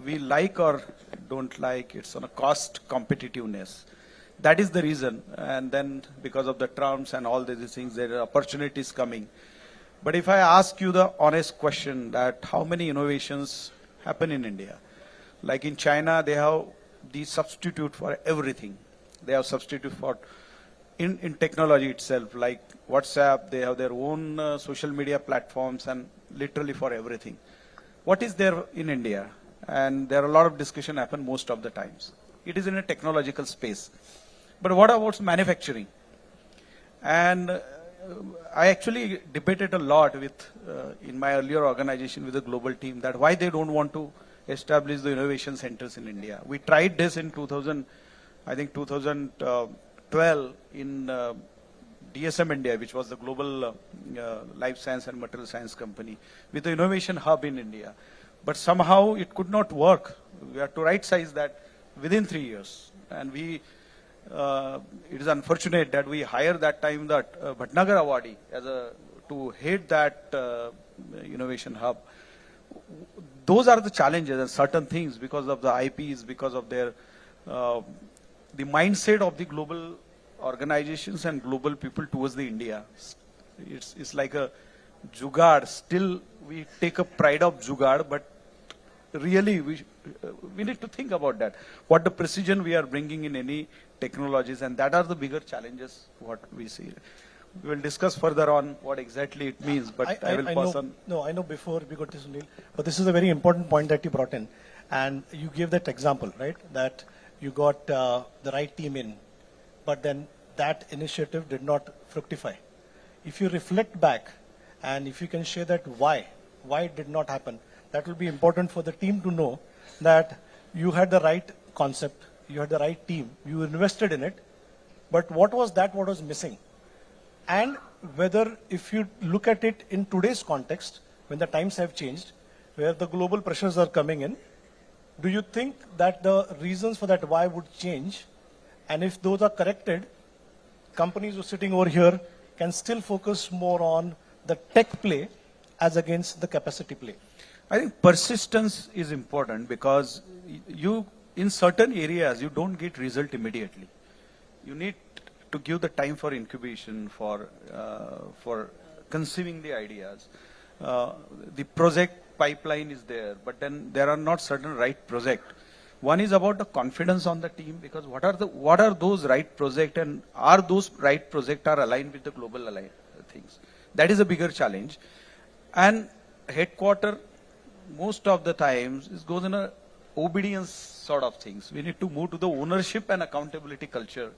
We like or don't like, it's on a cost competitiveness. That is the reason. And then because of the Trumps and all these things, there are opportunities coming. But if I ask you the honest question that how many innovations happen in India? Like in China, they have the substitute for everything. They have substitute for in technology itself, like WhatsApp, they have their own social media platforms and literally for everything. What is there in India? And there are a lot of discussion happen most of the times. It is in a technological space. But what about manufacturing? And I actually debated a lot with, in my earlier organization with the global team, that why they don't want to establish the innovation centers in India. We tried this in 2012 in DSM India, which was the global life science and material science company, with the innovation hub in India. But somehow it could not work. We had to right size that within 3 years. And it is unfortunate that we hired that time that Bhatnagar Awadi to head that innovation hub. Those are the challenges and certain things because of the IPs, because of their the mindset of the global organizations and global people towards the India. It's like a jugaad. Still, we take a pride of jugaad, but really we need to think about that. What the precision we are bringing in any technologies, and that are the bigger challenges what we see. We will discuss further on what exactly it means, but I will pass on. No, I know before we got to Sunil, but this is a very important point that you brought in. And you gave that example, right? That you got the right team in, but then that initiative did not fructify. If you reflect back and if you can share that why it did not happen, that will be important for the team to know that you had the right concept, you had the right team, you invested in it, but what was missing? And whether if you look at it in today's context, when the times have changed, where the global pressures are coming in, do you think that the reasons for that why would change? And if those are corrected, companies who are sitting over here can still focus more on the tech play as against the capacity play? I think persistence is important because you, in certain areas, you don't get result immediately. You need to give the time for incubation, for conceiving the ideas. The project pipeline is there, but then there are not certain right project. One is about the confidence on the team, because what are those right project, and are those right project are aligned with the global things? That is a bigger challenge. And headquarter, most of the times, it goes in a obedience sort of things. We need to move to the ownership and accountability culture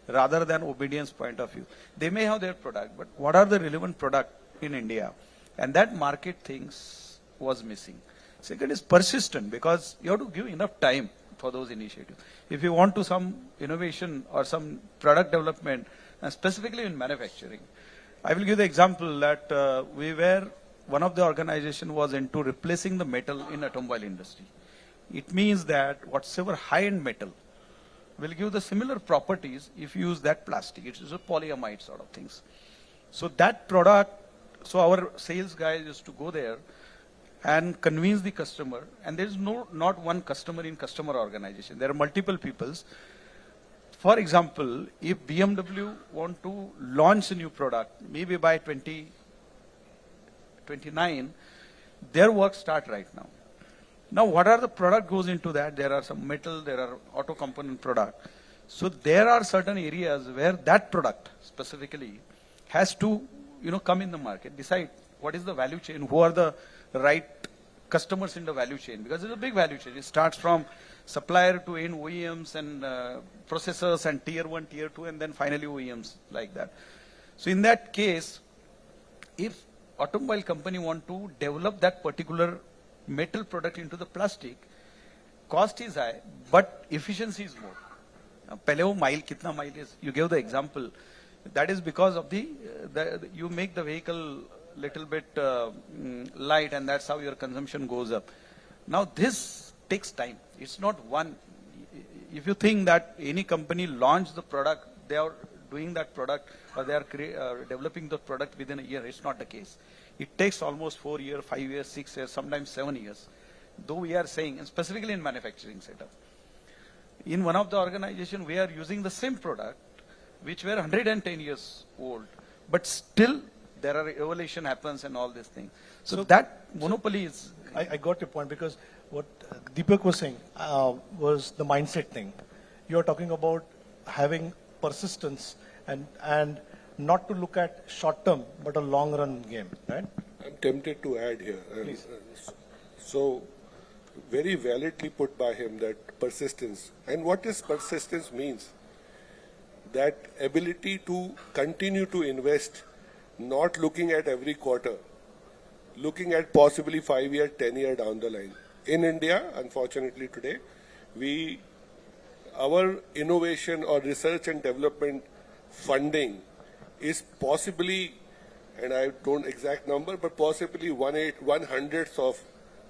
rather than obedience point of view. They may have their product, but what are the relevant product in India? And that market things was missing. Second is persistent, because you have to give enough time for those initiatives. If you want to some innovation or some product development, and specifically in manufacturing, I will give the example that one of the organization was into replacing the metal in automobile industry. It means that whatsoever high-end metal will give the similar properties if you use that plastic. It is a polyamide sort of things. So that product, so our sales guys used to go there and convince the customer. And there is not one customer in customer organization. There are multiple peoples. For example, if BMW want to launch a new product, maybe by 2029, their work start right now. Now, what are the product goes into that? There are some metal, there are auto component product. So there are certain areas where that product specifically has to, come in the market, decide what is the value chain, who are the right customers in the value chain, because it's a big value chain. It starts from supplier to end OEMs and processors and tier 1, tier 2, and then finally OEMs like that. So in that case, if automobile company want to develop that particular metal product into the plastic, cost is high, but efficiency is more. Pehle wo mile, kitna mile is, you gave the example. That is because of you make the vehicle little bit light, and that's how your consumption goes up. Now this takes time. It's not one. If you think that any company launch the product, they are doing that product, or they are developing the product within a year, it's not the case. It takes almost 4 years, 5 years, 6 years, sometimes 7 years. Though we are saying, and specifically in manufacturing setup, in one of the organization, we are using the same product, which were 110 years old, but still there are evolution happens and all these things. So that monopoly is... I got your point, because what Deepak was saying was the mindset thing. You're talking about having persistence and not to look at short term, but a long run game, right? I'm tempted to add here. Please. So, very validly put by him, that persistence. And what is persistence means? That ability to continue to invest, not looking at every quarter, looking at possibly 5 year, 10 year down the line. In India, unfortunately today, our innovation or research and development funding is possibly, and I don't exact number, but possibly 1/100th of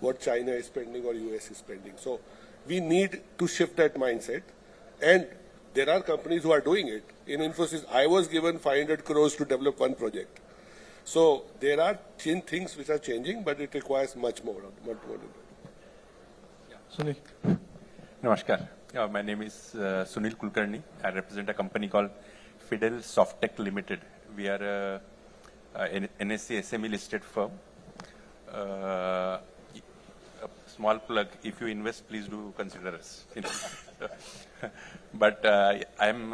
what China is spending or US is spending. So we need to shift that mindset, and there are companies who are doing it. In Infosys, I was given 500 crores to develop one project. So there are things which are changing, but it requires much more. Sunil. Namaskar. My name is Sunil Kulkarni. I represent a company called Fidel Softtech Limited. We are an NSE SME listed firm. A small plug, if you invest, please do consider us. But I'm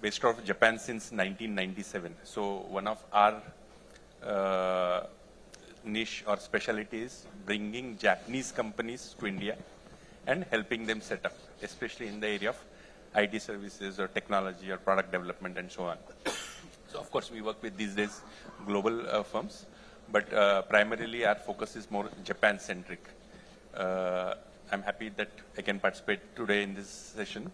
based out of Japan since 1997. So one of our niche or specialty is bringing Japanese companies to India and helping them set up, especially in the area of IT services or technology or product development and so on. So of course we work with these days global firms, but primarily our focus is more Japan centric. I'm happy that I can participate today in this session.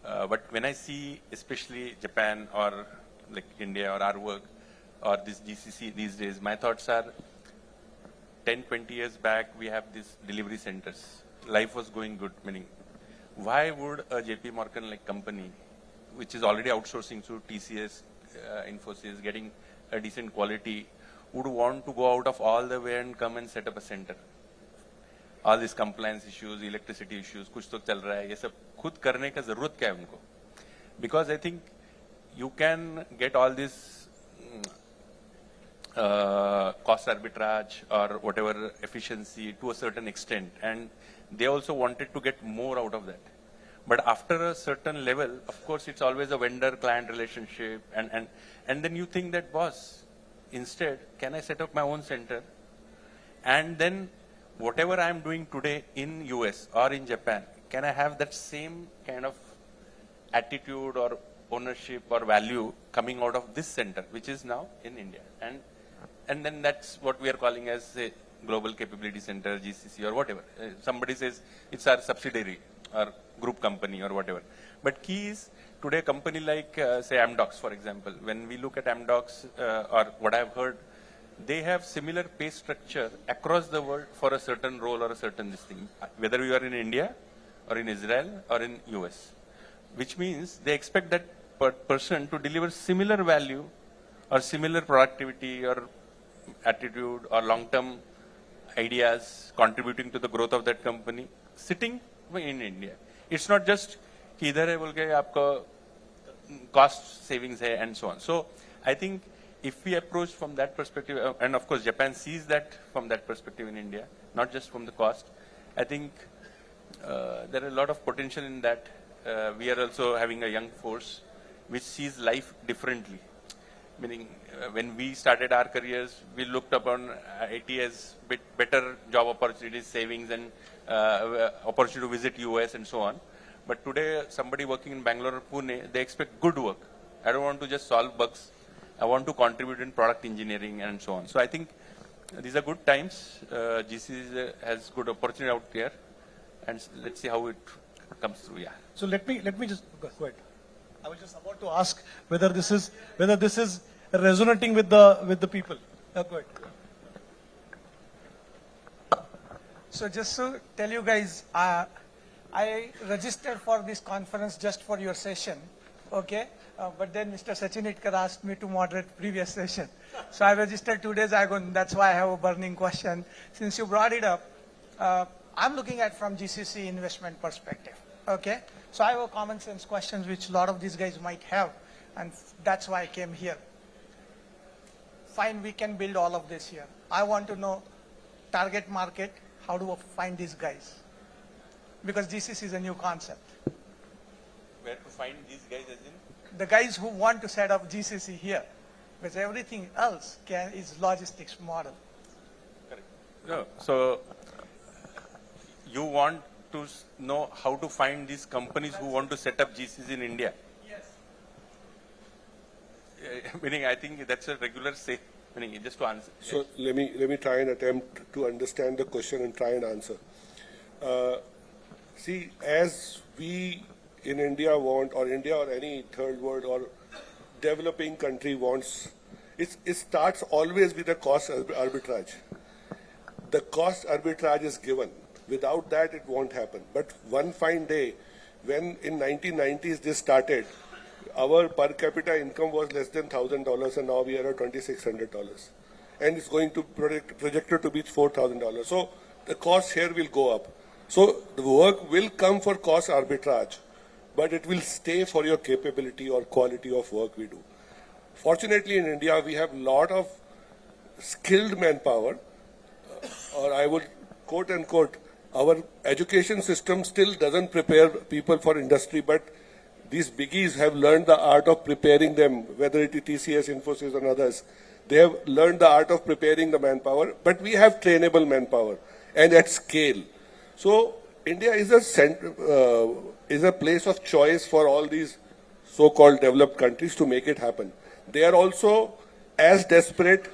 But when I see especially Japan or like India or our work or this GCC these days, my thoughts are 10, 20 years back we have these delivery centers. Life was going good, meaning why would a JP Morgan like company, which is already outsourcing through TCS, Infosys, getting a decent quality, would want to go out of all the way and come and set up a center? All these compliance issues, electricity issues, कुछ तो चल रहा है, ये सब खुद करने का जरूरत क्या है उनको? Because I think you can get all this cost arbitrage or whatever efficiency to a certain extent, and they also wanted to get more out of that. But after a certain level, of course, it's always a vendor-client relationship, and then you think that, boss, instead, can I set up my own center? And then whatever I'm doing today in US or in Japan, can I have that same kind of attitude or ownership or value coming out of this center, which is now in India? And then that's what we are calling as a Global Capability Center, GCC or whatever. Somebody says it's our subsidiary or group company or whatever. But key is today a company like say Amdocs, for example. When we look at Amdocs or what I've heard, they have similar pay structure across the world for a certain role or a certain this thing, whether you are in India or in Israel or in US, which means they expect that person to deliver similar value or similar productivity or attitude or long-term ideas, contributing to the growth of that company, sitting in India. It's not just कि इधर है बोल के आपका cost savings है and so on. So I think if we approach from that perspective, and of course Japan sees that from that perspective in India, not just from the cost, I think there are a lot of potential in that. We are also having a young force which sees life differently. Meaning, when we started our careers, we looked upon IT as better job opportunities, savings, and opportunity to visit US and so on. But today, somebody working in Bangalore or Pune, they expect good work. I don't want to just solve bugs. I want to contribute in product engineering and so on. So I think these are good times. GCC has good opportunity out there, and let's see how it comes through. Yeah. So let me just go ahead. I was just about to ask whether this is resonating with the people. Go ahead. So just to tell you guys, I registered for this conference just for your session, okay? But then Mr. Sachin Itkar asked me to moderate previous session. So I registered 2 days ago, and that's why I have a burning question. Since you brought it up, I'm looking at from GCC investment perspective, okay? So I have a common sense questions which a lot of these guys might have, and that's why I came here. Fine, we can build all of this here. I want to know target market, how do I find these guys? Because GCC is a new concept. Where to find these guys as in? The guys who want to set up GCC here, because everything else is logistics model. Correct. No, so you want to know how to find these companies who want to set up GCCs in India? Yes. Meaning, I think that's a regular say. Meaning, just to answer. So let me try and attempt to understand the question and try and answer. See, as we in India want, or India or any third world or developing country wants, it starts always with a cost arbitrage. The cost arbitrage is given. Without that, it won't happen. But one fine day, when in 1990s this started, our per capita income was less than $1,000, and now we are at $2,600, and it's going to projected to be $4,000. So the cost here will go up. So the work will come for cost arbitrage, but it will stay for your capability or quality of work we do. Fortunately, in India, we have a lot of skilled manpower, or I would quote unquote, our education system still doesn't prepare people for industry, but these biggies have learned the art of preparing them, whether it is TCS, Infosys, and others. They have learned the art of preparing the manpower, but we have trainable manpower, and at scale. So India is a place of choice for all these so-called developed countries to make it happen. They are also as desperate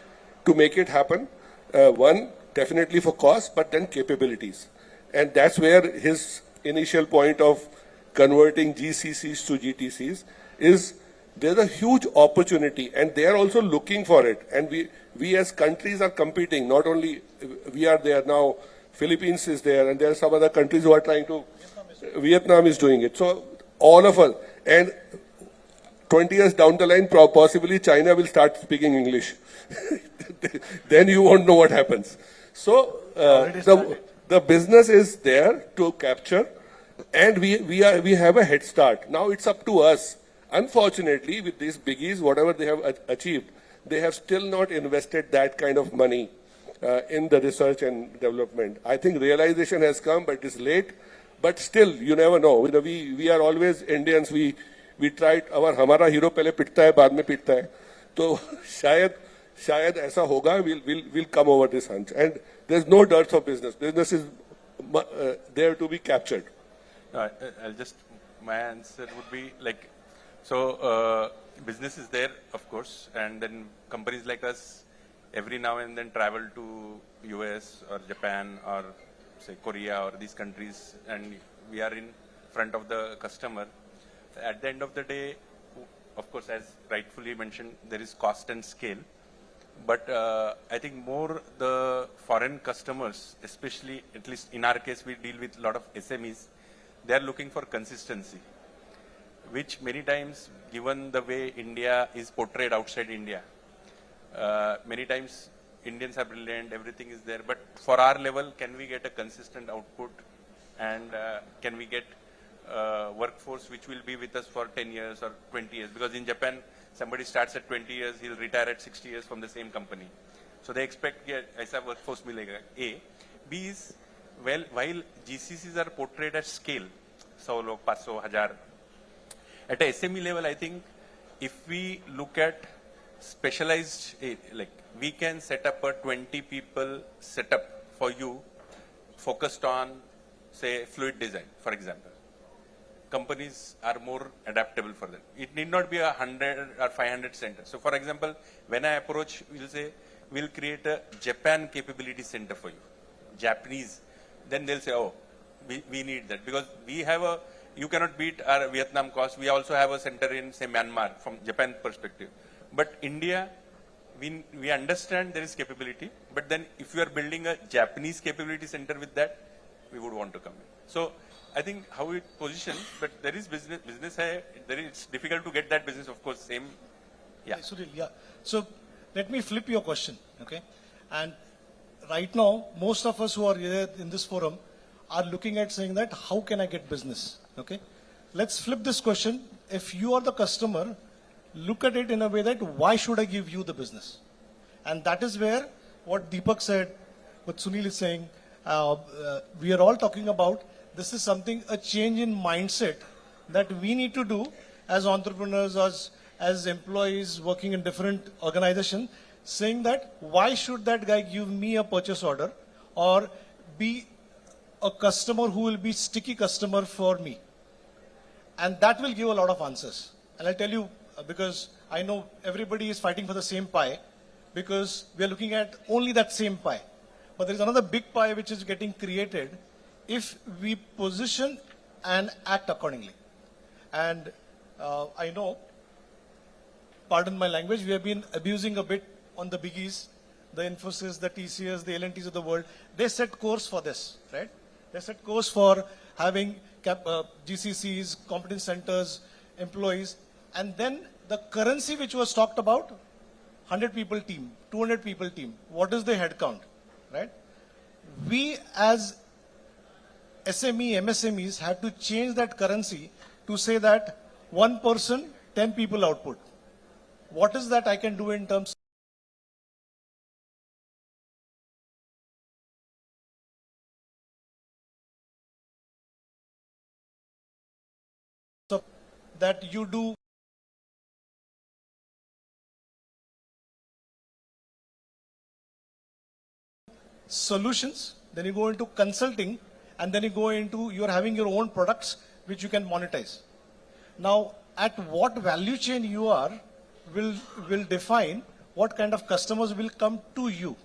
to make it happen. One, definitely for cost, but then capabilities. And that's where his initial point of converting GCCs to GTCs is there's a huge opportunity, and they are also looking for it. And we as countries are competing. Not only we are there now, Philippines is there, and there are some other countries who are trying to, Vietnam is doing it. So all of us, and 20 years down the line, possibly China will start speaking English. Then you won't know what happens. So the business is there to capture, and we have a head start. Now it's up to us. Unfortunately, with these biggies, whatever they have achieved, they have still not invested that kind of money in the research and development. I think realization has come, but it's late. But still, you never know. We are always Indians. We try. हमारा hero पहले पिटता है, बाद में पिटता है. तो शायद ऐसा होगा. We'll come over this hunch. And there's no dearth of business. Business is there to be captured. My answer would be like, so business is there, of course, and then companies like us every now and then travel to US or Japan or say Korea or these countries, and we are in front of the customer. At the end of the day, of course, as rightfully mentioned, there is cost and scale. But I think more the foreign customers, especially, at least in our case, we deal with a lot of SMEs. They are looking for consistency, which many times, given the way India is portrayed outside India, many times Indians are brilliant, everything is there, but for our level, can we get a consistent output, and can we get workforce which will be with us for 10 years or 20 years? Because in Japan, somebody starts at 20 years, he'll retire at 60 years from the same company. So they expect aisa workforce milega. A. B is, well, while GCCs are portrayed at scale, 100 log, 500, 1000, at a SME level, I think if we look at specialized, like we can set up a 20 people setup for you focused on, say, fluid design, for example. Companies are more adaptable for that. It need not be 100 or 500 centers. So, for example, when I approach, we'll say, we'll create a Japan capability center for you, Japanese. Then they'll say, oh, we need that, because we have a, you cannot beat our Vietnam cost. We also have a center in, say, Myanmar from Japan perspective. But India, we understand there is capability, but then if you are building a Japanese capability center with that, we would want to come in. So I think how it positions, but there is business it's difficult to get that business, of course, same. Yeah. Sushil, yeah. So let me flip your question, okay? And right now, most of us who are here in this forum are looking at saying that, how can I get business, okay? Let's flip this question. If you are the customer, look at it in a way that, why should I give you the business? And that is where what Deepak said, what Sunil is saying, we are all talking about, this is something, a change in mindset that we need to do as entrepreneurs, as employees working in different organizations, saying that, why should that guy give me a purchase order or be a customer who will be sticky customer for me? And that will give a lot of answers. And I'll tell you, because I know everybody is fighting for the same pie, because we are looking at only that same pie. But there is another big pie which is getting created if we position and act accordingly. And I know, pardon my language, we have been abusing a bit on the biggies, the Infosys, the TCS, the L&Ts of the world. They set course for this, right? They set course for having GCCs, competence centers, employees, and then the currency which was talked about, 100 people team, 200 people team. What is the head count, right? We as SME, MSMEs have to change that currency to say that 1 person, 10 people output. What is that I can do in terms of that you do solutions, then you go into consulting, and then you go into, you're having your own products which you can monetize. Now, at what value chain you are will define what kind of customers will come to you.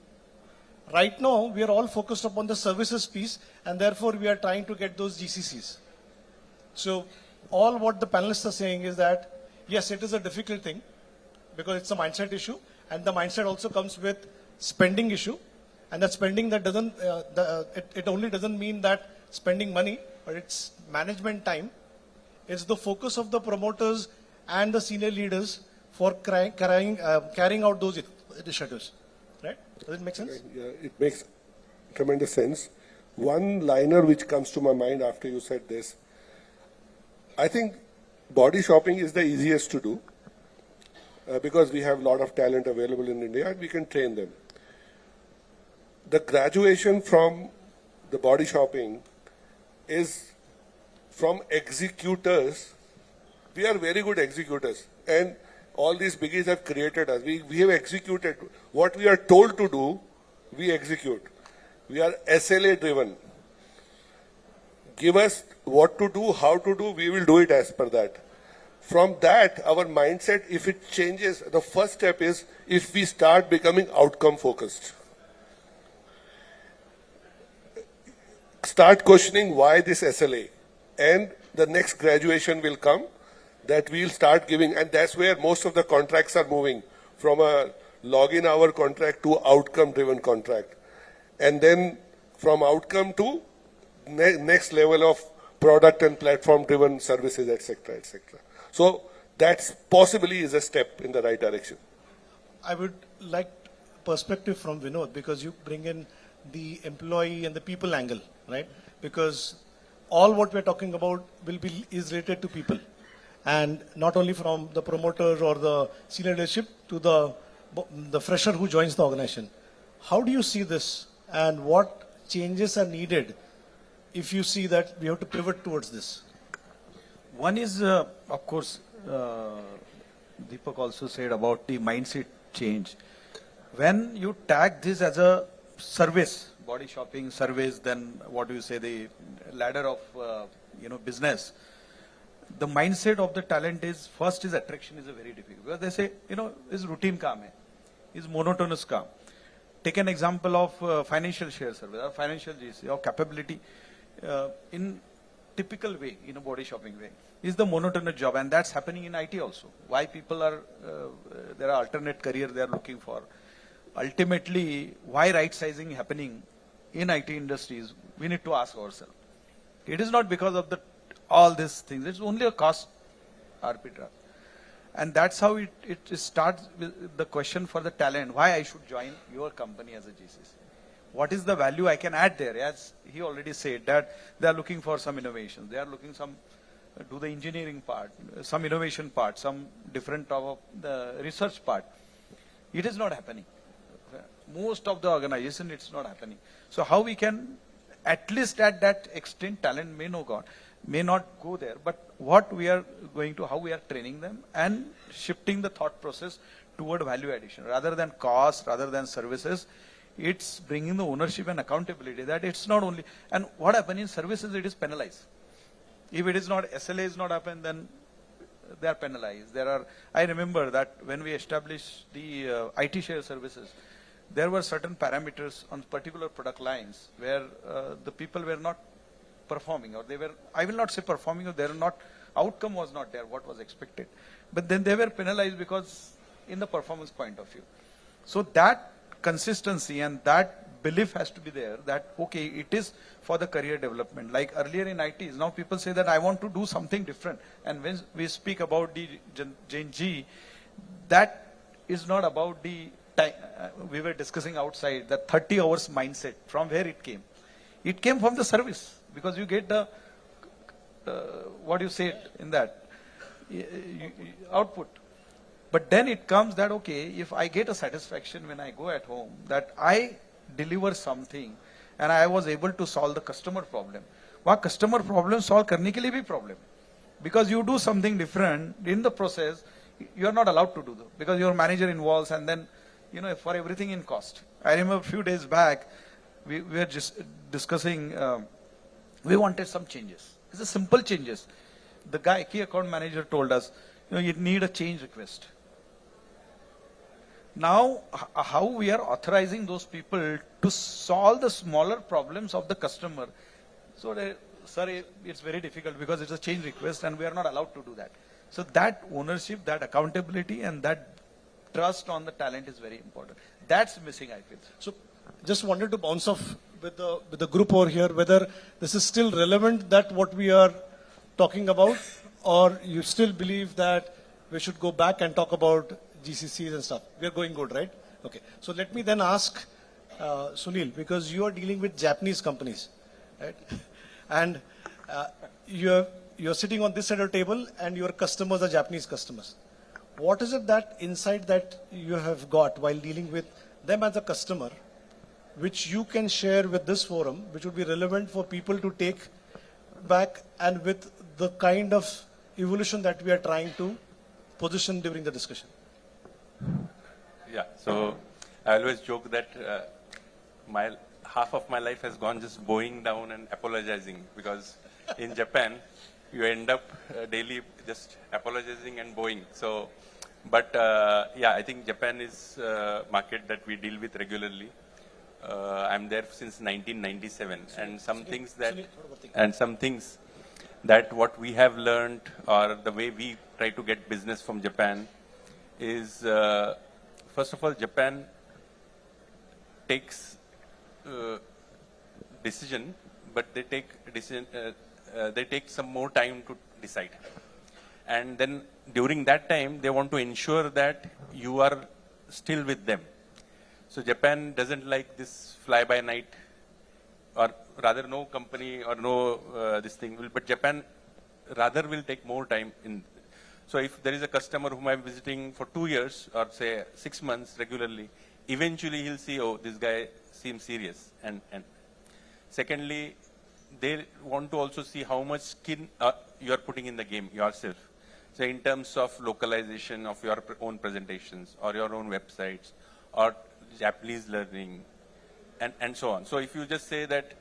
Right now, we are all focused upon the services piece, and therefore we are trying to get those GCCs. So all what the panelists are saying is that, yes, it is a difficult thing because it's a mindset issue, and the mindset also comes with spending issue. And that spending, that doesn't, it only doesn't mean that spending money, but it's management time. It's the focus of the promoters and the senior leaders for carrying out those initiatives. Right? Does it make sense? Yeah, it makes tremendous sense. One liner which comes to my mind after you said this, I think body shopping is the easiest to do because we have a lot of talent available in India and we can train them. The graduation from the body shopping is from executors. We are very good executors, and all these biggies have created us. We have executed. What we are told to do, we execute. We are SLA driven. Give us what to do, how to do, we will do it as per that. From that, our mindset, if it changes, the first step is if we start becoming outcome focused. Start questioning why this SLA, and the next graduation will come that we'll start giving, and that's where most of the contracts are moving from a login hour contract to outcome driven contract, and then from outcome to next level of product and platform driven services, etc., etc. So that's possibly is a step in the right direction. I would like perspective from Vinod, because you bring in the employee and the people angle, right? Because all what we're talking about is related to people, and not only from the promoter or the senior leadership to the fresher who joins the organization. How do you see this, and what changes are needed if you see that we have to pivot towards this? One is, of course, Deepak also said about the mindset change. When you tag this as a service, body shopping service, then what do you say, the ladder of business, the mindset of the talent is, first is attraction is a very difficult, because they say, is routine kaam hai, is monotonous kaam. Take an example of financial share service or financial GC or capability in typical way, in a body shopping way, is the monotonous job, and that's happening in IT also. Why people are, there are alternate career they are looking for. Ultimately, why right sizing happening in IT industries, we need to ask ourselves. It is not because of all these things, it's only a cost arbitrage. And that's how it starts with the question for the talent, why I should join your company as a GCC. What is the value I can add there? As he already said, that they are looking for some innovation. They are looking do the engineering part, some innovation part, some different of the research part. It is not happening. Most of the organization, it's not happening. So how we can, at least at that extent, talent may not go there, but what we are going to, how we are training them and shifting the thought process toward value addition. Rather than cost, rather than services, it's bringing the ownership and accountability, that it's not only, and what happens in services, it is penalized. If it is not, SLA is not happened, then they are penalized. I remember that when we established the IT share services, there were certain parameters on particular product lines where the people were not performing, or they were, I will not say performing, or outcome was not there, what was expected. But then they were penalized because in the performance point of view. So that consistency and that belief has to be there, that okay, it is for the career development. Like earlier in ITs, now people say that I want to do something different. And when we speak about the Gen G, that is not about the time. We were discussing outside, that 30 hours mindset, from where it came. It came from the service, because you get the, what you say in that, output. But then it comes that, okay, if I get a satisfaction when I go at home, that I deliver something and I was able to solve the customer problem. What customer problem solve karne ke liye bhi problem. Because you do something different in the process, you are not allowed to do that, because your manager involves, and then, for everything in cost. I remember a few days back, we were just discussing, we wanted some changes. It's a simple changes. The key account manager told us, you need a change request. Now, how we are authorizing those people to solve the smaller problems of the customer. So, sorry, it's very difficult because it's a change request and we are not allowed to do that. So that ownership, that accountability, and that trust on the talent is very important. That's missing, I feel. So, just wanted to bounce off with the group over here, whether this is still relevant, that what we are talking about, or you still believe that we should go back and talk about GCCs and stuff. We are going good, right? Okay. So let me then ask Sunil, because you are dealing with Japanese companies, right? And you're sitting on this side of the table and your customers are Japanese customers. What is it that insight that you have got while dealing with them as a customer, which you can share with this forum, which would be relevant for people to take back, and with the kind of evolution that we are trying to position during the discussion? Yeah, so I always joke that half of my life has gone just bowing down and apologizing, because in Japan, you end up daily just apologizing and bowing. So, but yeah, I think Japan is a market that we deal with regularly. I'm there since 1997, and some things that what we have learned, or the way we try to get business from Japan, is first of all, Japan takes decision, but they take some more time to decide, and then during that time they want to ensure that you are still with them. So Japan doesn't like this fly-by-night, or rather no company or no this thing will, but Japan rather will take more time in. So if there is a customer whom I'm visiting for 2 years or say 6 months regularly, eventually he'll see, oh, this guy seems serious. And secondly, they want to also see how much skin you are putting in the game yourself. So in terms of localization of your own presentations or your own websites or Japanese learning and so on. So if you just say that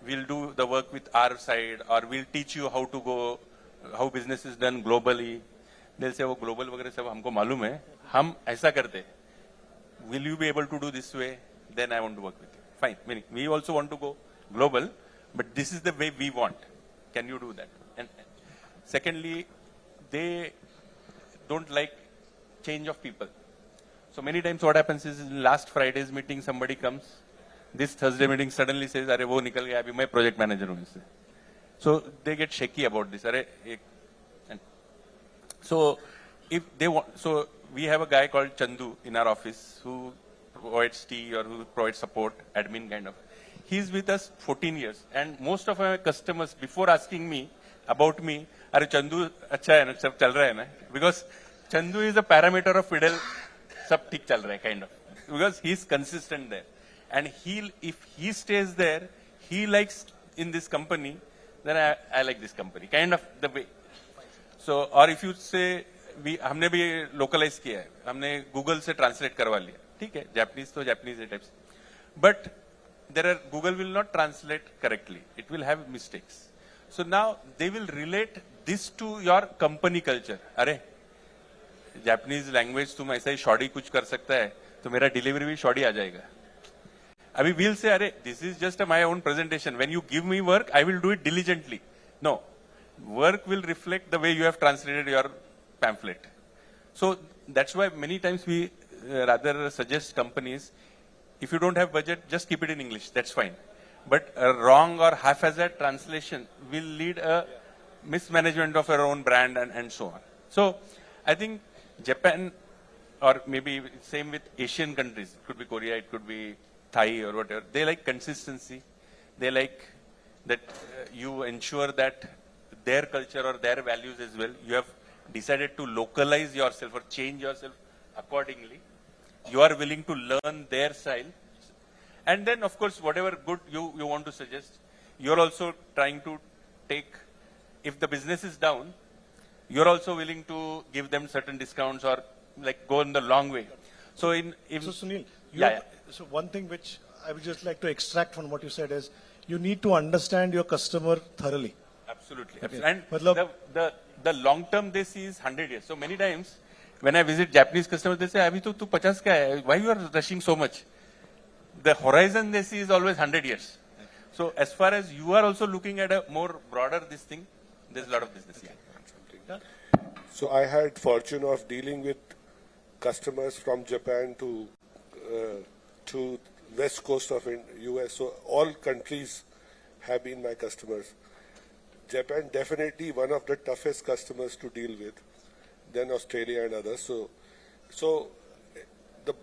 we'll do the work with our side or we'll teach you how to go, how business is done globally, they'll say, oh, global वगैरह सब हमको मालूम है, हम ऐसा करते. Will you be able to do this way? Then I want to work with you. Fine. Meaning, we also want to go global, but this is the way we want. Can you do that? And secondly, they don't like change of people. So many times what happens is in last Friday's meeting, somebody comes, this Thursday meeting suddenly says, अरे वो निकल गया, अभी मैं project manager हूँ इससे. So they get shaky about this. So if they want, so we have a guy called Chandu in our office who provides tea or who provides support, admin kind of. He's with us 14 years, and most of our customers, before asking me about me, are Chandu अच्छा है ना, सब चल रहा है ना? Because Chandu is a parameter of Fidel, सब ठीक चल रहा है kind of. Because he's consistent there, and if he stays there, he likes in this company, then I like this company, kind of the way. So, or if you say हमने भी localize किया है, हमने Google से translate करवा लिया, ठीक है, Japanese तो Japanese types, but Google will not translate correctly. It will have mistakes. So now they will relate this to your company culture. अरे Japanese language तुम ऐसा ही shoddy कुछ कर सकता है, तो मेरा delivery भी shoddy आ जाएगा. अभी we'll say अरे this is just my own presentation. When you give me work, I will do it diligently. No, work will reflect the way you have translated your pamphlet. So that's why many times we rather suggest companies, if you don't have budget, just keep it in English. That's fine. But a wrong or haphazard translation will lead a mismanagement of your own brand and so on. So I think Japan, or maybe same with Asian countries, it could be Korea, it could be Thai or whatever, they like consistency. They like that you ensure that their culture or their values as well, you have decided to localize yourself or change yourself accordingly. You are willing to learn their style. And then, of course, whatever good you want to suggest, you're also trying to take, if the business is down, you're also willing to give them certain discounts or like go in the long way. So So Sunil, yeah. So one thing which I would just like to extract from what you said is, you need to understand your customer thoroughly. Absolutely. Okay. And the long term they see is 100 years. So many times when I visit Japanese customers, they say, "Abhi to 50 ka hai? Why you are rushing so much?" The horizon they see is always 100 years. So as far as you are also looking at a more broader this thing, there's a lot of business. Yeah. So I had fortune of dealing with customers from Japan to west coast of US. So all countries have been my customers. Japan definitely one of the toughest customers to deal with, then Australia and others. So the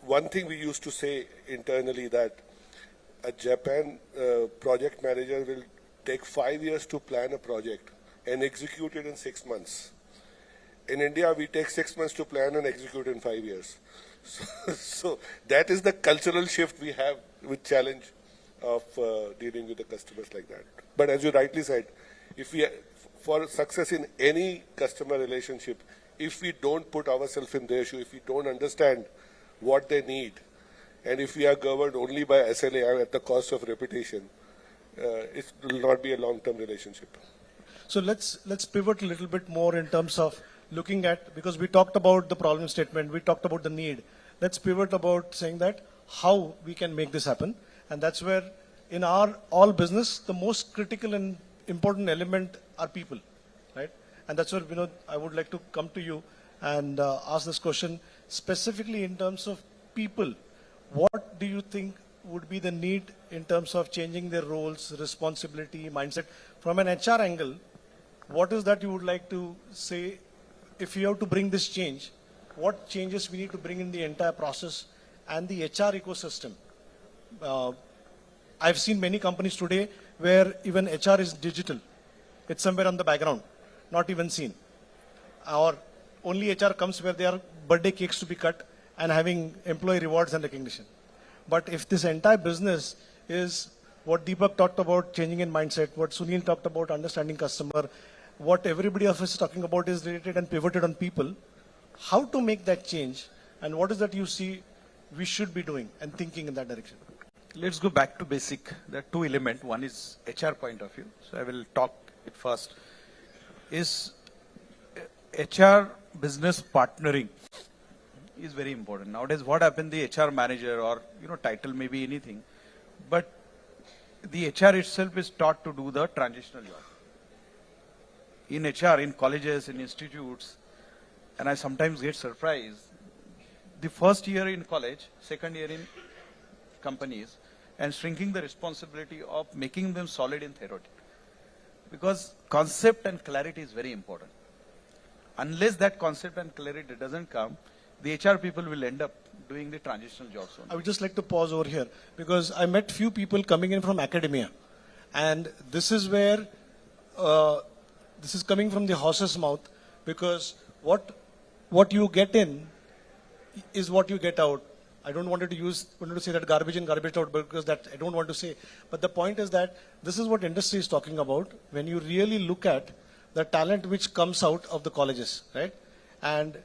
one thing we used to say internally that a Japan project manager will take 5 years to plan a project and execute it in 6 months. In India, we take 6 months to plan and execute in 5 years. So that is the cultural shift we have with challenge of dealing with the customers like that. But as you rightly said, if we, for success in any customer relationship, if we don't put ourselves in their shoe, if we don't understand what they need, and if we are governed only by SLA at the cost of reputation, it will not be a long-term relationship. So let's pivot a little bit more in terms of looking at, because we talked about the problem statement, we talked about the need. Let's pivot about saying that how we can make this happen. And that's where in our all business, the most critical and important element are people, right? And that's where, Vinod, I would like to come to you and ask this question specifically in terms of people. What do you think would be the need in terms of changing their roles, responsibility, mindset? From an HR angle, what is that you would like to say, if you have to bring this change, what changes we need to bring in the entire process and the HR ecosystem. I've seen many companies today where even HR is digital. It's somewhere on the background, not even seen. Or only HR comes where there are birthday cakes to be cut and having employee rewards and recognition. But if this entire business is what Deepak talked about, changing in mindset, what Sunil talked about, understanding customer, what everybody of us is talking about is related and pivoted on people, how to make that change, and what is that you see we should be doing and thinking in that direction? Let's go back to basic. There are two elements. One is HR point of view. So I will talk it first. Is HR business partnering is very important. Nowadays, what happened, the HR manager or, title may be anything, but the HR itself is taught to do the transitional job. In HR, in colleges, in institutes, and I sometimes get surprised, the first year in college, second year in companies, and shrinking the responsibility of making them solid in theory. Because concept and clarity is very important. Unless that concept and clarity doesn't come, the HR people will end up doing the transitional jobs only. I would just like to pause over here because I met few people coming in from academia, and this is where this is coming from the horse's mouth, because what you get in is what you get out. I don't want to say that garbage in, garbage out, because that I don't want to say. But the point is that this is what industry is talking about when you really look at the talent which comes out of the colleges, right? And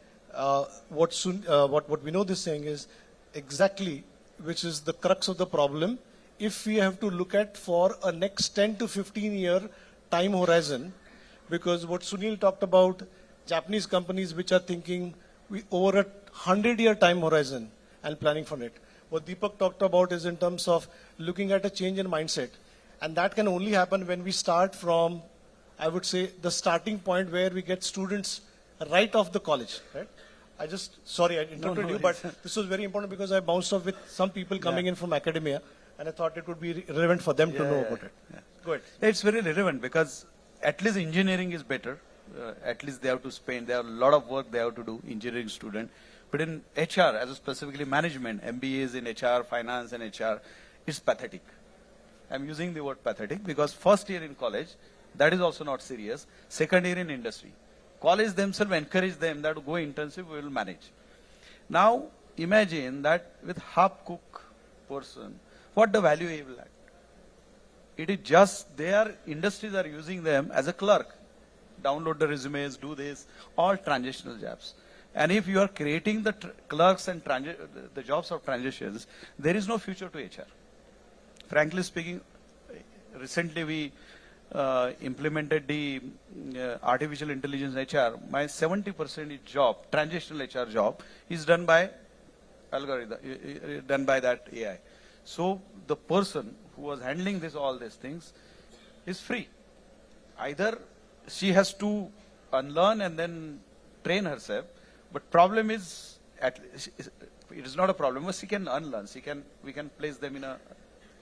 what Vinod is saying is exactly which is the crux of the problem. If we have to look at for a next 10 to 15 year time horizon, because what Sunil talked about, Japanese companies which are thinking over a 100-year time horizon and planning for it. What Deepak talked about is in terms of looking at a change in mindset. And that can only happen when we start from, I would say, the starting point where we get students right off the college, right? Sorry, I interrupted you, but this was very important because I bounced off with some people coming in from academia, and I thought it would be relevant for them to know about it. Go ahead. It's very relevant because at least engineering is better. At least they have to spend, they have a lot of work they have to do, engineering student. But in HR, as specifically management, MBAs in HR, finance and HR, it's pathetic. I'm using the word pathetic because first year in college, that is also not serious. Second year in industry. College themselves encourage them that to go intensive, we will manage. Now, imagine that with half-cook person, what the value he will add? It is just their industries are using them as a clerk. Download the resumes, do this, all transitional jobs. And if you are creating the clerks and the jobs of transitions, there is no future to HR. Frankly speaking, recently we implemented the artificial intelligence HR. My 70% job, transitional HR job, is done by algorithm, done by that AI. So the person who was handling all these things is free. Either she has to unlearn and then train herself, but problem is, it is not a problem, but she can unlearn, we can place them in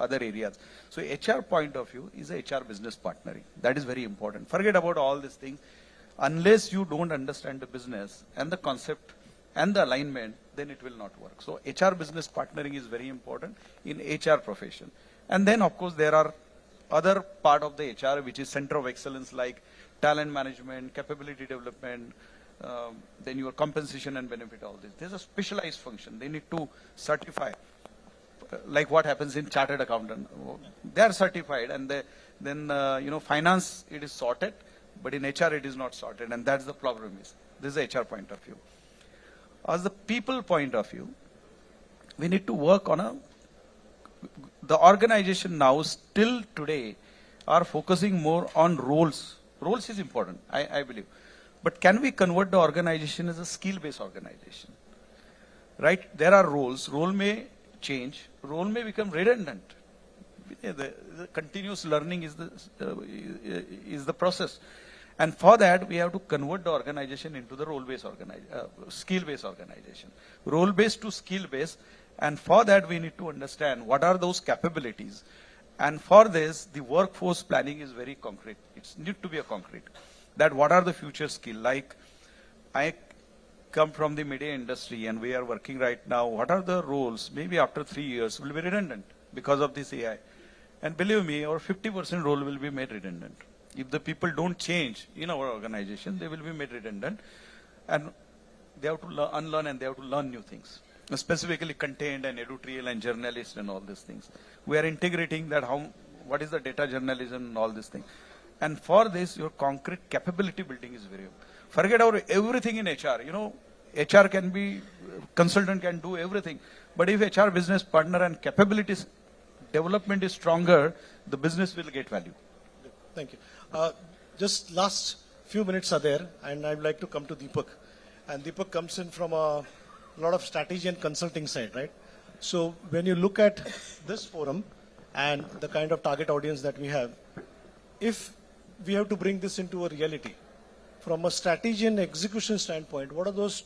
other areas. So HR point of view is a HR business partnering. That is very important. Forget about all these things. Unless you don't understand the business and the concept and the alignment, then it will not work. So HR business partnering is very important in HR profession. And then of course there are other part of the HR which is center of excellence like talent management, capability development, then your compensation and benefit, all this. There's a specialized function. They need to certify, like what happens in chartered accountant. They are certified, and then finance it is sorted, but in HR it is not sorted, and that's the problem. This is HR point of view. As the people point of view, we need to work on the organization now still today are focusing more on roles. Roles is important, I believe. But can we convert the organization as a skill-based organization? Right? There are roles. Role may change. Role may become redundant. The continuous learning is the process. And for that, we have to convert the organization into the role-based skill-based organization. Role-based to skill-based. And for that, we need to understand what are those capabilities. And for this, the workforce planning is very concrete. It needs to be a concrete. That what are the future skills? Like, come from the media industry and we are working right now, what are the roles, maybe after 3 years, will be redundant because of this AI? And believe me, our 50% role will be made redundant. If the people don't change in our organization, they will be made redundant. And they have to unlearn and they have to learn new things, specifically content and editorial and journalist and all these things. We are integrating that, what is the data journalism and all these things. And for this, your concrete capability building is very important. Forget about everything in HR. You know, HR can be, consultant can do everything. But if HR business partner and capabilities development is stronger, the business will get value. Thank you. Just last few minutes are there, and I'd like to come to Deepak. And Deepak comes in from a lot of strategy and consulting side, right? So when you look at this forum and the kind of target audience that we have, if we have to bring this into a reality, from a strategy and execution standpoint, what are those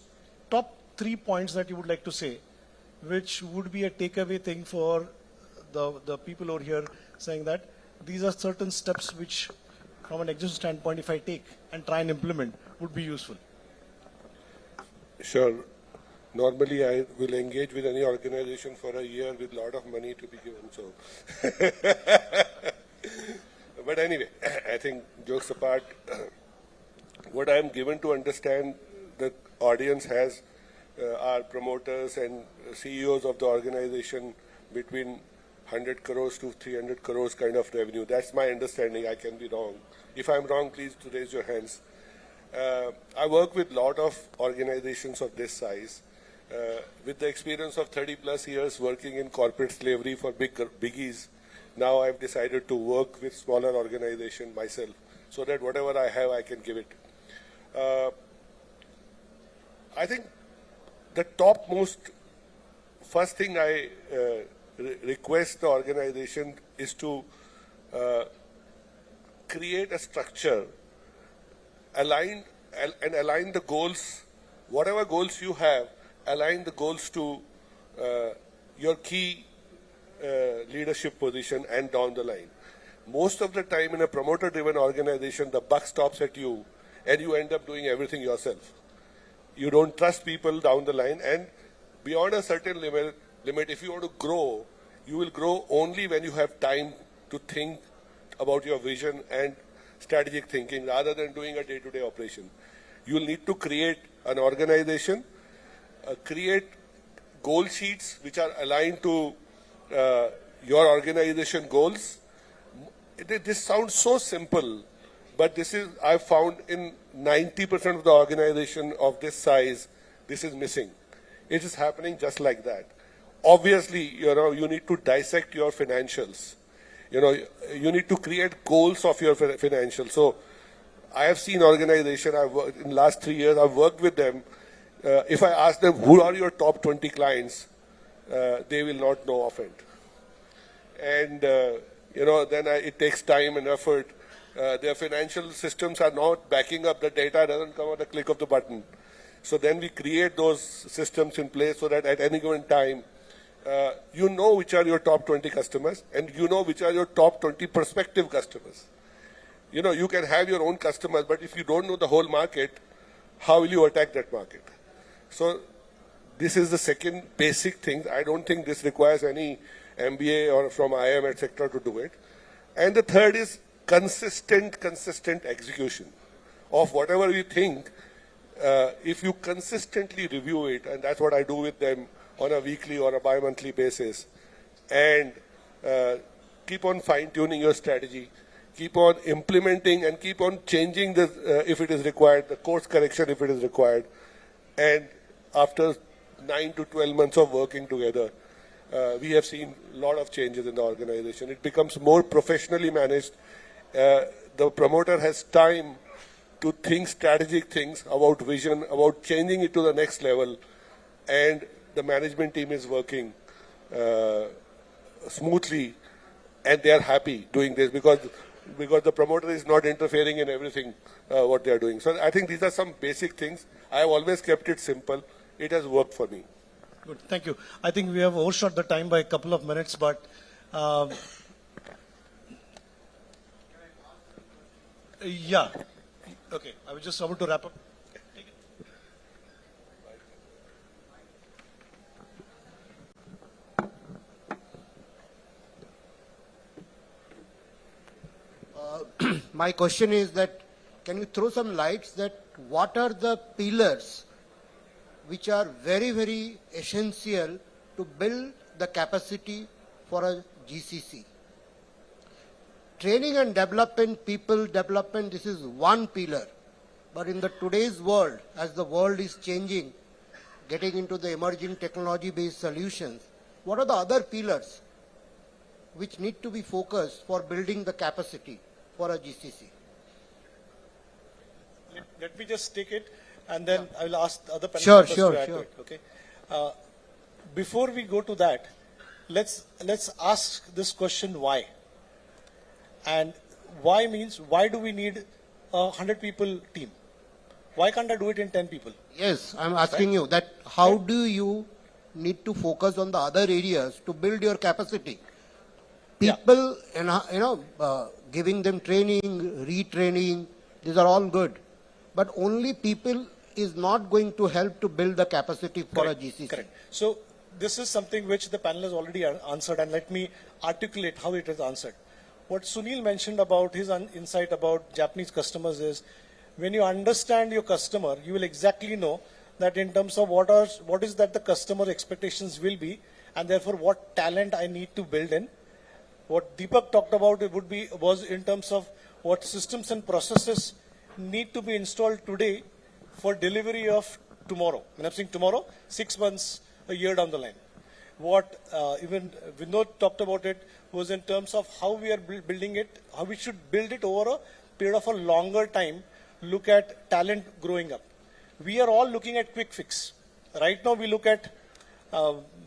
top 3 points that you would like to say, which would be a takeaway thing for the people over here, saying that these are certain steps which, from an execution standpoint, if I take and try and implement, would be useful? Sure. Normally, I will engage with any organization for a year with a lot of money to be given. So, but anyway, I think jokes apart, what I am given to understand the audience has are promoters and CEOs of the organization between 100 crores to 300 crores kind of revenue. That's my understanding. I can be wrong. If I'm wrong, please raise your hands. I work with a lot of organizations of this size. With the experience of 30 plus years working in corporate slavery for biggies, now I've decided to work with smaller organizations myself so that whatever I have, I can give it. I think the topmost first thing I request the organization is to create a structure, align the goals, whatever goals you have, align the goals to your key leadership position and down the line. Most of the time in a promoter-driven organization, the buck stops at you and you end up doing everything yourself. You don't trust people down the line, and beyond a certain limit, if you want to grow, you will grow only when you have time to think about your vision and strategic thinking rather than doing a day-to-day operation. You will need to create an organization, create goal sheets which are aligned to your organization goals. This sounds so simple, but this is, I've found in 90% of the organization of this size, this is missing. It is happening just like that. Obviously, you need to dissect your financials. You need to create goals of your financials. So I have seen organizations, in the last 3 years, I've worked with them. If I ask them, who are your top 20 clients, they will not know offhand. And, then it takes time and effort. Their financial systems are not backing up. The data doesn't come at a click of the button. So then we create those systems in place so that at any given time, you know which are your top 20 customers and you know which are your top 20 prospective customers. You can have your own customers, but if you don't know the whole market, how will you attack that market? So this is the second basic thing. I don't think this requires any MBA or from IIM, etc. to do it. And the third is consistent execution of whatever we think. If you consistently review it, and that's what I do with them on a weekly or a bi-monthly basis, and keep on fine-tuning your strategy, keep on implementing and keep on changing this if it is required, the course correction if it is required, and after 9 to 12 months of working together, we have seen a lot of changes in the organization. It becomes more professionally managed. The promoter has time to think strategic things about vision, about changing it to the next level, and the management team is working smoothly, and they are happy doing this because the promoter is not interfering in everything what they are doing. So I think these are some basic things. I have always kept it simple. It has worked for me. Good, thank you. I think we have overshot the time by a couple of minutes, but yeah. Okay, I was just about to wrap up. my question is that, can you throw some lights that what are the pillars which are very, very essential to build the capacity for a GCC? Training and development, people development, this is one pillar. But in the today's world, as the world is changing, getting into the emerging technology-based solutions, what are the other pillars which need to be focused for building the capacity for a GCC? Let me just take it, and then I will ask the other panelists Sure, to add to it. Okay. Before we go to that, let's ask this question: why? And why means, why do we need a 100 people team? Why can't I do it in 10 people? Yes, I'm asking you that how do you need to focus on the other areas to build your capacity? People, giving them training, retraining, these are all good. But only people is not going to help to build the capacity for a GCC. Correct. So this is something which the panel has already answered, and let me articulate how it is answered. What Sunil mentioned about his insight about Japanese customers is, when you understand your customer, you will exactly know that in terms of what is that the customer expectations will be, and therefore what talent I need to build in. What Deepak talked about was in terms of what systems and processes need to be installed today for delivery of tomorrow. When I'm saying tomorrow, 6 months, a year down the line. What even Vinod talked about it was in terms of how we are building it, how we should build it over a period of a longer time, look at talent growing up. We are all looking at quick fix. Right now we look at,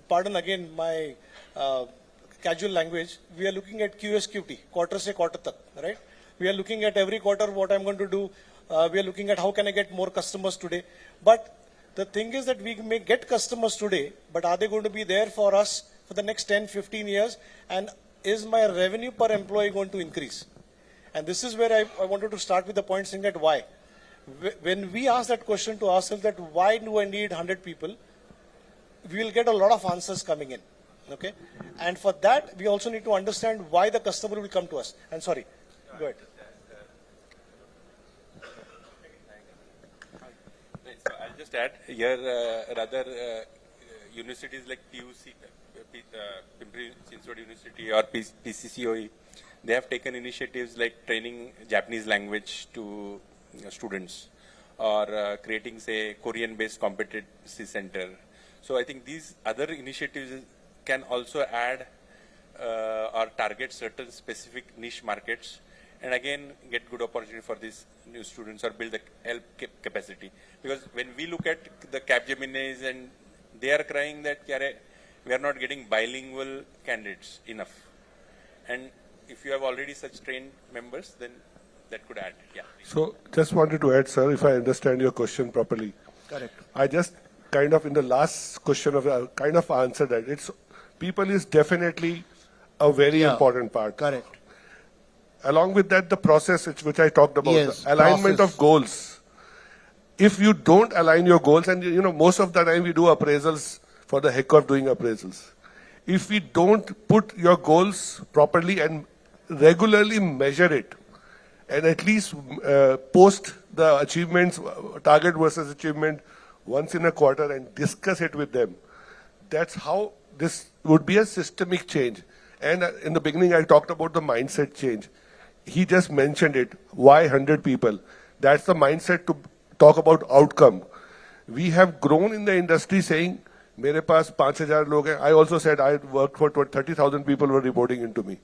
pardon again my casual language, we are looking at QSQT, quarter se quarter tak, right? We are looking at every quarter what I'm going to do. We are looking at how can I get more customers today. But the thing is that we may get customers today, but are they going to be there for us for the next 10, 15 years? And is my revenue per employee going to increase? And this is where I wanted to start with the point saying that why. When we ask that question to ourselves that why do I need 100 people, we will get a lot of answers coming in. Okay? And for that, we also need to understand why the customer will come to us. And sorry, go ahead. So I'll just add here, universities like PUC, Pimpri Chinchwad University or PCCOE, they have taken initiatives like training Japanese language to students, or creating, say, Korean-based competency center. So I think these other initiatives can also add or target certain specific niche markets, and again get good opportunity for these new students or build the help capacity. Because when we look at the Capgeminis, and they are crying that we are not getting bilingual candidates enough. And if you have already such trained members, then that could add. Yeah. So just wanted to add, sir, if I understand your question properly. Correct. I just kind of in the last question kind of answered that. It's people is definitely a very important part. Correct. Along with that, the process which I talked about, yes, the alignment of goals. If you don't align your goals, and most of the time we do appraisals for the heck of doing appraisals. If we don't put your goals properly and regularly measure it, and at least post the achievements, target versus achievement, once in a quarter and discuss it with them, that's how this would be a systemic change. And in the beginning, I talked about the mindset change. He just mentioned it. Why 100 people? That's the mindset to talk about outcome. We have grown in the industry saying, मेरे पास 5,000 लोग हैं. I also said I worked for 30,000 people were reporting into me.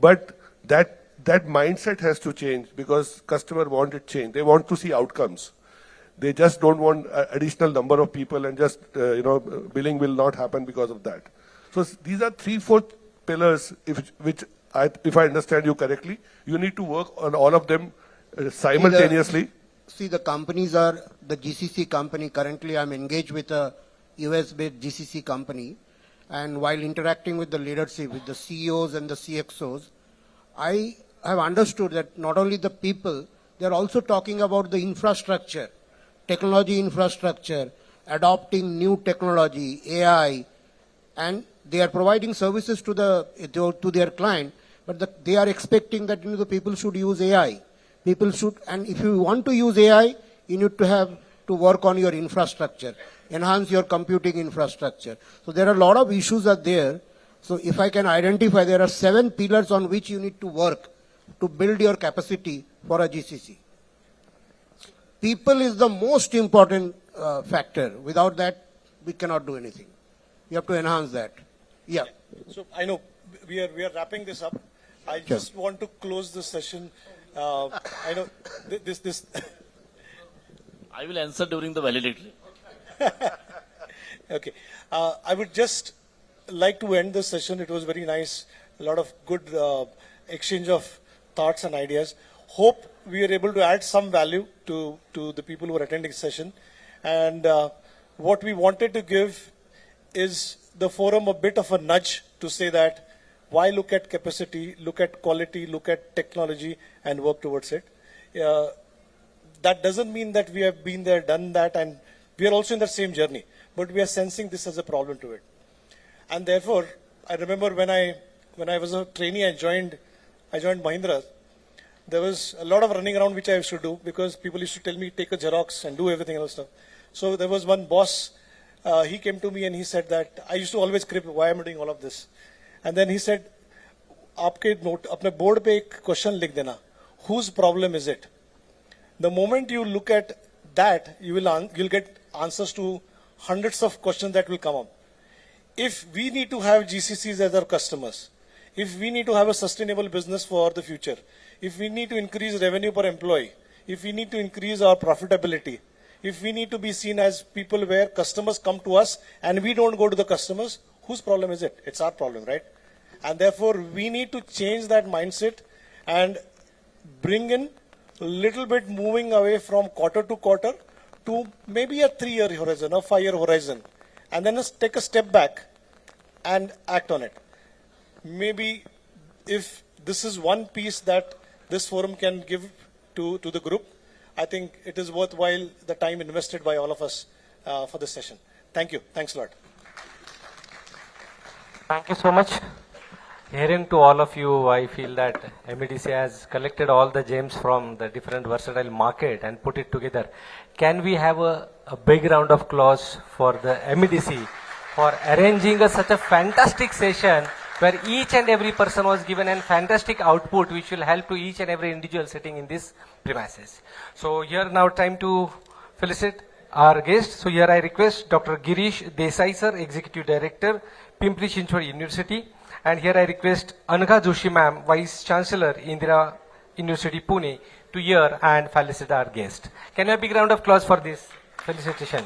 But that mindset has to change because customer want it change. They want to see outcomes. They just don't want additional number of people, and just billing will not happen because of that. So these are 3-4 pillars. If I understand you correctly, you need to work on all of them simultaneously. See, the companies are the GCC company. Currently, I'm engaged with a US-based GCC company, and while interacting with the leadership, with the CEOs and the CXOs, I have understood that not only the people, they're also talking about the infrastructure, technology infrastructure, adopting new technology, AI, and they are providing services to their client, But they are expecting that the people should use AI. People should, and if you want to use AI, you need to have to work on your infrastructure, enhance your computing infrastructure. So there are a lot of issues are there. So if I can identify, there are 7 pillars on which you need to work to build your capacity for a GCC. People is the most important factor. Without that, we cannot do anything. You have to enhance that. Yeah. So I know we are wrapping this up. I just want to close this session. I know this. I will answer during the validatory. Okay. I would just like to end this session. It was very nice. A lot of good exchange of thoughts and ideas. Hope we are able to add some value to the people who are attending the session. And what we wanted to give is the forum a bit of a nudge to say that why look at capacity, look at quality, look at technology and work towards it. That doesn't mean that we have been there, done that, and we are also in the same journey. But we are sensing this as a problem to it. And therefore, I remember when I was a trainee, I joined Mahindra. There was a lot of running around which I used to do because people used to tell me take a Xerox and do everything else stuff. So there was one boss, he came to me and he said that I used to always crib why am I doing all of this. And then he said, "Aapke note, apne board pe ek question likh dena. Whose problem is it?" The moment you look at that, you'll get answers to hundreds of questions that will come up. If we need to have GCCs as our customers, if we need to have a sustainable business for the future, if we need to increase revenue per employee, if we need to increase our profitability, if we need to be seen as people where customers come to us and we don't go to the customers, whose problem is it? It's our problem, right? And therefore, we need to change that mindset and bring in a little bit moving away from quarter to quarter to maybe a 3-year horizon or 5-year horizon. And then just take a step back and act on it. Maybe if this is one piece that this forum can give to the group, I think it is worthwhile the time invested by all of us for this session. Thank you. Thanks a lot. Thank you so much. Hearing to all of you, I feel that MEDC has collected all the gems from the different versatile market and put it together. Can we have a big round of applause for the MEDC for arranging such a fantastic session where each and every person was given a fantastic output which will help to each and every individual sitting in this premises. So here now time to felicitate our guest. So here I request Dr. Girish Desai sir, Executive Director, Pimpri Chinchwad University. And here I request Anagha Joshi ma'am, Vice Chancellor, Indira University Pune, to hear and felicitate our guest. Can you have a big round of applause for this felicitation?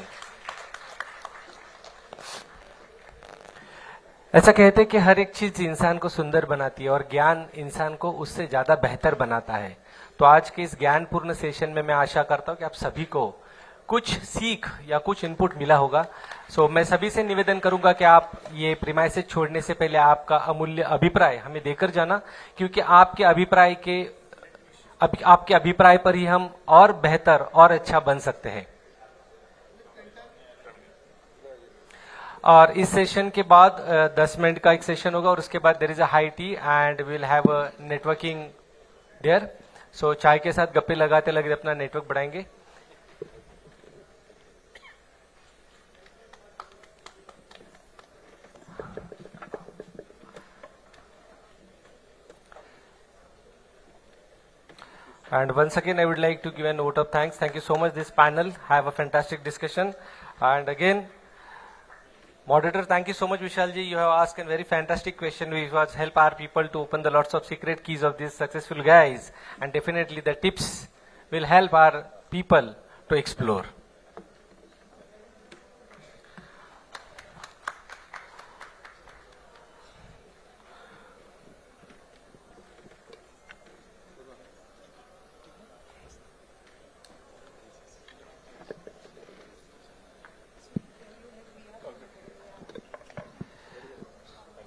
ऐसा कहते हैं कि हर एक चीज इंसान को सुंदर बनाती है और ज्ञान इंसान को उससे ज्यादा बेहतर बनाता है. तो आज के इस ज्ञानपूर्ण सेशन में मैं आशा करता हूं कि आप सभी को कुछ सीख या कुछ इनपुट मिला होगा. सो मैं सभी से निवेदन करूंगा कि आप ये प्रीमाइसेस छोड़ने से पहले आपका अमूल्य अभिप्राय हमें देकर जाना, क्योंकि आपके अभिप्राय पर ही हम और बेहतर और अच्छा बन सकते हैं. और इस सेशन के बाद 10 मिनट का एक सेशन होगा और उसके बाद there is a high tea and we will have a networking there. So चाय के साथ गप्पे लगाते लगाते अपना नेटवर्क बढ़ाएंगे. And once again, I would like to give a note of thanks. Thank you so much, this panel. Have a fantastic discussion. And again, moderator, thank you so much, Vishalji. You have asked a very fantastic question which was help our people to open the lots of secret keys of these successful guys. And definitely the tips will help our people to explore.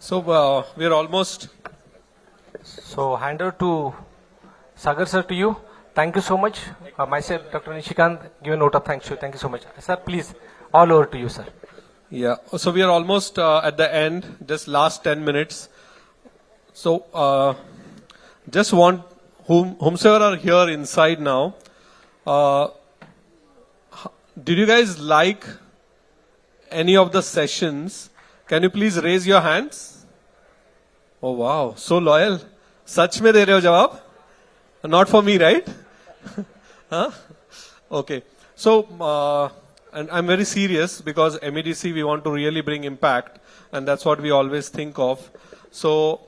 So we are almost. So hand over to Sagar sir to you. Thank you so much. Myself, Dr. Nishikant, give a note of thanks to you. Thank you so much. Sir, please, all over to you, sir. Yeah. So we are almost at the end. Just last 10 minutes. So just want whomsoever are here inside now, did you guys like any of the sessions? Can you please raise your hands? Oh wow, so loyal. Sach mein de rahe ho jawab? Not for me, right? Huh? Okay. So, and I'm very serious because MEDC, we want to really bring impact, and that's what we always think of. So,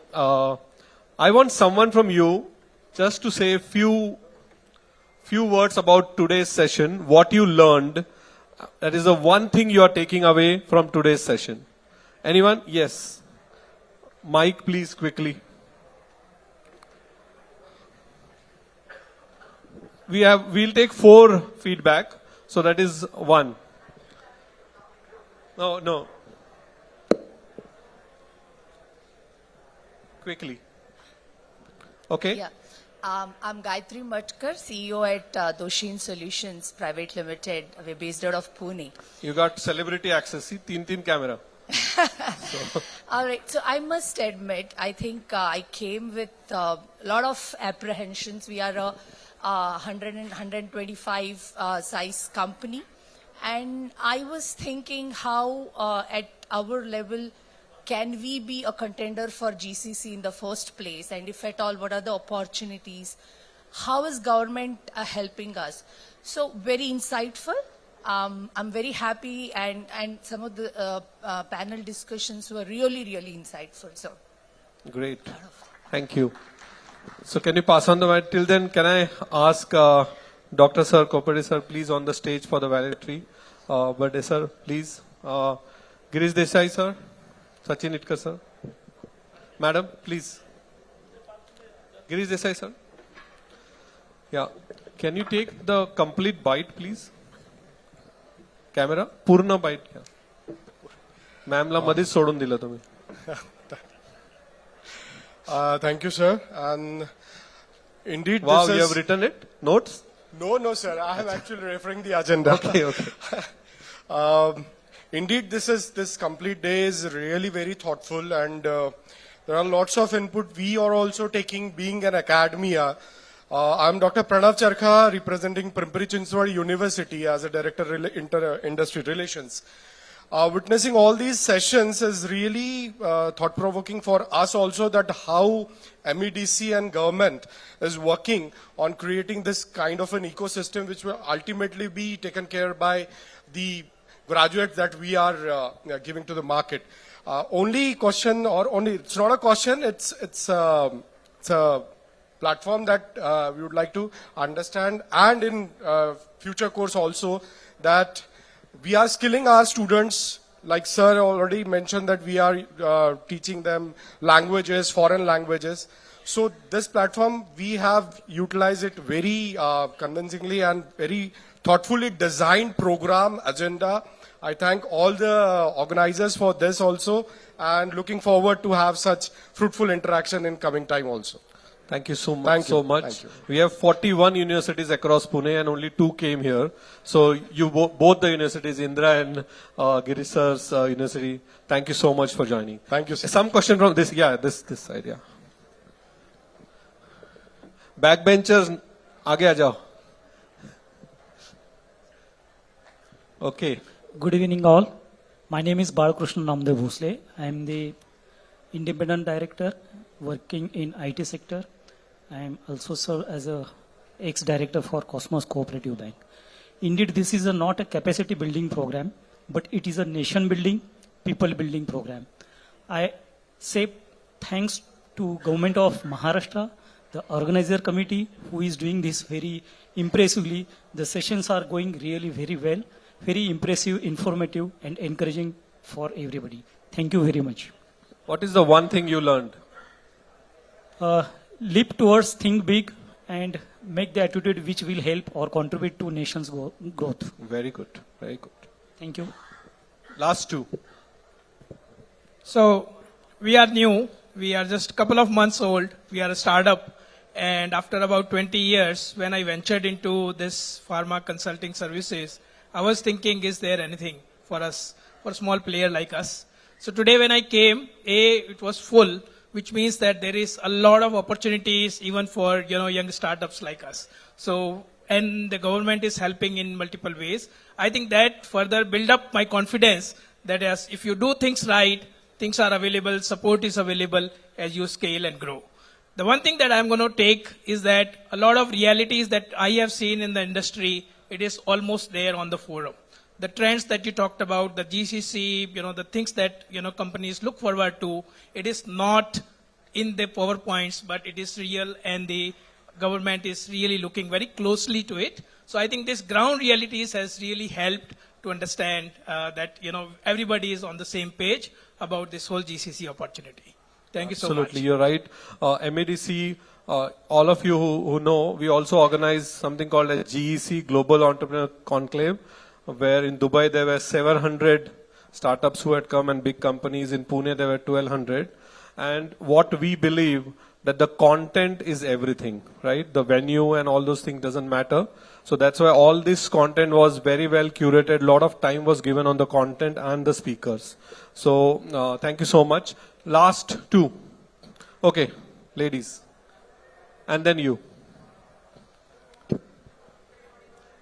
I want someone from you just to say a few words about today's session, what you learned. That is the one thing you are taking away from today's session. Anyone? Yes. Mike, please, quickly. We'll take 4 feedback. So that is 1. No. Quickly. Okay. Yeah. I'm Gayatri Matkar, CEO at Doshin Solutions Private Limited. We're based out of Pune. You got celebrity access. See, 3 camera. All right. So I must admit, I think I came with a lot of apprehensions. We are a 100 and 125 size company, and I was thinking how at our level can we be a contender for GCC in the first place, and if at all, what are the opportunities? How is government helping us? So very insightful. I'm very happy, and some of the panel discussions were really insightful. So great. Thank you. So can you pass on the mic? Till then, can I ask Dr. Sir, Kopade Sir, please on the stage for the valedictory. Birthday Sir, please. Girish Desai Sir, Sachin Itkar Sir. Madam, please. Girish Desai Sir. Yeah. Can you take the complete bite, please? Camera? Purna bite. Ma'am la madis sodun dila tumhi. Thank you, sir. And indeed, wow, this you have written it? Notes? No, sir. I am actually referring the agenda. Okay. Indeed, this complete day is really very thoughtful, and there are lots of input we are also taking, being an academia. I am Dr. Pranav Charkha, representing Pimpri Chinchwad University as a Director Inter-Industry Relations. Witnessing all these sessions is really thought-provoking for us also, that how MEDC and government is working on creating this kind of an ecosystem which will ultimately be taken care by the graduates that we are giving to the market. Only question, or only, it's not a question, it's a platform that we would like to understand, and in future course also, that we are skilling our students. Like sir already mentioned that we are teaching them languages, foreign languages. So this platform, we have utilized it very convincingly and very thoughtfully designed program, agenda. I thank all the organizers for this also, and looking forward to have such fruitful interaction in coming time also. Thank you so much. Thank you. We have 41 universities across Pune and only 2 came here. So you both the universities, Indra and Girish Sir's university, thank you so much for joining. Thank you, sir. Some question from this, this side, yeah. Backbenchers, aage aa jao. Okay. Good evening all. My name is Balakrishnan Namdev Bhosle. I am the independent director working in IT sector. I am also served as a ex-director for Cosmos Cooperative Bank. Indeed, this is not a capacity building program, but it is a nation building, people building program. I say thanks to government of Maharashtra, the organizer committee who is doing this very impressively. The sessions are going really very well, very impressive, informative and encouraging for everybody. Thank you very much. What is the one thing you learned? Leap towards think big and make the attitude which will help or contribute to nation's growth. Very good. Very good. Thank you. Last 2. So we are new. We are just a couple of months old. We are a startup. And after about 20 years, when I ventured into this pharma consulting services, I was thinking, is there anything for us, for a small player like us? So today when I came, it was full. which means that there is a lot of opportunities even for young startups like us. So, and the government is helping in multiple ways. I think that further build up my confidence that as if you do things right, things are available, support is available as you scale and grow. The one thing that I'm going to take is that a lot of realities that I have seen in the industry, it is almost there on the forum. The trends that you talked about, the GCC, the things that, companies look forward to, it is not in the PowerPoints, but it is real, and the government is really looking very closely to it. So I think this ground realities has really helped to understand that, everybody is on the same page about this whole GCC opportunity. Thank you so much. Absolutely, you're right. MEDC, all of you who know, we also organize something called a GEC, Global Entrepreneur Conclave, where in Dubai there were 700 startups who had come and big companies. In Pune there were 1,200. And what we believe that the content is everything, right? The venue and all those things doesn't matter. So that's why all this content was very well curated. A lot of time was given on the content and the speakers. So thank you so much. Last two. Okay, ladies. And then you.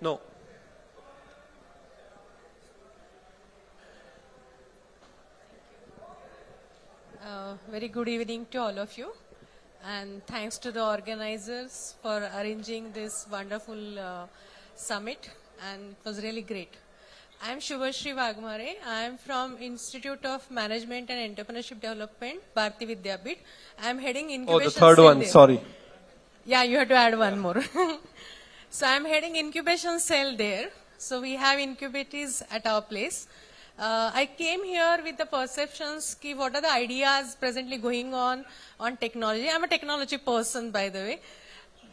No. Very good evening to all of you, and thanks to the organizers for arranging this wonderful summit, and it was really great. I am Shri Vagmare. I am from Institute of Management and Entrepreneurship Development, Bharati Vidyapith. I am heading incubation. Oh, the third one, there. sorry. Yeah, you have to add one more. So I am heading incubation cell there. So we have incubators at our place. I came here with the perceptions ki what are the ideas presently going on technology. I'm a technology person, by the way.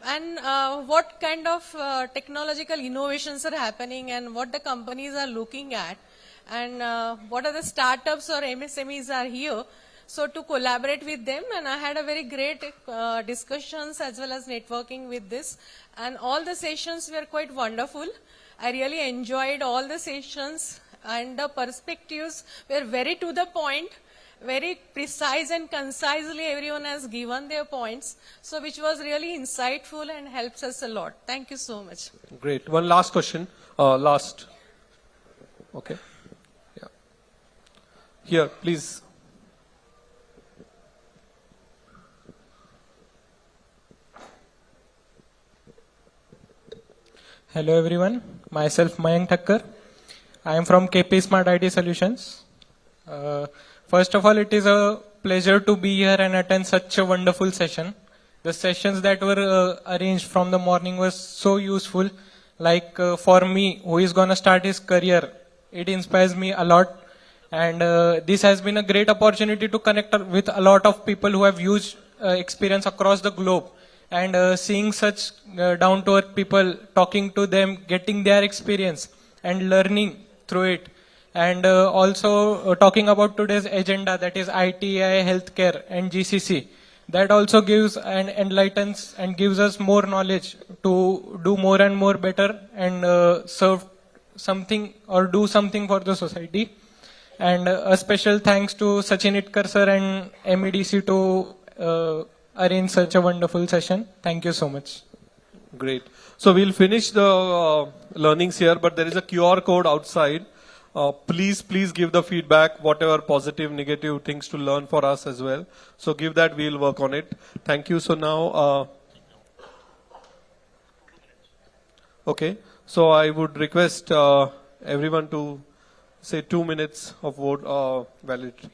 And what kind of technological innovations are happening and what the companies are looking at, and what are the startups or MSMEs are here. So to collaborate with them, and I had a very great discussions as well as networking with this, and all the sessions were quite wonderful. I really enjoyed all the sessions, and the perspectives were very to the point, very precise and concisely everyone has given their points, so which was really insightful and helps us a lot. Thank you so much. Great. One last question. Last. Okay. Yeah. Here, please. Hello everyone. Myself Mayank Thakkar. I am from KP Smart IT Solutions. First of all, it is a pleasure to be here and attend such a wonderful session. The sessions that were arranged from the morning was so useful. Like for me, who is going to start his career, it inspires me a lot. And this has been a great opportunity to connect with a lot of people who have huge experience across the globe. And seeing such down-to-earth people, talking to them, getting their experience and learning through it. And also talking about today's agenda, that is IT, AI, healthcare and GCC. That also gives and enlightens and gives us more knowledge to do more and more better and serve something or do something for the society. And a special thanks to Sachin Itkar sir and MEDC to arrange such a wonderful session. Thank you so much. Great. So we'll finish the learnings here, but there is a QR code outside. Please give the feedback, whatever positive, negative things to learn for us as well. So give that, we'll work on it. Thank you. So now, okay. So I would request everyone to say 2 minutes of vote validity.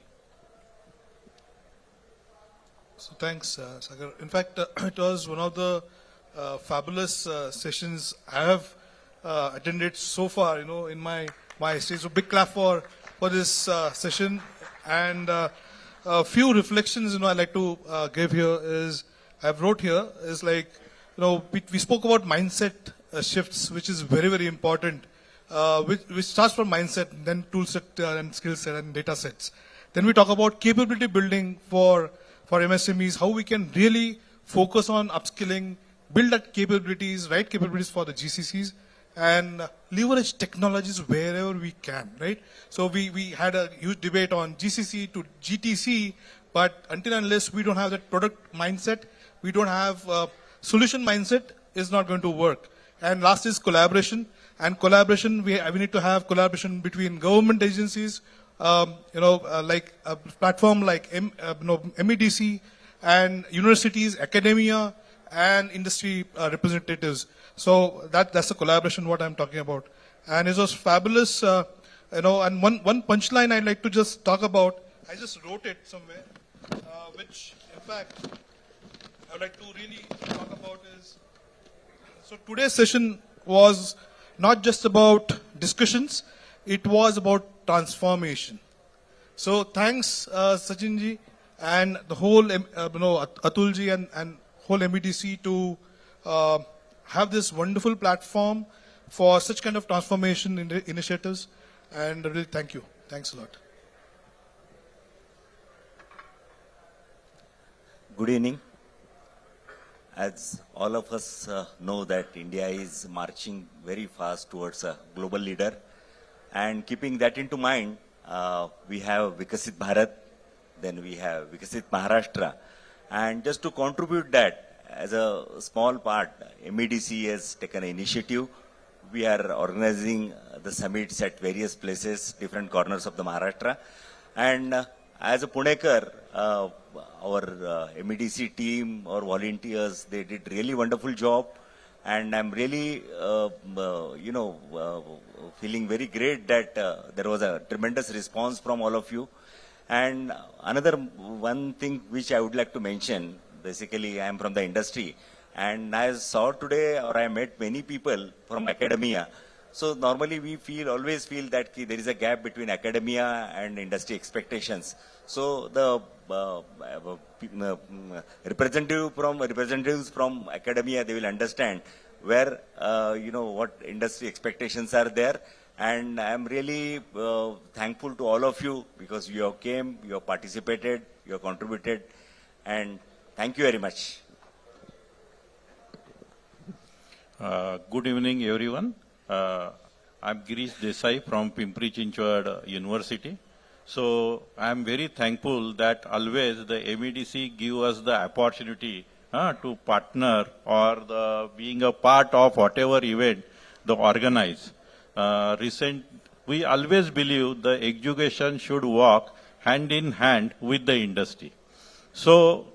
So thanks, Sagar. In fact, it was one of the fabulous sessions I have attended so far, in my history. So big clap for this session. And a few reflections, I'd like to give here is, I've wrote here, is like, we spoke about mindset shifts, which is very, very important, which starts from mindset, then tool set and skill set and data sets. Then we talk about capability building for MSMEs, how we can really focus on upskilling, build that capabilities, right capabilities for the GCCs, and leverage technologies wherever we can, right? So we had a huge debate on GCC to GTC, But until and unless we don't have that product mindset, we don't have solution mindset, is not going to work. And last is collaboration. And collaboration, we need to have collaboration between government agencies, like a platform like MEDC, and universities, academia, and industry representatives. So that's the collaboration what I'm talking about. And it was fabulous, and one punchline I'd like to just talk about, I just wrote it somewhere, which in fact I would like to really talk about is, so today's session was not just about discussions, it was about transformation. So thanks Sachinji and the whole Atulji and whole MEDC to have this wonderful platform for such kind of transformation initiatives, and really thank you. Thanks a lot. Good evening. As all of us know that India is marching very fast towards a global leader, and keeping that into mind, we have Vikasit Bharat, then we have Vikasit Maharashtra, and just to contribute that as a small part, MEDC has taken an initiative. We are organizing the summits at various places, different corners of the Maharashtra, and as a Punekar, our MEDC team or volunteers, they did really wonderful job, and I'm really, feeling very great that there was a tremendous response from all of you. And another one thing which I would like to mention, basically I am from the industry, and I saw today, or I met many people from academia. So normally we always feel that there is a gap between academia and industry expectations. So the representatives from academia, they will understand where, what industry expectations are there. And I'm really thankful to all of you because you have came, you have participated, you have contributed, and thank you very much. Good evening, everyone. I'm Girish Desai from Pimpri Chinchwad University. So I'm very thankful that always the MEDC give us the opportunity to partner or being a part of whatever event they organize. We always believe the education should walk hand in hand with the industry. So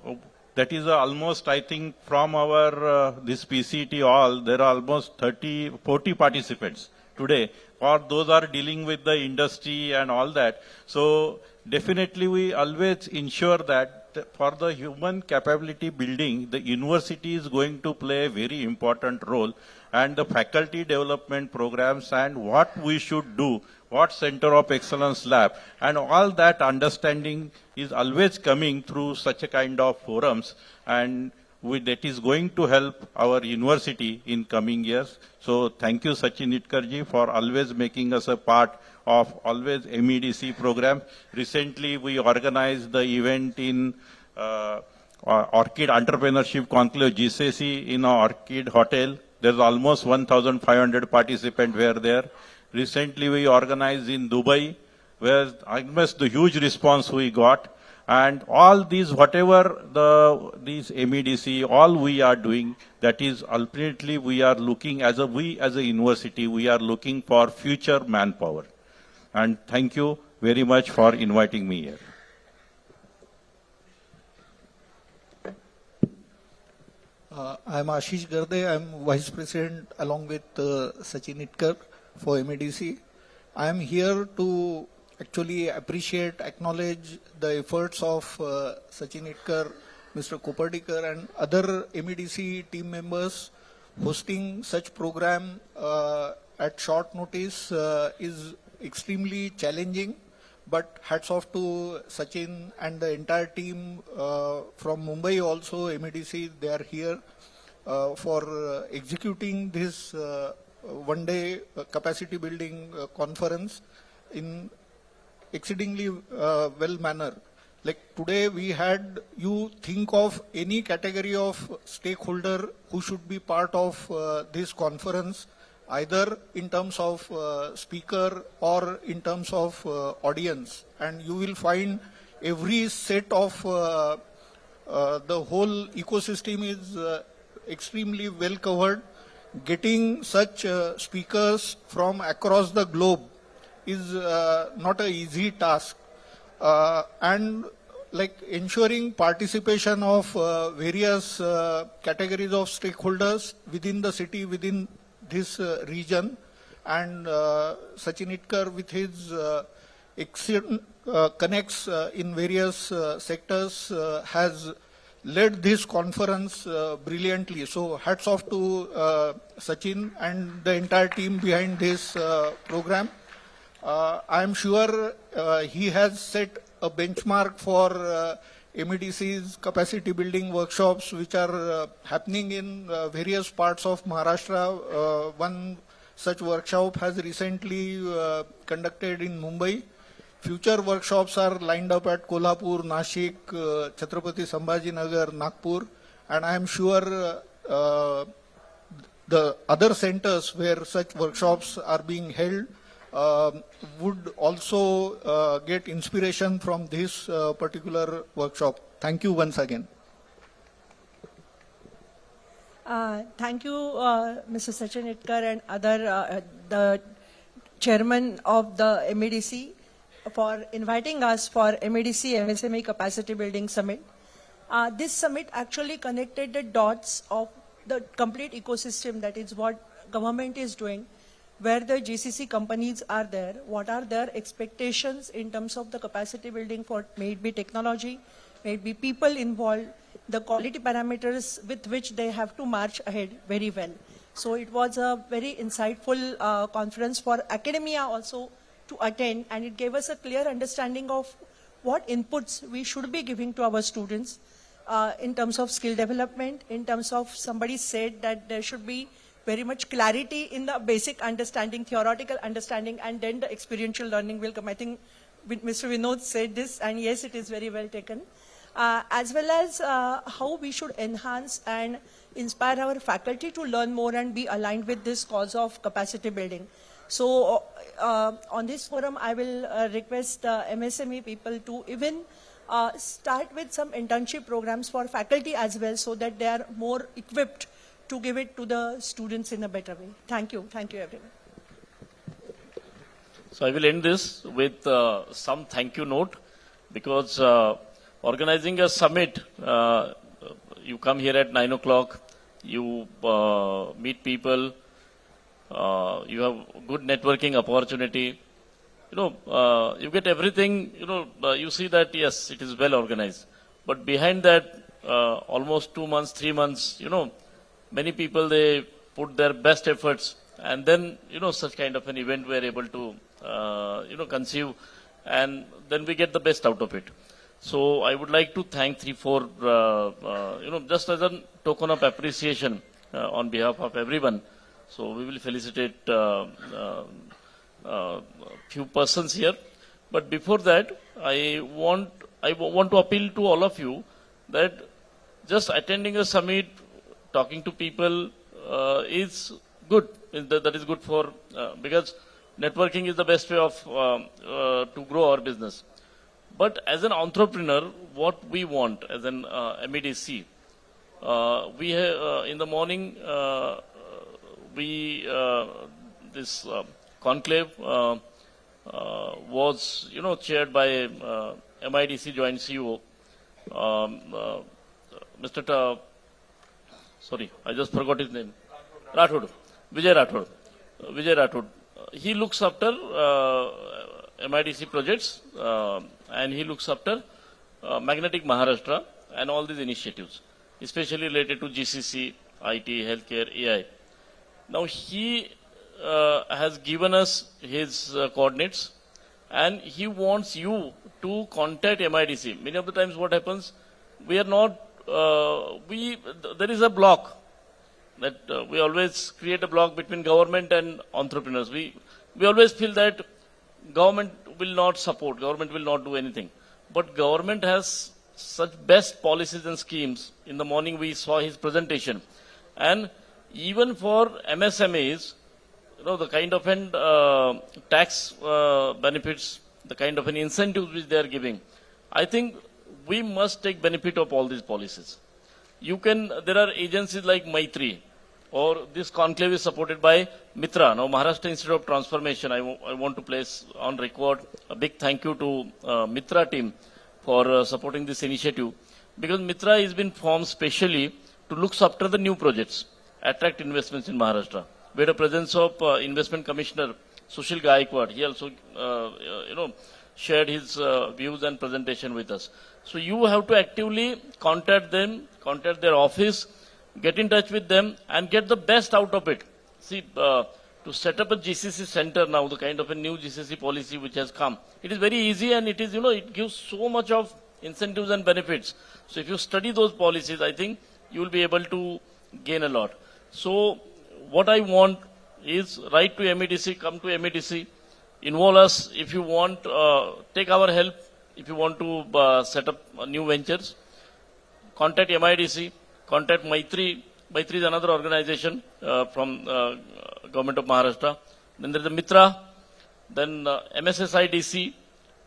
that is almost, I think, from our this PCT all, there are almost 40 participants today, or those are dealing with the industry and all that. So definitely we always ensure that for the human capability building, the university is going to play a very important role, and the faculty development programs and what we should do, what Center of Excellence Lab, and all that understanding is always coming through such a kind of forums, and that is going to help our university in coming years. So thank you, Sachin Itkarji, for always making us a part of always MEDC program. Recently, we organized the event in Orchid Entrepreneurship Conclave GCC in our Orchid Hotel. There's almost 1,500 participants were there. Recently, we organized in Dubai, where almost the huge response we got. And all these, whatever these MEDC, all we are doing, that is ultimately we are looking as a university, we are looking for future manpower. And thank you very much for inviting me here. I'm Ashish Garde. I'm Vice President along with Sachin Itkar for MEDC. I'm here to actually appreciate, acknowledge the efforts of Sachin Itkar, Mr. Kopardikar and other MEDC team members. Hosting such program at short notice is extremely challenging, but hats off to Sachin and the entire team from Mumbai also, MEDC, they are here for executing this one-day capacity building conference in exceedingly well manner. Like today we had you think of any category of stakeholder who should be part of this conference, either in terms of speaker or in terms of audience, and you will find every set of the whole ecosystem is extremely well covered. Getting such speakers from across the globe is not an easy task. And like ensuring participation of various categories of stakeholders within the city, within this region, and Sachin Itkar with his connects in various sectors has led this conference brilliantly. So hats off to Sachin and the entire team behind this program. I am sure he has set a benchmark for MEDC's capacity building workshops which are happening in various parts of Maharashtra. One such workshop has recently conducted in Mumbai. Future workshops are lined up at Kolhapur, Nashik, Chhatrapati Sambhajinagar, Nagpur, and I am sure the other centers where such workshops are being held would also get inspiration from this particular workshop. Thank you once again. Thank you, Mr. Sachin Itkar and other the chairman of the MEDC for inviting us for MEDC MSME Capacity Building Summit. This summit actually connected the dots of the complete ecosystem, that is what government is doing, where the GCC companies are there, what are their expectations in terms of the capacity building for may it be technology, may it be people involved, the quality parameters with which they have to march ahead very well. So it was a very insightful conference for academia also to attend, and it gave us a clear understanding of what inputs we should be giving to our students in terms of skill development, in terms of somebody said that there should be very much clarity in the basic understanding, theoretical understanding, and then the experiential learning will come. I think Mr. Vinod said this, and yes, it is very well taken. As well as how we should enhance and inspire our faculty to learn more and be aligned with this cause of capacity building. So on this forum, I will request the MSME people to even start with some internship programs for faculty as well, so that they are more equipped to give it to the students in a better way. Thank you. Thank you, everyone. So I will end this with some thank you note, because organizing a summit, you come here at 9 o'clock, you meet people, you have good networking opportunity, you get everything, you see that yes, it is well organized. But behind that, almost 2 months, 3 months, many people, they put their best efforts, and then, such kind of an event we are able to, conceive, and then we get the best out of it. So I would like to thank 3-4, just as a token of appreciation on behalf of everyone. So we will felicitate few persons here. But before that, I want to appeal to all of you that just attending a summit, talking to people is good. That is good for, because networking is the best way of to grow our business. But as an entrepreneur, what we want as an MEDC, we have, in the morning, this conclave was, chaired by MIDC Joint CEO, Mr. Sorry, I just forgot his name. Rathod. Vijay Rathod. He looks after MIDC projects, and he looks after Magnetic Maharashtra and all these initiatives, especially related to GCC, IT, healthcare, AI. Now he has given us his coordinates, and he wants you to contact MIDC. Many of the times what happens, we are not, there is a block that we always create a block between government and entrepreneurs. We always feel that government will not support, government will not do anything. But government has such best policies and schemes. In the morning we saw his presentation. And even for MSMEs, the kind of an tax benefits, the kind of an incentives which they are giving, I think we must take benefit of all these policies. There are agencies like MITRA, or this conclave is supported by MITRA. Now, Maharashtra Institute of Transformation, I want to place on record a big thank you to MITRA team for supporting this initiative, because MITRA has been formed specially to look after the new projects, attract investments in Maharashtra. We had a presence of Investment Commissioner Sushil Gaikwad. He also, shared his views and presentation with us. So you have to actively contact them, contact their office, get in touch with them, and get the best out of it. See, to set up a GCC center now, the kind of a new GCC policy which has come, it is very easy, and it is, it gives so much of incentives and benefits. So if you study those policies, I think you will be able to gain a lot. So what I want is write to MEDC, come to MEDC, involve us if you want, take our help if you want to set up new ventures. Contact MIDC, contact MITRA. MITRA is another organization from Government of Maharashtra. Then there is a MITRA, then MSSIDC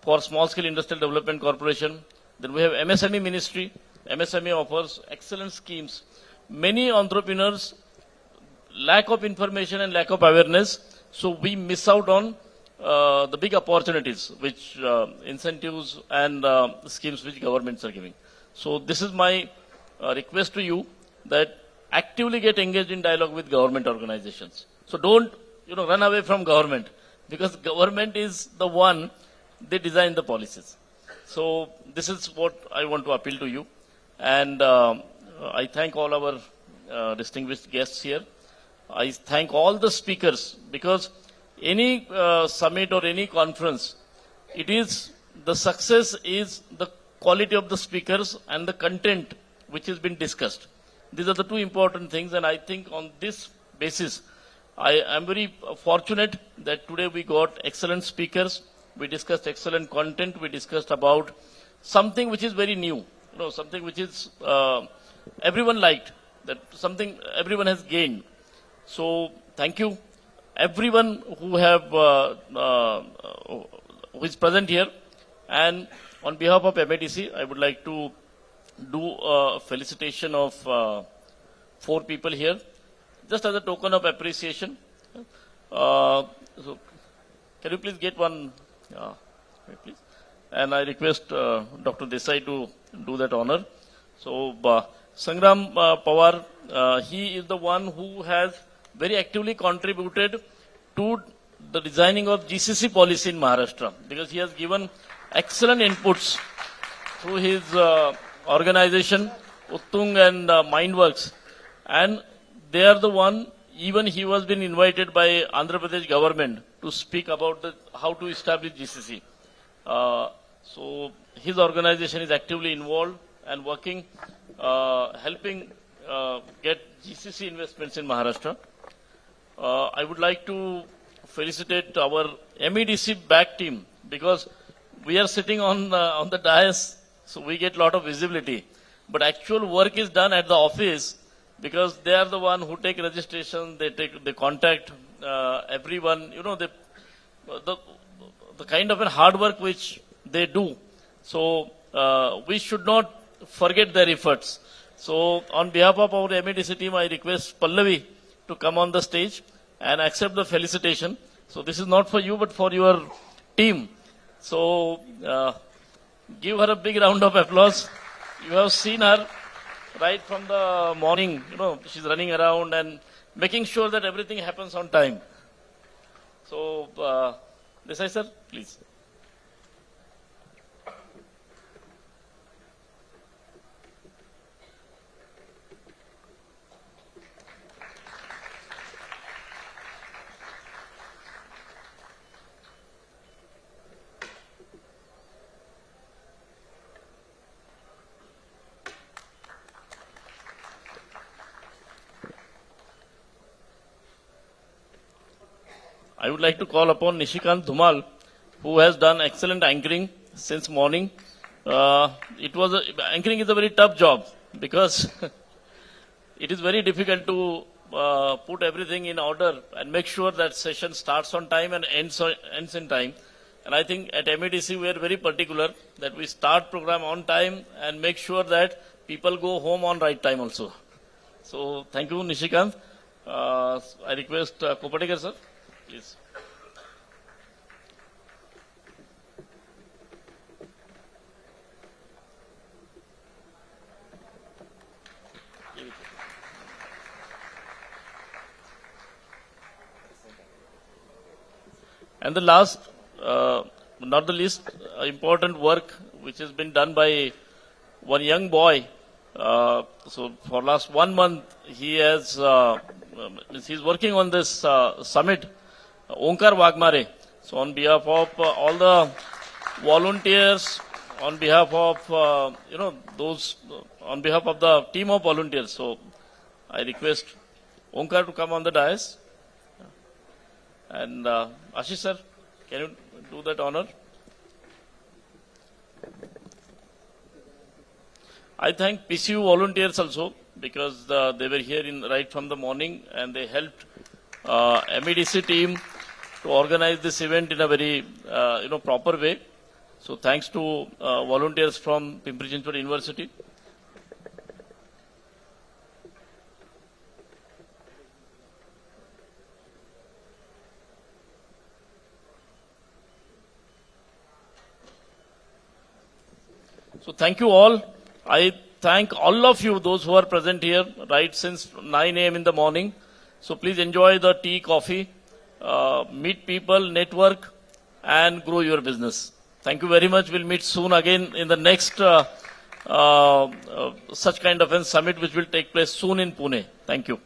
for Small Scale Industrial Development Corporation. Then we have MSME Ministry. MSME offers excellent schemes. Many entrepreneurs lack of information and lack of awareness, so we miss out on the big opportunities which incentives and schemes which governments are giving. So this is my request to you, that actively get engaged in dialogue with government organizations. So don't run away from government, because government is the one, they design the policies. So this is what I want to appeal to you, and I thank all our distinguished guests here. I thank all the speakers, because any summit or any conference, the success is the quality of the speakers and the content which has been discussed. These are the two important things, and I think on this basis, I am very fortunate that today we got excellent speakers, we discussed excellent content, we discussed about something which is very new, something which is everyone liked, that something everyone has gained. So thank you everyone who is present here, and on behalf of MIDC, I would like to do a felicitation of 4 people here, just as a token of appreciation. So can you please get one, please? And I request Dr. Desai to do that honor. So Sangram Pawar, he is the one who has very actively contributed to the designing of GCC policy in Maharashtra, because he has given excellent inputs through his organization, Uttung and Mindworks, and they are the one, even he was been invited by Andhra Pradesh government to speak about how to establish GCC. So his organization is actively involved and working, helping get GCC investments in Maharashtra. I would like to felicitate our MEDC back team, because we are sitting on the dais, so we get a lot of visibility. But actual work is done at the office, because they are the one who take registration, they contact everyone. The kind of a hard work which they do. So we should not forget their efforts. So on behalf of our MEDC team, I request Pallavi to come on the stage and accept the felicitation. So this is not for you, but for your team. So give her a big round of applause. You have seen her right from the morning, she's running around and making sure that everything happens on time. So Desai sir, please. I would like to call upon Nishikant Dhumal, who has done excellent anchoring since morning. Anchoring is a very tough job, because it is very difficult to put everything in order and make sure that session starts on time and ends in time. And I think at MEDC we are very particular that we start program on time and make sure that people go home on right time also. So thank you, Nishikant. I request Kopatikar sir, please. And the last, not the least, important work which has been done by one young boy. So for last 1 month, he has he's working on this summit, Onkar Wagmare. So on behalf of all the volunteers, on behalf of those, on behalf of the team of volunteers. So I request Onkar to come on the dais. And Ashish sir, can you do that honor? I thank PCU volunteers also because they were here right from the morning and they helped MEDC team to organize this event in a very proper way. So thanks to volunteers from Pimpri-Chinchwad University. So thank you all. I thank all of you, those who are present here, right since 9 a.m. in the morning. So please enjoy the tea, coffee, meet people, network, and grow your business. Thank you very much. We'll meet soon again in the next such kind of a summit which will take place soon in Pune. Thank you.